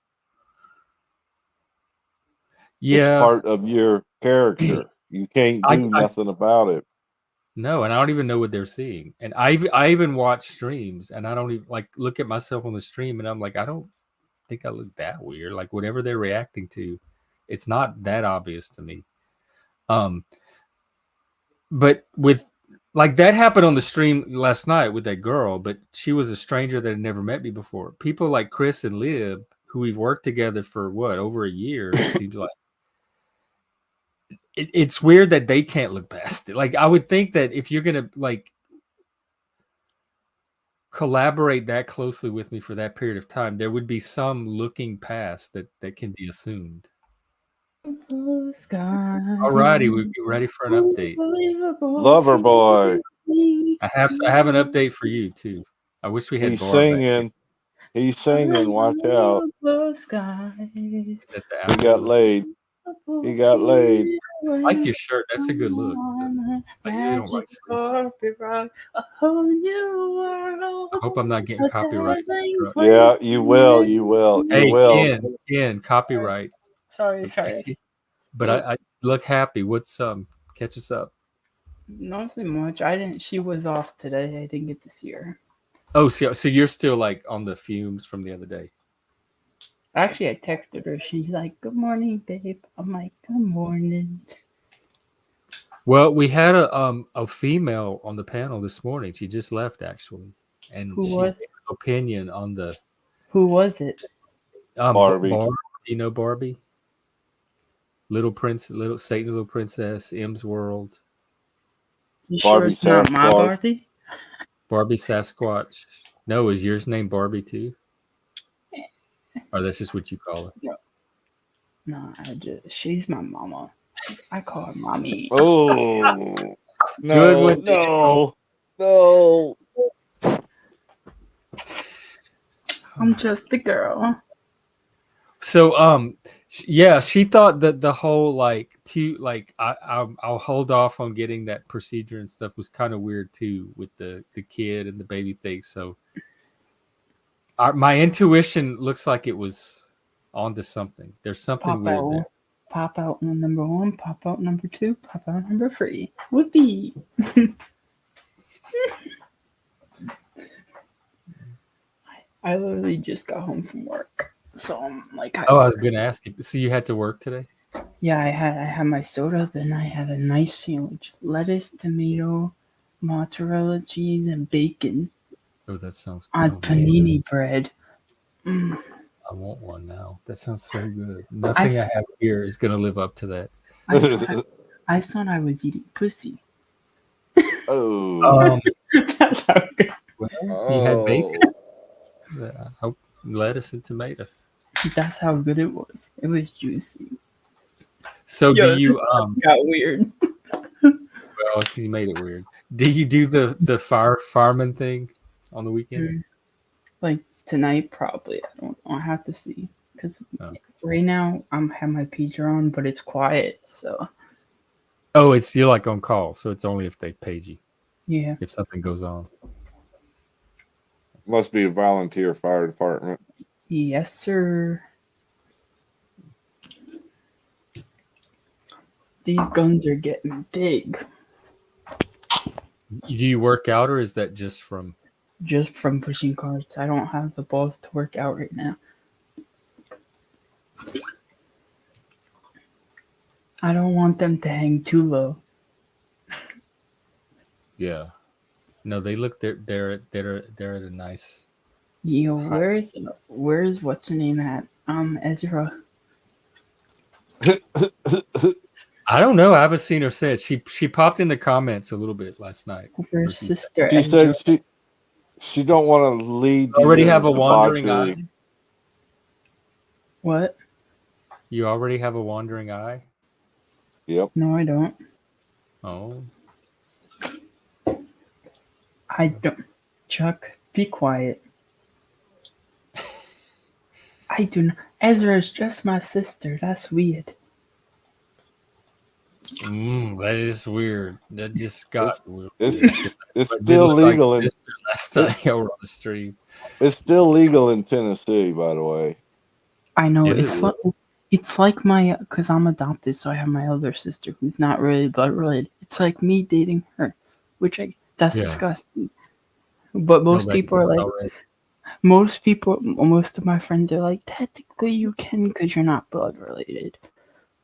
Yeah. It's part of your character. You can't do nothing about it. No, and I don't even know what they're seeing. And I even watch streams, and I don't even look at myself on the stream, and I'm like, I don't think I look that weird. Like whatever they're reacting to, it's not that obvious to me. But with that happened on the stream last night with that girl, but she was a stranger that had never met me before. People like Chris and Lib, who we've worked together for over a year, it seems like. It's weird that they can't look past it. Like I would think that if you're gonna collaborate that closely with me for that period of time, there would be some looking past that can be assumed. All righty, we're ready for an update. Lover boy. I have an update for you too. I wish we had. He's singing. He's singing. Watch out. He got laid. He got laid. I like your shirt. That's a good look. But you don't like sleeves. I hope I'm not getting copyright. Yeah, you will. You will. Hey, you will. Ken, copyright. Sorry. But I look happy. What's catch us up? Not so much. She was off today. I didn't get to see her. Oh, so you're still on the fumes from the other day. Actually, I texted her. She's like, "Good morning, babe." I'm like, "Good morning." Well, we had a female on the panel this morning. She just left actually, and she gave an opinion on the. Who was it? Barbie. You know Barbie? Little Satan, Little Princess, M's World. You sure it's not my Barbie? Barbie Sasquatch. No, is yours named Barbie too? Or that's just what you call her? No, she's my mama. I call her mommy. Oh, no. I'm just a girl. So, yeah, she thought that the whole I'll hold off on getting that procedure and stuff was kind of weird too with the kid and the baby thing. So, my intuition looks like it was onto something. There's something weird there. Pop out number 1, pop out number 2, pop out number 3. Whoopee! I literally just got home from work, so I'm like. I was gonna ask you. So you had to work today? Yeah, I had my soda, then I had a nice sandwich. Lettuce, tomato, mozzarella cheese, and bacon. Oh, that sounds on good. panini bread. I want one now. That sounds so good. Nothing I have here is going to live up to that. I thought I was eating pussy. Oh. That's how good. Well, he had bacon. Lettuce and tomato. That's how good it was. It was juicy. So do you got weird. Well, he made it weird. Do you do the fireman thing on the weekends? Like tonight, probably. I have to see because right now I'm have my pager on, but it's quiet. So. Oh, you're like on call, so it's only if they page you. Yeah. If something goes on. Must be a volunteer fire department. Yes, sir. These guns are getting big. Do you work out, or is that just from? Just from pushing carts. I don't have the balls to work out right now. I don't want them to hang too low. Yeah. No, they look. They're at a nice. Yo, where's what's her name at? Ezra. I don't know. I haven't seen her since. She popped in the comments a little bit last night. Her sister. She said she don't want to lead. You already have a wandering eye. What? You already have a wandering eye? Yep. No, I don't. Oh. I don't. Chuck, be quiet. I do not. Ezra is just my sister. That's weird. That is weird. That just got weird. It's still legal in last time on the stream. It's still legal in Tennessee, by the way. I know it's like my because I'm adopted, so I have my older sister who's not really blood related. It's like me dating her, which that's disgusting. But most people are like, most of my friends are like, technically you can because you're not blood related.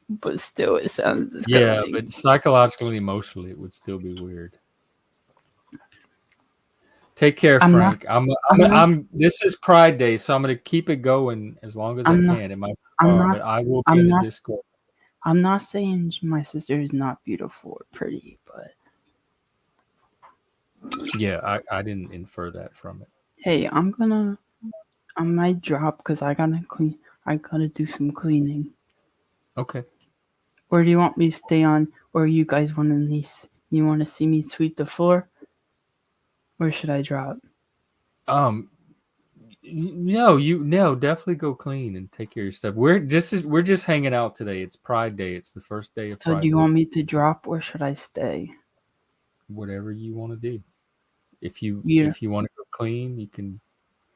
But still, it sounds disgusting. Yeah, but psychologically and emotionally, it would still be weird. Take care, Frank. This is Pride Day, so I'm going to keep it going as long as I can in my car, but I will be in the Discord. I'm not saying my sister is not beautiful or pretty, but yeah, I didn't infer that from it. Hey, I might drop because I gotta do some cleaning. Okay. Or do you want me to stay on? Or you guys want to see me sweep the floor? Or should I drop? No, definitely go clean and take care of your stuff. We're just hanging out today. It's Pride Day. It's the first day of Pride. So do you want me to drop or should I stay? Whatever you want to do. If you want to go clean, you can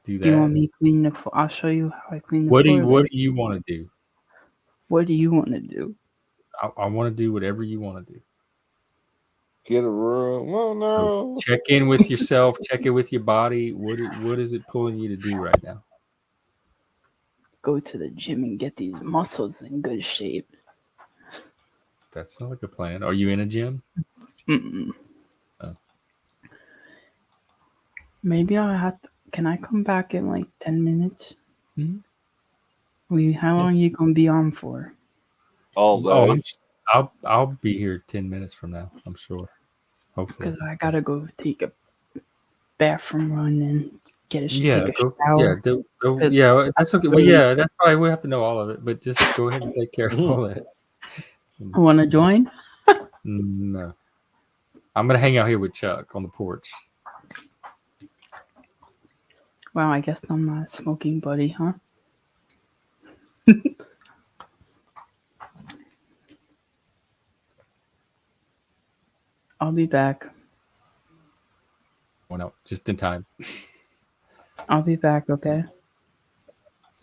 do that. Do you want me to clean the floor? I'll show you how I clean the floor. What do you want to do? What do you want to do? I want to do whatever you want to do. Get a room. Oh no. So check in with yourself. Check in with your body. What is it pulling you to do right now? Go to the gym and get these muscles in good shape. That's not like a plan. Are you in a gym? Mm-mm. Oh. Maybe I'll have to. Can I come back in like 10 minutes? Mm-hmm. How long are you gonna be on for? All day. I'll be here 10 minutes from now. I'm sure. Hopefully. Because I gotta go take a bathroom run and take a shower. That's okay. Well, that's probably we have to know all of it, but just go ahead and take care of all that. I want to join? No. I'm gonna hang out here with Chuck on the porch. Wow, I guess I'm not a smoking buddy, huh? I'll be back. Well, no, just in time. I'll be back, okay?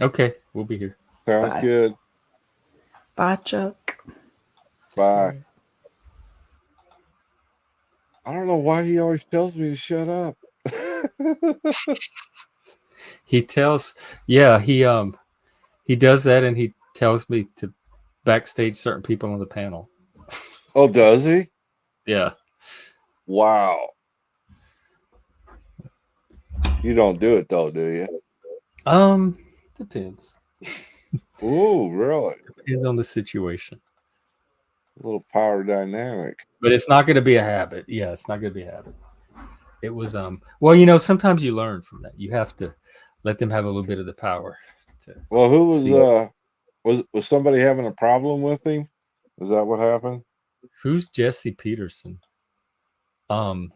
Okay, we'll be here. Sounds good. Bye, Chuck. Bye. I don't know why he always tells me to shut up. He does that, and he tells me to backstage certain people on the panel. Oh, does he? Yeah. Wow. You don't do it though, do you? Depends. Oh, really? Depends on the situation. A little power dynamic. But it's not going to be a habit. Yeah, it's not going to be a habit. It was well, you know, sometimes you learn from that. You have to let them have a little bit of the power. Well, who was somebody having a problem with him? Is that what happened? Who's Jesse Peterson? No.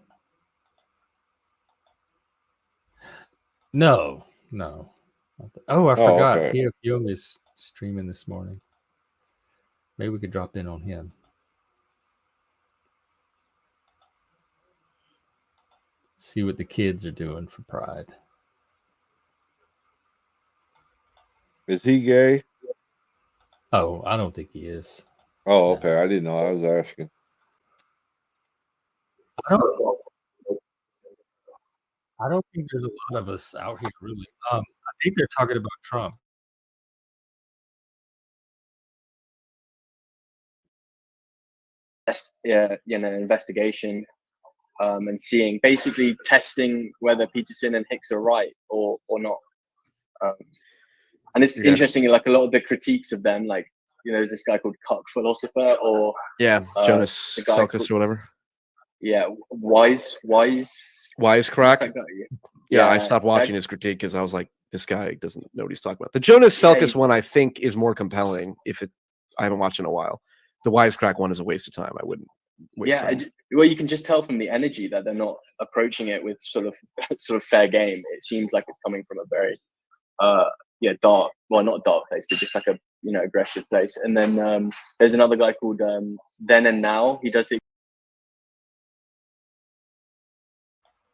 Oh, I forgot. Okay. P.F. Young is streaming this morning. Maybe we could drop in on him. See what the kids are doing for Pride. Is he gay? Oh, I don't think he is. Oh, okay. No. I didn't know. I was asking. I don't think there's a lot of us out here, really. I think they're talking about Trump. Investigation and seeing, basically testing whether Peterson and Hicks are right or not. And it's interesting, like a lot of the critiques of them, like, there's this guy called Cuck Philosopher, or Jonas Salkus or whatever. Yeah, Wisecrack. Yeah, I stopped watching his critique because I was like, this guy doesn't know what he's talking about. The Jonas Salkus one, I think, is more compelling. I haven't watched in a while. The Wisecrack one is a waste of time. I wouldn't waste time. Well, you can just tell from the energy that they're not approaching it with sort of fair game. It seems like it's coming from a very dark, well, not dark place, but just like a aggressive place. And then there's another guy called Then and Now. He does it.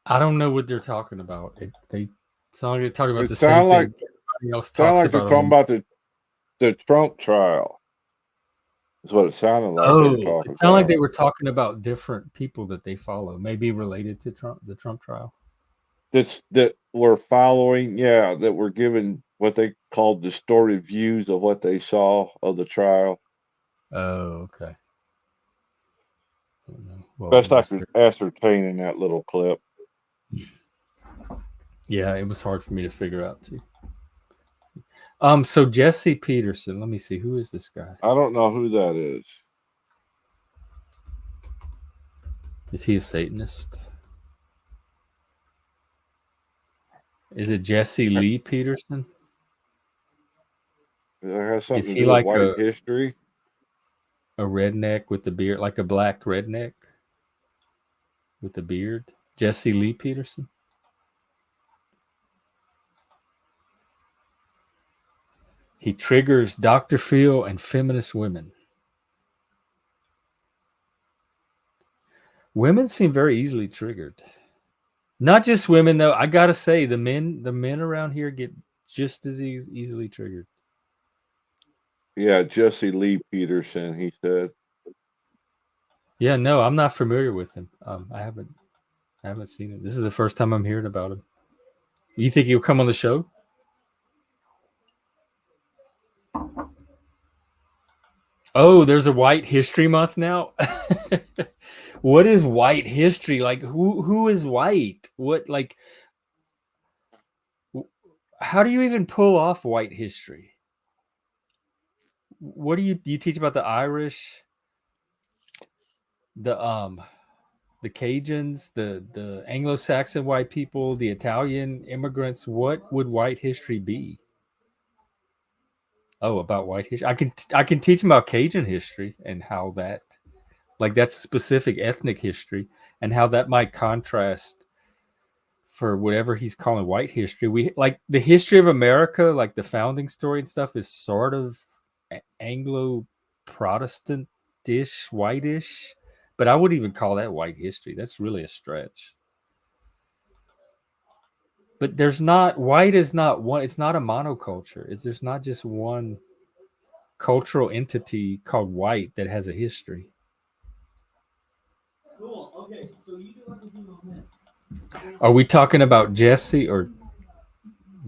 I don't know what they're talking about. They sound like they're talking about the same thing everybody else talks about. They're talking about the Trump trial. Is what it sounded like. Oh, it sounded like they were talking about different people that they follow, maybe related to the Trump trial. That we're following, that we're given what they called distorted views of what they saw of the trial. Oh, okay. Well, best I could ascertain in that little clip. Yeah, it was hard for me to figure out too. So Jesse Peterson, let me see, who is this guy? I don't know who that is. Is he a Satanist? Is it Jesse Lee Peterson? Has something to do with white history? A redneck with the beard, like a black redneck with the beard? Jesse Lee Peterson? He triggers Dr. Phil and feminist women. Women seem very easily triggered. Not just women, though. I gotta say, the men around here get just as easily triggered. Yeah, Jesse Lee Peterson, he said. Yeah, no, I'm not familiar with him. I haven't seen him. This is the first time I'm hearing about him. You think he'll come on the show? Oh, there's a White History Month now. What is white history? Like, who is white? What, like, how do you even pull off white history? What do you teach about the Irish, the Cajuns, the Anglo-Saxon white people, the Italian immigrants? What would white history be? Oh, about white history. I can teach them about Cajun history and how that, like, that's specific ethnic history and how that might contrast for whatever he's calling white history. We like the history of America, like the founding story and stuff, is sort of Anglo-Protestant-ish, whitish, but I wouldn't even call that white history. That's really a stretch. But white is not one. It's not a monoculture. There's not just one cultural entity called white that has a history. Cool. Okay, so you do everything on this. Are we talking about Jesse or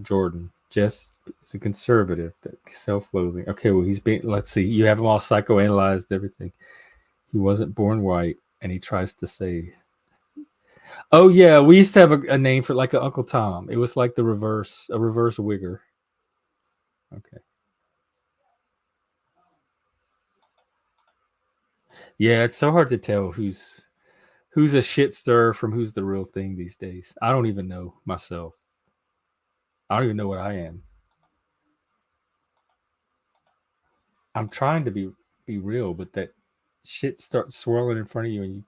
Jordan? He's a conservative, self-loathing. Okay, well, he's being. Let's see. You have him all psychoanalyzed. Everything. He wasn't born white, and he tries to say. Oh yeah, we used to have a name for like an Uncle Tom. It was like a reverse wigger. Okay. Yeah, it's so hard to tell who's a shit stirrer from who's the real thing these days. I don't even know myself. I don't even know what I am. I'm trying to be real, but that shit starts swirling in front of you and you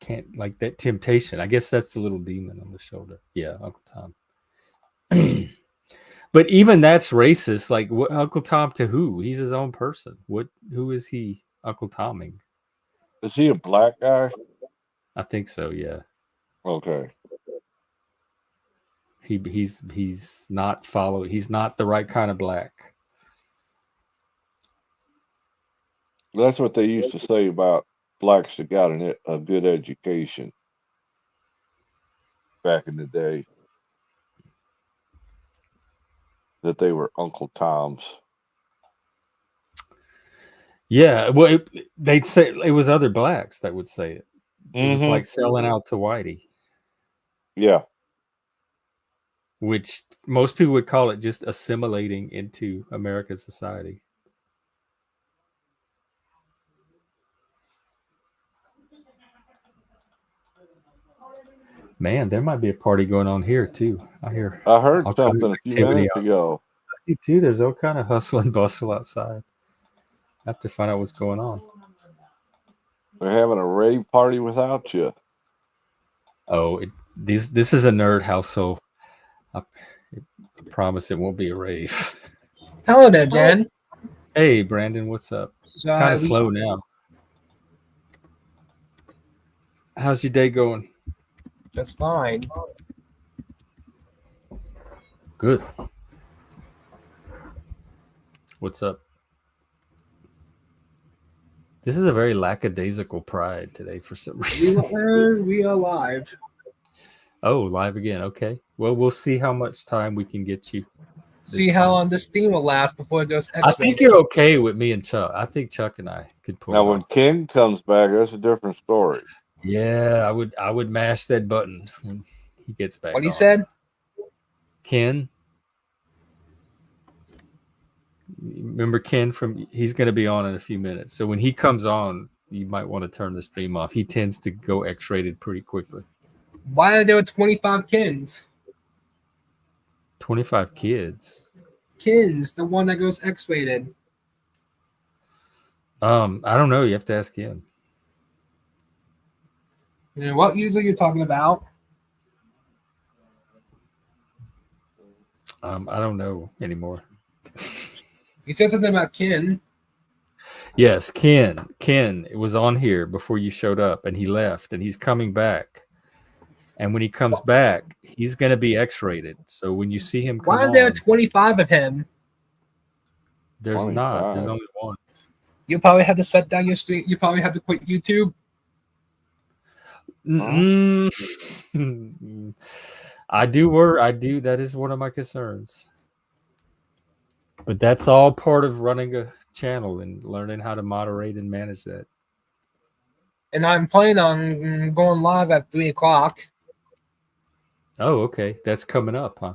can't, like that temptation. I guess that's the little demon on the shoulder. Yeah, Uncle Tom. But even that's racist. Like, what Uncle Tom to who? He's his own person. Who is he Uncle Tomming? Is he a black guy? I think so, yeah. Okay. He's not he's not the right kind of black. That's what they used to say about blacks that got a good education back in the day. That they were Uncle Toms. Yeah, well, they'd say it was other blacks that would say it. It was like selling out to whitey. Yeah. Which most people would call it just assimilating into American society. Man, there might be a party going on here too. I heard something a few minutes ago. You too. There's all kind of hustle and bustle outside. I have to find out what's going on. They're having a rave party without you. Oh, this is a nerd household. I promise it won't be a rave. Hello there, Jen. Hey, Brandon, what's up? It's kind of slow now. How's your day going? That's fine. Good. What's up? This is a very lackadaisical pride today for some reason. We are live. Oh, live again. Okay. Well, we'll see how much time we can get you. See how long this theme will last before it goes. I think you're okay with me and Chuck. I think Chuck and I could pull. Now, when Ken comes back, that's a different story. Yeah, I would mash that button when he gets back. What he said? Ken. Remember Ken he's going to be on in a few minutes. So when he comes on, you might want to turn the stream off. He tends to go X-rated pretty quickly. Why are there 25 Kens? 25 kids. Kens, the one that goes X-rated. I don't know. You have to ask him. What user you're talking about? I don't know anymore. You said something about Ken. Yes, Ken. Ken was on here before you showed up, and he left, and he's coming back. And when he comes back, he's going to be X-rated. So when you see him come Why are there 25 of him? There's 25. Not. There's only one. You probably have to shut down your stream. You probably have to quit YouTube. I do work. That is one of my concerns. But that's all part of running a channel and learning how to moderate and manage that. And I'm planning on going live at 3:00. Oh, okay. That's coming up, huh?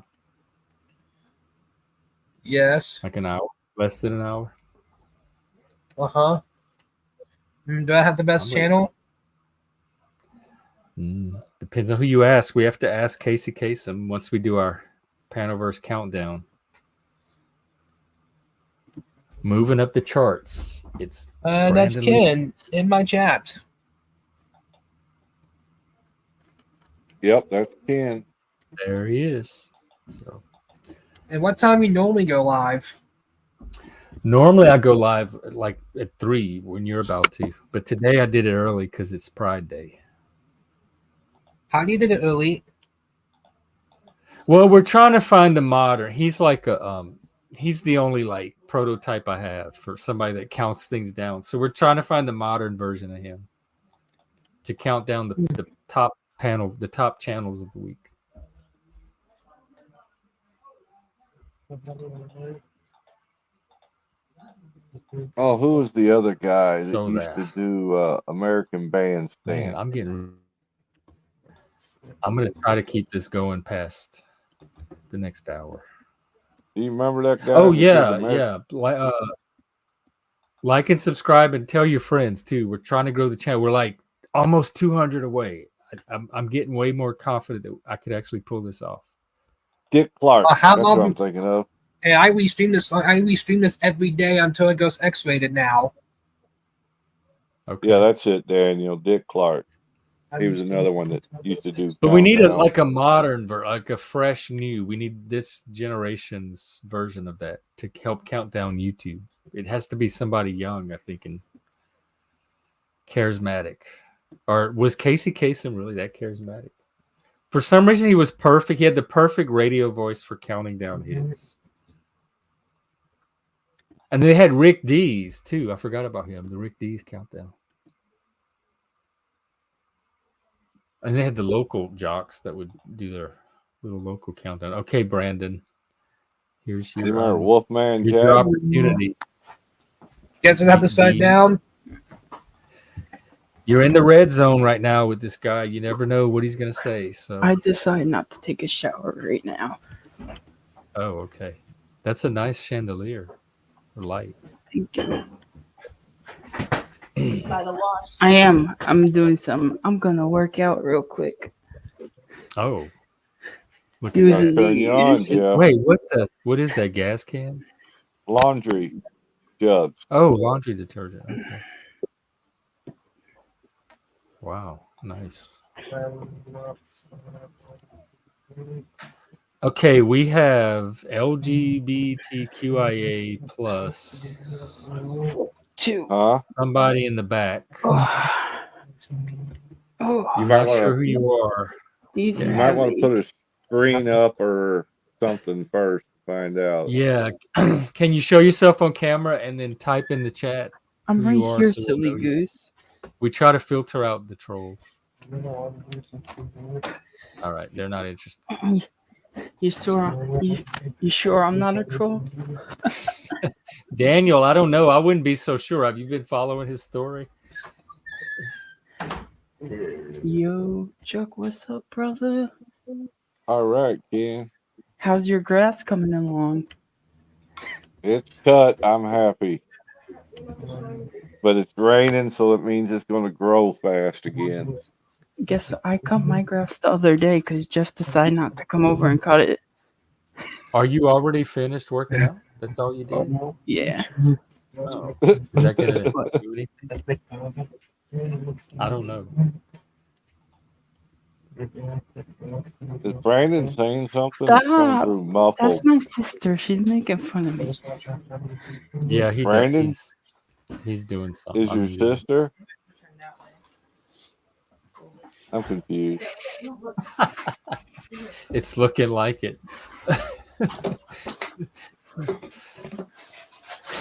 Yes. Like an hour? Less than an hour? Uh-huh. Do I have the best channel? Depends on who you ask. We have to ask Casey Kasem once we do our Panoverse countdown. Moving up the charts. It's that's Ken in my chat. Yep, that's Ken. There he is. So. And what time you normally go live? Normally I go live like at 3 when you're about to, but today I did it early because it's Pride Day. How do you did it early? Well, we're trying to find the modern. He's like he's the only like prototype I have for somebody that counts things down. So we're trying to find the modern version of him to count down the top channels of the week. Oh, who was the other guy that So used to do American Bandstand? Man, I'm gonna try to keep this going past the next hour. Do you remember that guy? Oh yeah. Like and subscribe and tell your friends too. We're trying to grow the channel. We're like almost 200 away. I'm getting way more confident that I could actually pull this off. Dick Clark. How That's long? what I'm thinking of. Hey, I restream this every day until it goes X-rated now. Okay. Yeah, that's it, Daniel. Dick Clark. He was another one that used to do. But we need a modern, like a fresh new. We need this generation's version of that to help count down YouTube. It has to be somebody young, I think, and charismatic. Or was Casey Kasem really that charismatic? For some reason, he was perfect. He had the perfect radio voice for counting down hits. And they had Rick Dees too. I forgot about him. The Rick Dees countdown. And they had the local jocks that would do their little local countdown. Okay, Brandon. Here's your Wolfman Jack. Your opportunity. Guess I have to sit down. You're in the red zone right now with this guy. You never know what he's gonna say. So I decide not to take a shower right now. Oh, okay. That's a nice chandelier or light. Thank you. By the wash. I'm doing some. I'm gonna work out real quick. Oh. Using Wait, what is that gas can? Laundry jugs. Oh, laundry detergent. Okay. Wow, nice. Okay, we have LGBTQIA plus. Somebody in the back. You might not sure who you are. You might want to put a screen up or something first to find out. Yeah. Can you show yourself on camera and then type in the chat? I'm right here, silly goose. We try to filter out the trolls. All right, they're not interested. You sure I'm not a troll? Daniel, I don't know. I wouldn't be so sure. Have you been following his story? Yo, Chuck, what's up, brother? All right, Ken. How's your grass coming along? It's cut. I'm happy. But it's raining, so it means it's going to grow fast again. Guess I cut my grass the other day because Jeff decided not to come over and cut it. Are you already finished working out? That's all you did? Yeah. Oh. Is that gonna do anything? I don't know. Is Brandon saying something? Stop. Muffled. That's my sister. She's making fun of me. Yeah, Brandon? He's doing something. Is your sister? I'm confused. It's looking like it.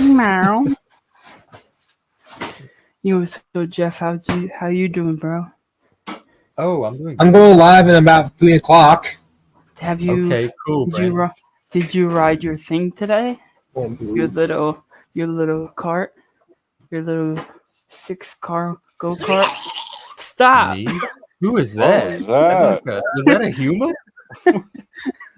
Meow. Yo, so Jeff, how you doing, bro? Oh, I'm doing. I'm going live in about 3 o'clock. Have you? Okay, cool. Did you ride your thing today? Your little cart, your little 6-car go-kart. Stop. Me? Who is that? What was that? Was that a human?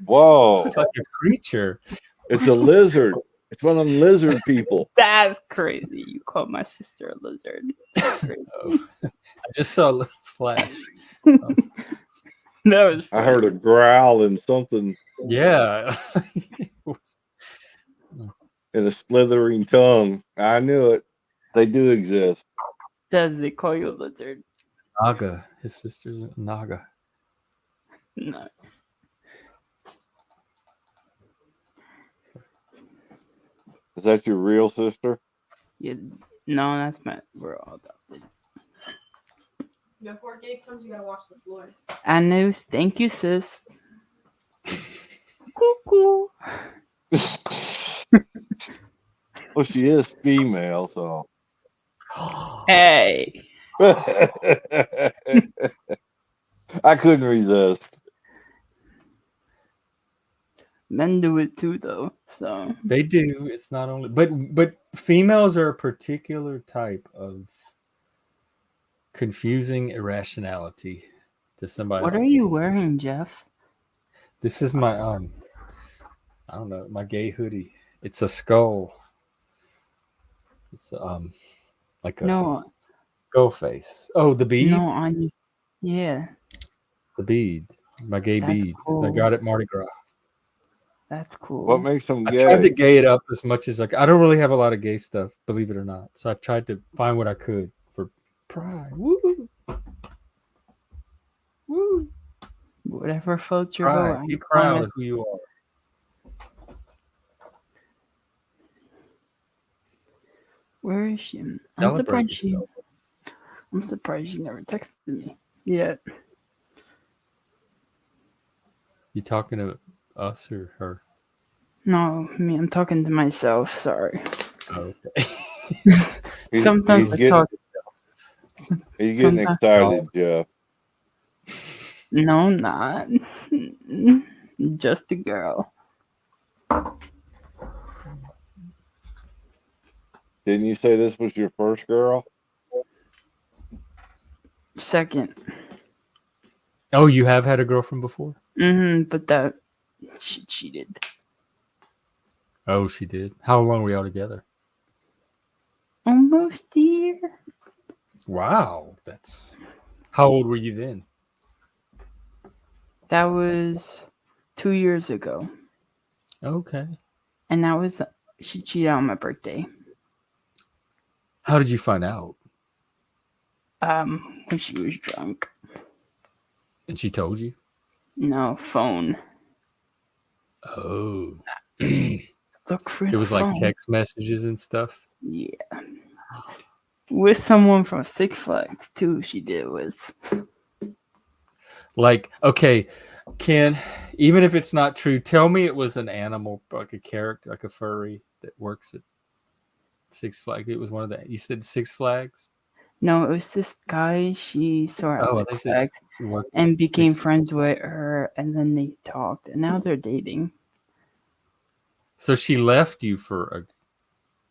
Whoa! It's like a creature. It's a lizard. It's one of them lizard people. That's crazy. You called my sister a lizard. Oh, I just saw a little flash. That was funny. I heard a growl and something. Yeah. And a slithering tongue. I knew it. They do exist. Does they call you a lizard? Naga. His sister's Naga. No. Is that your real sister? Yeah. No, that's my. We're all adopted. Before Gabe comes, you gotta wash the floor. I know. Thank you, sis. Cuckoo. Well, she is female, so. Hey. I couldn't resist. Men do it too, though. So they do. It's not only, but females are a particular type of confusing irrationality to somebody. What like are you wearing, Jeff? This is my I don't know, my gay hoodie. It's a skull. It's like a skull face. Oh, the bead. No, yeah. The bead. My gay bead. Cool. I got it Mardi Gras. That's cool. What makes them gay? I tried to gay it up as much as I don't really have a lot of gay stuff, believe it or not. So I've tried to find what I could for pride. Woo! Woo! Whatever floats your boat. Be proud of who you are. Where is she? Celebrate I'm surprised she never texted me yet. You talking to us or her? No, I'm talking to myself. Sorry. Okay. Sometimes I talk. He's getting excited, Jeff. No, I'm not. Just a girl. Didn't you say this was your first girl? Second. Oh, you have had a girlfriend before? But she cheated. Oh, she did. How long were y'all together? Almost a year. Wow, how old were you then? That was 2 years ago. Okay. And she cheated on my birthday. How did you find out? When she was drunk. And she told you? No, phone. Oh. Look for it was phone. Like text messages and stuff? Yeah. With someone from Six Flags, too, she did with. Like, okay, Ken, even if it's not true, tell me it was an animal, like a character, like a furry that works at Six Flags. It was one of the, you said Six Flags? No, it was this guy she saw at Six Flags and became friends with her, and then they talked, and now they're dating. So she left you for a...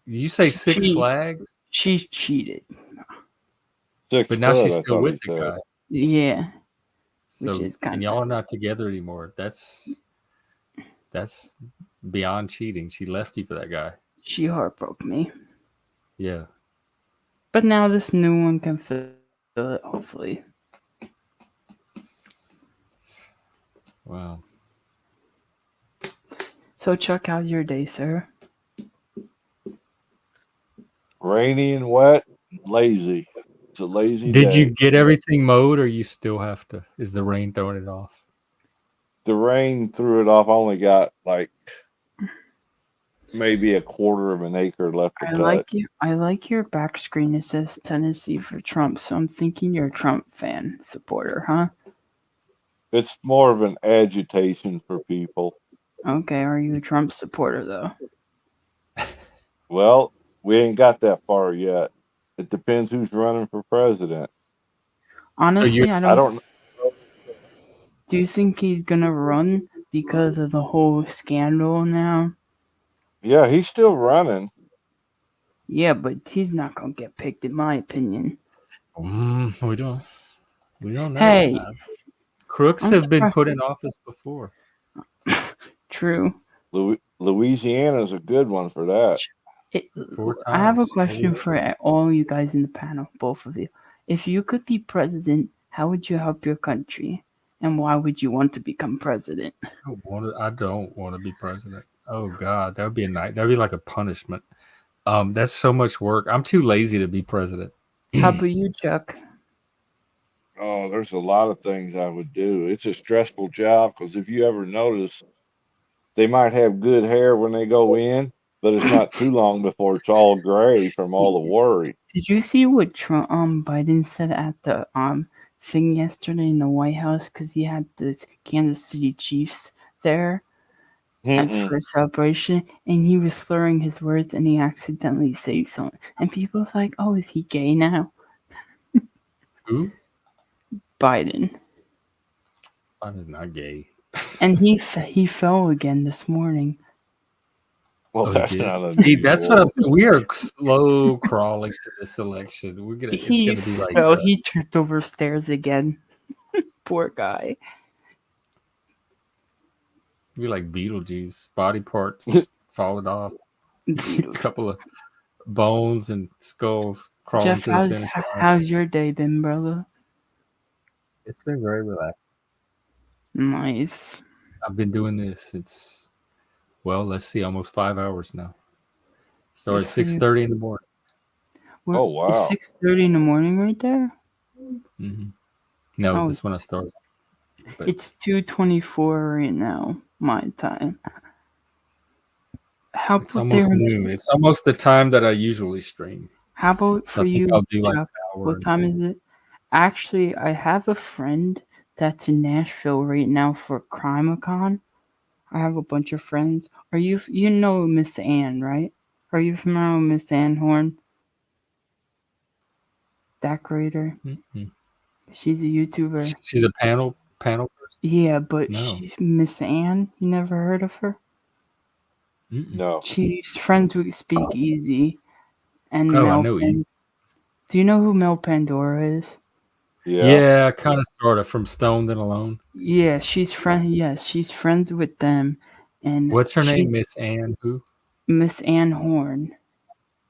Did you say Six Flags? She cheated. But now she's still with the guy. Yeah. So, and y'all are not together anymore. That's beyond cheating. She left you for that guy. She heartbroke me. Yeah. But now this new one can fill it, hopefully. Wow. So, Chuck, how's your day, sir? Rainy and wet, lazy. It's a lazy day. Did you get everything mowed, or you still have to? Is the rain throwing it off? The rain threw it off. I only got like maybe a quarter of an acre left to cut. I like your back screen. It says Tennessee for Trump, so I'm thinking you're a Trump fan supporter, huh? It's more of an agitation for people. Okay, are you a Trump supporter though? Well, we ain't got that far yet. It depends who's running for president. Honestly, I don't. Do you think he's gonna run because of the whole scandal now? Yeah, he's still running. Yeah, but he's not gonna get picked, in my opinion. We don't know. Hey, crooks have been put in office before. True. Louisiana's a good one for that. I have a question for all you guys in the panel, both of you. If you could be president, how would you help your country? And why would you want to become president? I don't want to be president. Oh God, that would be that'd be like a punishment. That's so much work. I'm too lazy to be president. How about you, Chuck? Oh, there's a lot of things I would do. It's a stressful job because if you ever notice, they might have good hair when they go in, but it's not too long before it's all gray from all the worry. Did you see what Biden said at the thing yesterday in the White House? Because he had this Kansas City Chiefs there as for a celebration, and he was slurring his words, and he accidentally said something, and people were like, "Oh, is he gay now?" Who? Biden. Biden's not gay. And he fell again this morning. Well, Oh, that's he did. not See, that's what unusual. we are slow crawling to this election. It's He gonna be like fell. He tripped over stairs again. Poor guy. be like Beetlejuice, body part just falling off, a couple of bones and skulls crawling Jeff, to the finish line. how's your day been, brother? It's been very relaxed. Nice. I've been doing this since, well, let's see, almost 5 hours now. Started 6:30 in the morning. Oh, wow. It's 6:30 in the morning right there? Mm-hmm. No, this one I started. But it's 2:24 right now, my time. How it's almost noon. It's almost the time that I usually stream. How about for you, I'll do like Jeff? an hour. What time is it? Actually, I have a friend that's in Nashville right now for CrimeCon. I have a bunch of friends. Are you know Miss Ann, right? Are you familiar with Miss Ann Horn? Decorator. Mm-mm. She's a YouTuber. She's a panel person? Yeah, but No. Miss Ann, you never heard of her? No. She's friends with Speakeasy and Oh, Mel I know you. Do you know who Mel Pandora is? Yeah, kind of, sort of, from Stoned and Alone. Yeah, she's friends with them. And what's her name? Miss Ann who? Miss Ann Horn.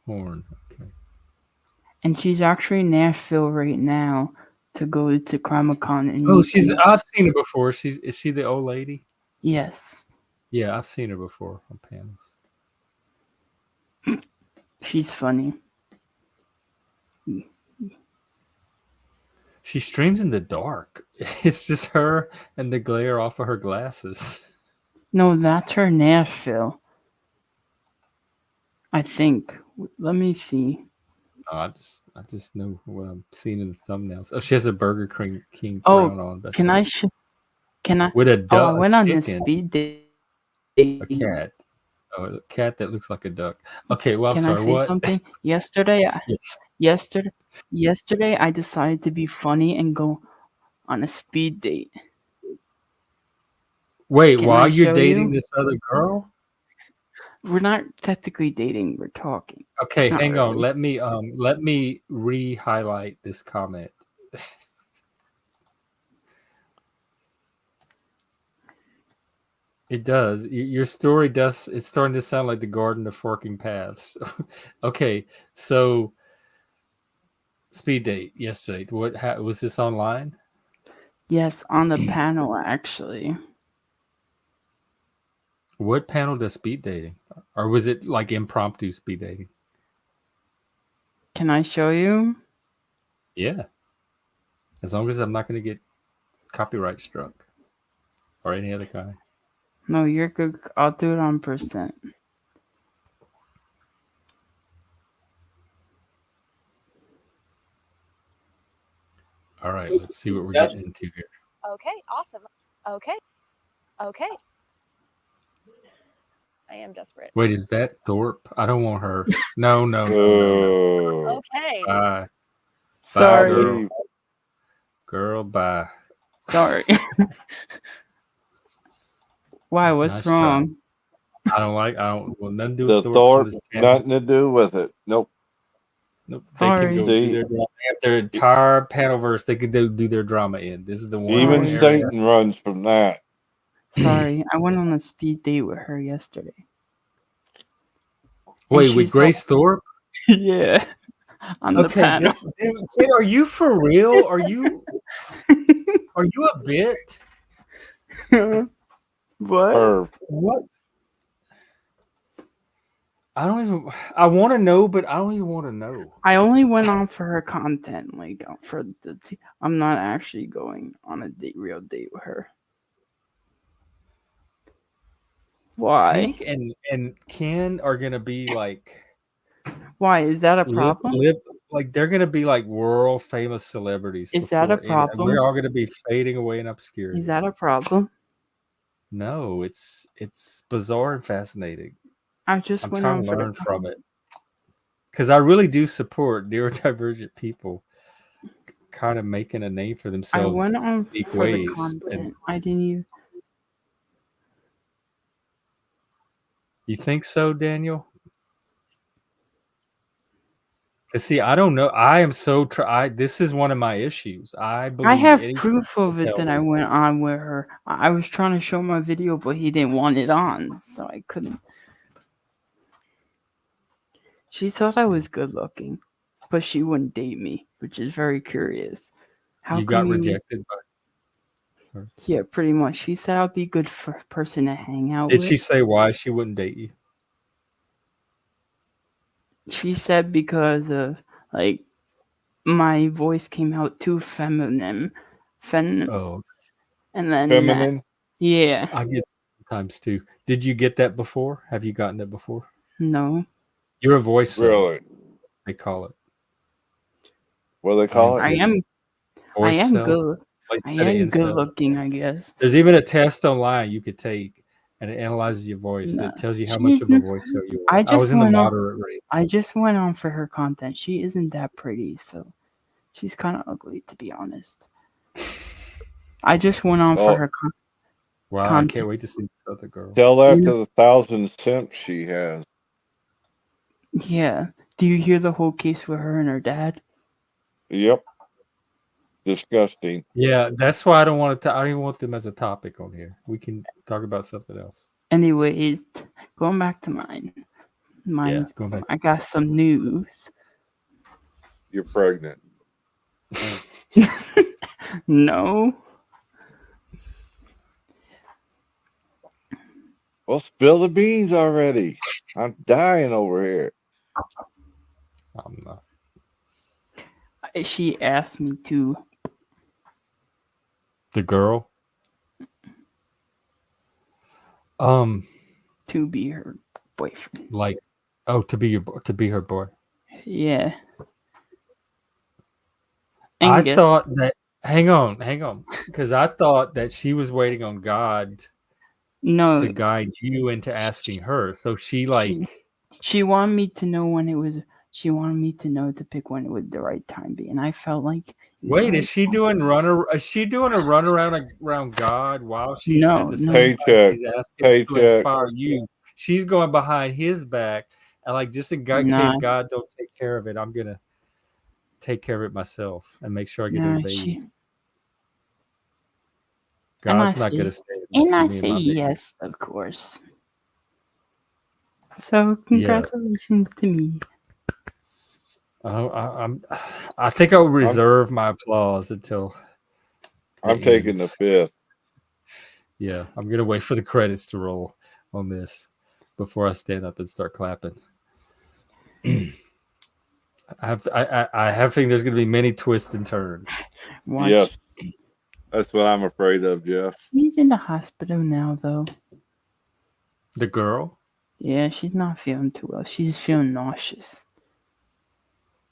Horn, okay. And she's actually in Nashville right now to go to CrimeCon. And I've seen her before. Is she the old lady? Yes. Yeah, I've seen her before on panels. She's funny. She streams in the dark. It's just her and the glare off of her glasses. No, that's her Nashville. I think. Let me see. Oh, I just know what I'm seeing in the thumbnails. Oh, she has a Burger King crown on. That's Can I? With a duck? I went on the speed date. A cat. Oh, a cat that looks like a duck. Okay, well, I'm sorry. Can I say something? Yesterday, yesterday, I decided to be funny and go on a speed date. Wait, while you're dating this other girl? We're not technically dating. We're talking. Okay, hang on. Let me re-highlight this comment. It does. Your story does. It's starting to sound like the Garden of Forking Paths. Okay, so speed date yesterday. What was this online? Yes, on the panel actually. What panel does speed dating, or was it like impromptu speed dating? Can I show you? Yeah, as long as I'm not going to get copyright struck or any other kind. No, you're good. I'll do it on %. All right, let's see what we're getting into here. Okay, awesome. Okay. I am desperate. Wait, is that Thorpe? I don't want her. No. Okay. Bye. Sorry. Bye, girl, bye. Sorry. Why? What's Nice wrong? Try. I don't. Well, nothing to do The with Thorpe. Nothing to do with it. Nope. Nope. They Sorry. can go do their drama. They have their entire panelverse. They could do their drama in. This is the one. Even Satan runs from that. Sorry, I went on a speed date with her yesterday. Wait, with Grace Thorpe? Yeah. On the panel. Kid, are you for real? Are you a bit? What? What? I want to know, but I don't even want to know. I only went on for her content, like for I'm not actually going on a real date with her. Why? Hank and Ken are gonna be like. Why is that a problem? Like they're gonna be like world famous celebrities. Is that a problem? We're all gonna be fading away in obscurity. Is that a problem? No, it's bizarre and fascinating. I'm trying to learn from it because I really do support neurodivergent people kind of making a name for themselves. I went on in for ways the content. I didn't even. You think so, Daniel? See, I don't know. I am so this is one of my issues. I believe I have anything proof of you it tell that me. I went on with her. I was trying to show my video, but he didn't want it on, so I couldn't. She thought I was good looking, but she wouldn't date me, which is very curious. How You come got rejected by her? Yeah, pretty much. She said I'd be a good person to hang out Did with. she say why she wouldn't date you? She said because of like my voice came out too feminine. Oh. And then Feminine? Yeah. I get times too. Did you get that before? Have you gotten it before? No. You're a voice. Really? They call it. What do they call it? I am good. Like I am good looking, I guess. There's even a test online you could take, and it analyzes your voice. No, It tells you how much of a voice show you are. I was in the moderate rate. I just went on for her content. She isn't that pretty, so she's kind of ugly, to be honest. I just went on for her content. Wow, I can't wait to see this other girl. Tell that to the 1,000 simps she has. Yeah. Do you hear the whole case with her and her dad? Yep. Disgusting. Yeah, that's why I don't want to. I don't even want them as a topic on here. We can talk about something else. Anyways, going back to mine. Going back. I got some news. You're pregnant. No. Well, spill the beans already. I'm dying over here. I'm not. She asked me to. The girl. To be her boyfriend. Like, to be her boy. Yeah. I thought that. Hang on, because I thought that she was waiting on God. To guide you into asking her. So she She wanted me to know when it was. She wanted me to know to pick when it would the right time be, and I felt like. Wait, is she doing Is she doing a run around God while she's at the same Paycheck. time she's asking to inspire you? She's going behind his back, and just in case God don't take care of it, I'm gonna take care of it myself and make sure I get the babies. God's not gonna stay. And I say yes, of course. So congratulations to me. I think I'll reserve my applause until. I'm taking the 5th. Yeah, I'm gonna wait for the credits to roll on this before I stand up and start clapping. I have a feeling there's gonna be many twists and turns. Yes, that's what I'm afraid of, Jeff. She's in the hospital now, though. The girl? Yeah, she's not feeling too well. She's feeling nauseous.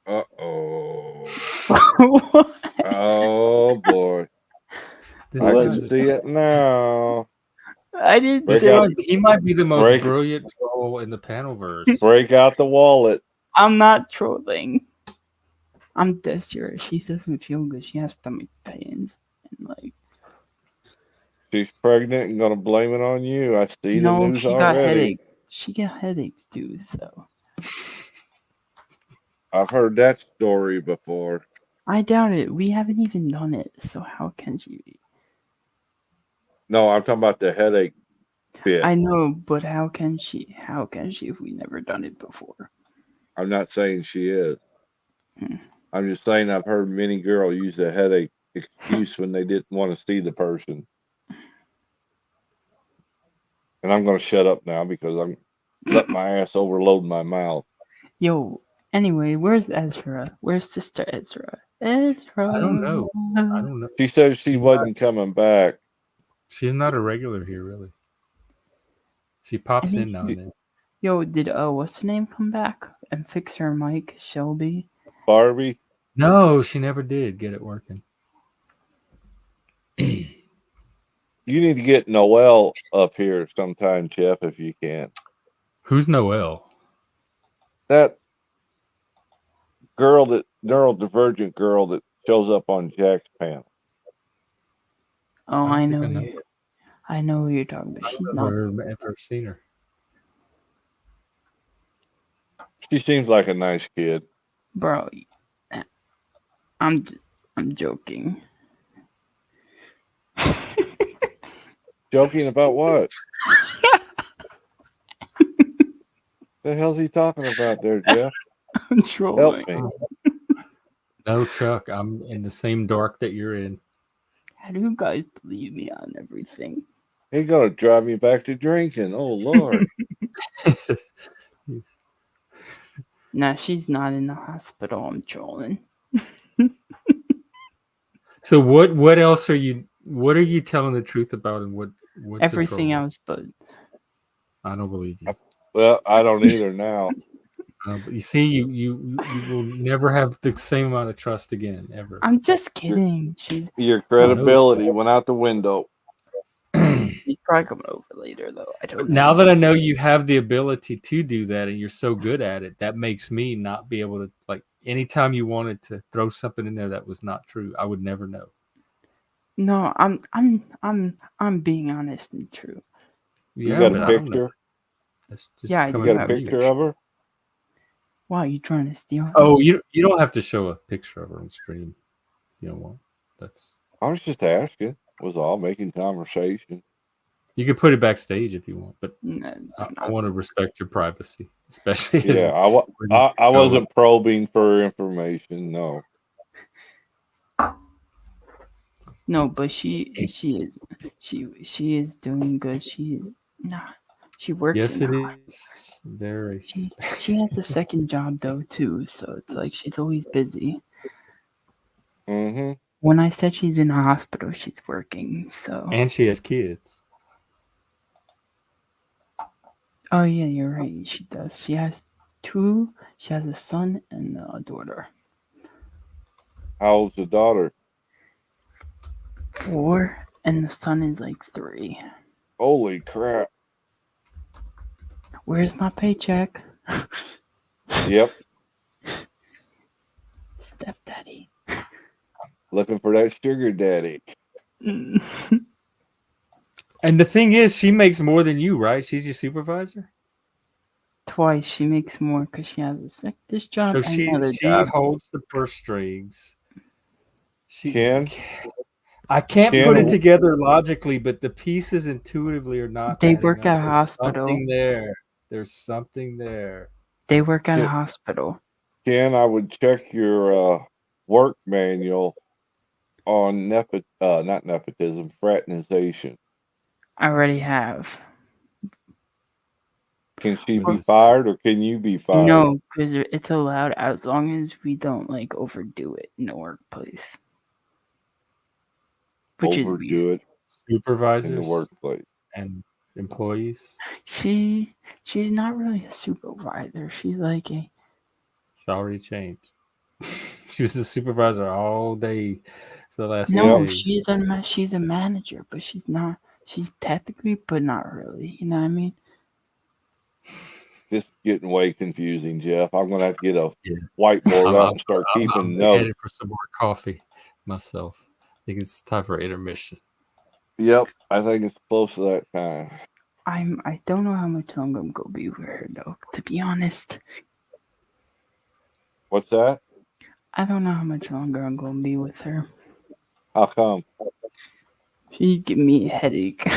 Uh-oh. Oh, boy. I can see it now. I didn't say he might be the most brilliant troll in the panelverse. Break out the wallet. I'm not trolling. I'm dead serious. She doesn't feel good. She has stomach pains. And she's pregnant and gonna blame it on you. I see the news she already. Got headaches. She got headaches too, so. I've heard that story before. I doubt it. We haven't even done it, so how can she be? No, I'm talking about the headache bit. I know, but how can she? How can she if we never done it before? I'm not saying she is. I'm just saying I've heard many girls use the headache excuse when they didn't want to see the person. And I'm going to shut up now because I'm letting my ass overload my mouth. Yo, anyway, where's Ezra? Where's Sister Ezra? Ezra. I don't know. She said she wasn't coming back. She's not a regular here, really. She pops in now and then. Yo, did what's her name come back and fix her mic, Shelby? Barbie? No, she never did get it working. You need to get Noelle up here sometime, Jeff, if you can. Who's Noelle? That girl, that neurodivergent girl that shows up on Jack's panel. Oh, I know. I know who you're talking about. She's not. I've never seen her. She seems like a nice kid. Bro, I'm joking. Joking about what? The hell's he talking about there, Jeff? I'm trolling. Help me. No, Chuck, I'm in the same dark that you're in. How do you guys believe me on everything? He's gonna drive me back to drinking. Oh Lord. Nah, she's not in the hospital. I'm trolling. So what else are you? What are you telling the truth about, and what's everything else? But I don't believe you. Well, I don't either now. But you see, you will never have the same amount of trust again, ever. I'm just kidding. Your credibility went out the window. She's probably coming over later, though. I don't know. Now that I know you have the ability to do that, and you're so good at it, that makes me not be able to, like, anytime you wanted to throw something in there that was not true, I would never know. No, I'm being honest and true. You got a picture? Yeah, you got a picture of her? Why are you trying to steal her? Oh, you don't have to show a picture of her on screen. You don't want. That's. I was just asking. Was all making conversation. You can put it backstage if you want, but no, I want to respect your privacy, especially. Yeah, I wasn't probing for information. No. No, but she is doing good. She works. Yes, in it is very. She has a second job though too, so it's like she's always busy. Mm-hmm. When I said she's in a hospital, she's working. So. And she has kids. Oh yeah, you're right. She does. She has two. She has a son and a daughter. How old's the daughter? 4, and the son is like 3. Holy crap! Where's my paycheck? Yep. Stepdaddy. Looking for that sugar daddy. And the thing is, she makes more than you, right? She's your supervisor? Twice. She makes more because she has this job So and she another job. holds the purse strings. I can't Ken, put it together logically, but the pieces intuitively are not. They work at a There's hospital. Something there. There's something there. They work at a hospital. Ken, I would check your work manual on not nepotism, fraternization. I already have. Can she be fired or can you be fired? No, because it's allowed as long as we don't like overdo it in the workplace. Which overdo it. Supervisors in the workplace and employees. She's not really a supervisor. She's like a. It's already changed. She was a supervisor all day for the last 2 days. She's a manager, but she's not. She's technically, but not really. You know what I mean? This is getting way confusing, Jeff. I'm gonna have to get a whiteboard out and start keeping notes. I'm headed for some more coffee myself. I think it's time for intermission. Yep, I think it's close to that time. I don't know how much longer I'm gonna be with her though, to be honest. What's that? I don't know how much longer I'm gonna be with her. How come? She give me a headache.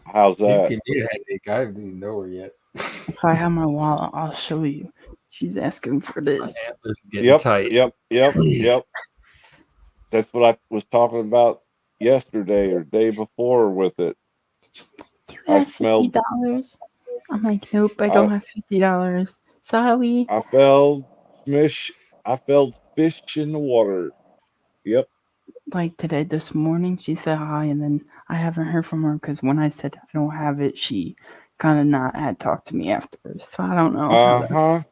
How's She's that? giving me a headache. I haven't even know her yet. If I have my wallet, I'll show you. She's asking for this. Yep, tight. yep. That's what I was talking about yesterday or day before with it. I smelled $50. I'm like, nope, I don't have $50. Sorry. I felt fish in the water. Yep. Like today, this morning, she said hi, and then I haven't heard from her because when I said I don't have it, she kind of not had talked to me afterwards. So I don't know.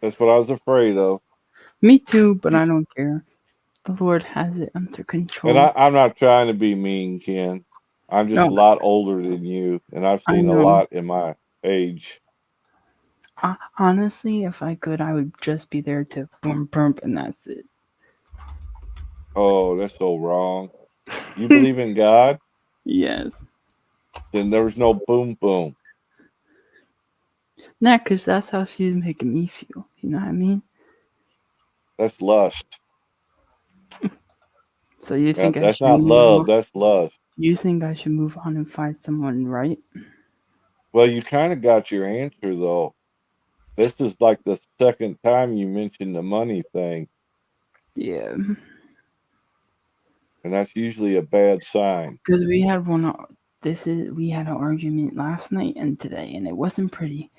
That's what I was afraid of. Me too, but I don't care. The Lord has it under control. And I'm not trying to be mean, Ken. I'm just a lot older than you, and I've seen a lot in my age. Honestly, if I could, I would just be there to boom, and that's it. Oh, that's so wrong. You believe in God? Yes. Then there's no boom. Nah, because that's how she's making me feel. You know what I mean? That's lust. So you think I That's should not move love. on? That's lust. You think I should move on and find someone right? Well, you kind of got your answer though. This is like the second time you mentioned the money thing, Yeah. and that's usually a bad sign. Because we had we had an argument last night and today, and it wasn't pretty.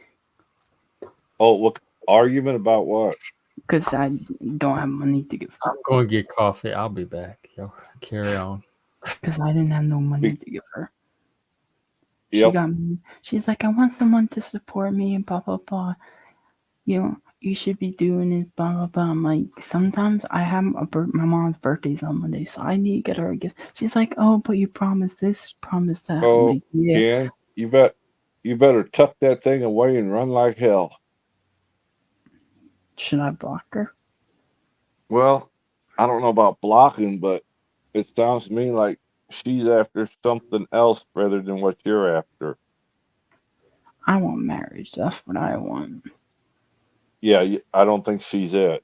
Oh, what argument about what? Because I don't have money to give her. I'm going to get coffee. I'll be back. Yo, carry on. Because I didn't have no money to give her. Yep. She got me. She's like, I want someone to support me and blah blah blah. You know, you should be doing it, blah blah blah. I'm like, sometimes I have my mom's birthday's on Monday, so I need to get her a gift. She's like, oh, but you promised this, promised that. I'm like, yeah. Jan, you better tuck that thing away and run like hell. Should I block her? Well, I don't know about blocking, but it sounds to me like she's after something else rather than what you're after. I want marriage. That's what I want. Yeah, I don't think she's it.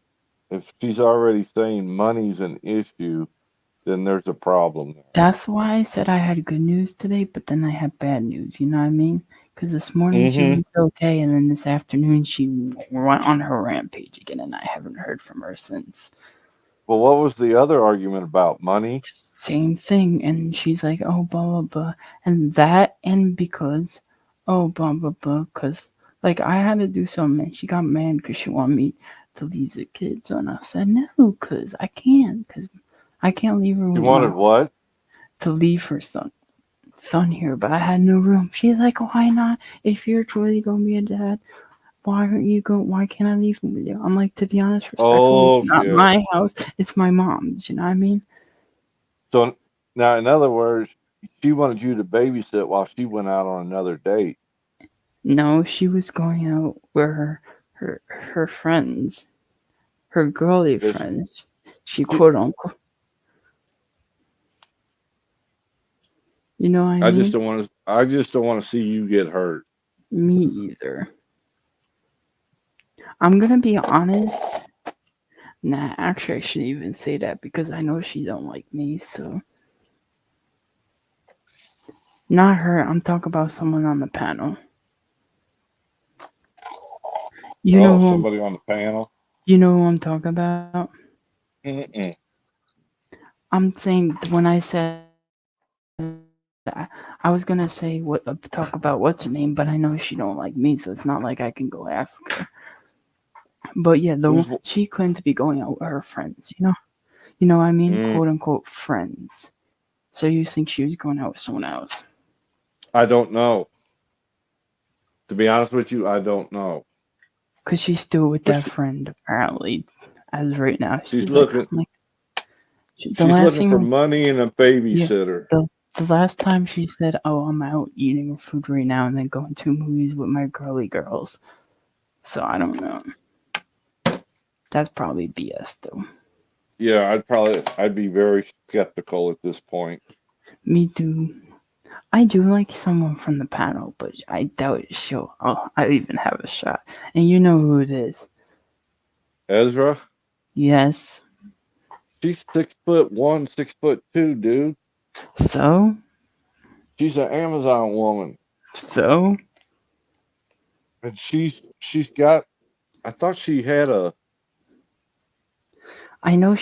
If she's already saying money's an issue, then there's a problem there. That's why I said I had good news today, but then I had bad news. You know what I mean? Because this morning she was okay, and then this afternoon she went on her rampage again, and I haven't heard from her since. Well, what was the other argument about? Money? Same thing, and she's like, oh, blah, blah, blah. And that, and because, oh, blah, blah, blah, because, like, I had to do something, and she got mad because she wanted me to leave the kids, and I said, no, because I can't leave her with You wanted what? to leave her son here, but I had no room. She's like, why not? If you're truly going to be a dad, why can't I leave him with you? I'm like, to be honest, respectfully, it's not my house, it's my mom's, you know what I mean? So now, in other words, she wanted you to babysit while she went out on another date. No, she was going out with her friends, her girly friends. She quote unquote. You know what I mean? I just don't want to see you get hurt. Me either. I'm gonna be honest. Nah, actually, I shouldn't even say that because I know she don't like me. So, not her. I'm talking about someone on the panel. You know somebody on the panel. You know who I'm talking about? Mm-mm. I'm saying when I said I was gonna say talk about what's her name, but I know she don't like me, so it's not like I can go after her. But yeah, she claimed to be going out with her friends. You know what I mean? Quote unquote friends. So you think she was going out with someone else? I don't know. To be honest with you, I don't know. Cause she's still with that friend apparently, as right now. She's looking. She's looking for money and a babysitter. Yeah, the last time she said, "Oh, I'm out eating food right now and then going to movies with my girly girls," so I don't know. That's probably BS though. Yeah, I'd be very skeptical at this point. Me too. I do like someone from the panel, but I doubt I even have a shot. And you know who it is? Ezra? Yes. She's 6'1", 6'2", dude. So? She's an Amazon woman. So? And she's got. I thought she had a. I know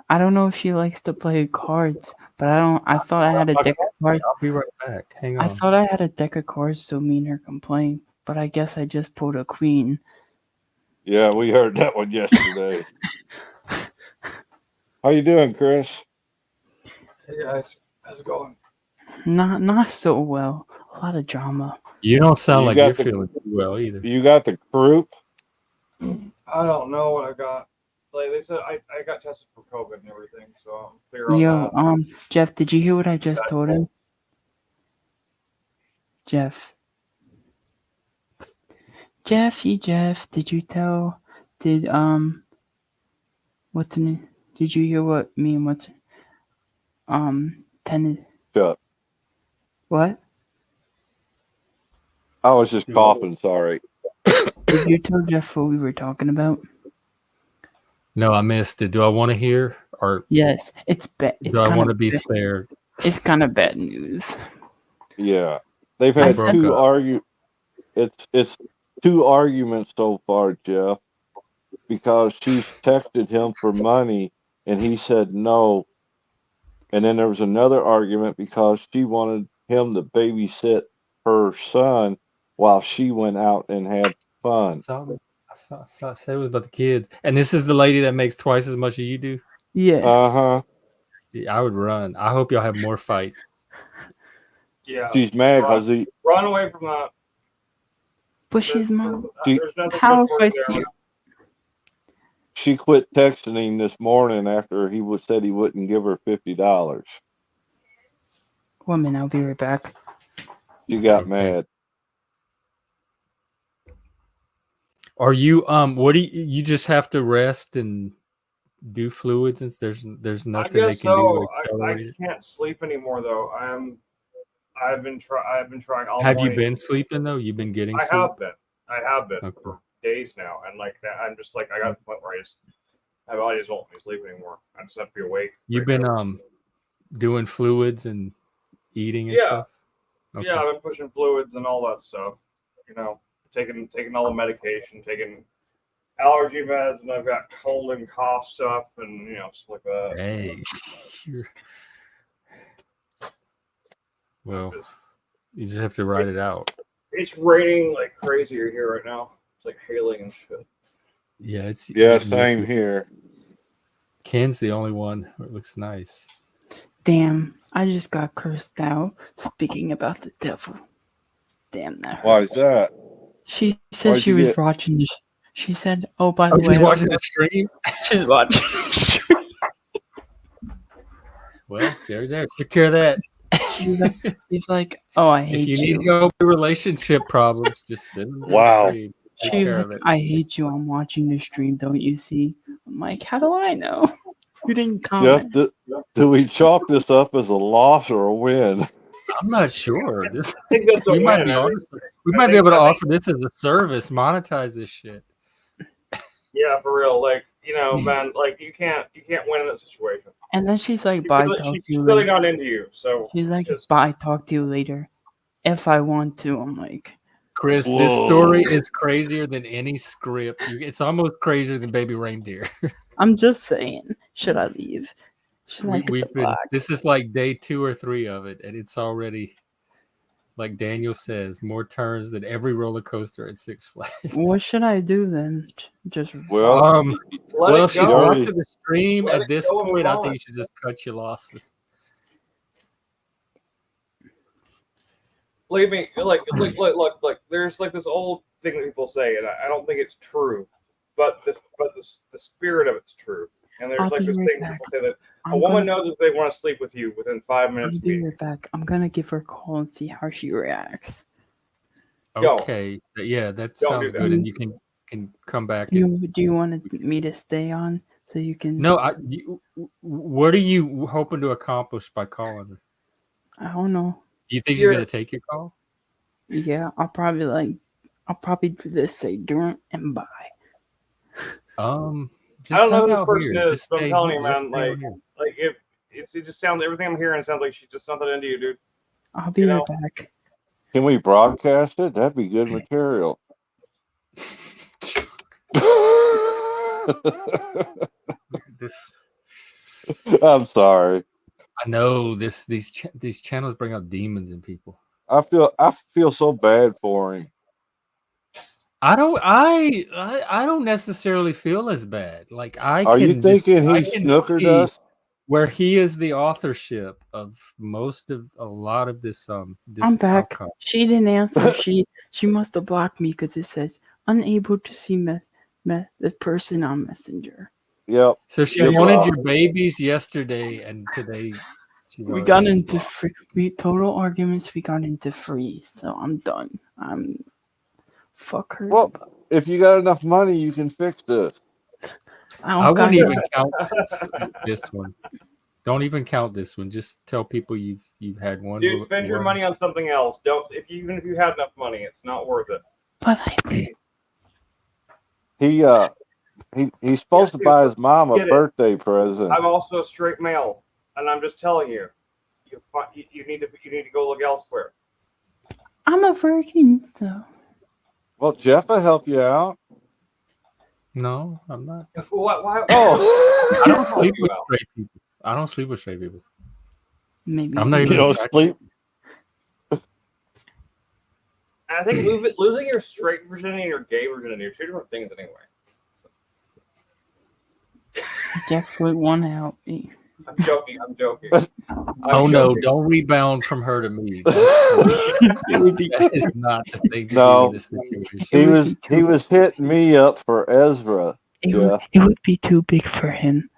I don't know if she likes to play cards, but I thought I had a deck of cards. I'll be right back. Hang on. I thought I had a deck of cards so me and her can play, but I guess I just pulled a queen. Yeah, we heard that one yesterday. How you doing, Chris? Hey guys, how's it going? Not so well. A lot of drama. You don't sound like you're feeling too well either. You got the croup? I don't know what I got. Like they said, I got tested for COVID and everything, so I'm figuring out. Jeff, did you hear what I just told him? Jeff, did you did you hear what me and Shut. What? I was just coughing, sorry. Did you tell Jeff what we were talking about? No, I missed it. Do I want to hear or yes? It's bad. Do I want to be spared? It's kind of bad news. Yeah, they've had two It's 2 arguments so far, Jeff, because she's texted him for money and he said no. And then there was another argument because she wanted him to babysit her son while she went out and had fun. I said it was about the kids. And this is the lady that makes twice as much as you do? Yeah. Uh-huh. Yeah, I would run. I hope y'all have more fights. Yeah. She's mad because he... Run away from that. But she's mad. How if I see her? She quit texting him this morning after he said he wouldn't give her $50. Woman, I'll be right back. She got mad. Are you what do you just have to rest and do fluids and there's nothing they can do to accelerate I can't sleep anymore though. I've been trying all Have morning. you been sleeping though? You've been getting sleep? I have been okay. for days now, and like that, I'm just like I got to the point where my body just won't let me sleep anymore. I just have to be awake. You've been doing fluids and eating and stuff? Okay. Yeah, I've been pushing fluids and all that stuff. You know, taking all the medication, taking allergy meds, and I've got cold and cough stuff, and stuff like that. Hey, well, you just have to ride it out. It's raining like crazy here right now. It's like hailing and shit. Yeah, same here. Ken's the only one who looks nice. Damn, I just got cursed out speaking about the devil. Damn that. Why is that? She said she was watching this. She said, "Oh, by the way, she's watching the stream." She's watching the stream. Well, there. Take care of that. He's like, "Oh, I hate if you. you. Need help with relationship problems, just sit in the Wow. stream. Take She's care like, of it. I hate you. I'm watching the stream. Don't you see?" I'm like, "How do I know?" You didn't Jeff, comment. do we chalk this up as a loss or a win? I'm not sure. I think that's we a might win. be honest. We might be able to offer this as a service, monetize this shit. Yeah, for real. Like, man, like you can't win in that situation. And then she's like, "Bye, talk to She's you really later." not into you, so She's like, "Bye, talk to you later, if I want to." I'm like, Chris, this story is crazier than any script. It's almost crazier than Baby Reindeer. I'm just saying, should I leave? Should I hit the block? This is like day 2 or 3 of it, and it's already, like Daniel says, more turns than every roller coaster at Six Flags. What should I do then? Just if she's go. watching the stream Let at it this go and point, move I think on. you should just cut your losses. Believe me, look. There's like this old thing that people say, and I don't think it's true, but the spirit of it's true. And there's I'll like be this right thing back. people say that I'm a woman gonna- knows if they want to sleep with you within 5 minutes. I'll be right back. I'm gonna give her a call and see how she reacts. Don't. Okay, yeah, that Don't sounds do that. good, and you can come back. Do you want me to stay on so you can? No, what are you hoping to accomplish by calling her? I don't know. You think she's gonna take your call? Yeah, I'll probably do this, say during and bye. I don't know who hang this out person here. is, Just but I'm stay telling here. you, Just man, stay here. like if it just sounds, everything I'm hearing sounds like she's just something into you, dude. I'll be right back. Can we broadcast it? That'd be good material. I'm sorry. I know these channels bring out demons in people. I feel so bad for him. I don't necessarily feel as bad. Like Are you thinking he snookered us? Where he is the authorship of a lot of this I'm back. outcome. She didn't answer. she must have blocked me because it says unable to see the person on Messenger. Yep. So she wanted your babies yesterday, and today we got into total arguments. We got into freeze, so I'm done. Fuck her. Well, if you got enough money, you can fix this. I wouldn't even count this one. Don't even count this one. Just tell people you've had one. Dude, spend your money on something else. Even if you had enough money, it's not worth it. But He's supposed to buy his mom a birthday present. I'm also a straight male, and I'm just telling you, you need to go look elsewhere. I'm a virgin, so. Well, Jeff will help you out. No, I'm not. What? Why? Oh, I don't sleep with straight people. I don't sleep with straight people. Maybe I'm not even. You don't sleep. I think losing your straight virginity and your gay virginity are two different things anyway. Jeff would want to help me. I'm joking. No, don't rebound from her to me. That is not the thing to do in this situation. He was hitting me up for Ezra. It would be too big for him.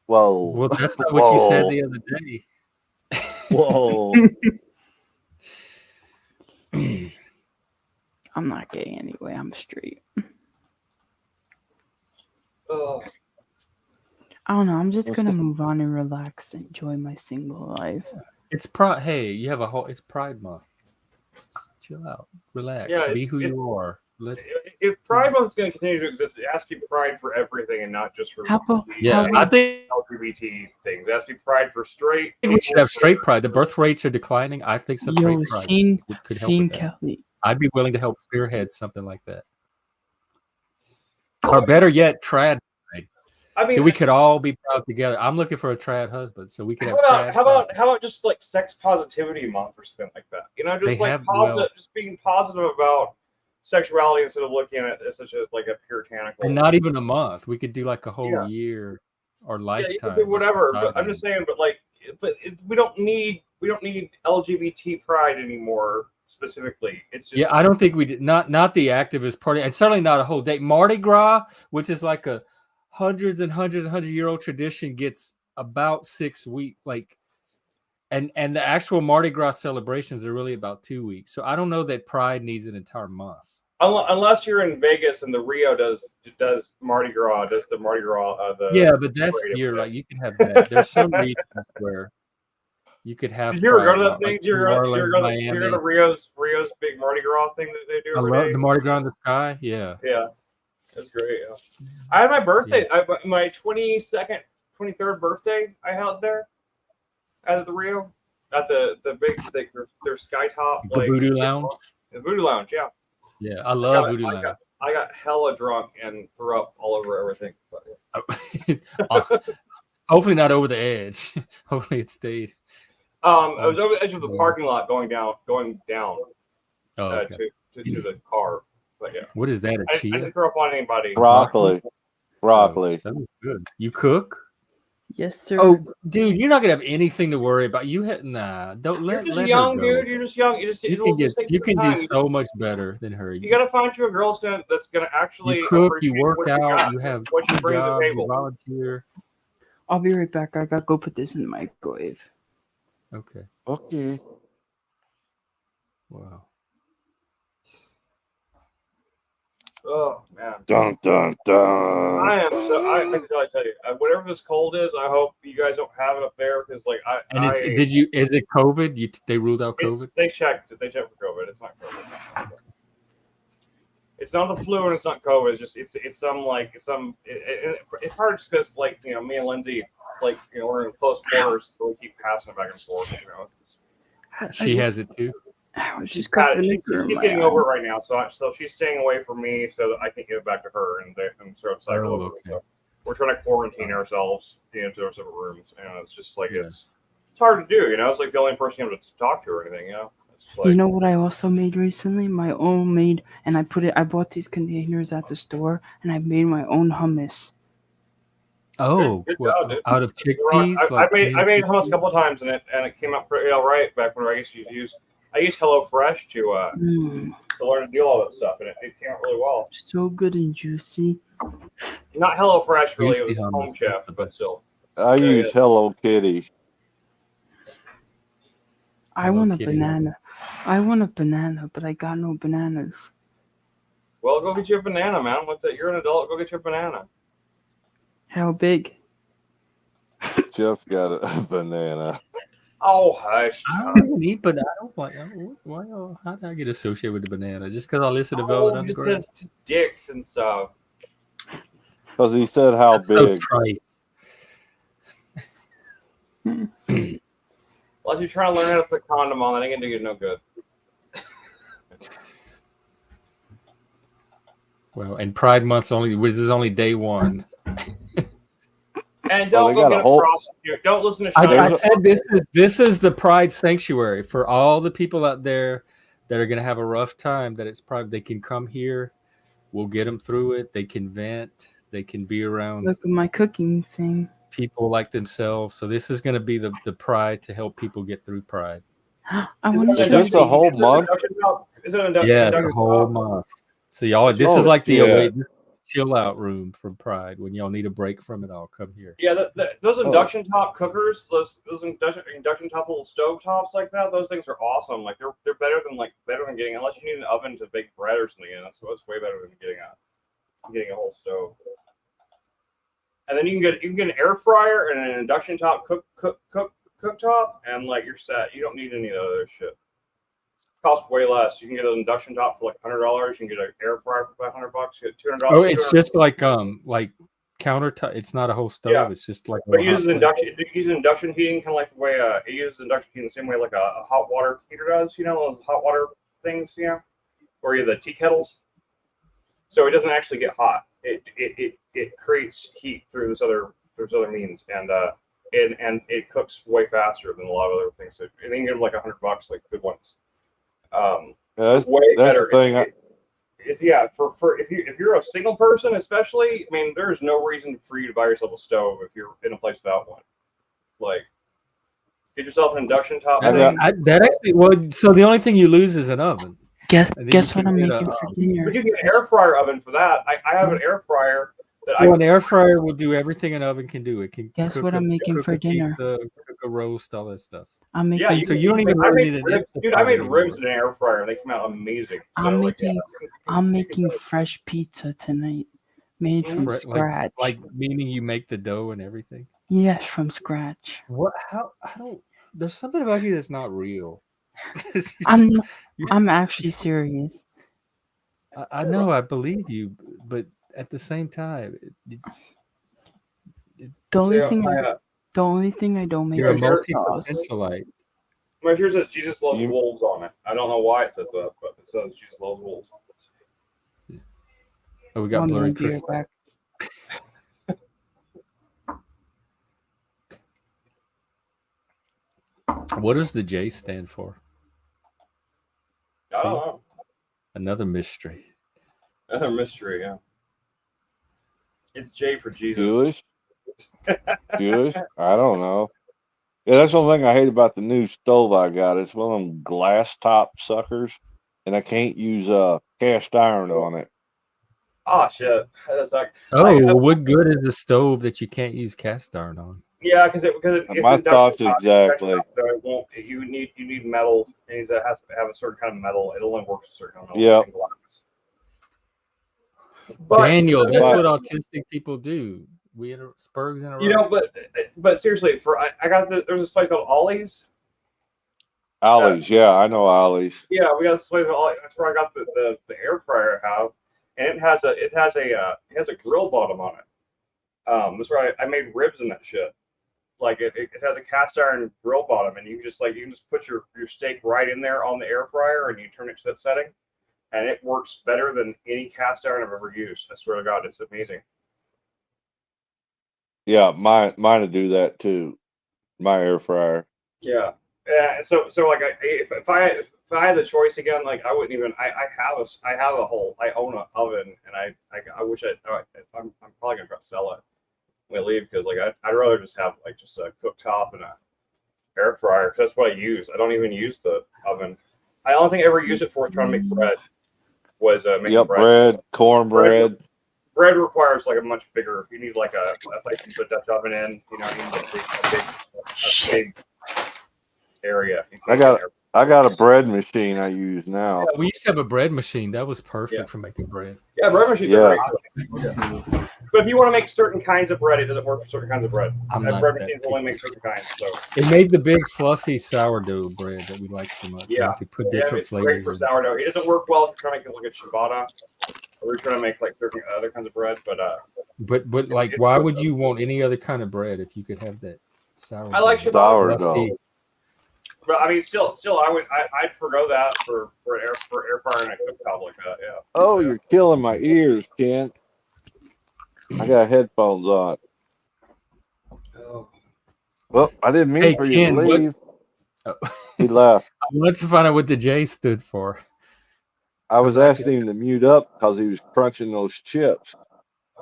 Whoa. Well, that's not what you said the other day. Whoa. I'm not gay anyway. I'm straight. I don't know. I'm just gonna move on and relax, enjoy my single life. It's Pride. Hey, you have it's Pride Month. Just chill out, relax, be who you are. If Pride Month is going to continue to exist, it has to be Pride for everything and not just for I think LGBT things. It has to be Pride for straight. we should have straight Pride. The birth rates are declining. I think some straight Pride could help with that. Kelly. I'd be willing to help spearhead something like that. Or better yet, trad. I mean, we could all be proud together. I'm looking for a trad husband, so we could have. How about just like sex positivity month or something like that? You know, just just being positive about sexuality instead of looking at it as such as like a puritanical. And not even a month. We could do like a whole year or lifetime. You could do whatever. But I'm just saying. We don't need LGBT pride anymore. Specifically, it's just I don't think we did. Not the activist party, and certainly not a whole day. Mardi Gras, which is like a hundreds and 100-year-old tradition, gets about 6 weeks. And the actual Mardi Gras celebrations are really about 2 weeks. So I don't know that Pride needs an entire month. Unless you're in Vegas and the Rio does Mardi Gras, does the Mardi Gras but that's year. Like you can have that. There's some regions where you could have. Did you ever go to that thing? Did you ever go to Rio's big Mardi Gras thing that they do? I love the Mardi Gras in the sky. Yeah. Yeah, that's great. Yeah. I had my birthday. My 23rd birthday. I held there at the Rio, at the big their sky top the Voodoo Lounge. The Voodoo Lounge. Yeah. Yeah, I love Voodoo Lounge. I got hella drunk and threw up all over everything. But, hopefully not over the edge. Hopefully it stayed. I was over the edge of the parking lot going down to the car. But yeah. What is that? A chia? I didn't throw up on anybody. Broccoli. That was good. You cook? Yes, sir. Oh, dude, you're not gonna have anything to worry about. You don't let. You're just young, dude. You're just young. You can do so much better than her. You gotta find you a girl that's gonna actually you cook, you work out, you have what you bring to the table. You volunteer. I'll be right back. I gotta go put this in the microwave. Okay. Wow. Oh man. Dun dun dun. I can tell you, whatever this cold is, I hope you guys don't have it up there because is it COVID? They ruled out COVID? They checked for COVID. It's not COVID. It's not the flu and it's not COVID. It's just it's hard just because me and Lindsay we're in close quarters, so we keep passing it back and forth. She has it too. She's getting over it right now, so she's staying away from me so that I can give it back to her and throw it cycle over. Okay. So we're trying to quarantine ourselves to our separate rooms, and it's just it's hard to do. It's like the only person you have to talk to or anything. You know what I also made recently? My own made, and I bought these containers at the store, and I made my own hummus. Oh, good job, dude. Out of chickpeas? I made hummus a couple of times, and it came out pretty all right back when I used HelloFresh to learn to do all that stuff, and it came out really well. So good and juicy. Not HelloFresh, really. It was Home Chef, but still. I use Hello Kitty. I want a banana. I want a banana, but I got no bananas. Well, go get you a banana, man. You're an adult. Go get you a banana. How big? Jeff got a banana. Oh, hush. I don't even eat banana. Why? How did I get associated with the banana? Just because I listen to Velvet Just Underground? because dicks and stuff. Because he said how That's so big. trite. Unless you're trying to learn how to put condom on, that ain't gonna do you no good. Well, and Pride Month's this is only day one. And don't go get a prostitute. Don't listen to Sean. I said this is the Pride sanctuary for all the people out there that are going to have a rough time. That it's Pride. They can come here. We'll get them through it. They can vent. They can be around. Look at my cooking thing. People like themselves. So this is going to be the Pride to help people get through Pride. I want to show just a whole month. Is it an Yeah, it's a whole month. So y'all, this is like the chill out room from Pride. When y'all need a break from it all, come here. Yeah, those induction top cookers, those induction top little stove tops like that, those things are awesome. Like they're better than getting, unless you need an oven to bake bread or something in. That's way better than getting a whole stove. And then you can get an air fryer and an induction top cooktop, and like you're set. You don't need any of the other shit. Cost way less. You can get an induction top for like $100. You can get an air fryer for $500. You get $200. Oh, it's just like countertop. It's not a whole stove. Yeah. It's just like. But it uses induction heating, kind of like the way it uses induction heating the same way like a hot water heater does. You know those hot water things, where you have the tea kettles. So it doesn't actually get hot. It creates heat through this other means, and it cooks way faster than a lot of other things. And you can get them like $100, like good ones. That's better. The thing. For if you're a single person, especially, I mean, there's no reason for you to buy yourself a stove if you're in a place without one. Like, get yourself an induction top. So the only thing you lose is an oven. Guess what I'm making for dinner? But you can get an air fryer oven for that. I have an air fryer. An air fryer will do everything an oven can do. It can. Guess what I'm making for dinner? Pizza, cook a roast, all that stuff. I'm making. So you don't even really need an. Dude, I made ribs in an air fryer. They came out amazing. I'm making fresh pizza tonight, made from scratch. Like meaning you make the dough and everything. Yes, from scratch. What? How? I don't. There's something about you that's not real. I'm actually serious. I know. I believe you, but at the same time, the only thing I don't make is sauce. My shirt says Jesus loves wolves on it. I don't know why it says that, but it says Jesus loves wolves. Oh, we got blurry Chris back. What does the J stand for? I don't know. Another mystery. Another mystery, yeah. It's J for Jesus. Jewish? I don't know. Yeah, that's the one thing I hate about the new stove I got. It's one of them glass top suckers, and I can't use cast iron on it. Oh shit! That's like. What good is a stove that you can't use cast iron on? Yeah, because my thoughts exactly. So it won't. You need metal. It has to have a certain kind of metal. It only works a certain kind of metal. But, Daniel, that's what autistic people do. We had spurgs in a row. You know, but seriously, I got there's this place called Ollie's. Ollie's, yeah, I know Ollie's. Yeah, we got this place called Ollie's. That's where I got the air fryer I have, and it has a grill bottom on it. That's where I made ribs in that shit. Like it has a cast iron grill bottom, and you can just put your steak right in there on the air fryer, and you turn it to that setting, and it works better than any cast iron I've ever used. I swear to God, it's amazing. Yeah, mine will do that too. My air fryer. Yeah. So like if I had the choice again, like I wouldn't even. I own an oven, and I wish I'm probably gonna try to sell it when we leave, because like I'd rather just have like just a cooktop and a air fryer, because that's what I use. I don't even use the oven. The only thing I ever used it for trying to make bread was making bread. Cornbread. Bread requires like a much bigger. You need like a place to put Dutch oven in. You know, you need a big area. I got I got a bread machine I use now. Yeah, we used to have a bread machine. That was perfect for making bread. Yeah, bread machines are great. But if you want to make certain kinds of bread, it doesn't work for certain kinds of bread. Bread machines only make certain kinds. So it made the big fluffy sourdough bread that we like so much. Yeah, You could put different it's great flavors for in. sourdough. It doesn't work well if you're trying to make it like a ciabatta. Or we're trying to make like certain other kinds of bread, But like, why would you want any other kind of bread if you could have that sourdough? I like sourdough. But I mean, still, I'd forgo that for air fryer and a cooktop like that. Yeah. Oh, you're killing my ears, Ken. I got headphones on. Oh. Well, I didn't mean for you to leave. He left. I wanted to find out what the J stood for. I was asking him to mute up because he was crunching those chips,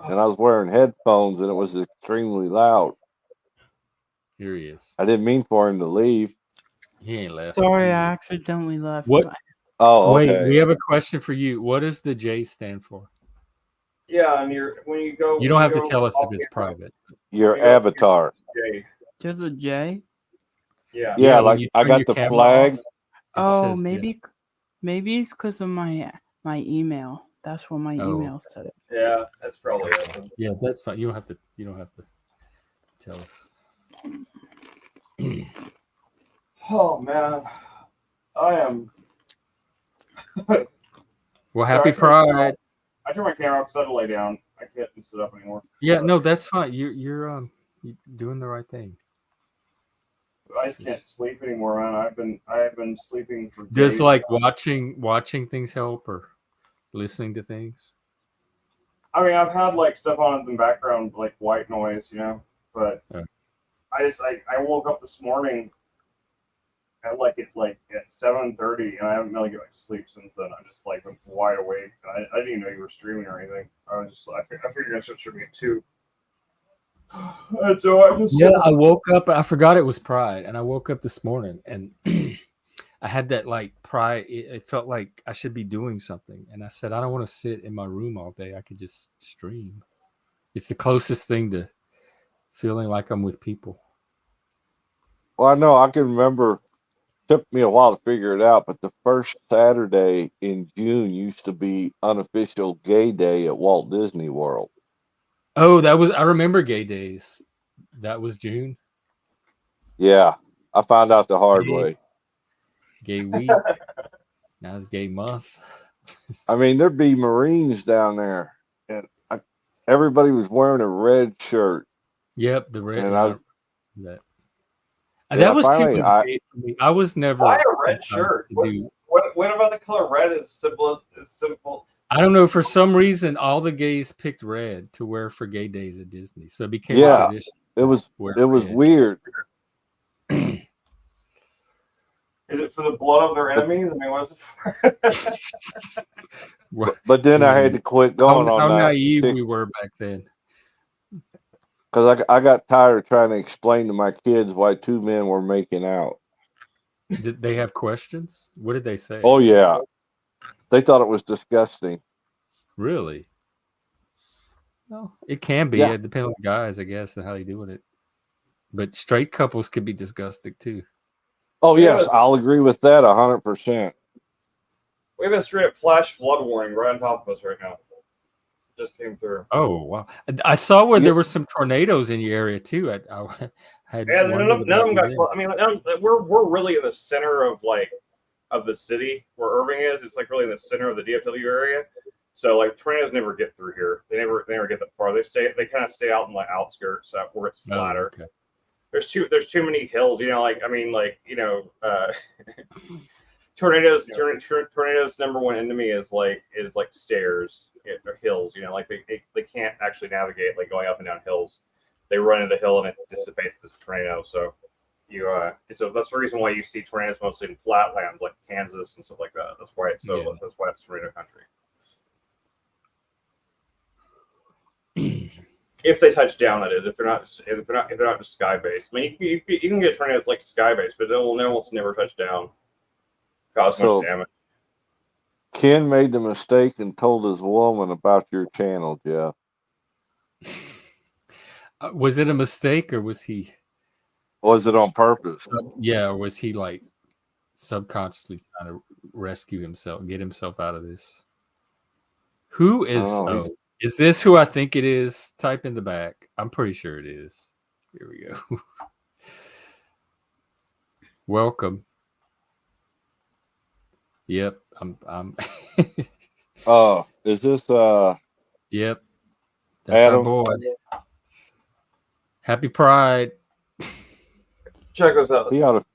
and I was wearing headphones, and it was extremely loud. Here he is. I didn't mean for him to leave. He ain't left. Sorry, I accidentally left. What? Oh, okay. Wait, we have a question for you. What does the J stand for? Yeah, and when you go, you don't have to tell us if it's private. Your avatar. There's a J. Yeah. Yeah, like I got the flag. Oh, maybe it's because of my email. That's what my email said. Yeah, that's probably it. Yeah, that's fine. You don't have to tell us. Oh man, I am. Well, happy Pride. I turned my camera off because I had to lay down. I can't sit up anymore. Yeah, no, that's fine. You're doing the right thing. I just can't sleep anymore, man. I have been sleeping for Does days. like watching things help or listening to things? I mean, I've had like stuff on in the background, like white noise, but I woke up this morning at 7:30, and I haven't been able to get back to sleep since then. I just like been wide awake. I didn't even know you were streaming or anything. I figured you're gonna start streaming too. And so I woke up. I forgot it was Pride, and I woke up this morning, and I had that like Pride. It felt like I should be doing something, and I said, I don't want to sit in my room all day. I could just stream. It's the closest thing to feeling like I'm with people. Well, I know I can remember. Took me a while to figure it out, but the first Saturday in June used to be unofficial gay day at Walt Disney World. Oh, I remember Gay Days. That was June. Yeah, I found out the hard way. Gay week. Now it's gay month. I mean, there'd be Marines down there, and everybody was wearing a red shirt. Yep, the red. And that was too much gay for me. I was never. Why a red shirt? What about the color red is simple? I don't know. For some reason, all the gays picked red to wear for Gay Days at Disney, so it became a tradition. It was weird. Is it for the blood of their enemies? I mean, what is it for? But then I had to quit going on that. How naive we were back then. Because I got tired of trying to explain to my kids why two men were making out. Did they have questions? What did they say? Oh, yeah. They thought it was disgusting. Really? Well, it can be. Yeah. It depends on the guys, I guess, and how they doing it. But straight couples could be disgusting, too. Oh, yes. I'll agree with that 100%. We have a straight up flash flood warning right on top of us right now. Just came through. Oh, wow. I saw where there were some tornadoes in your area, too. I had none of them got close. I mean, we're really in the center of the city where Irving is. It's like really in the center of the DFW area. So like tornadoes never get through here. They never get that far. They kind of stay out in the outskirts where it's flatter. Oh, okay. There's too many hills. Tornadoes. Tornadoes' number one enemy is like stairs. Or hills, they can't actually navigate like going up and down hills. They run into the hill and it dissipates this tornado. So so that's the reason why you see tornadoes mostly in flatlands like Kansas and stuff like that. That's why it's that's why it's tornado country. If they touch down, that is. If they're not just sky based. I mean, you can get tornadoes like sky based, but they'll almost never touch down. Cause much damage. Ken made the mistake and told his woman about your channel, Jeff. Was it a mistake or was he? Was it on purpose? Yeah, or was he like subconsciously trying to rescue himself, get himself out of this. Who is? Oh, is this who I think it is? Type in the back. I'm pretty sure it is. Here we go. Welcome. Yep, I'm. Oh, is this? Yep, that's Adam? our boy. Happy Pride. Check us out. He ought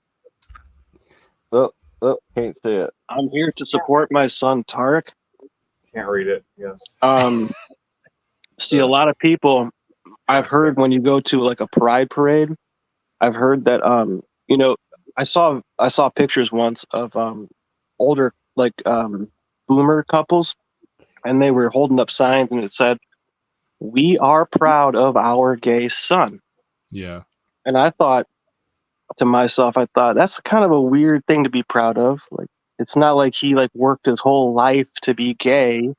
to. Oh, can't see it. I'm here to support my son Tarek. Can't read it. Yes. See, a lot of people I've heard when you go to like a pride parade, I've heard that you know, I saw pictures once of older like boomer couples, and they were holding up signs and it said, "We are proud of our gay son." Yeah. And I thought to myself, that's kind of a weird thing to be proud of. Like, it's not like he like worked his whole life to be gay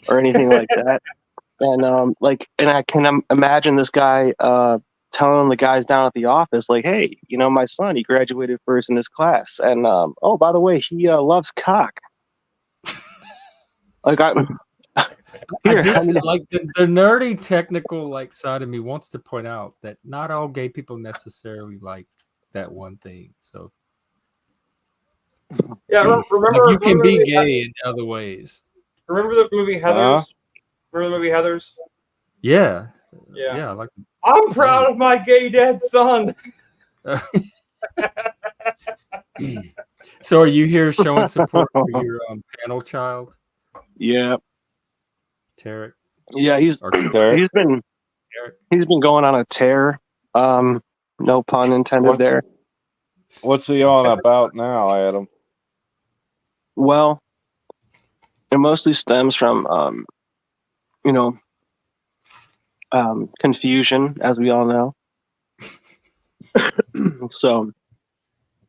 or anything like that. And and I can imagine this guy telling the guys down at the office, like, "Hey, you know, my son, he graduated first in his class, and oh, by the way, he loves cock." Like I just like the nerdy technical like side of me wants to point out that not all gay people necessarily like that one thing. So yeah, remember like you can be gay in other ways. Remember the movie Heathers? Remember the movie Heathers? Yeah. Yeah. Yeah, I like I'm proud of my gay dead son. So are you here showing support for your panel child? Yeah. Tarek. Yeah, he's been going on a tear. No pun intended there. What's he on about now, Adam? Well, it mostly stems from you know, confusion, as we all know. So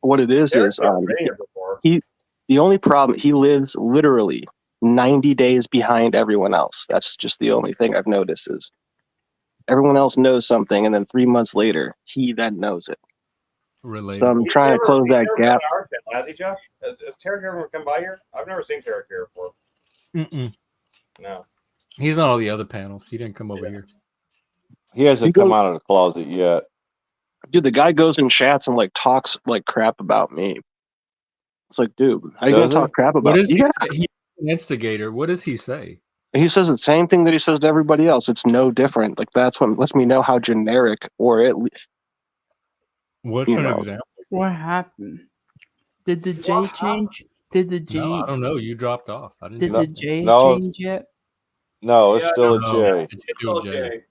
what it is the only problem, he lives literally 90 days behind everyone else. That's just the only thing I've noticed is everyone else knows something, and then 3 months later, he then knows it. Relatable. So I'm trying to close that gap. Has he, Jeff? Has Tarek ever come by here? I've never seen Tarek here before. No. He's on all the other panels. He didn't come over here. He hasn't come out of the closet yet. Dude, the guy goes in chats and like talks like crap about me. It's like, dude, how you gonna talk crap about me? He's an instigator. What does he say? He says the same thing that he says to everybody else. It's no different. Like, that's what lets me know how generic or at least. What's an example? What happened? Did the J change? Did the J? No, I don't know. You dropped off. I didn't. Did the J change yet? No, it's still a J. It's still J.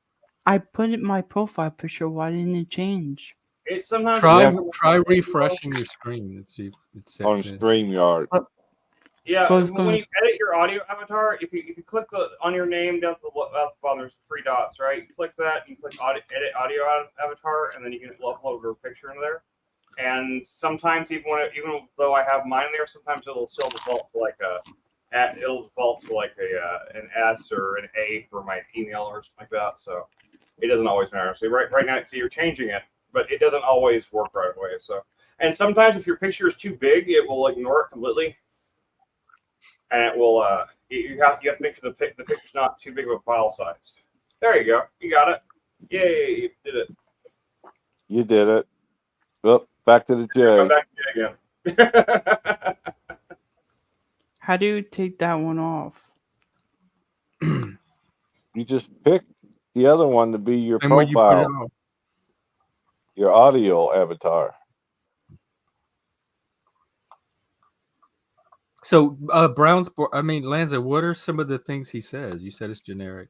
I put it in my profile picture. Why didn't it change? It sometimes try refreshing your screen and see if it sets on in. StreamYard. Yeah, when you edit your audio avatar, if you click on your name down to the bottom, there's 3 dots, right? You click that, you click edit audio avatar, and then you can upload your picture into there. And sometimes even though I have mine there, sometimes it'll still default to like an S or an A for my email or something like that. So it doesn't always matter. So right now, so you're changing it, but it doesn't always work right away. So, and sometimes if your picture is too big, it will ignore it completely. And it will. You have to make sure the picture's not too big of a file size. There you go. You got it. Yay! You did it. You did it. Well, back to the J. Go back to J again. How do you take that one off? You just pick the other one to be your And when you put it profile, on. your audio avatar. So Lanza, what are some of the things he says? You said it's generic.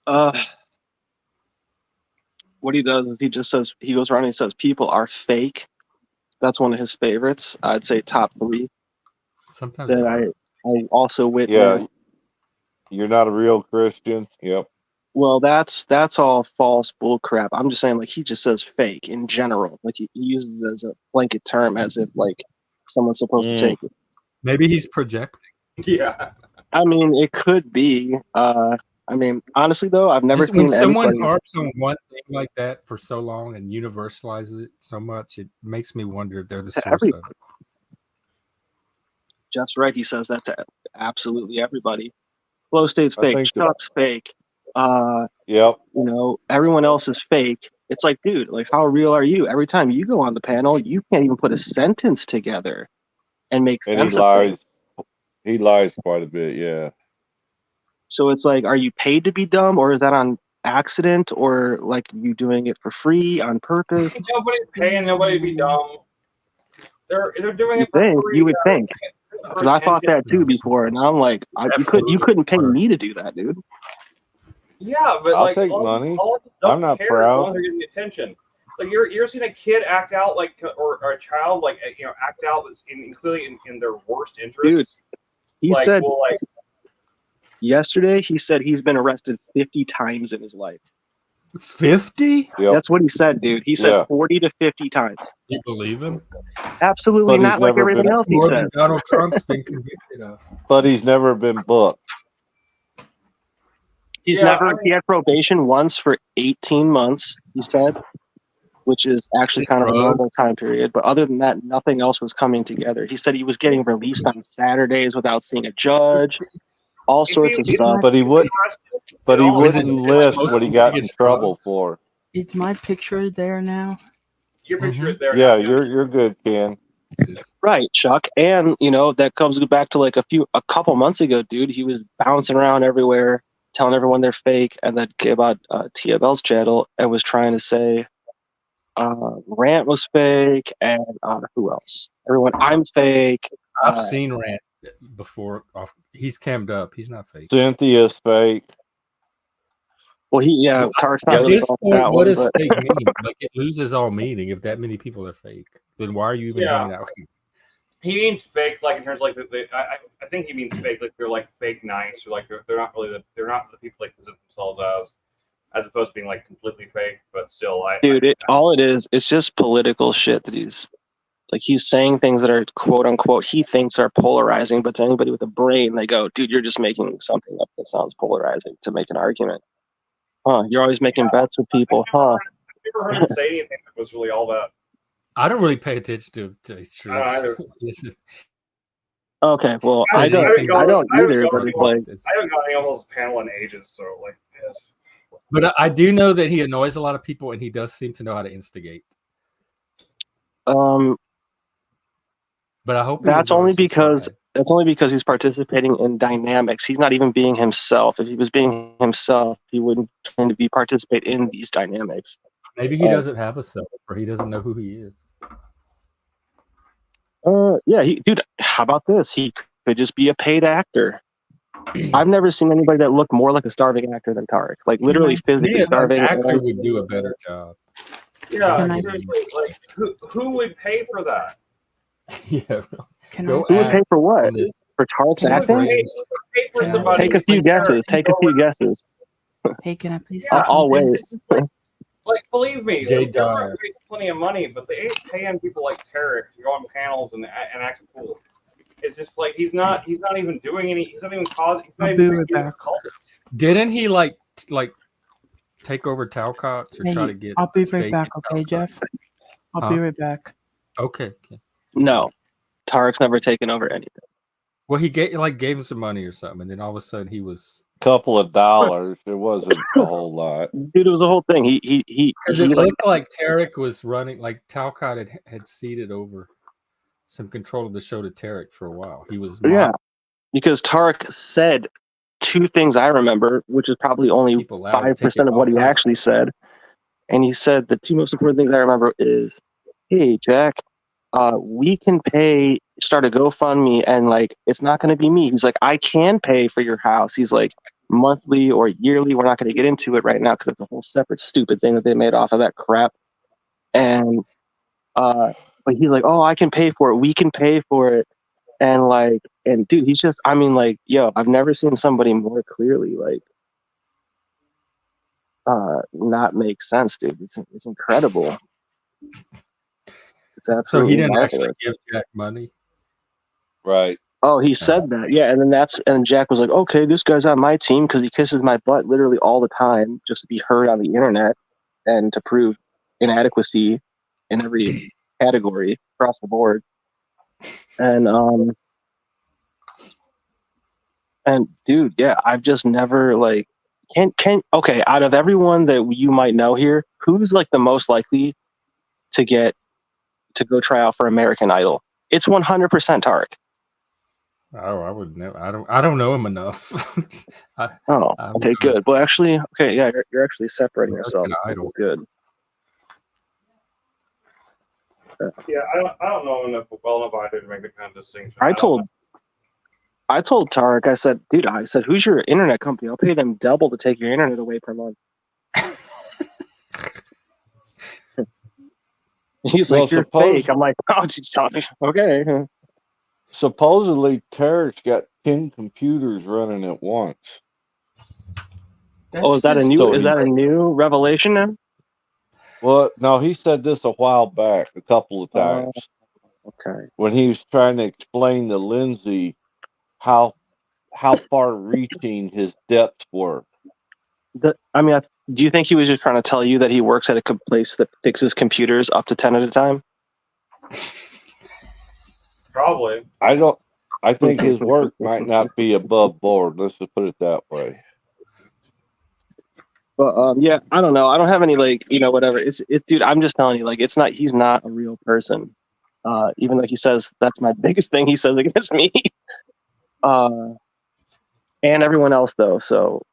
What he does is he just says, he goes around and he says people are fake. That's one of his favorites. I'd say top 3. Sometimes that I also witnessed. Yeah, you're not a real Christian. Yep. Well, that's all false bull crap. I'm just saying, like, he just says fake in general. Like, he uses it as a blanket term as if like someone's supposed to take it. Maybe he's projecting. Yeah. I mean, it could be. I mean, honestly though, I've never Just when seen someone anybody. harps on one thing like that for so long and universalizes it so much, it makes me wonder if they're the source of it. Jeff's right. He says that to absolutely everybody. Flow state's I fake. think that- Chuck's fake. Yep. You know, everyone else is fake. It's like, dude, like, how real are you? Every time you go on the panel, you can't even put a sentence together and make And sense he of lies. things. He lies quite a bit. Yeah. So it's like, are you paid to be dumb, or is that on accident, or like you doing it for free on purpose? Nobody's paying nobody to be dumb. They're doing it for free. You would think. Because I thought that too before, and now I'm like, you couldn't pay me to do that, dude. Yeah, but I'll like take all money. adults I'm not care proud. as long as they're getting attention. Like you're seeing a kid act out like, or a child like, you know, act out that's clearly in their worst interests. Dude, he like, said well, like yesterday. He said he's been arrested 50 times in his life. 50? Yep. That's what he said, dude. He said 40 to 50 times. You believe him? Absolutely But not, he's like never everything been- else he More said. than Donald Trump's been convicted of. But he's never been booked. He's Yeah, never. I mean- He had probation once for 18 months. He said, which is actually kind of a normal time period. But other than that, nothing else was coming together. He said he was getting released on Saturdays without seeing a judge. All sorts of stuff. But he wouldn't. But he all, wouldn't list what he got in trouble for. Is my picture there now? Your picture is there. Yeah, now. you're good, Ken. Right, Chuck. And you know, that comes back to like a couple months ago, dude. He was bouncing around everywhere, telling everyone they're fake, and then came about TFL's channel and was trying to say Rant was fake, and who else? Everyone, I'm fake. I've seen Rant before. He's cammed up. He's not fake. Cynthia's fake. Well, Tark's not At really this calling point, that what one, does but fake mean? Like, it loses all meaning if that many people are fake. Then why are you even hanging out with him? He means fake, like in terms of like I think he means fake, like they're like fake nice, or like they're not really they're not the people they present themselves as opposed to being like completely fake, but still, all it is, it's just political shit that he's saying things that are quote unquote he thinks are polarizing, but to anybody with a brain, they go, dude, you're just making something up that sounds polarizing to make an argument. Huh? You're always making bets with people, huh? I've never heard him say anything that was really all that. I don't really pay attention to his truth. I don't either. Okay, well, I I don't either, but it's like I haven't got any almost panel in ages, so like. Yes. But I do know that he annoys a lot of people, and he does seem to know how to instigate. But I hope that's only because he's participating in dynamics. He's not even being himself. If he was being himself, he wouldn't tend to participate in these dynamics. Maybe he doesn't have a self, or he doesn't know who he is. Yeah, dude. How about this? He could just be a paid actor. I've never seen anybody that looked more like a starving actor than Tarek. Like literally physically starving. An actor would do a better job. Yeah, seriously, like who would pay for that? Yeah. Who would pay for what? For Tarek's acting? Pay for somebody. Take a few guesses. Take a few guesses. Hey, can I please say I'll something? wait. Like, believe me, Jay like, they're making plenty of money, but they ain't paying people like Tarek to go on panels and act cool. It's just like he's not even doing any. He's not even causing. He's not I'll be even right back. Didn't he like take over Talcott's or Hey, try to get? I'll be state right back, okay, Jeff? I'll be right back. Okay. No, Tarek's never taken over anything. Well, he gave him some money or something, and then all of a sudden he was Couple of dollars. It wasn't a whole lot. Dude, it was the whole thing. He because it looked like Tarek was running. Like Talcott had ceded over some control of the show to Tarek for a while. He was because Tarek said two things I remember, which is probably only 5% of what he actually said. And he said the two most important things I remember is, "Hey, Jack, we can start a GoFundMe, and like it's not going to be me." He's like, "I can pay for your house." He's like, monthly or yearly. We're not going to get into it right now because it's a whole separate stupid thing that they made off of that crap. And but he's like, "Oh, I can pay for it. We can pay for it." And dude, he's just, I mean, like, yo, I've never seen somebody more clearly like not make sense, dude. It's incredible. It's absolutely so he didn't marvelous. actually give Jack money. Right. Oh, he said that. Yeah, and then Jack was like, "Okay, this guy's on my team because he kisses my butt literally all the time just to be heard on the internet and to prove inadequacy in every category across the board." And dude, yeah, I've just never like okay, out of everyone that you might know here, who's like the most likely to go try out for American Idol? It's 100% Tarek. Oh, I would never. I don't know him enough. Okay, good. Well, actually, okay, yeah, you're actually separating yourself. It's good. Yeah, I don't know enough well enough either to make the kind of distinction. I told Tarek, I said, dude, who's your internet company? I'll pay them double to take your internet away per month. He's like, you're fake. I'm like, oh, okay. Supposedly, Tarek's got 10 computers running at once. Is that a new revelation now? Well, no, he said this a while back, a couple of times. Okay. When he was trying to explain to Lindsay how far-reaching his depths were. Do you think he was just trying to tell you that he works at a place that fixes computers up to 10 at a time? Probably. I think his work might not be above board. Let's just put it that way. But yeah, I don't know. I don't have any whatever. Dude. I'm just telling you, he's not a real person. Even though he says that's my biggest thing he says against me, and everyone else though. So,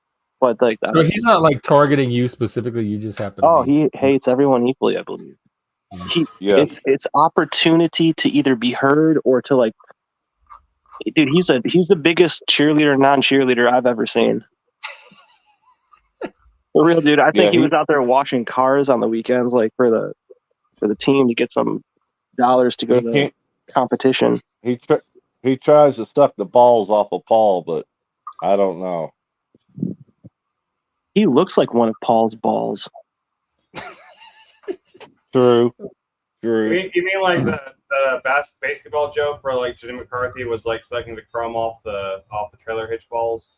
but so he's not like targeting you specifically. You just happen. He hates everyone equally, I believe. It's opportunity to either be heard or to dude. He's the biggest cheerleader, non-cheerleader I've ever seen. For real, dude. I think he was out there washing cars on the weekends, for the team to get some dollars to go to the competition. He tries to suck the balls off of Paul, but I don't know. He looks like one of Paul's balls. True. You mean like the basketball joke where Jenny McCarthy was sucking the chrome off the trailer hitch balls?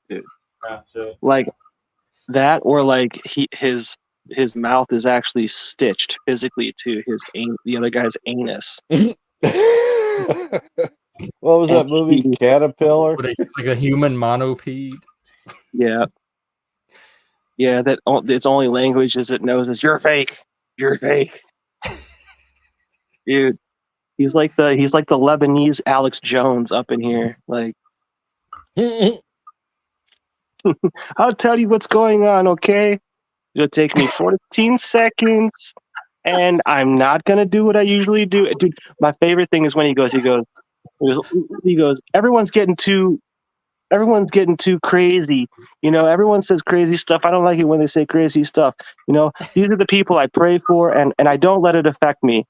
Dude. Yeah, like that, or his mouth is actually stitched physically to the other guy's anus. What was that movie? Caterpillar? Like a human monopede. Yeah. Yeah, that its only language is it knows is you're fake. You're fake. Dude. He's like the Lebanese Alex Jones up in here. I'll tell you what's going on, okay? It'll take me 14 seconds, and I'm not gonna do what I usually do. Dude, my favorite thing is when he goes, everyone's getting too crazy. Everyone says crazy stuff. I don't like it when they say crazy stuff. These are the people I pray for, and I don't let it affect me.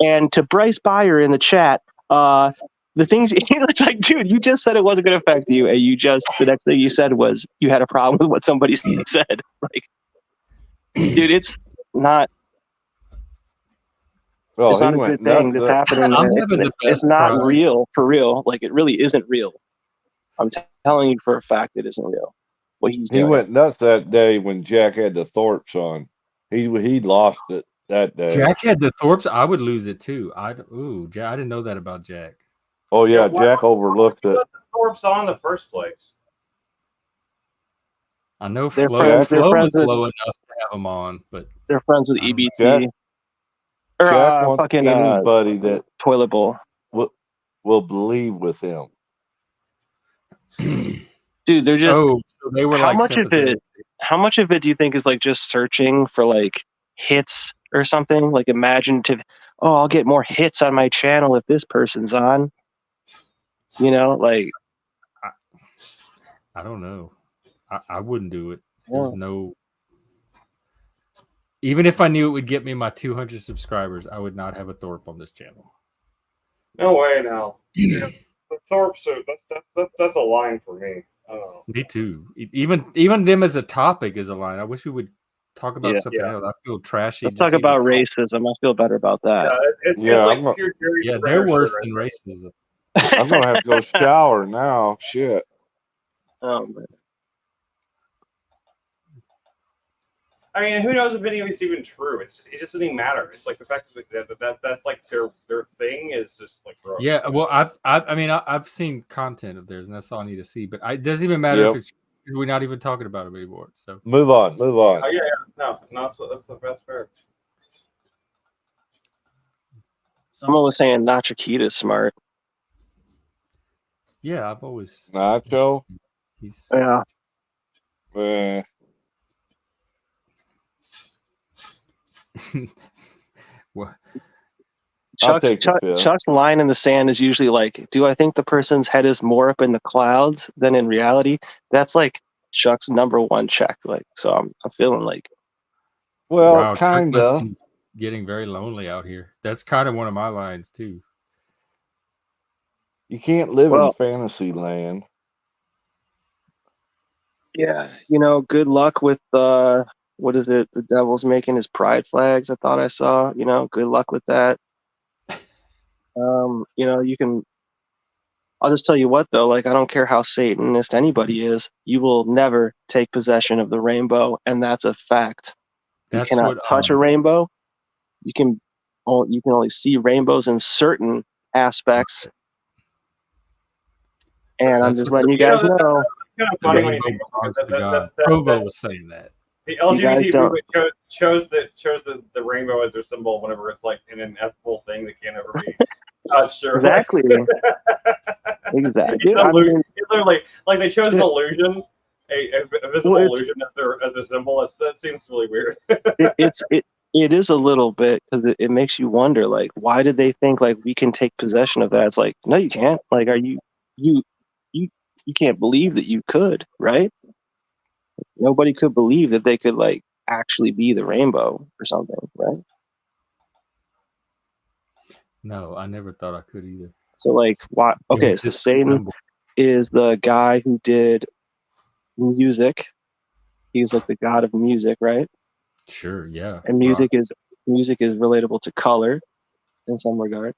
And to Bryce Beyer in the chat, the things it's like, dude, you just said it wasn't going to affect you, and the next thing you said was you had a problem with what somebody said. Dude, it's not. Well, it's not a good thing that's happening. It's not real, for real. It really isn't real. I'm telling you for a fact it isn't real. What he's doing. He went nuts that day when Jack had the Thorpes on. He lost it that day. Jack had the Thorpes. I would lose it too. I didn't know that about Jack. Oh yeah, Jack overlooked it. The Thorpes on in the first place. I know Flo was low enough to have him on, but they're friends with EBT. Jack wants anybody that toilet bowl will believe with him. Dude, they're just. Oh, so they were how much of it do you think is just searching for hits or something? Imaginative. Oh, I'll get more hits on my channel if this person's on. I don't know. I wouldn't do it. There's no. Even if I knew it would get me my 200 subscribers, I would not have a Thorpe on this channel. No way, now. The Thorpes that's a line for me. I don't know. Me too. Even them as a topic is a line. I wish we would talk about something else. I feel trashy. Let's talk about racism. I feel better about that. It's like pure yeah, they're worse than racism. I'm gonna have to go shower now. Shit. Oh man. I mean, who knows if any of it's even true? It just doesn't even matter. It's like the fact that's like their thing is just like gross. Yeah, well, I've seen content of theirs, and that's all I need to see. But it doesn't even matter if it's we're not even talking about it anymore. So move on. Oh yeah, no, that's fair. Someone was saying Nacho Kita's smart. Yeah, I've always Nacho. He's what? Chuck's line in the sand is usually like, do I think the person's head is more up in the clouds than in reality? That's like Chuck's number one check. Like, so I'm feeling like, well, kind of getting very lonely out here. That's kind of one of my lines too. You can't live in fantasy land. Yeah, good luck with what is it? The devil's making his pride flags. I thought I saw. Good luck with that. You can. I'll just tell you what though. Like, I don't care how Satanist anybody is, you will never take possession of the rainbow, and that's a fact. That's you cannot touch a rainbow. You can only see rainbows in certain aspects. And I'm just letting you guys know. Kind of funny when you think Provo was saying that. The LGBT movement chose the rainbow as their symbol whenever it's like an ineffable thing that can't ever be touched. Exactly. Exactly. It's literally like they chose an illusion, a visible illusion as their symbol. That seems really weird. It is a little bit, because it makes you wonder, like, why did they think like we can take possession of that? It's like, no, you can't. Like, you can't believe that you could, right? Nobody could believe that they could like actually be the rainbow or something, right? No, I never thought I could either. So like, why? Okay, so Satan is the guy who did music. He's like the god of music, right? Sure, yeah. And music is relatable to color in some regard.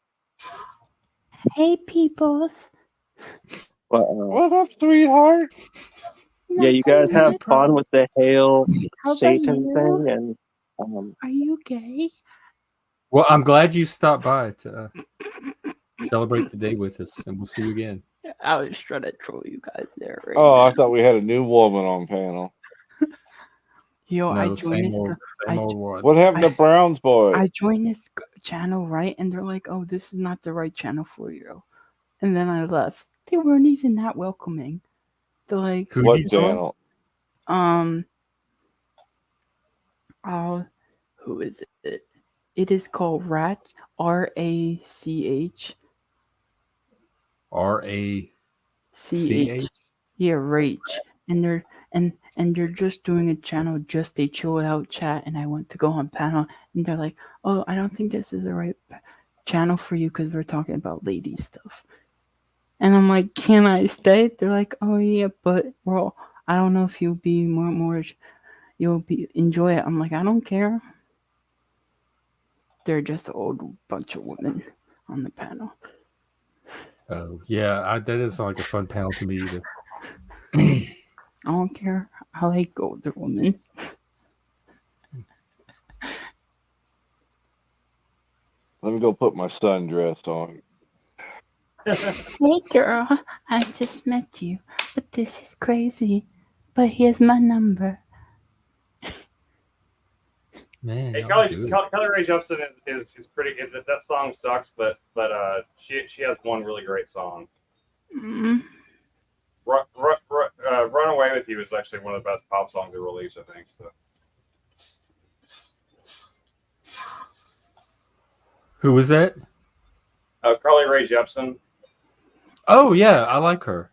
Hey, peoples. What up, sweetheart? Yeah, you guys have fun with the Hail How Satan about thing, and are you gay? Well, I'm glad you stopped by to celebrate the day with us, and we'll see you again. I was trying to troll you guys there. Right Oh, now. I thought we had a new woman on panel. Yo, No, I joined old one. What happened to Brown's boy? I joined this channel, right? And they're like, oh, this is not the right channel for you. And then I left. They weren't even that welcoming. They're like, what channel? Who is it? It is called Rach, RACH. RACH? Yeah, Rach. And they're just doing a channel, just a chill out chat. And I went to go on panel, and they're like, oh, I don't think this is the right channel for you because we're talking about lady stuff. And I'm like, can I stay? They're like, oh yeah, but well, I don't know if you'll be more you'll enjoy it. I'm like, I don't care. They're just an old bunch of women on the panel. Oh yeah, that doesn't sound like a fun panel to me either. I don't care. I like older women. Let me go put my sundress on. Hey girl, I just met you, but this is crazy. But here's my number. Man, hey, Kelly Rae Jepsen is pretty good. That song sucks, but she has one really great song. Mm-hmm. Run Away With You is actually one of the best pop songs they released, I think. So. Who was that? Carly Rae Jepsen. Oh yeah, I like her.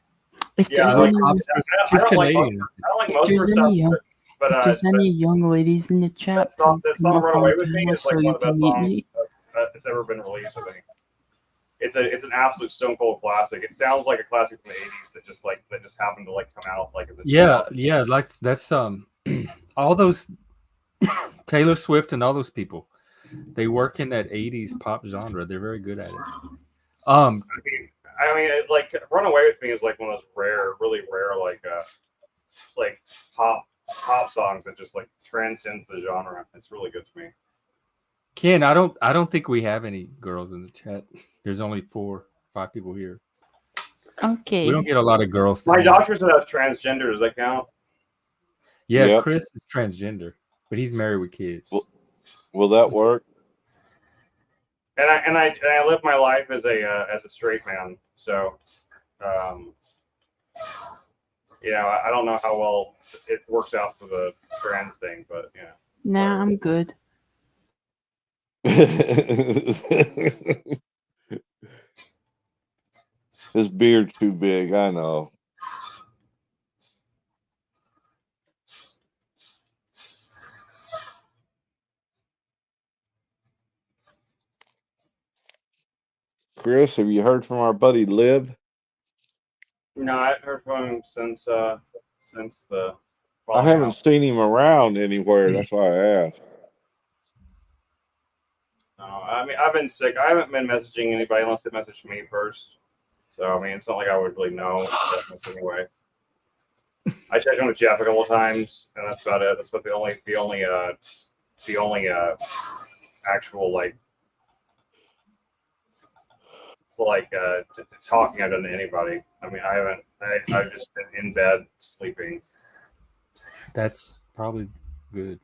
If yeah, she's Canadian. I don't like most of her stuff, but if there's any young ladies in the chat, that song "Run Away With Me" is like one of the best songs me. that's ever been released. I think it's an absolute Stone Cold classic. It sounds like a classic from the '80s that just happened to like come out like. Yeah, like that's all those Taylor Swift and all those people, they work in that 80s pop genre. They're very good at it. I mean, like "Runaway with Me" is like one of those really rare, like pop songs that just like transcends the genre. It's really good to me. Ken, I don't think we have any girls in the chat. There's only 4 or 5 people here. Okay. We don't get a lot of girls. My doctor said I was transgender. Does that count? Yeah, Yep. Chris is transgender, but he's married with kids. Will that work? And I live my life as a straight man. So, you know, I don't know how well it works out for the trans thing, but yeah. Nah, I'm good. His beard's too big, I know. Chris, have you heard from our buddy Lib? No, I haven't heard from him since the. I haven't seen him around anywhere. That's why I asked. No, I mean, I've been sick. I haven't been messaging anybody unless they message me first. So I mean, it's not like I would really know that much anyway. I checked in with Jeff a couple of times, and that's about it. That's what the only actual talking I've done to anybody. I mean, I haven't. I've just been in bed sleeping. That's probably good.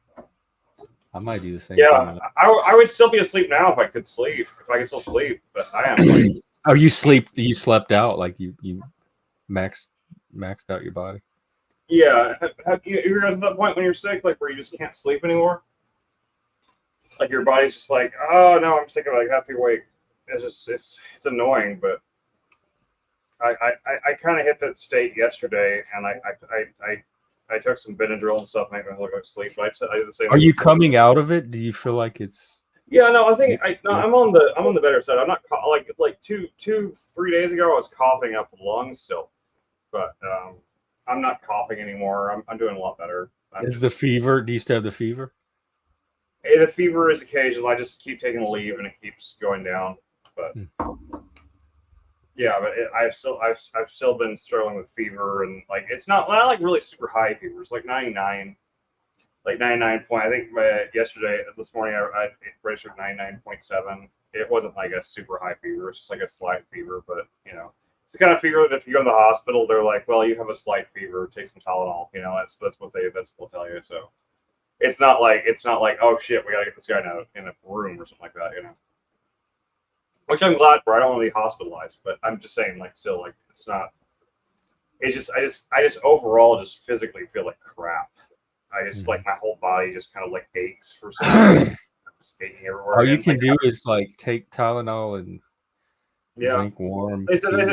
I might do the same. Yeah, I would still be asleep now if I could sleep. If I could still sleep, but I am. Oh, you slept out, like you maxed out your body. Yeah, have you got to that point when you're sick, like where you just can't sleep anymore? Like your body's just like, oh no, I'm sick of it. I have to be awake. It's annoying, but I kind of hit that state yesterday, and I took some Benadryl and stuff, made me look like sleep. But I did the same. Are you coming out of it? Do you feel like it's? Yeah, no, I think I'm on the better side. I'm not like 3 days ago I was coughing up the lungs still, but I'm not coughing anymore. I'm doing a lot better. The fever? Do you still have the fever? The fever is occasional. I just keep taking a leave and it keeps going down. But yeah, but I've still been struggling with fever, and like it's not like really super high fever. It's like 99. Like 99 point. I think this morning I registered 99.7. It wasn't like a super high fever. It's just like a slight fever, but you know, it's the kind of fever that if you go to the hospital, they're like, well, you have a slight fever. Take some Tylenol. You know, that's what they'll tell you. So it's not like oh shit, we gotta get this guy in a room or something like that. You know, which I'm glad for. I don't want to be hospitalized, but I'm just saying like still like it's not. It's just I just overall just physically feel like crap. I just like my whole body just kind of like aches for some reason. Just aching everywhere. All you can do is like take Tylenol and drink warm.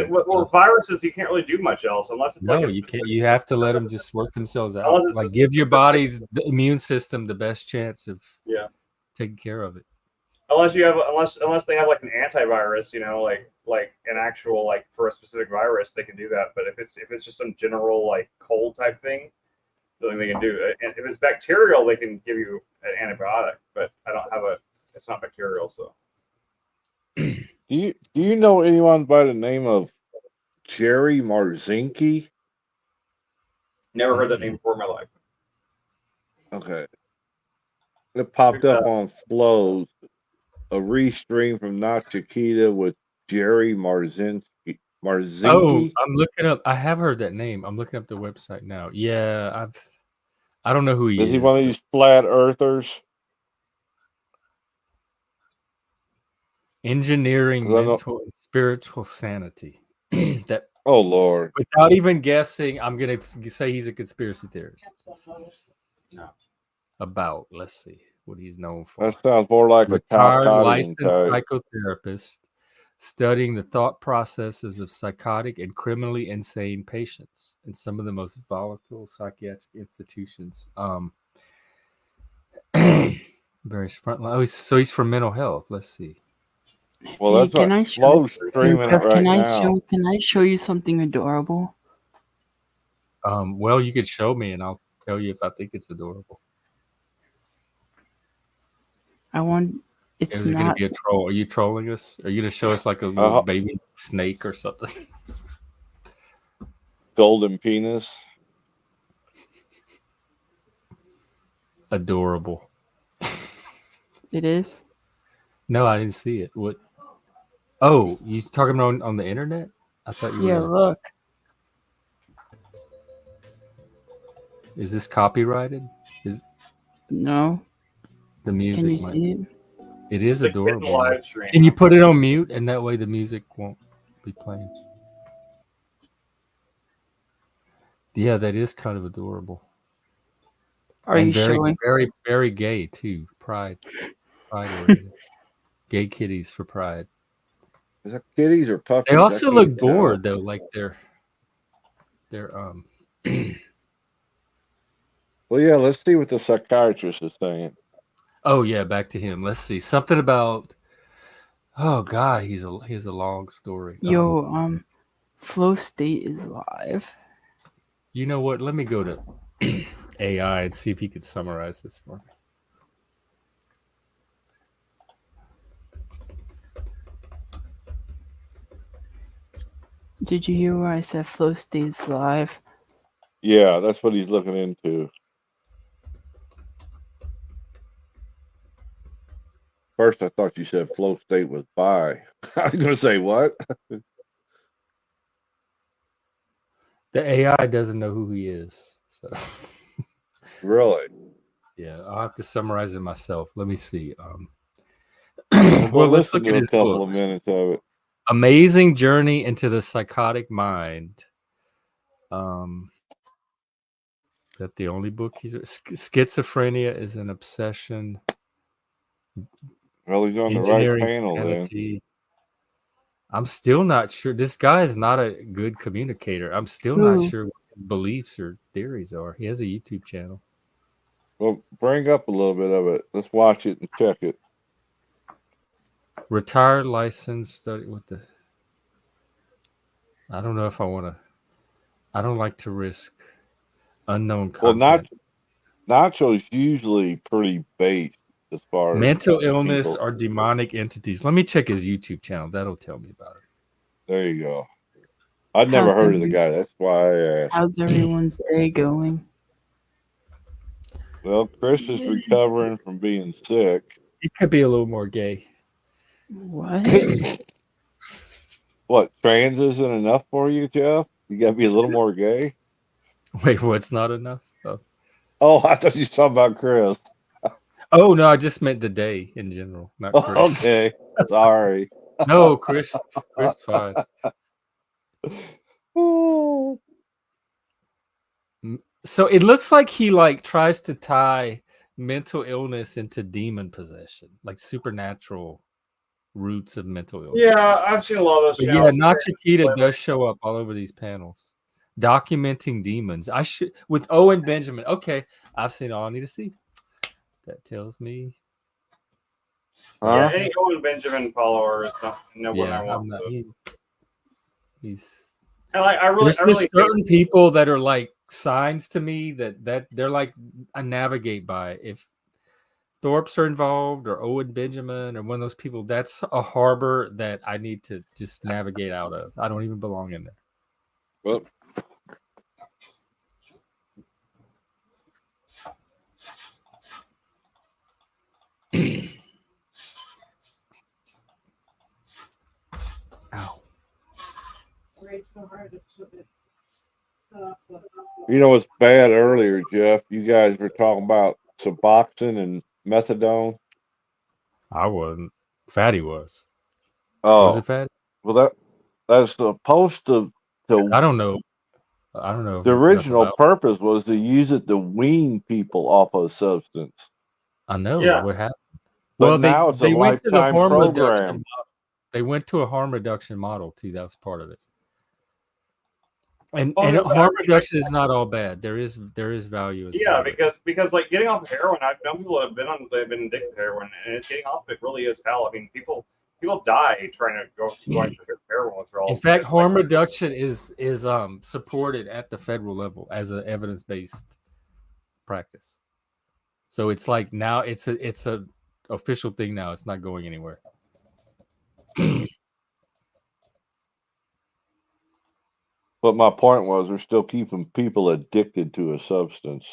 Well, viruses you can't really do much else unless it's no, you can't. You have to let them just work themselves out. Like give your body's immune system the best chance of taking care of it. Unless they have like an antivirus, you know, like an actual like for a specific virus, they can do that. But if it's just some general like cold type thing. Nothing they can do. And if it's bacterial, they can give you an antibiotic. But I don't have it's not bacterial. So, do you know anyone by the name of Jerry Marzinke? Never heard that name before in my life. Okay, it popped up on Flows, a restream from Not Chiquita with Jerry Marzinke. Oh, I'm looking up. I have heard that name. I'm looking up the website now. Yeah, I don't know who he is. Is he one of these flat earthers? Engineering mental and spiritual sanity. That. Oh Lord! Without even guessing, I'm gonna say he's a conspiracy theorist. No. About, let's see what he's known for. That sounds more like retired a licensed psychotherapist. Studying the thought processes of psychotic and criminally insane patients in some of the most volatile psychiatric institutions. Various frontline. Oh, so he's for mental health. Let's see. Well, that's what Flo's streaming it right now. Can I show you something adorable? Well, you could show me, and I'll tell you if I think it's adorable. I want. It's Is it going to not. be a troll? Are you trolling us? Are you going to show us like a little baby snake or something? Golden penis. Adorable. It is. No, I didn't see it. What? Oh, you talking on the internet? I thought you were. Yeah, look. Is this copyrighted? No. The music. Can you see it? It is It's adorable. live stream. Can you put it on mute, and that way the music won't be playing? Yeah, that is kind of adorable. Are you showing? Very, very gay too. Pride oriented. Gay kitties for pride. Is that kitties or puppies? They also look bored though, like they're Well, yeah. Let's see what the psychiatrist is saying. Oh yeah, back to him. Let's see something about. Oh God, he has a long story. Yo, flow state is live. You know what? Let me go to AI and see if he could summarize this for me. Did you hear where I said flow state is live? Yeah, that's what he's looking into. First, I thought you said flow state was bi. I was going to say what? The AI doesn't know who he is, so. Really? Yeah, I'll have to summarize it myself. Let me see. Well, let's look at his a couple books. of minutes of it. Amazing Journey into the Psychotic Mind. Is that the only book he's schizophrenia is an obsession. Well, he's on the right panel then. I'm still not sure. This guy is not a good communicator. I'm still not sure what his beliefs or theories are. He has a YouTube channel. Well, bring up a little bit of it. Let's watch it and check it. Retired license study with the. I don't know if I want to. I don't like to risk unknown content. Well, Nacho's usually pretty bait as far as mental illness or demonic entities. Let me check his YouTube channel. That'll tell me about it. There you go. I'd never heard of the guy. That's why I asked. How's everyone's day going? Well, Chris is recovering from being sick. He could be a little more gay. What? What, trans isn't enough for you, Jeff? You got to be a little more gay? Wait, what's not enough? Oh, I thought you were talking about Chris. Oh, no, I just meant the day in general, not Chris. Okay, sorry. No, Chris fine. So it looks like he tries to tie mental illness into demon possession, like supernatural roots of mental illness. Yeah, I've seen a lot of those channels. Yeah, Nachikita does show up all over these panels. Documenting demons. I should with Owen Benjamin. Okay, I've seen all I need to see. That tells me. Yeah, any Owen Benjamin follower is no one I want. He's. And I really certain people that are like signs to me that they're like I navigate by. If Thorpe's are involved or Owen Benjamin or one of those people, that's a harbor that I need to just navigate out of. I don't even belong in there. Well. Ow. You know what's bad earlier, Jeff? You guys were talking about Suboxone and methadone. I wasn't. Fatty was. Oh, was it Fatty? Well, that's supposed to. I don't know. I don't know. The original purpose was to use it to wean people off of substance. I know what happened. But now it's a lifetime program. They went to a harm reduction model too. That was part of it. And harm reduction is not all bad. There is value. Yeah, because like getting off of heroin, I've known people that have been addicted to heroin, and getting off of it really is hell. I mean, people die trying to go through heroin withdrawal. In fact, harm reduction is supported at the federal level as an evidence-based practice. So it's like now it's a official thing now. It's not going anywhere. But my point was, they're still keeping people addicted to a substance.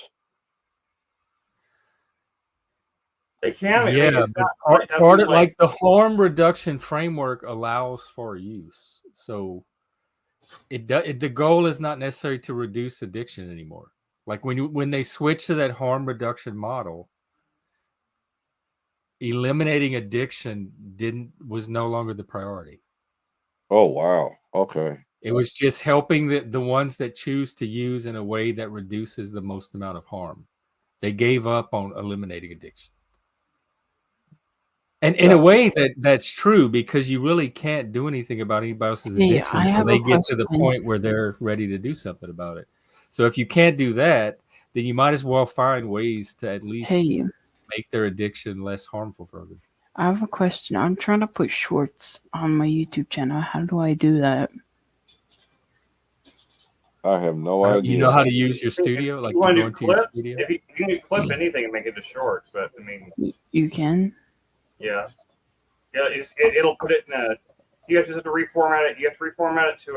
They can. Yeah, I mean, it's but not part of like the harm reduction framework allows for use. So the goal is not necessarily to reduce addiction anymore. Like when they switch to that harm reduction model, eliminating addiction was no longer the priority. Oh wow. Okay. It was just helping the ones that choose to use in a way that reduces the most amount of harm. They gave up on eliminating addiction. And in a way that's true, because you really can't do anything about anybody else's addiction until they get to the point where they're ready to do something about it. So if you can't do that, then you might as well find ways to at least make their addiction less harmful for them. I have a question. I'm trying to put shorts on my YouTube channel. How do I do that? I have no idea. You know how to use your studio? Like you want you to go do into your clips? studio? If you can clip anything and make it into shorts, but I mean, You can? yeah, it'll put it in a. You have to reformat it. You have to reformat it to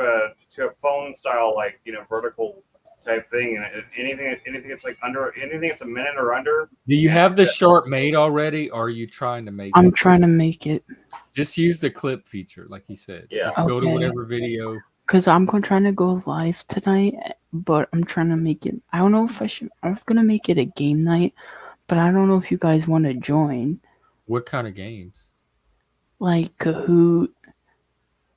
a phone style, like vertical type thing, and anything that's like anything that's a minute or under. Do you have the short made already, or are you trying to make it? I'm trying to make it. Just use the clip feature, like he said. Yeah. Just go to whatever video. Because I'm trying to go live tonight, but I'm trying to make it. I don't know if I should. I was going to make it a game night, but I don't know if you guys want to join. What kind of games? Like Kahoot,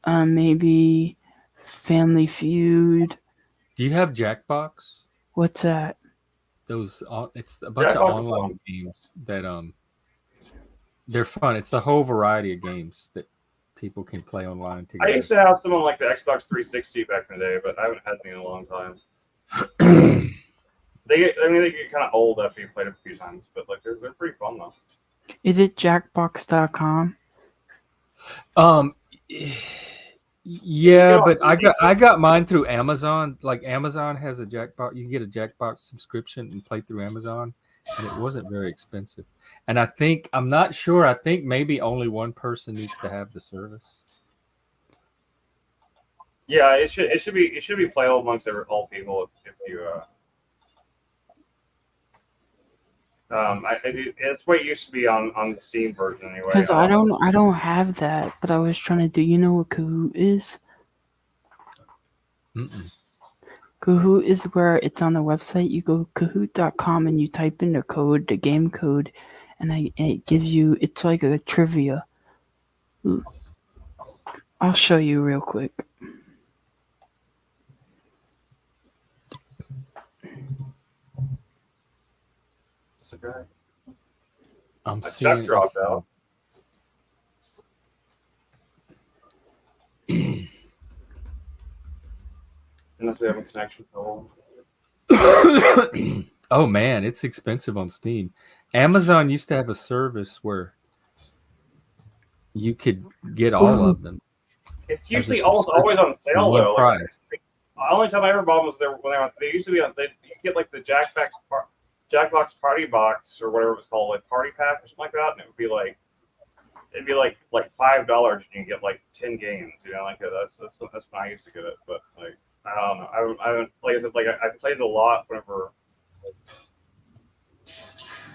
maybe Family Feud. Do you have Jackbox? What's that? Those it's a bunch of online games that they're fun. It's a whole variety of games that people can play online together. I used to have someone like the Xbox 360 back in the day, but I haven't had any in a long time. they get kind of old after you played it a few times, but like they're pretty fun though. Is it jackbox.com? Yeah, but I got mine through Amazon. Like Amazon has a Jackbox. You can get a Jackbox subscription and play through Amazon, and it wasn't very expensive. And I'm not sure. I think maybe only one person needs to have the service. Yeah, it should be playable amongst all people if you. It's what it used to be on the Steam version anyway. Because I don't have that, but I was trying to do. You know what Kahoot is? Kahoot is where it's on the website. You go Kahoot.com and you type in the game code, and it gives you. It's like a trivia. Ooh. I'll show you real quick. I'm my seeing stuff dropped out. Unless we have a connection problem. Oh man, it's expensive on Steam. Amazon used to have a service where you could get all of them. It's usually almost always on sale though. Like, the only time I ever bought them was they used to be on. You get like the Jackbox Party Box or whatever it was called, like Party Pack or something like that, and it'd be like $5 and you get like 10 games. Like that's when I used to get it. But like I don't know. I haven't like I said, like I played it a lot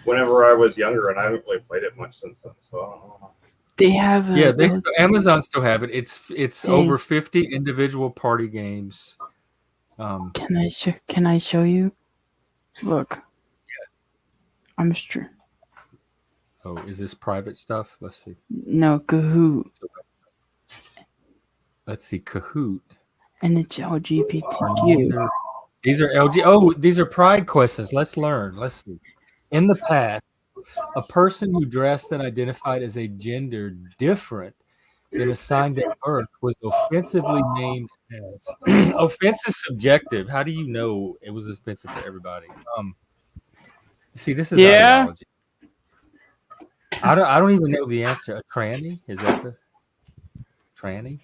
whenever I was younger, and I haven't really played it much since then. So I don't know. They have Amazon still have it. It's over 50 individual party games. Can I show you? Look. I'm sure. Oh, is this private stuff? Let's see. No, Kahoot. Let's see, Kahoot. And it's LGBTQ. These are LG. Oh, these are pride questions. Let's learn. Let's see. In the past, a person who dressed and identified as a gender different than assigned at birth was offensively named as. Offense is subjective. How do you know it was offensive for everybody? See, this is ideology. I don't even know the answer. A tranny? Is that the tranny?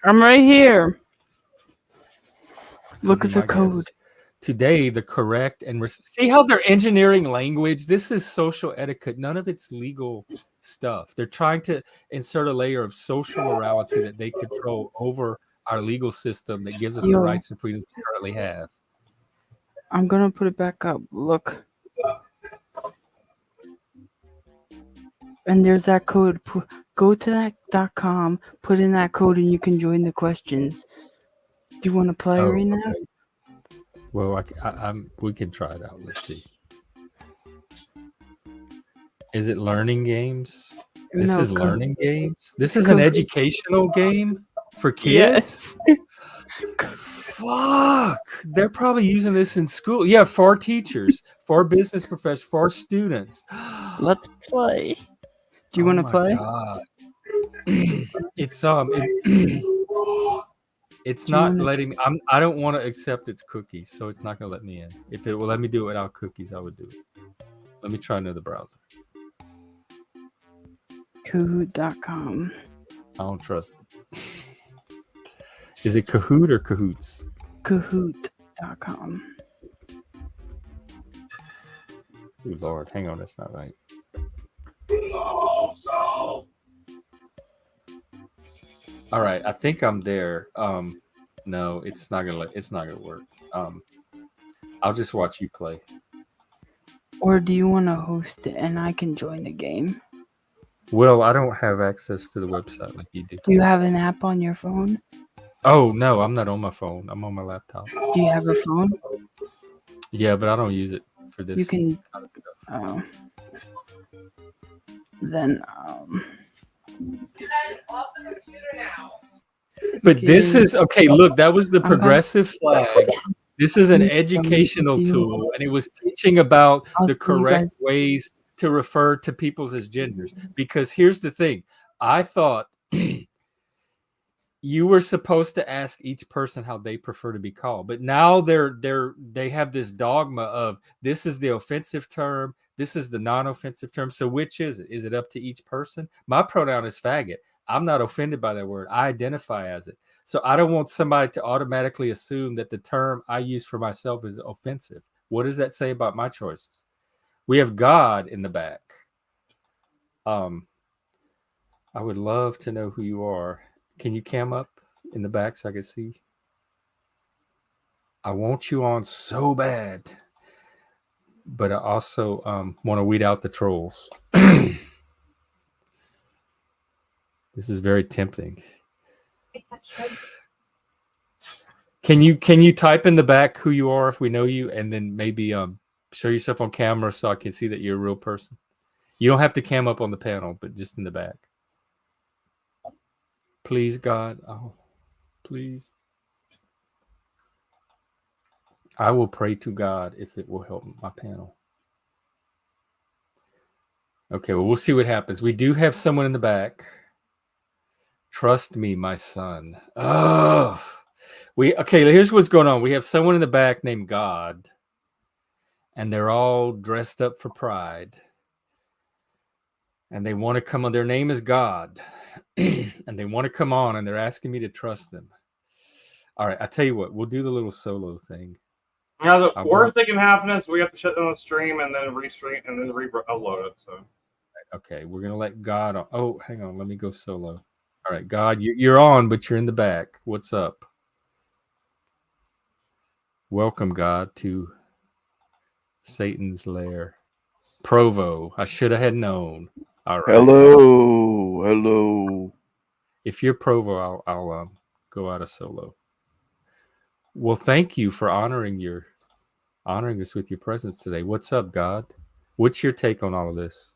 I'm right here. Look at the code. today the correct and see how they're engineering language. This is social etiquette. None of it's legal stuff. They're trying to insert a layer of social morality that they control over our legal system that gives us the rights and freedoms we currently have. I'm gonna put it back up. Look. And there's that code. Go to that.com, put in that code, and you can join the questions. Do you want to play right now? Okay. Well, we can try it out. Let's see. Is it learning games? This is learning games? This is an educational game for kids? Yes. Fuck. They're probably using this in school. Yeah, for teachers, for business professionals, for students. Let's play. Do you want to play? God. It's not letting me. I don't want to accept its cookies, so it's not going to let me in. If it will let me do it without cookies, I would do it. Let me try another browser. Kahoot.com. I don't trust it. Is it Kahoot or Kahoots? Kahoot.com. Oh, Lord, hang on, that's not right. All right, I think I'm there. No, it's not gonna work. I'll just watch you play. Or do you want to host it and I can join the game? Well, I don't have access to the website like you do. Do you have an app on your phone? Oh no, I'm not on my phone. I'm on my laptop. Do you have a phone? Yeah, but I don't use it for this. You can. Kind of stuff. Then. But this is okay. Look, that was the progressive flag. This is an educational tool, and it was teaching about the correct ways to refer to peoples as genders. Because here's the thing: I thought you were supposed to ask each person how they prefer to be called, but now they have this dogma of this is the offensive term, this is the non-offensive term. So which is it? Is it up to each person? My pronoun is faggot. I'm not offended by that word. I identify as it. So I don't want somebody to automatically assume that the term I use for myself is offensive. What does that say about my choices? We have God in the back. I would love to know who you are. Can you cam up in the back so I can see? I want you on so bad. But I also want to weed out the trolls. This is very tempting. Can you type in the back who you are if we know you, and then maybe show yourself on camera so I can see that you're a real person? You don't have to cam up on the panel, but just in the back. Please, God. Oh, please. I will pray to God if it will help my panel. Okay, well, we'll see what happens. We do have someone in the back. Trust me, my son. Oh, here's what's going on. We have someone in the back named God, and they're all dressed up for pride. And they want to come on. Their name is God. And they want to come on, and they're asking me to trust them. All right, I tell you what, we'll do the little solo thing. Now, the worst thing can happen is we have to shut down the stream and then restream and then re-upload it. So, okay, we're gonna let God on. Oh, hang on, let me go solo. All right, God, you're on, but you're in the back. What's up? Welcome, God, to Satan's lair. Provo. I should have had known. All right. Hello. If you're Provo, I'll go out of solo. Well, thank you for honoring us with your presence today. What's up, God? What's your take on all of this?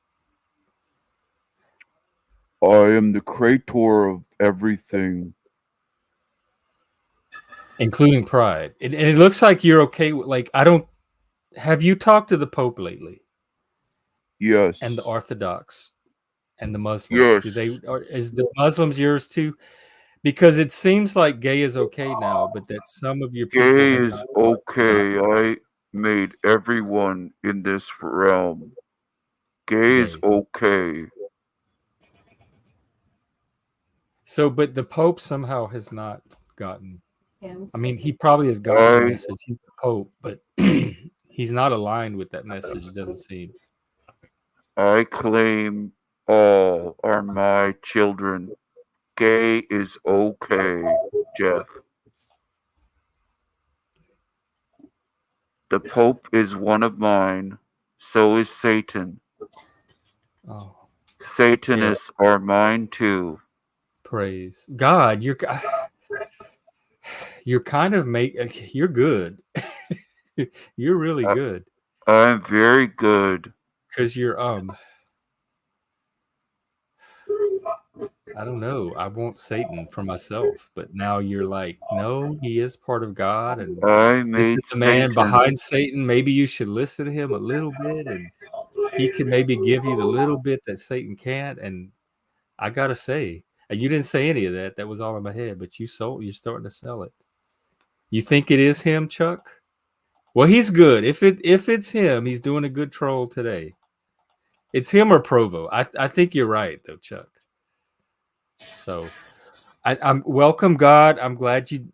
I am the creator of everything, including pride. And it looks like you're okay with, have you talked to the Pope lately? Yes. And the Orthodox and the Muslims? Yes. Is the Muslims yours too? Because it seems like gay is okay now, but that some of your people gay is okay. I made everyone in this realm. Gay is okay. So, but the Pope somehow has not gotten I mean, he probably has God's message. He's the Pope, but he's not aligned with that message. It doesn't seem. I claim all are my children. Gay is okay, Jeff. The Pope is one of mine. So is Satan. Oh. Satanists are mine too. Praise God. You're kind of you're good. You're really good. I'm very good. Because you're I don't know. I want Satan for myself, but now you're like, no, he is part of God, and this is the man behind Satan. Maybe you should listen to him a little bit, and he can maybe give you the little bit that Satan can't. And I gotta say, and you didn't say any of that. That was all in my head, but you're starting to sell it. You think it is him, Chuck? Well, he's good. If it's him, he's doing a good troll today. It's him or Provo. I think you're right though, Chuck. So I'm welcome, God. I'm glad you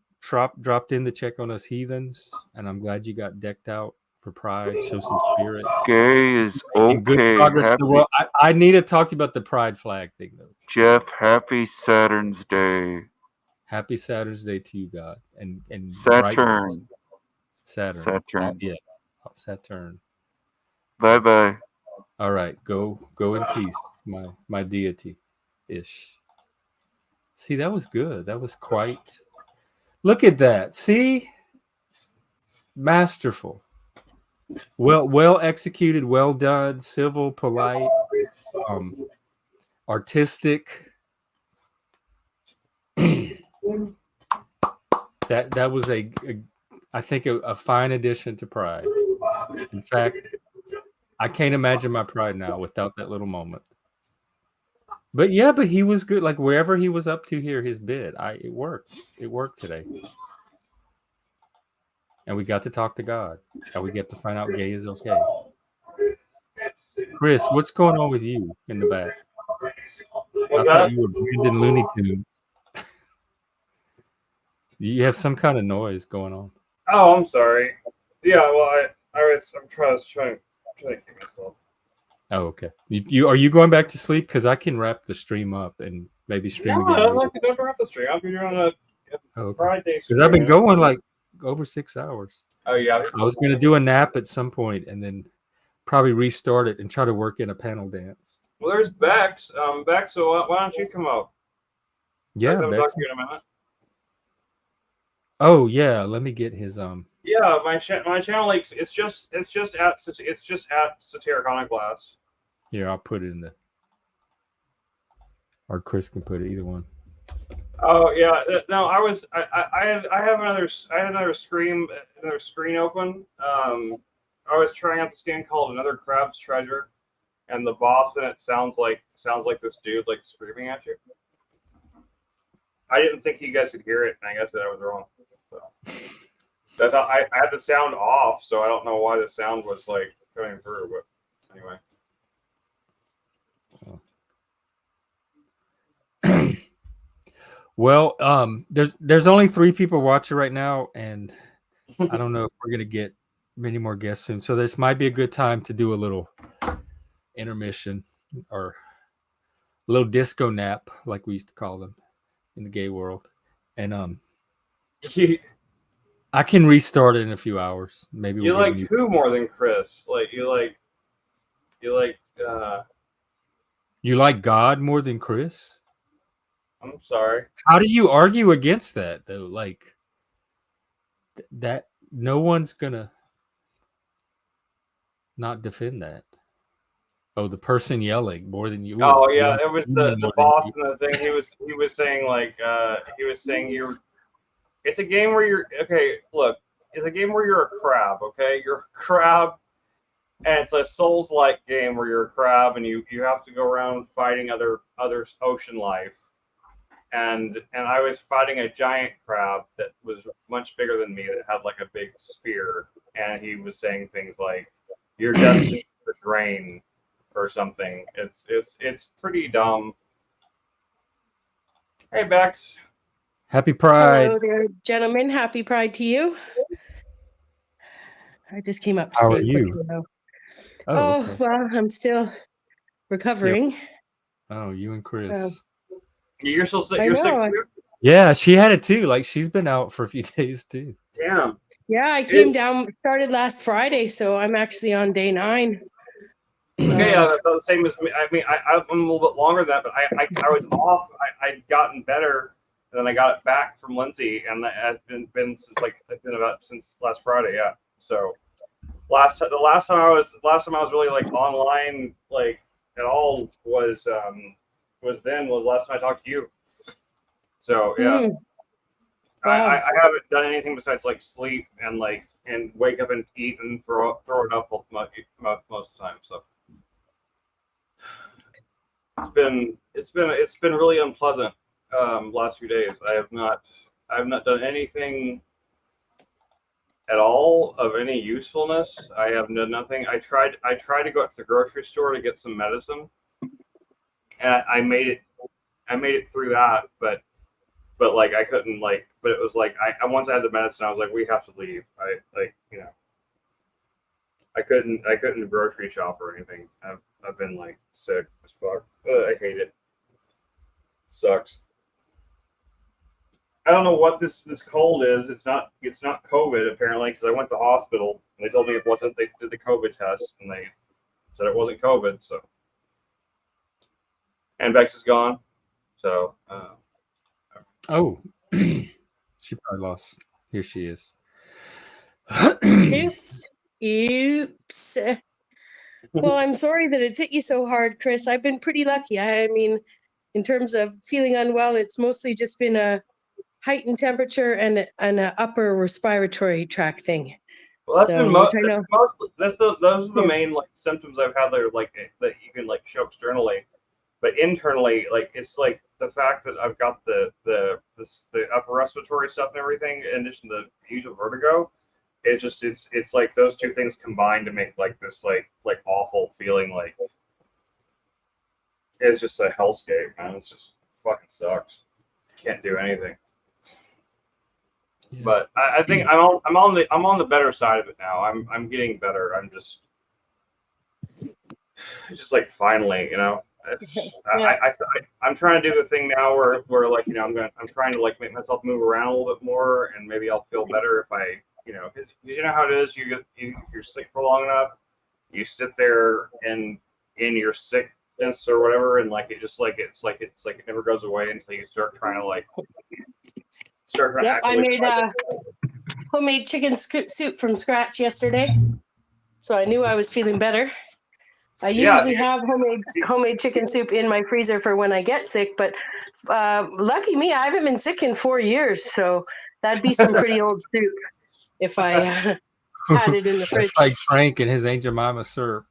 dropped in to check on us heathens, and I'm glad you got decked out for Pride. Show some spirit. Gay is okay. Good progress in the world. I need to talk to you about the Pride flag thing, though. Jeff, happy Saturn's Day. Happy Saturn's Day to you, God, and Saturn. Saturn. Yeah, Saturn. Bye. All right, go in peace, my deity, ish. See, that was good. That was quite. Look at that. See, masterful. Well executed. Well done. Civil, polite, artistic. that was I think a fine addition to Pride. In fact, I can't imagine my Pride now without that little moment. But he was good. Like wherever he was up to here, his bid, it worked. It worked today. And we got to talk to God. And we get to find out gay is okay. Chris, what's going on with you in the back? I thought you were Brandon Looney Tunes. You have some kind of noise going on. Oh, I'm sorry. Yeah, well, I'm trying to keep myself. Oh, okay. Are you going back to sleep? Because I can wrap the stream up and maybe stream again. No, I don't like to wrap the stream. I'll be doing a Friday stream. Because I've been going like over 6 hours. Oh, yeah. I was going to do a nap at some point and then probably restart it and try to work in a panel dance. Well, there's Bexx. Bexx, so why don't you come up? Yeah, I'll talk to you in a minute. Oh yeah, let me get his Yeah, my channel like it's just at Satiric Iconoclast. Here, I'll put it in the. Or Chris can put it, either one. Oh yeah, no, I had another screen open. I was trying out this game called Another Crab's Treasure, and the boss in it sounds like this dude like screaming at you. I didn't think you guys could hear it, and I guess that I was wrong. So I thought I had the sound off, so I don't know why the sound was like coming through. But anyway. Well, there's only 3 people watching right now, and I don't know if we're gonna get many more guests soon. So this might be a good time to do a little intermission or a little disco nap, like we used to call them in the gay world. And I can restart it in a few hours. Maybe you like who more than Chris? Like you like God more than Chris? I'm sorry. How do you argue against that though? Like that no one's gonna not defend that. Oh, the person yelling more than you. Oh yeah, it was the boss and the thing. He was saying like it's a game where you're okay. Look, it's a game where you're a crab. Okay, you're a crab, and it's a Souls-like game where you're a crab and you have to go around fighting other ocean life. And I was fighting a giant crab that was much bigger than me that had like a big spear, and he was saying things like, "You're destined to drain." Or something. It's pretty dumb. Hey Bexx. Happy Pride. Hello there, gentlemen. Happy Pride to you. I just came up to How say are a you? quick hello. Oh, okay. Well, I'm still recovering. Oh, you and Chris. You're still sick. I You're sick know. too? Yeah, she had it too. Like she's been out for a few days too. Damn. Yeah, I came down, started last Friday, so I'm actually on day 9. Okay, the same as me. I mean, I'm a little bit longer than that, but I was off. I'd gotten better, and then I got it back from Lindsay, and that has been since since last Friday. Yeah. So the last time I was really like online like at all was last time I talked to you. So yeah. Wow. I haven't done anything besides like sleep and wake up and eat and throw it up most of the time. So it's been really unpleasant last few days. I have not done anything at all of any usefulness. I have done nothing. I tried to go to the grocery store to get some medicine, and I made it through that, but like I couldn't but it was like I once I had the medicine, I was like, we have to leave. I couldn't grocery shop or anything. I've been like sick as fuck. I hate it. Sucks. I don't know what this cold is. It's not COVID apparently, because I went to the hospital and they told me it wasn't. They did the COVID test and they said it wasn't COVID. So, and Bexx is gone. So. Oh, she probably lost. Here she is. Oops. Well, I'm sorry that it's hit you so hard, Chris. I've been pretty lucky. I mean, in terms of feeling unwell, it's mostly just been a heightened temperature and an upper respiratory tract thing. Well, that's been those are the main symptoms I've had that are that you can show externally, but internally it's like the fact that I've got the upper respiratory stuff and everything, in addition to the usual vertigo. It's like those two things combined to make this awful feeling. It's just a hellscape, man. It's just fucking sucks. Can't do anything. Yeah. But I think I'm on the better side of it now. I'm getting better. I'm just finally, I'm trying to do the thing now where I'm trying to make myself move around a little bit more, and maybe I'll feel better if I because you know how it is. You're sick for long enough, you sit there and in your sickness or whatever, and it never goes away until you start trying to Yep, I made homemade chicken soup from scratch yesterday, so I knew I was feeling better. I usually have homemade chicken soup in my freezer for when I get sick, but lucky me, I haven't been sick in 4 years, so that'd be some pretty old soup if I had it in the fridge. It's like Frank and his Aunt Jemima syrup.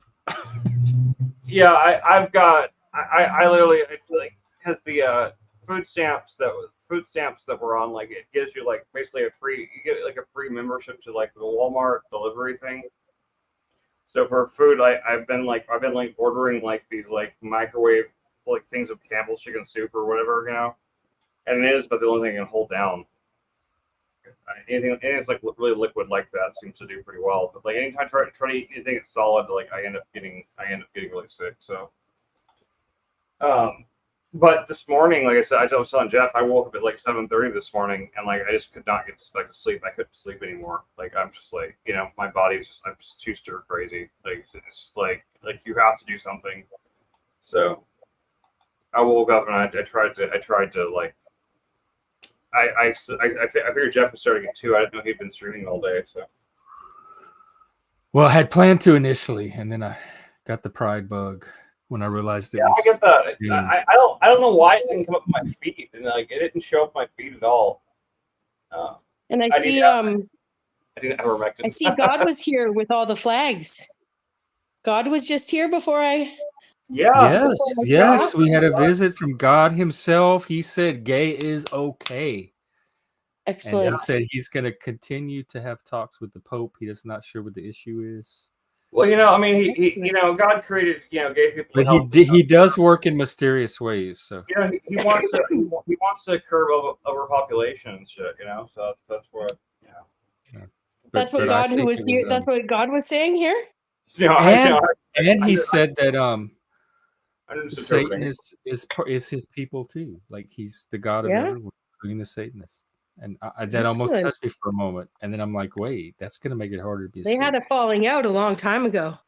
Yeah, I literally has the food stamps that were on, it gives you basically a free free membership to the Walmart delivery thing. So for food, I've been ordering these microwave things of Campbell's chicken soup or whatever, and it is, but the only thing I can hold down. Anything it's really liquid like that seems to do pretty well. But anytime I try to eat anything that's solid, I end up getting really sick. So, but this morning, like I said, I was telling Jeff, I woke up at 7:30 this morning, and I just could not get to sleep. I couldn't sleep anymore. I'm just my body's I'm just too stir crazy. It's just you have to do something. So I woke up and I tried to I figured Jeff was starting at 2. I didn't know he'd been streaming all day. So, well, I had planned to initially, and then I got the pride bug when I realized it. Yeah, I get that. I don't know why it didn't come up my feed, and it didn't show up my feed at all. And I see I didn't have a I see God was here with all the flags. God was just here before I. Yeah. Yes. We had a visit from God himself. He said gay is okay. Excellent. And he said he's going to continue to have talks with the Pope. He is not sure what the issue is. Well, I mean, he God created, gay people. But help he does work in mysterious ways. So he wants to he wants to curb overpopulation and shit. So that's what. That's what God who was here. That's what God was saying here. And he said that Satan misinterpreting. is his people too. Like he's the God of Yeah. everyone, including the Satanists. And that almost Excellent. touched me for a moment. And then I'm like, wait, that's going to make it harder to be. They had a falling out a long time ago.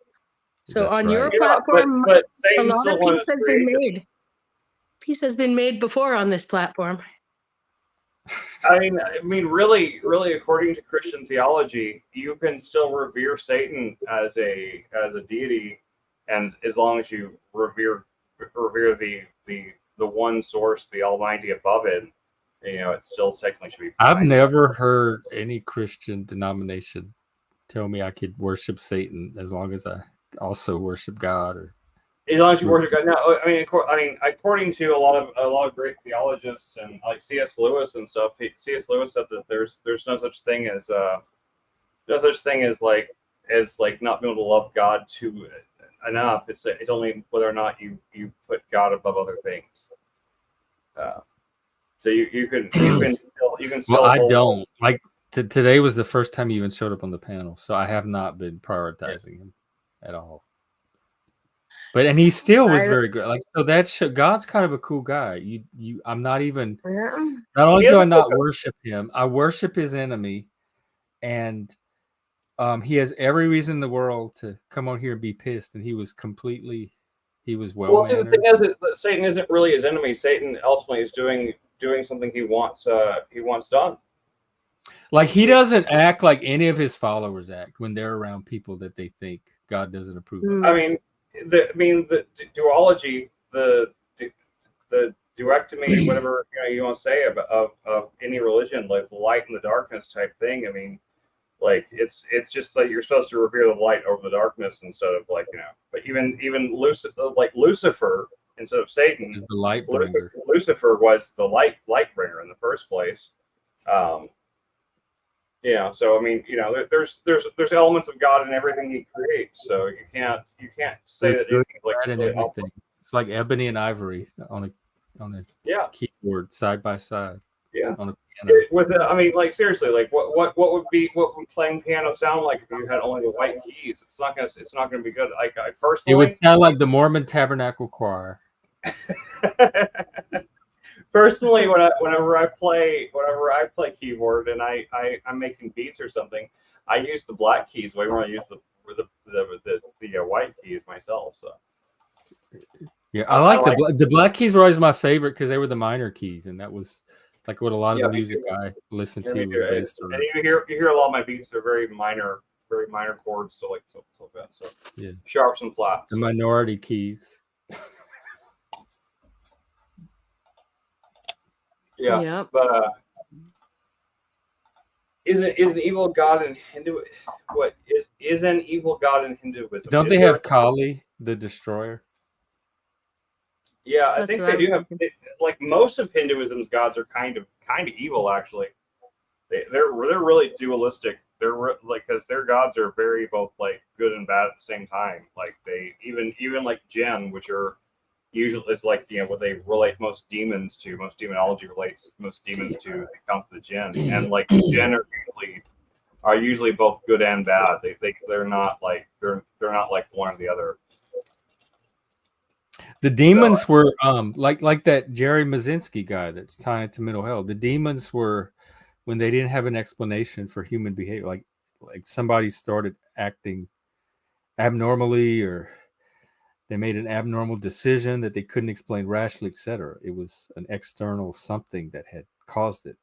So That's on right. your Yeah, platform, but a Satan lot still of wanted peace to has been create made. Peace has been made before on this platform. I mean, really, according to Christian theology, you can still revere Satan as a deity, and as long as you revere the one source, the Almighty above it, it still technically should be fine. I've never heard any Christian denomination tell me I could worship Satan as long as I also worship God. Or as long as you worship God. No, I mean, according to a lot of great theologians and like C.S. Lewis and stuff, C.S. Lewis said that there's no such thing as like not being able to love God enough. It's only whether or not you put God above other things. So you can still. Well, I don't like. Today was the first time he even showed up on the panel, so I have not been prioritizing him at all. And he still was very good. Like, so that's God's kind of a cool guy. I'm not even. Not only do I not worship him, I worship his enemy, and he has every reason in the world to come on here and be pissed. And he was well. Well, see, the thing is that Satan isn't really his enemy. Satan ultimately is doing something he wants done. Like he doesn't act like any of his followers act when they're around people that they think God doesn't approve of. I mean, the duology, the duectomy, whatever you want to say of any religion, like the light and the darkness type thing. I mean, like it's just that you're supposed to revere the light over the darkness instead of but even Lucifer instead of Satan is the light bringer. Lucifer was the light bringer in the first place. So I mean, there's elements of God in everything he creates. So you can't say that it's like really everything. It's like ebony and ivory on a keyboard side by side. Yeah. On a piano. I mean, like seriously, like what would playing piano sound like if you had only the white keys? It's not gonna be good. Like I personally, it would sound like the Mormon Tabernacle Choir. Personally, whenever I play keyboard and I'm making beats or something, I use the black keys way more than I use the white keys myself. So yeah, I like the black keys were always my favorite because they were the minor keys, and that was like what a lot of the music I listened to was based on. And you hear a lot of my beats are very minor chords, so that. So yeah, sharps and flats. The minority keys. Yeah. But is an evil god in Hindu? What is an evil god in Hinduism? Don't they have Kali, the destroyer? Yeah, I think they do have. Like most of Hinduism's gods are kind of evil. Actually, they're really dualistic. They're like because their gods are very both like good and bad at the same time. Like they even like Jinn, which are usually it's like what they relate most demons to. Most demonology relates most demons to comes to the Jinn, and like Jinn are usually both good and bad. They're not like one or the other. The demons were like that Jerry Mazinski guy that's tied to mental health. The demons were when they didn't have an explanation for human behavior, like somebody started acting abnormally or they made an abnormal decision that they couldn't explain rationally, etc. It was an external something that had caused it.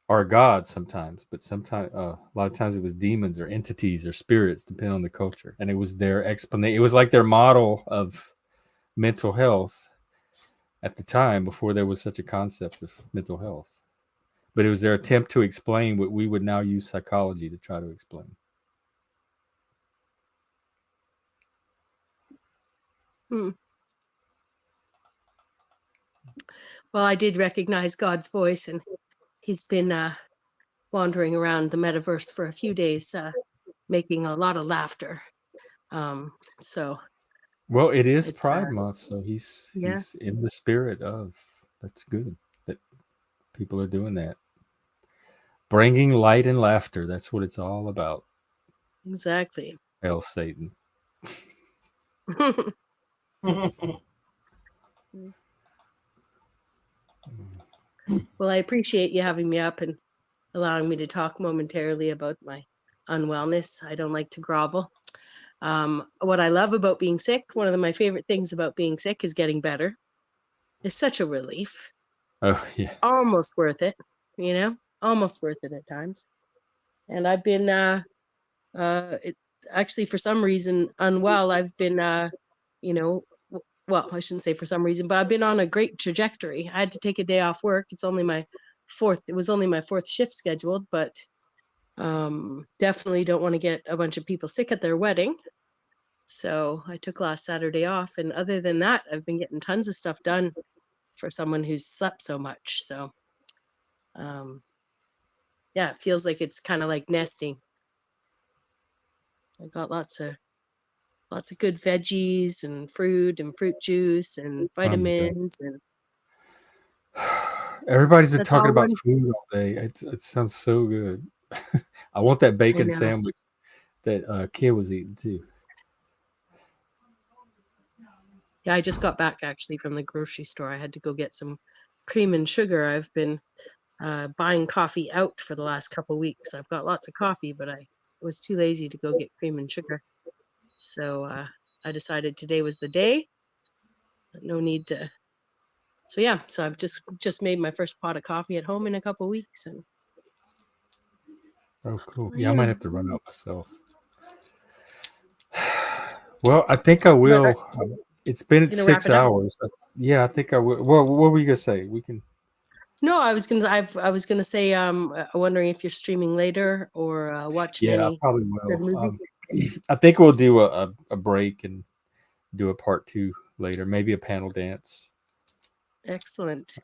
Or God sometimes, but sometimes a lot of times it was demons or entities or spirits, depending on the culture. And it was their explanation. It was like their model of mental health at the time before there was such a concept of mental health. But it was their attempt to explain what we would now use psychology to try to explain. Well, I did recognize God's voice, and he's been wandering around the metaverse for a few days making a lot of laughter. So well, it is it's Pride Month, so he's in the spirit of. That's good that people are doing that. Bringing light and laughter. That's what it's all about. Exactly. Hail Satan. Well, I appreciate you having me up and allowing me to talk momentarily about my unwellness. I don't like to grovel. What I love about being sick, one of my favorite things about being sick is getting better. It's such a relief. Oh, yeah. It's almost worth it, almost worth it at times. And I've been, actually, for some reason, unwell. I've been, well, I shouldn't say for some reason, but I've been on a great trajectory. I had to take a day off work. It was only my fourth shift scheduled, but definitely don't want to get a bunch of people sick at their wedding. So I took last Saturday off. And other than that, I've been getting tons of stuff done for someone who's slept so much. So, yeah, it feels like it's kind of like nesting. I got lots of good veggies and fruit juice and vitamins and everybody's been that's talking all about one. food all day. It sounds so good. I want that bacon know. sandwich that kid was eating too. Yeah, I just got back actually from the grocery store. I had to go get some cream and sugar. I've been buying coffee out for the last couple weeks. I've got lots of coffee, but I was too lazy to go get cream and sugar. So I decided today was the day. No need to. So yeah, so I've just made my first pot of coffee at home in a couple weeks, and oh, cool. Yeah, I might have to run out myself. Well, I think I will. It's been 6 hours. Yeah, I think I will. Well, what were you gonna say? We can. No, I was gonna say, wondering if you're streaming later or watching Yeah, I any probably good will. movies. I think we'll do a break and do a part 2 later. Maybe a panel dance. Excellent.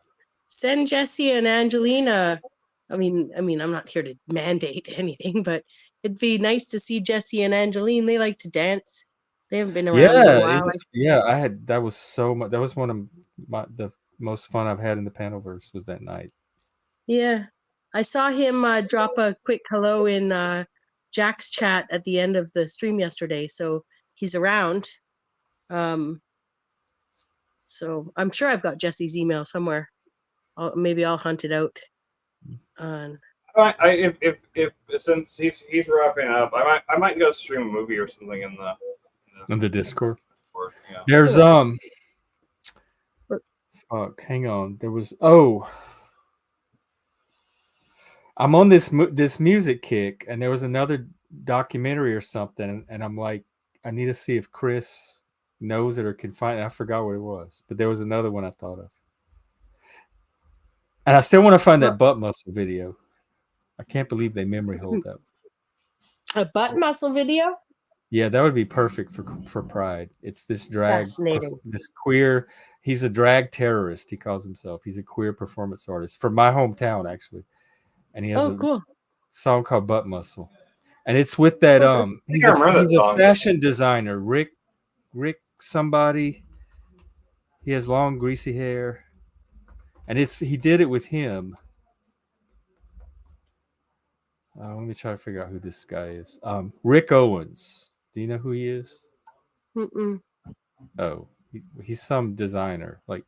Send Jesse and Angelina. I mean, I'm not here to mandate anything, but it'd be nice to see Jesse and Angeline. They like to dance. They haven't been around in a while. That was so much. That was one of the most fun I've had in the Panelverse was that night. Yeah, I saw him drop a quick hello in Jack's chat at the end of the stream yesterday, so he's around. So I'm sure I've got Jesse's email somewhere. Maybe I'll hunt it out. If since he's wrapping up, I might go stream a movie or something in the Discord. Yeah. There's fuck, hang on. There was I'm on this music kick, and there was another documentary or something, and I'm like, I need to see if Chris knows it or can find it. I forgot what it was, but there was another one I thought of, and I still want to find that butt muscle video. I can't believe they memory hold that. A butt muscle video? Yeah, that would be perfect for Pride. It's this drag, fascinating. This queer. He's a drag terrorist. He calls himself. He's a queer performance artist from my hometown, actually, and he has a cool song called "Butt Muscle," and it's with that he's a fashion designer, Rick somebody. He has long greasy hair, and he did it with him. Let me try to figure out who this guy is. Rick Owens. Do you know who he is? Mm-mm. Oh, he's some designer, like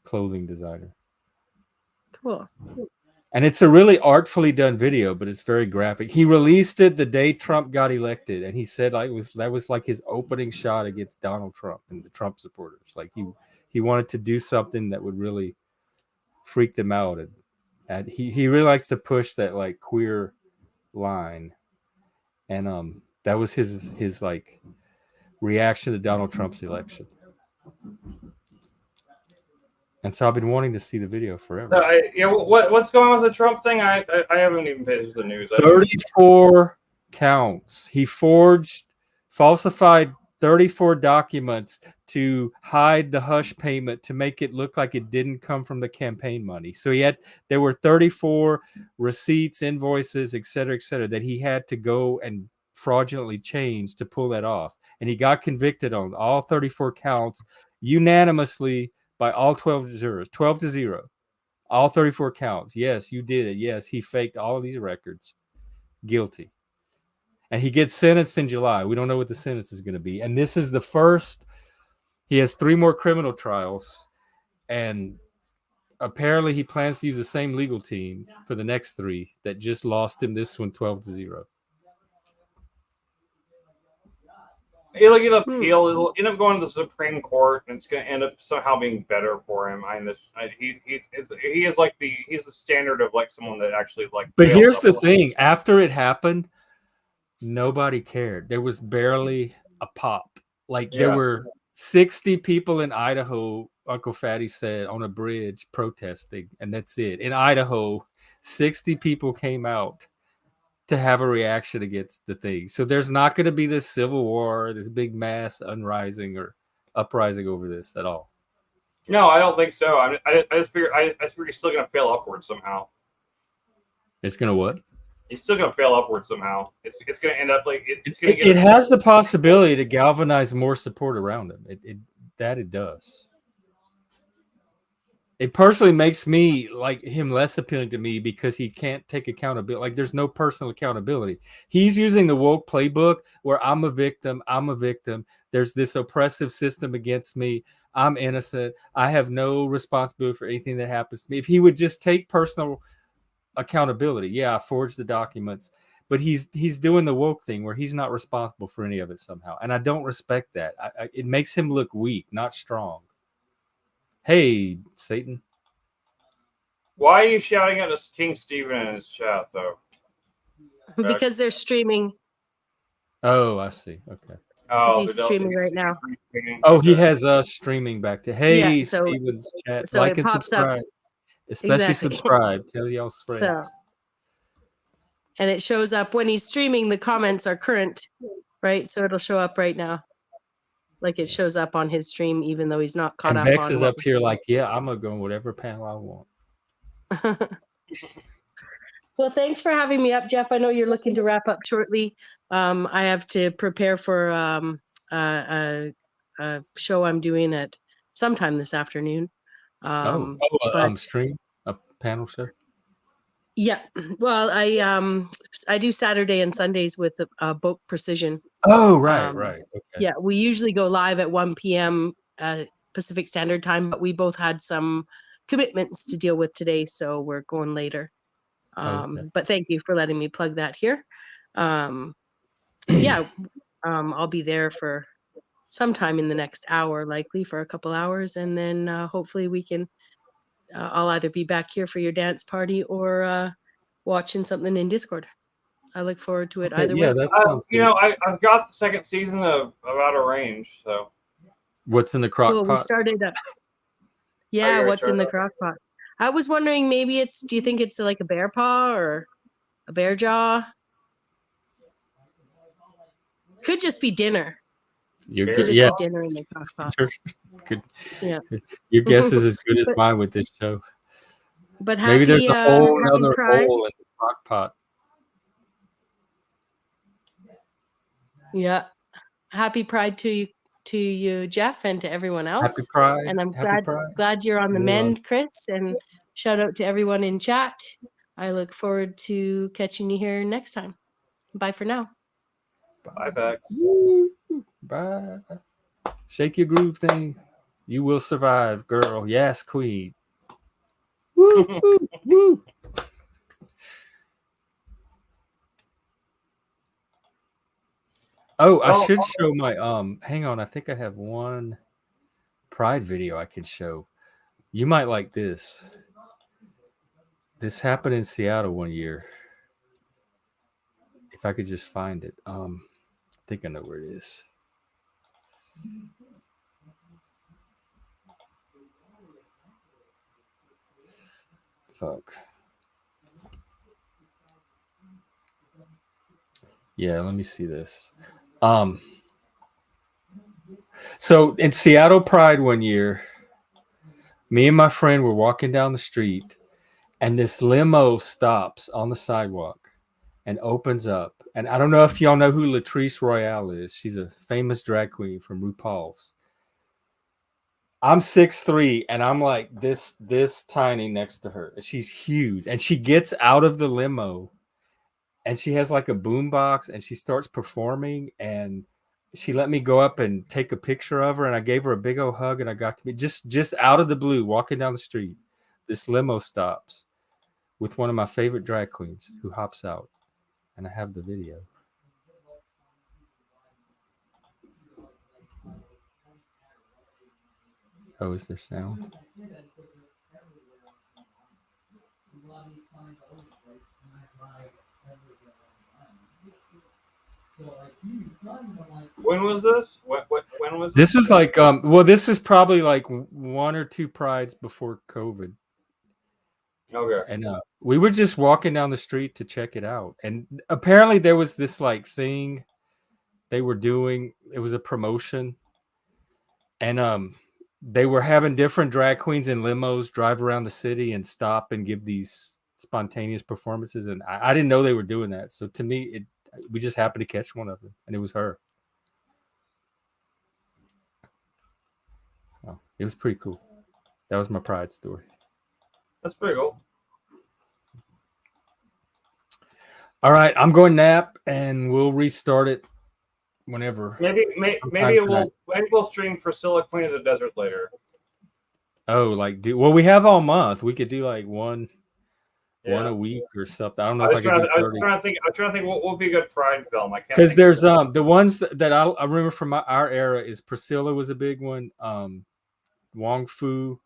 clothing designer. Cool. And it's a really artfully done video, but it's very graphic. He released it the day Trump got elected, and he said that was like his opening shot against Donald Trump and the Trump supporters. Like he wanted to do something that would really freak them out, and he really likes to push that like queer line, and that was his like reaction to Donald Trump's election. And so I've been wanting to see the video forever. What's going on with the Trump thing? I haven't even paid attention to the news. 34 counts. He falsified 34 documents to hide the hush payment to make it look like it didn't come from the campaign money. So there were 34 receipts, invoices, et cetera, that he had to go and fraudulently changed to pull that off. And he got convicted on all 34 counts unanimously by all 12 jurors, 12-0. All 34 counts. Yes, you did it. Yes, he faked all of these records. Guilty. And he gets sentenced in July. We don't know what the sentence is going to be. And this is the first. He has 3 more criminal trials. And apparently he plans to use the same legal team for the next 3 that just lost him this one 12-0. It'll get appeal. It'll end up going to the Supreme Court, and it's going to end up somehow being better for him. He's the standard of like someone that actually like. But here's the thing: after it happened, nobody cared. There was barely a pop. Like there were 60 people in Idaho. UncleFatty said on a bridge protesting, and that's it. In Idaho, 60 people came out to have a reaction against the thing. So there's not going to be this civil war, this big mass uprising over this at all. No, I don't think so. I just figure he's still going to fail upwards somehow. It's going to what? He's still going to fail upwards somehow. It's going to end up like it's going to get. It has the possibility to galvanize more support around him. It does. It personally makes me like him less appealing to me because he can't take accountability. Like there's no personal accountability. He's using the woke playbook where I'm a victim. There's this oppressive system against me. I'm innocent. I have no responsibility for anything that happens to me. If he would just take personal accountability, yeah, I forged the documents, but he's doing the woke thing where he's not responsible for any of it somehow. And I don't respect that. It makes him look weak, not strong. Hey, Satan. Why are you shouting at us, King Stephen, in his chat, though? Because they're streaming. Oh, I see. Okay. Oh, he's streaming right now. Oh, he has us streaming back to hey, so, Stephen's chat. So like and subscribe. Especially subscribe. Tell y'all friends. So, and it shows up when he's streaming, the comments are current, right? So it'll show up right now. Like it shows up on his stream, even though he's not caught and up. Bexx is up here like, yeah, I'm going to go on whatever panel I want. Well, thanks for having me up, Jeff. I know you're looking to wrap up shortly. I have to prepare for a show I'm doing at sometime this afternoon. Stream, a panel show? Yeah. Well, I do Saturday and Sundays with Boat Precision. Oh, right. Okay. Yeah, we usually go live at 1 p.m. Pacific Standard Time, but we both had some commitments to deal with today, so we're going later. But thank you for letting me plug that here. I'll be there for sometime in the next hour, likely for a couple hours, and then hopefully we can. I'll either be back here for your dance party or watching something in Discord. I look forward to it either way. That sounds good. I've got the second season of Out of Range. So, what's in the crock pot? We started up. Yeah, what's in the crock pot? I was wondering, maybe do you think it's like a bear paw or a bear jaw? Could just be dinner. You're good. Yeah. Dinner in the crock pot. Good. Yeah. Your guess is as good as mine with this show. But maybe there's a whole other hole in the crock pot. Yeah. Happy Pride to you, Jeff, and to everyone else. Happy Pride. And I'm glad you're on the mend, Chris. And shout out to everyone in chat. I look forward to catching you here next time. Bye for now. Bye, Bexx. Bye. Shake your groove thing. You will survive, girl. Yes, queen. Woo, woo, woo. Oh, I should show my hang on, I think I have one Pride video I can show. You might like this. This happened in Seattle one year. If I could just find it. I think I know where it is. Fuck. Yeah, let me see this. So in Seattle Pride one year, me and my friend were walking down the street, and this limo stops on the sidewalk, and opens up. And I don't know if y'all know who Latrice Royale is. She's a famous drag queen from RuPaul's. I'm 6'3", and I'm like this tiny next to her. She's huge, and she gets out of the limo, and she has like a boombox, and she starts performing, and she let me go up and take a picture of her, and I gave her a big old hug, and I got to be just out of the blue, walking down the street. This limo stops with one of my favorite drag queens who hops out, and I have the video. Oh, is there sound? When was this? When was this? This was like well, this is probably like 1 or 2 prides before COVID. Okay. And we were just walking down the street to check it out, and apparently there was this like thing they were doing. It was a promotion, and they were having different drag queens in limos drive around the city and stop and give these spontaneous performances. And I didn't know they were doing that. So to me, we just happened to catch one of them, and it was her. Oh, it was pretty cool. That was my pride story. That's pretty cool. All right, I'm going nap, and we'll restart it whenever. Maybe we'll stream Priscilla, Queen of the Desert later. Oh, like well, we have all month. We could do like one a week or something. I don't know if I could do 30. I'm trying to think what would be a good Pride film. I can't. Because there's the ones that I remember from our era is Priscilla was a big one. Wong Fu.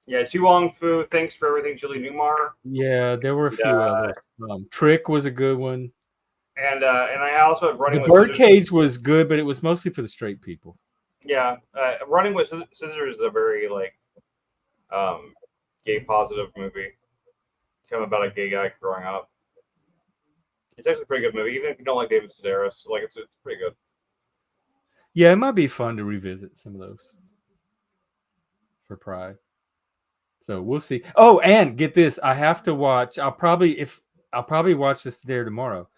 Yeah, Chi Wong Fu. Thanks for everything, Julie Newmar. Yeah, there were a few others. Trick was a good one. And I also had Running the with Birdcage was good, but it was mostly for the straight people. Yeah, Running with Scissors is a very like gay positive movie. Kind of about a gay guy growing up. It's actually a pretty good movie, even if you don't like David Sedaris. Like it's pretty good. Yeah, it might be fun to revisit some of those for Pride. So we'll see. Oh, and get this, I have to watch. I'll probably watch this today or tomorrow.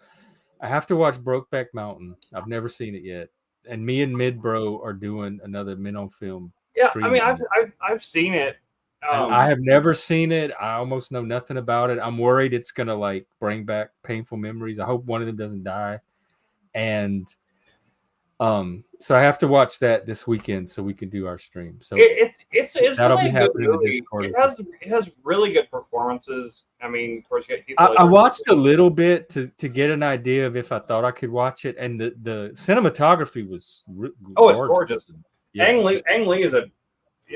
I have to watch Brokeback Mountain. I've never seen it yet, and me and Midbro are doing another Men on Film. Yeah, I mean, I've seen it. I have never seen it. I almost know nothing about it. I'm worried it's gonna like bring back painful memories. I hope one of them doesn't die, and so I have to watch that this weekend so we can do our stream. So it's that'll really be a good happening in the movie. Discord. It has really good performances. I mean, of course, I watched a little bit to get an idea of if I thought I could watch it, and the cinematography was it's gorgeous. Yeah. Ang Lee is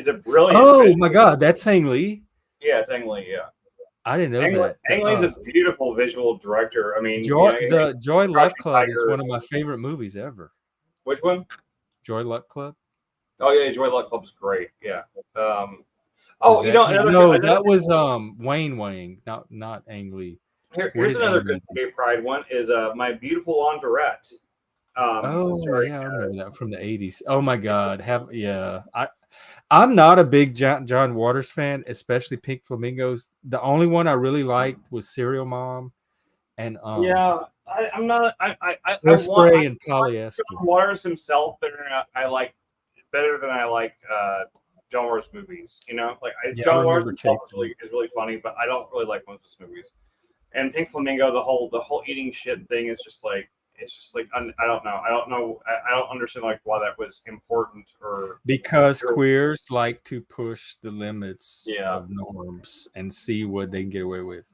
a brilliant. Oh my God, that's Ang Lee. Yeah, it's Ang Lee. Yeah, I didn't know that. Ang Lee's a beautiful visual director. I mean, the Joy Luck Club is one of my favorite movies ever. Which one? Joy Luck Club. Oh yeah, Joy Luck Club is great. Yeah. That was Wayne, not Ang Lee. Here's another good gay pride one is My Beautiful Laundrette. I remember that from the 80s. Oh my God, I'm not a big John Waters fan, especially Pink Flamingos. The only one I really liked was Serial Mom, and I'm not. I Hairspray and Polyester. John Waters himself better than I like John Waters movies. You know, like John Waters himself is really funny, but I don't really like most of his movies. And Pink Flamingo, the whole eating shit thing is just like I don't know. I don't understand like why that was important because queers like to push the limits of norms and see what they can get away with.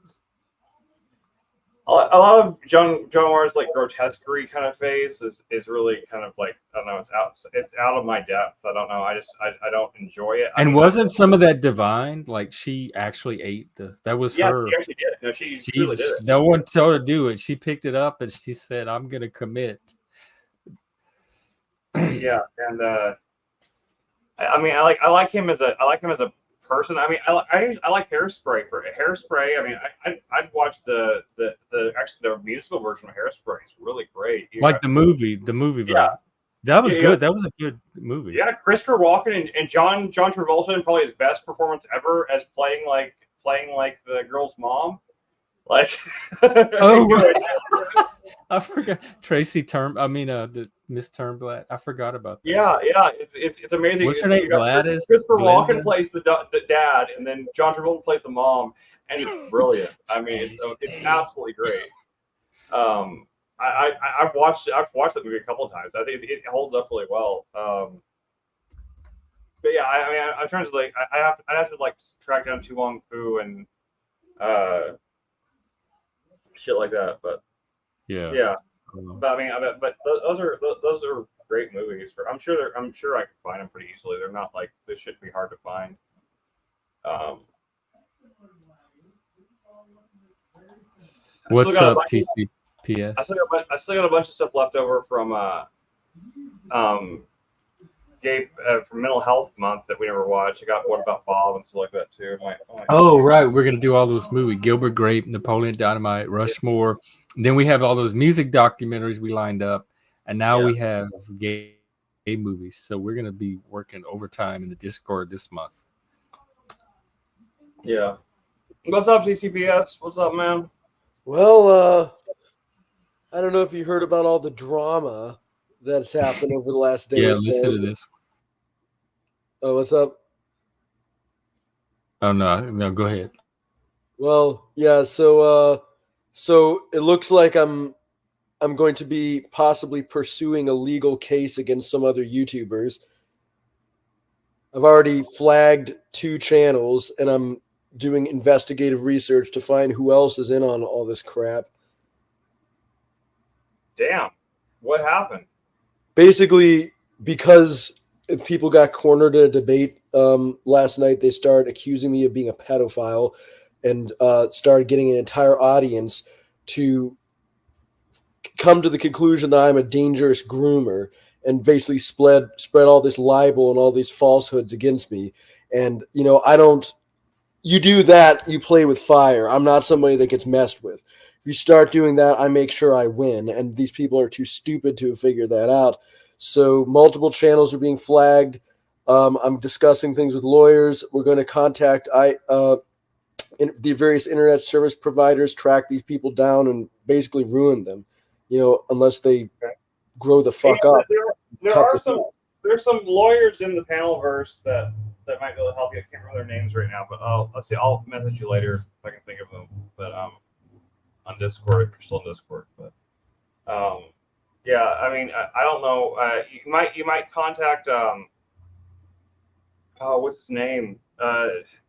A lot of John Waters like grotesquerie kind of phase is really kind of like I don't know, it's out of my depth. I don't know. I don't enjoy it. And wasn't some of that divine? Like she actually ate that was her. She actually did. No, she really did it. No one told her to do it. She picked it up and she said, "I'm gonna commit." Yeah, and I mean, I like him as a person. I mean, I like Hairspray. For Hairspray, I mean, I'd watch the musical version of Hairspray. It's really great. The movie version. Yeah. That was good. That was a good movie. Yeah, Christopher Walken and John Travolta in probably his best performance ever as playing like the girl's mom. Like, Oh, right. I forgot Tracy the Miss Turnblad. I forgot about that. Yeah, it's amazing. What's her name? Gladys? Christopher Glenda? Walken plays the dad, and then John Travolta plays the mom, and it's brilliant. I mean, it's absolutely great. I've watched that movie a couple of times. I think it holds up really well. But yeah, I mean, I'm trying to like, I have to like track down Tu Wong Fu and shit like that. But yeah. But I mean, but those are great movies. I'm sure I can find them pretty easily. They're not like this should be hard to find. What's up, TCPS? I still got a bunch of stuff left over from from Mental Health Month that we never watched. I got What About Bob and stuff like that too. Oh, right. We're going to do all those movies. Gilbert Grape, Napoleon Dynamite, Rushmore. And then we have all those music documentaries we lined up. And now we have gay movies. So we're going to be working overtime in the Discord this month. Yeah. What's up, TCPS? What's up, man? Well, I don't know if you heard about all the drama that's happened over the last day or so. Listen to this. Oh, what's up? Oh, no, go ahead. Well, yeah, so it looks like I'm going to be possibly pursuing a legal case against some other YouTubers. I've already flagged 2 channels, and I'm doing investigative research to find who else is in on all this crap. Damn. What happened? Basically, because people got cornered at a debate last night, they started accusing me of being a pedophile and started getting an entire audience to come to the conclusion that I'm a dangerous groomer and basically spread all this libel and all these falsehoods against me. And, you do that, you play with fire. I'm not somebody that gets messed with. If you start doing that, I make sure I win. And these people are too stupid to figure that out. So multiple channels are being flagged. I'm discussing things with lawyers. We're going to contact the various internet service providers, track these people down, and basically ruin them, unless they grow the fuck up. There's some lawyers in the Panelverse that might be able to help you. I can't remember their names right now, but let's see. I'll message you later if I can think of them. But on Discord, if you're still in Discord. But yeah, I mean, I don't know. You might contact what's his name?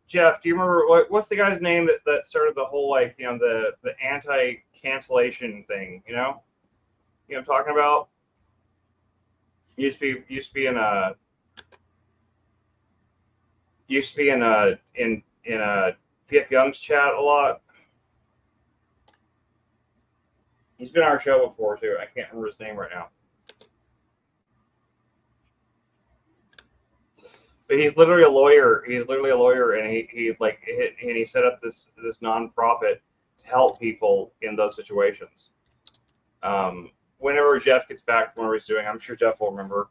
Jeff, do you remember what's the guy's name that started the whole the anti-cancellation thing? You know what I'm talking about? Used to be in PF Young's chat a lot. He's been on our show before too. I can't remember his name right now. But he's literally a lawyer. And he set up this nonprofit to help people in those situations. Whenever Jeff gets back from whatever he's doing, I'm sure Jeff will remember.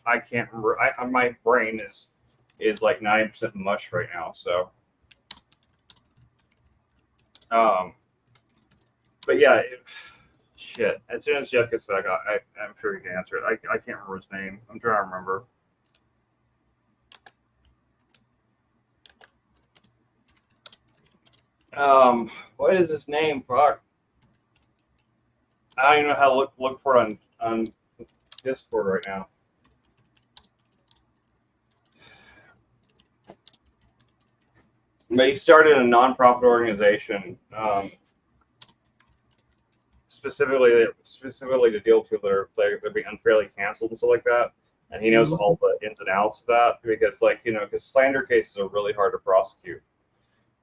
I can't remember. My brain is like 90% mush right now. So, but yeah, shit. As soon as Jeff gets back, I'm sure he can answer it. I can't remember his name. I'm trying to remember. What is his name? Fuck. I don't even know how to look for it on Discord right now. But he started a nonprofit organization, specifically to deal with people that are being unfairly canceled and stuff like that. And he knows all the ins and outs of that because, because slander cases are really hard to prosecute,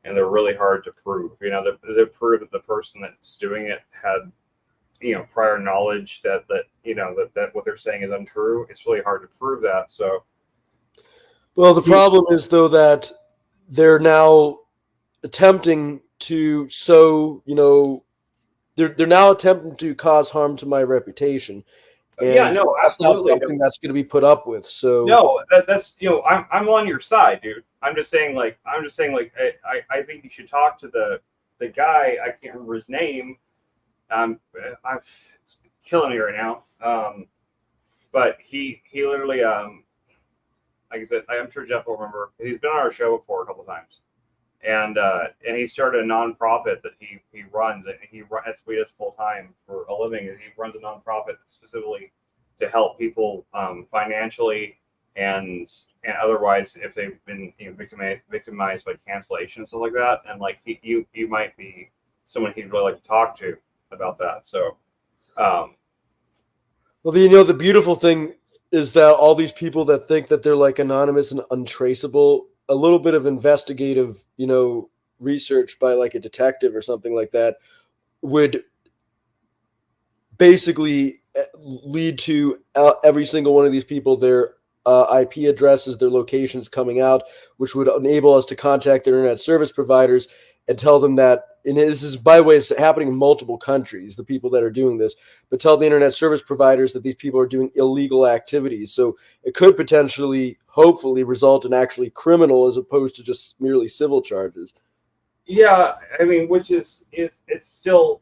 and they're really hard to prove. They prove that the person that's doing it had, prior knowledge that what they're saying is untrue. It's really hard to prove that. So, well, the problem is though that they're now attempting to they're now attempting to cause harm to my reputation. And yeah, no, that's absolutely. not something that's going to be put up with. So no, that's I'm on your side, dude. I'm just saying I think you should talk to the guy, I can't remember his name. It's killing me right now. But he literally, like I said, I'm sure Jeff will remember. He's been on our show before a couple of times, and he started a nonprofit that he runs, and that's what he does full time for a living. He runs a nonprofit specifically to help people financially and otherwise if they've been victimized by cancellation and stuff like that. And like you might be someone he'd really like to talk to about that. So, well, the beautiful thing is that all these people that think that they're like anonymous and untraceable, a little bit of investigative, research by like a detective or something like that would basically lead to every single one of these people, their IP addresses, their locations coming out, which would enable us to contact their internet service providers and tell them that, and this is, by the way, it's happening in multiple countries, the people that are doing this, but tell the internet service providers that these people are doing illegal activities. So it could potentially, hopefully, result in actually criminal as opposed to just merely civil charges. Yeah, I mean, which is it's still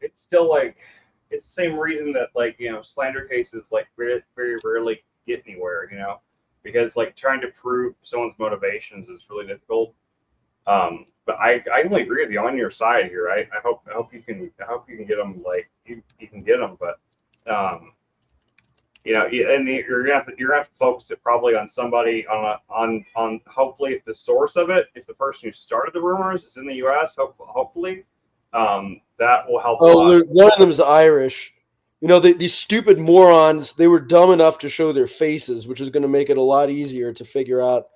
like, it's the same reason that like, slander cases like very, very rarely get anywhere, because like trying to prove someone's motivations is really difficult. But I really agree with you. I'm on your side here. I hope you can get them, like you can get them, but and you're gonna have to focus it probably on somebody on hopefully if the source of it, if the person who started the rumors is in the U.S. Hopefully that will help. Oh, one of them is Irish. These stupid morons, they were dumb enough to show their faces, which is going to make it a lot easier to figure out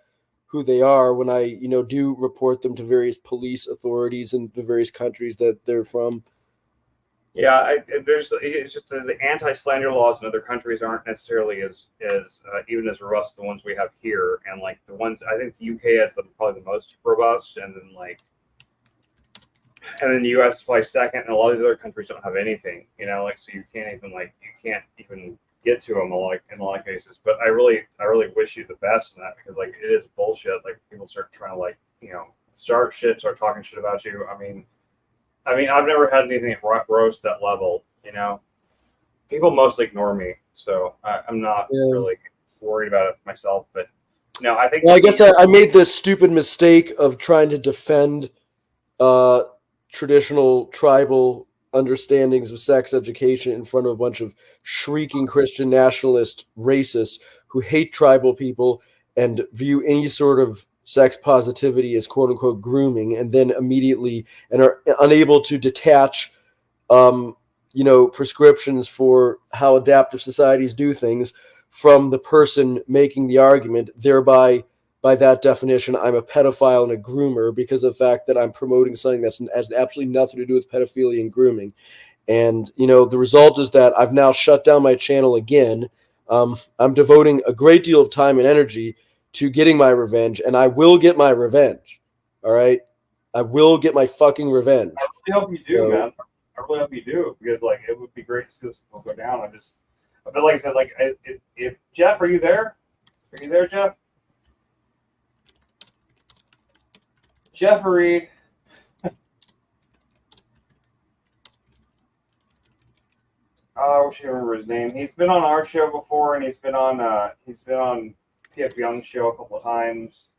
who they are when I, do report them to various police authorities in the various countries that they're from. Yeah, it's just the anti-slander laws in other countries aren't necessarily as even as robust as the ones we have here, and like the ones I think the UK has probably the most robust, and then the US is probably second, and a lot of these other countries don't have anything, so you can't even get to them in a lot of cases. But I really wish you the best in that, because like it is bullshit. Like people start trying to start talking shit about you. I mean, I've never had anything roast that level. People mostly ignore me, so I'm not really worried about it myself. But I think. Well, I guess I made the stupid mistake of trying to defend traditional tribal understandings of sex education in front of a bunch of shrieking Christian nationalist racists who hate tribal people and view any sort of sex positivity as quote unquote grooming, and then immediately and are unable to detach prescriptions for how adaptive societies do things from the person making the argument. Thereby, by that definition, I'm a pedophile and a groomer because of the fact that I'm promoting something that has absolutely nothing to do with pedophilia and grooming. And, the result is that I've now shut down my channel again. I'm devoting a great deal of time and energy to getting my revenge, and I will get my revenge. All right? I will get my fucking revenge. I really hope you do, man. I really hope you do, because it would be great to see this go down. But like I said, if Jeff, are you there? Are you there, Jeff? Jeffrey. I wish I remember his name. He's been on our show before, and he's been on PF Young's show a couple of times.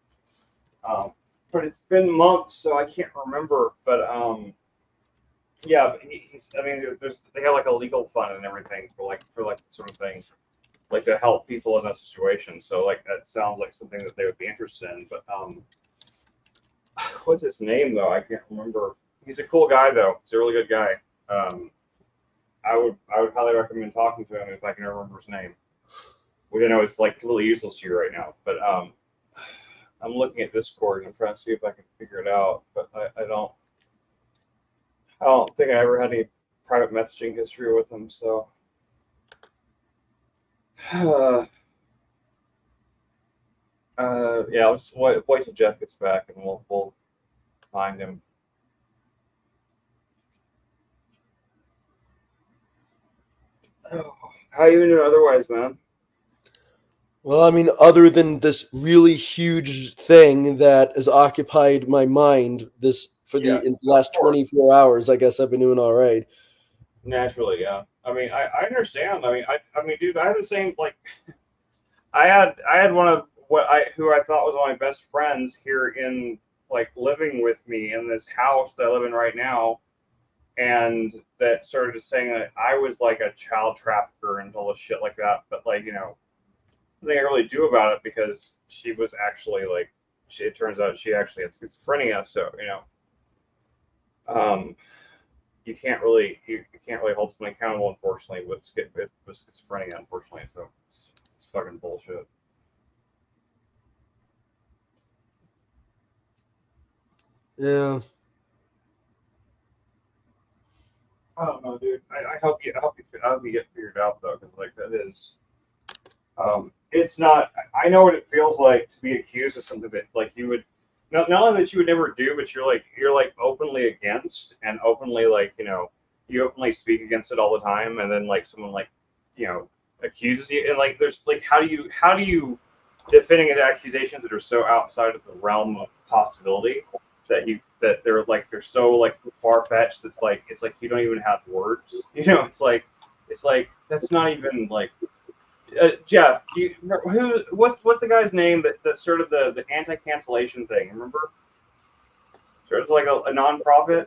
But it's been months, so I can't remember. But yeah, they have like a legal fund and everything for sort of thing, like to help people in that situation. So that sounds like something that they would be interested in. But what's his name though? I can't remember. He's a cool guy though. He's a really good guy. I would highly recommend talking to him if I can remember his name. Which I know it's completely useless to you right now, but I'm looking at Discord and I'm trying to see if I can figure it out. But I don't think I ever had any private messaging history with him. So yeah, let's wait till Jeff gets back and we'll find him. Oh, how you doing otherwise, man? Well, other than this really huge thing that has occupied my mind this for the last 24 hours. I guess I've been doing all right. Naturally, yeah. I mean, I understand. I mean, dude, I had the same, like, I had one of who I thought was one of my best friends here in, like, living with me in this house that I live in right now, and that started saying that I was like a child trafficker and all this shit like that. But, like, you know, nothing I really do about it because she was actually, like, it turns out she actually had schizophrenia. So, you know, you can't really hold someone accountable, unfortunately, with schizophrenia, unfortunately. So it's fucking bullshit. Yeah. I don't know, dude. I hope you get figured out though, because like that is, it's not. I know what it feels like to be accused of something that like you would, not only that you would never do, but you're like openly against and openly like, you know, you openly speak against it all the time, and then like someone like, you know, accuses you, and like there's like how do you defending accusations that are so outside of the realm of possibility that they're so like far fetched. It's like you don't even have words. You know, it's like that's not even like. Jeff, what's the guy's name that started the anti-cancellation thing? Remember? Started like a nonprofit.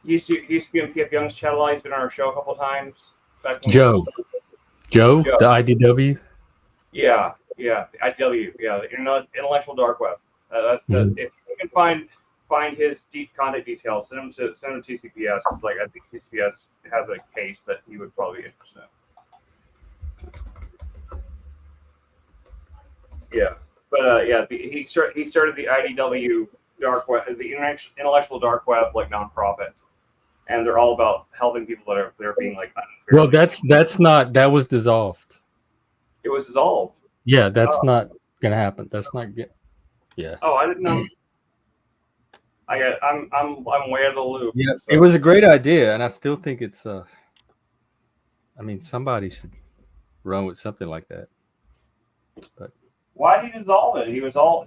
He used to be on PF Young's channel. He's been on our show a couple times. Joe, the IDW. Yeah, IDW. Yeah, the intellectual dark web. If you can find his contact details, send him to TCPS, because like I think TCPS has a case that he would probably be interested in. Yeah, but he started the IDW dark web, the intellectual dark web like nonprofit, and they're all about helping people that are being like unfairly. Well, that was dissolved. It was dissolved. Yeah, that's not gonna happen. That's not good. Yeah. Oh, I didn't know. I'm way out of the loop. Yeah, so. It was a great idea, and I still think it's I mean, somebody should run with something like that. But why did he dissolve it? He was not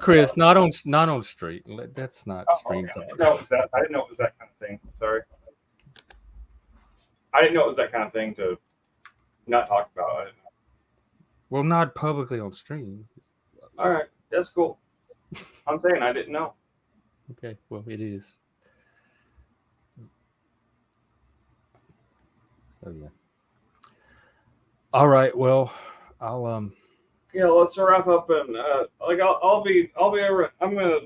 Chris, not on street. That's not stream talk. I didn't know it was that kind of thing. Sorry. I didn't know it was that kind of thing to not talk about. I didn't know. Well, not publicly on stream. All right, that's cool. I'm saying I didn't know. Okay, well, it is. So yeah. All right, well, I'll Yeah, let's wrap up and like I'll be over. I'm gonna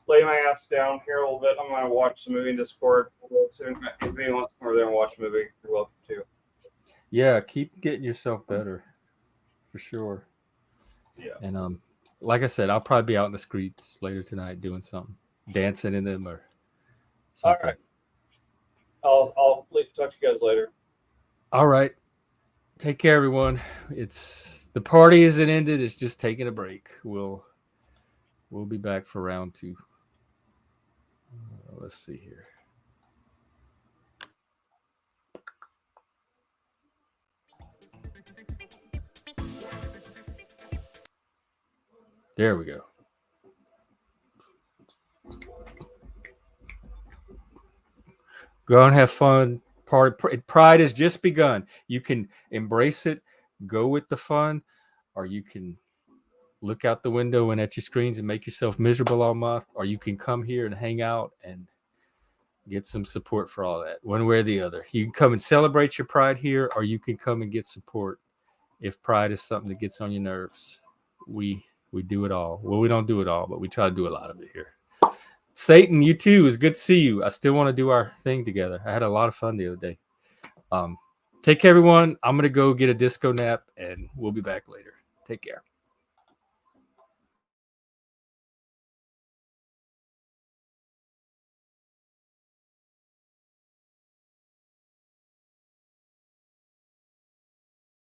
lay my ass down here a little bit. I'm gonna watch the movie in Discord. So if anyone wants to come over there and watch a movie, you're welcome to. Yeah, keep getting yourself better, for sure. Yeah. And like I said, I'll probably be out in the streets later tonight doing something, dancing in them or something. All right. I'll talk to you guys later. All right. Take care, everyone. The party isn't ended. It's just taking a break. We'll be back for round 2. Let's see here. There we go. Go and have fun. Pride has just begun. You can embrace it, go with the fun, or you can look out the window and at your screens and make yourself miserable all month, or you can come here and hang out and get some support for all that. One way or the other. You can come and celebrate your pride here, or you can come and get support if pride is something that gets on your nerves. We do it all. Well, we don't do it all, but we try to do a lot of it here. Satan, you too. It's good to see you. I still want to do our thing together. I had a lot of fun the other day. Take care, everyone. I'm going to go get a disco nap, and we'll be back later. Take care.